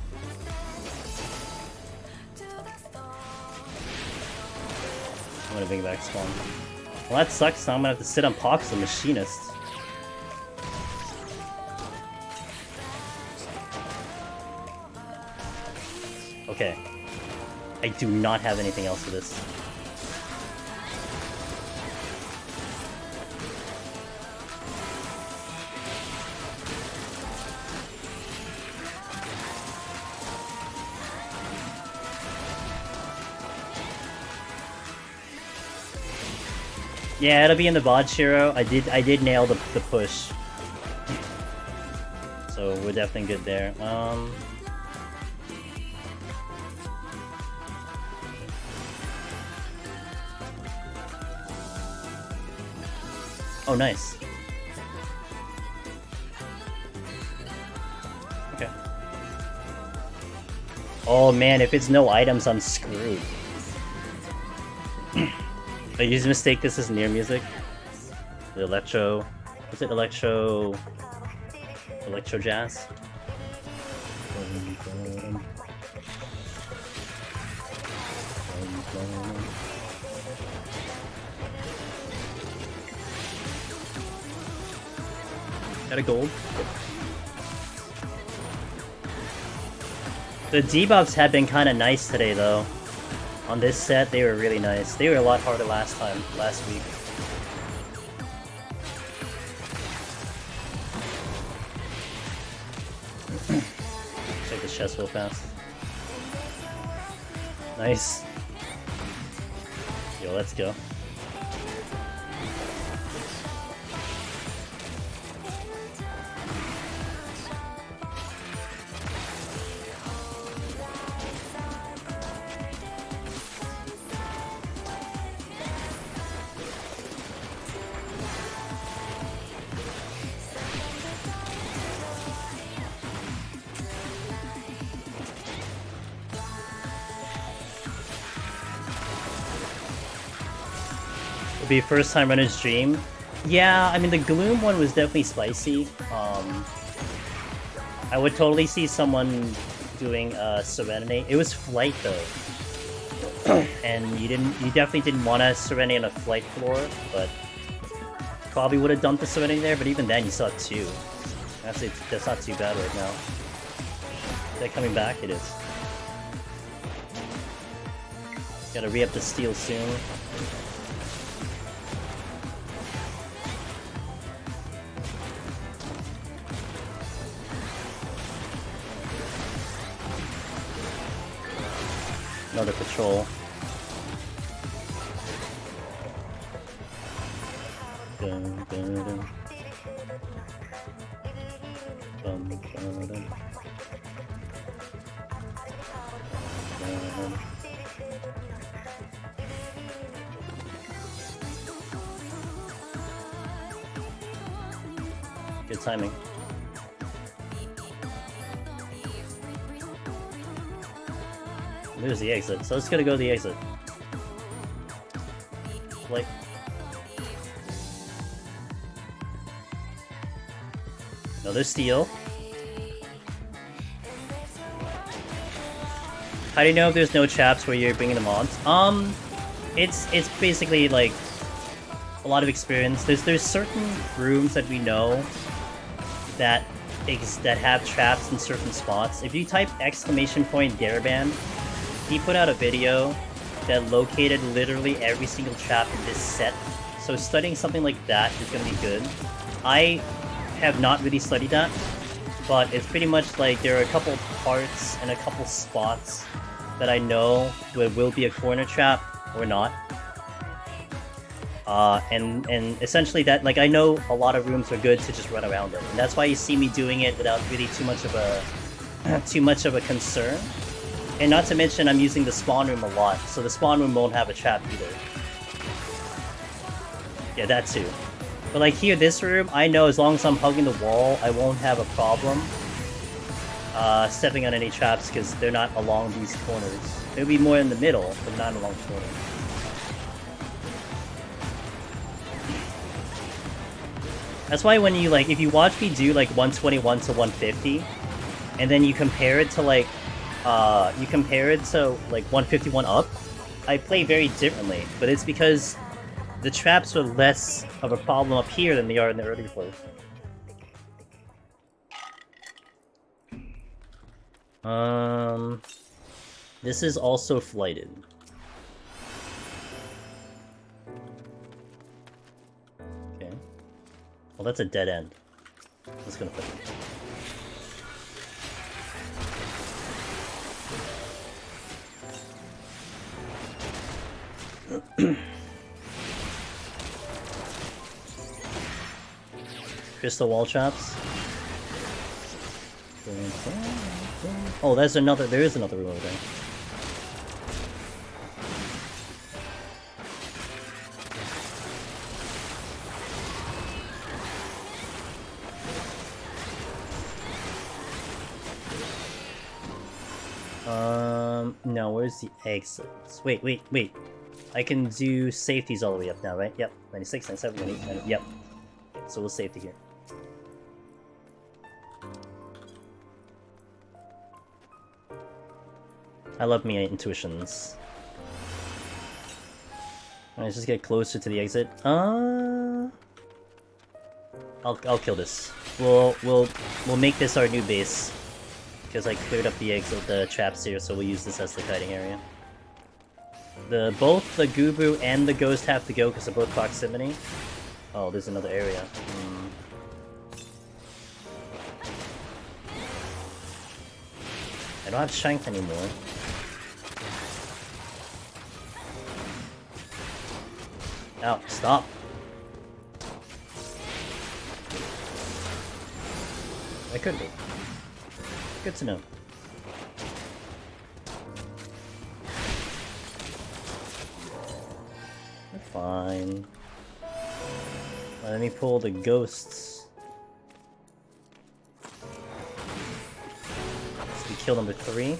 I'm gonna bring back spawn. Well, that sucks, so I'm gonna have to sit on Pox the Machinist. Okay. I do not have anything else for this. Yeah, it'll be in the VOD, Shiro. I did nail the push. So we're definitely good there. Oh, nice. Okay. Oh man, if it's no items, I'm screwed. I use mistake this is near music. The electro... What's it? Electro jazz? Got a gold. The debuffs have been kind of nice today, though. On this set, they were really nice. They were a lot harder last week. Check this chest real fast. Nice. Yo, let's go. Be first time runner's dream. Yeah, I mean the Gloom one was definitely spicy. I would totally see someone doing Serenity. It was flight though, and you definitely didn't want to Serenity on a flight floor, but probably would have dumped the Serenity there. But even then, you saw two. That's not too bad right now. Is that coming back? It is. Gotta re-up the steel soon. Another patrol. Dun, dun, dun. Dun, dun, dun. Dun, dun. Good timing. There's the exit, so let's gotta go to the exit. Like... Another steal. How do you know if there's no traps where you're bringing them on? It's basically like a lot of experience. There's certain rooms that we know that have traps in certain spots. If you type !Daraband, he put out a video that located literally every single trap in this set. So studying something like that is going to be good. I have not really studied that, but it's pretty much like there are a couple parts and a couple spots that I know will be a corner trap or not. And essentially that, like, I know a lot of rooms are good to just run around them. And that's why you see me doing it without really too much of a concern. And not to mention, I'm using the spawn room a lot, so the spawn room won't have a trap either. Yeah, that too. But like here, this room, I know as long as I'm hugging the wall, I won't have a problem. stepping on any traps because they're not along these corners. They'll be more in the middle, but not along the corner. That's why when you, like, if you watch me do, like, 121 to 150, and then you compare it to, like, 151 up, I play very differently, but it's because the traps are less of a problem up here than they are in the earlier plays. This is also flighted. Okay. Well, that's a dead end. Let's gonna put it. Crystal wall traps. Oh, there's another. There is another room over there. No, where's the exits? Wait. I can do safeties all the way up now, right? Yep. 96, 97, 98, 90, yep. So we'll safety here. I love me intuitions. Alright, let's just get closer to the exit. I'll kill this. We'll make this our new base. Because I cleared up the exit, the traps here, so we'll use this as the kiting area. Both the Gubu and the Ghost have to go because of both proximity. Oh, there's another area. I don't have strength anymore. Ow, stop! I could be. Good to know. We're fine. Let me pull the ghosts. So we kill number 3.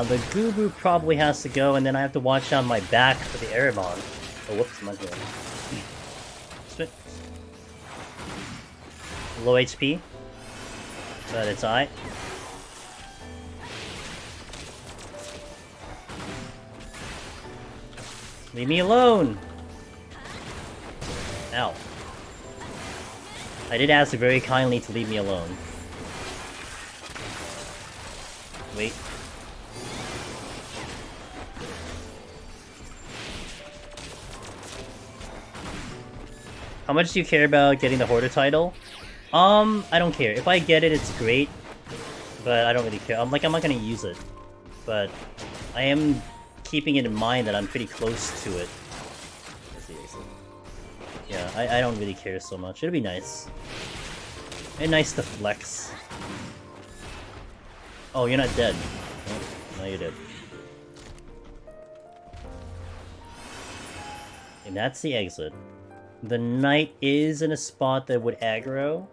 The Gubu probably has to go, and then I have to watch down my back for the Erebon. Oh, whoops, I'm not doing it. Low HP. But it's alright. Leave me alone! Ow. I did ask very kindly to leave me alone. Wait. How much do you care about getting the Hoarder title? I don't care. If I get it, it's great. But I don't really care. I'm not gonna use it. But I am keeping it in mind that I'm pretty close to it. Yeah, I don't really care so much. It'll be nice. And nice to flex. Oh, you're not dead. Oh, no, you're dead. And that's the exit. The knight is in a spot that would aggro.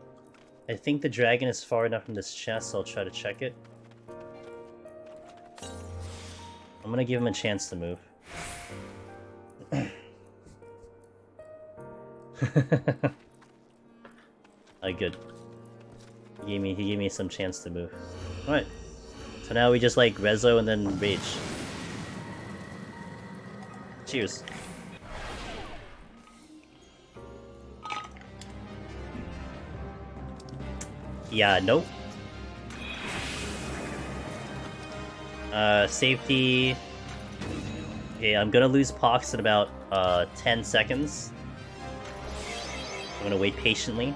I think the dragon is far enough from this chest, so I'll try to check it. I'm gonna give him a chance to move. Alright, good. He gave me some chance to move. Alright. So now we just like Rezo and then Rage. Cheers. Yeah, nope. Safety. Okay, I'm gonna lose Pox in about 10 seconds. I'm gonna wait patiently.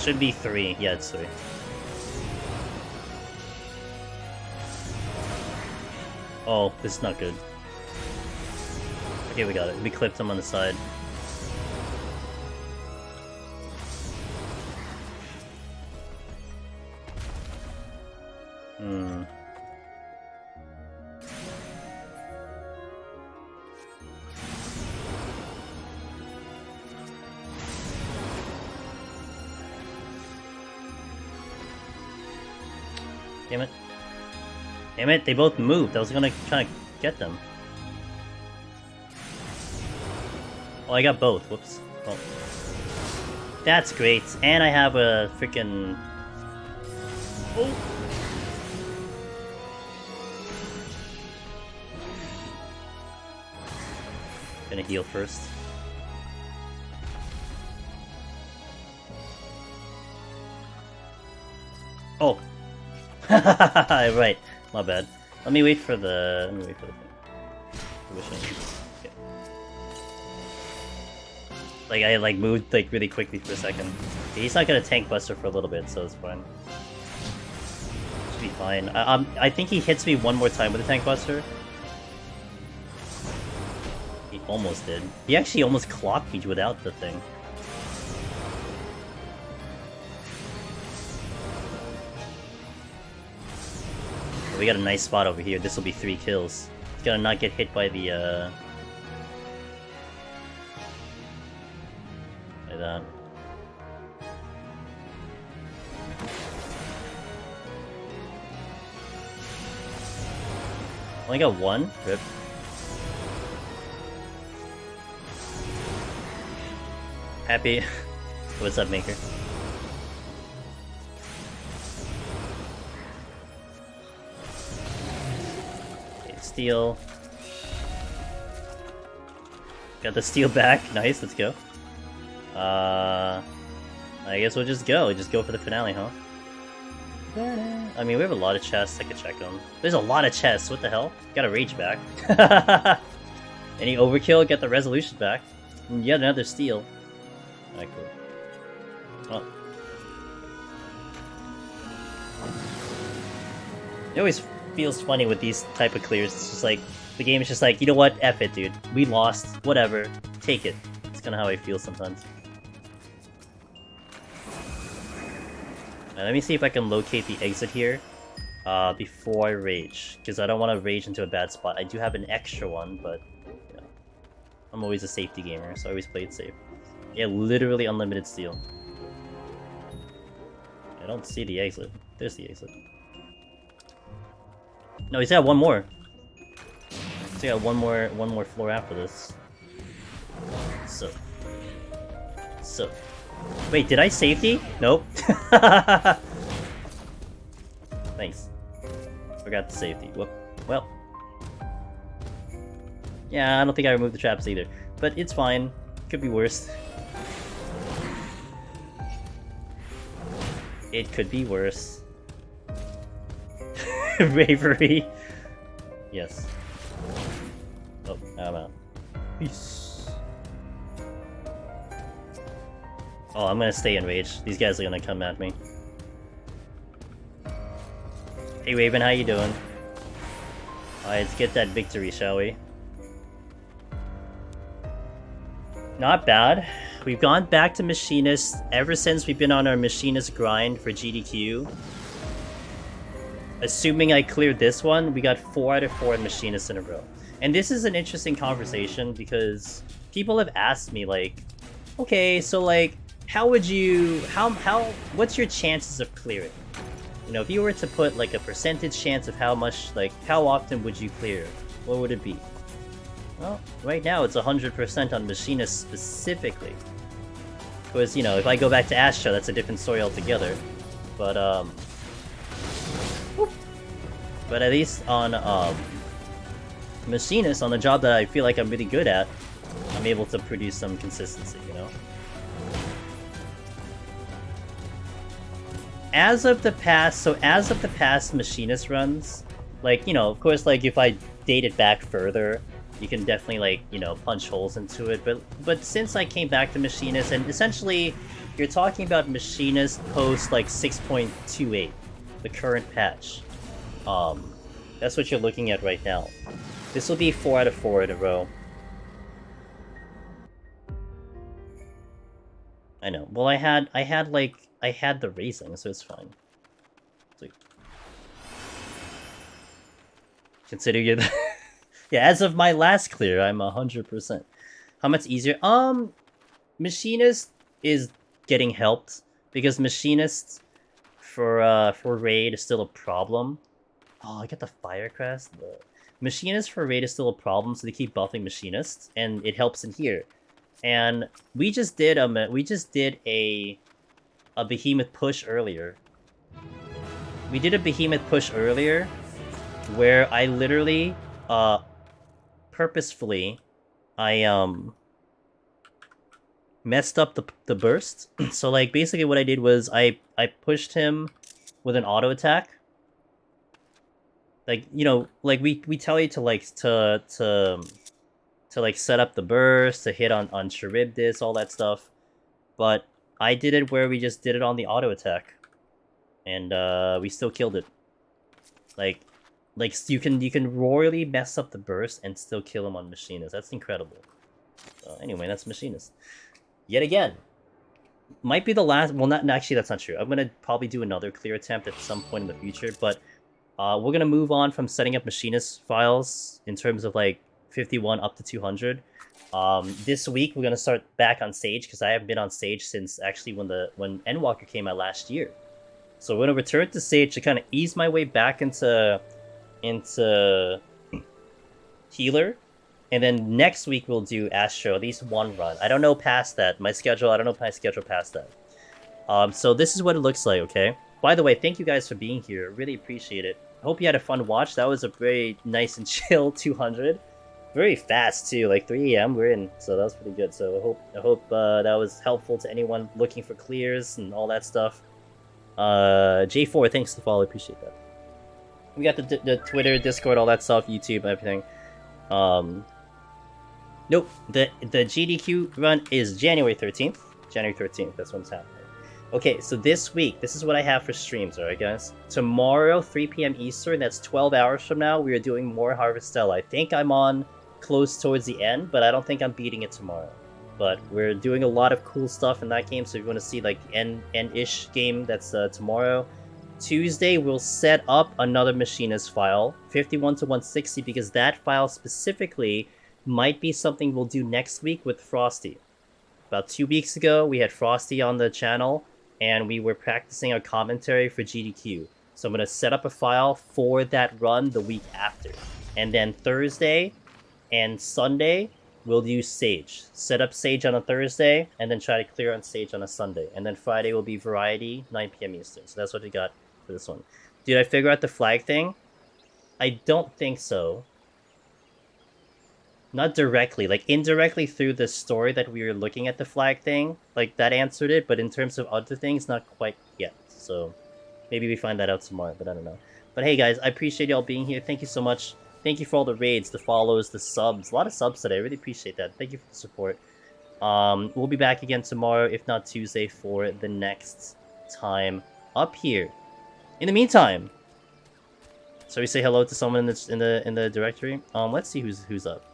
Should be 3. Yeah, it's 3. Oh, this is not good. Okay, we got it. We clipped him on the side. Damn it. Damn it, they both moved. I was gonna try to get them. Oh, I got both. Whoops. Oh. That's great. And I have a freaking... Oh! Gonna heal first. Oh! Right. My bad. Let me wait for the... thing. Okay. Like, I moved really quickly for a second. Okay, he's not gonna tank Buster for a little bit, so it's fine. Should be fine. I think he hits me one more time with a tank Buster. He almost did. He actually almost clocked me without the thing. We got a nice spot over here. This will be 3 kills. He's gonna not get hit by the, by that. Only got 1? Rip. Happy. What's up, Maker? Steal. Got the steal back. Nice, let's go. I guess we'll just go. Just go for the finale, huh? I mean, we have a lot of chests. I could check them. There's a lot of chests. What the hell? Got a rage back. Any overkill? Get the resolution back. And yet another steal. Alright, cool. Oh. It always feels funny with these type of clears. It's just like, the game is just like, you know what? F it, dude. We lost. Whatever. Take it. It's kind of how I feel sometimes. Now, let me see if I can locate the exit here before I rage, because I don't want to rage into a bad spot. I do have an extra one, but yeah. I'm always a safety gamer, so I always play it safe. Yeah, literally unlimited steal. I don't see the exit. There's the exit. No, he's got one more. He's got one more floor after this. So. Wait, did I safety? Nope. Thanks. Forgot the safety. Whoop. Well. Yeah, I don't think I removed the traps either. But it's fine. Could be worse. It could be worse. Bravery. Yes. Oh, I'm out. Peace. Oh, I'm gonna stay in rage. These guys are gonna come at me. Hey Raven, how you doing? Alright, let's get that victory, shall we? Not bad. We've gone back to Machinist ever since we've been on our Machinist grind for GDQ. Assuming I cleared this one, we got 4 out of 4 Machinists in a row. And this is an interesting conversation because people have asked me, like, okay, so like, how would you, what's your chances of clearing? You know, if you were to put like a percentage chance of how much, like, how often would you clear? What would it be? Well, right now it's 100% on Machinist specifically. Because, you know, if I go back to Astra, that's a different story altogether. But at least on Machinist, on the job that I feel like I'm really good at, I'm able to produce some consistency, you know? As of the past Machinist runs, like, you know, of course, like, if I date it back further, you can definitely, like, you know, punch holes into it, but since I came back to Machinist, and essentially, You're talking about Machinist post like 6.28, the current patch. That's what you're looking at right now. This will be 4 out of 4 in a row. I know. Well, I had the raising, so it's fine. It's like, consider you the yeah, as of my last clear, I'm 100%. How much easier? Machinist is getting helped because Machinist for raid is still a problem. Oh, I got the Firecrest. The Machinist for raid is still a problem, so they keep buffing Machinist, and it helps in here. And we just did a Behemoth push earlier. We did a Behemoth push earlier, where I literally, purposefully, I messed up the burst. So like basically what I did was I pushed him with an auto attack. Like, you know, like we tell you to like to like set up the burst, to hit on Charybdis, all that stuff. But I did it where we just did it on the auto attack. And we still killed it. Like you can royally mess up the burst and still kill him on Machinist. That's incredible. So anyway, that's Machinist. Yet again. Might be the last... Well, not actually, that's not true. I'm going to probably do another clear attempt at some point in the future, but we're going to move on from setting up Machinist files in terms of, like, 51 up to 200. This week, we're going to start back on Sage, because I haven't been on Sage since, actually, when Endwalker came out last year. So we're going to return to Sage to kind of ease my way back into Healer. And then next week we'll do Astro, at least one run. I don't know past that. I don't know my schedule past that. So this is what it looks like, okay? By the way, thank you guys for being here. Really appreciate it. I hope you had a fun watch. That was a very nice and chill 200. Very fast too, like 3 AM we're in, so that was pretty good. So I hope that was helpful to anyone looking for clears and all that stuff. J4, thanks for the follow, appreciate that. We got the Twitter, Discord, all that stuff, YouTube, everything. Nope, the GDQ run is January 13th. January 13th, that's when it's happening. Okay, so this week, this is what I have for streams, alright guys? Tomorrow, 3 PM Eastern, that's 12 hours from now, we are doing more Harvestella. I think I'm on close towards the end, but I don't think I'm beating it tomorrow. But we're doing a lot of cool stuff in that game, so if you want to see like the end-ish game, that's tomorrow. Tuesday, we'll set up another Machinist file, 51 to 160, because that file specifically might be something we'll do next week with Frosty. About 2 weeks ago, we had Frosty on the channel, and we were practicing our commentary for GDQ. So I'm going to set up a file for that run the week after. And then Thursday and Sunday, we'll do Sage. Set up Sage on a Thursday, and then try to clear on Sage on a Sunday. And then Friday will be Variety, 9 PM Eastern. So that's what we got for this one. Did I figure out the flag thing? I don't think so. Not directly, like indirectly through the story that we were looking at the flag thing, like that answered it, but in terms of other things, not quite yet. So maybe we find that out tomorrow, but I don't know. But hey guys, I appreciate y'all being here. Thank you so much. Thank you for all the raids, the follows, the subs. A lot of subs today. I really appreciate that. Thank you for the support. We'll be back again tomorrow, if not Tuesday, for the next time up here. In the meantime, so we say hello to someone in the directory. Let's see who's up.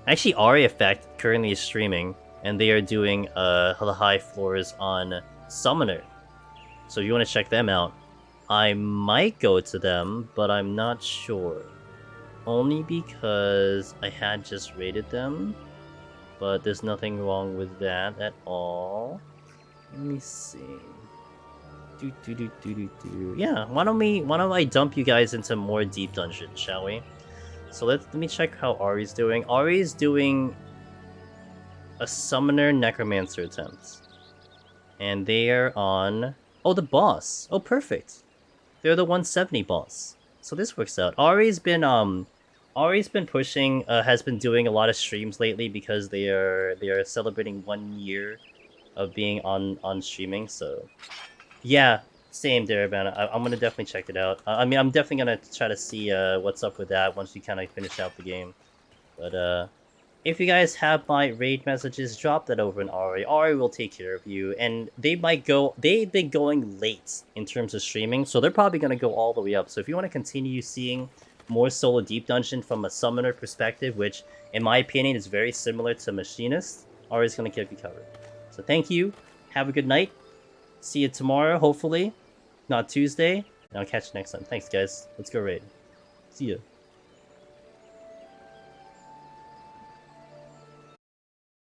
Actually, Ari Effect currently is streaming, and they are doing the high floors on Summoner. So if you want to check them out, I might go to them, but I'm not sure. Only because I had just raided them, but there's nothing wrong with that at all. Let me see. Yeah, why don't I dump you guys into more deep dungeons, shall we? So let me check how Ari's doing. Ari's doing a Summoner Necromancer attempt. And they are on... Oh, the boss! Oh, perfect! They're the 170 boss. So this works out. Ari's been pushing, has been doing a lot of streams lately because they are celebrating 1 year of being on streaming, so... Yeah, Same there, man. I'm gonna definitely check it out. I mean, I'm definitely gonna try to see what's up with that once we kind of finish out the game. But if you guys have my raid messages, drop that over in Ari. Ari will take care of you, and they might go. They've been going late in terms of streaming, so they're probably gonna go all the way up. So if you want to continue seeing more solo deep dungeon from a summoner perspective, which in my opinion is very similar to machinist, Ari's gonna keep you covered. So thank you. Have a good night. See you tomorrow, hopefully. Not Tuesday. And I'll catch you next time. Thanks, guys. Let's go raid. See ya.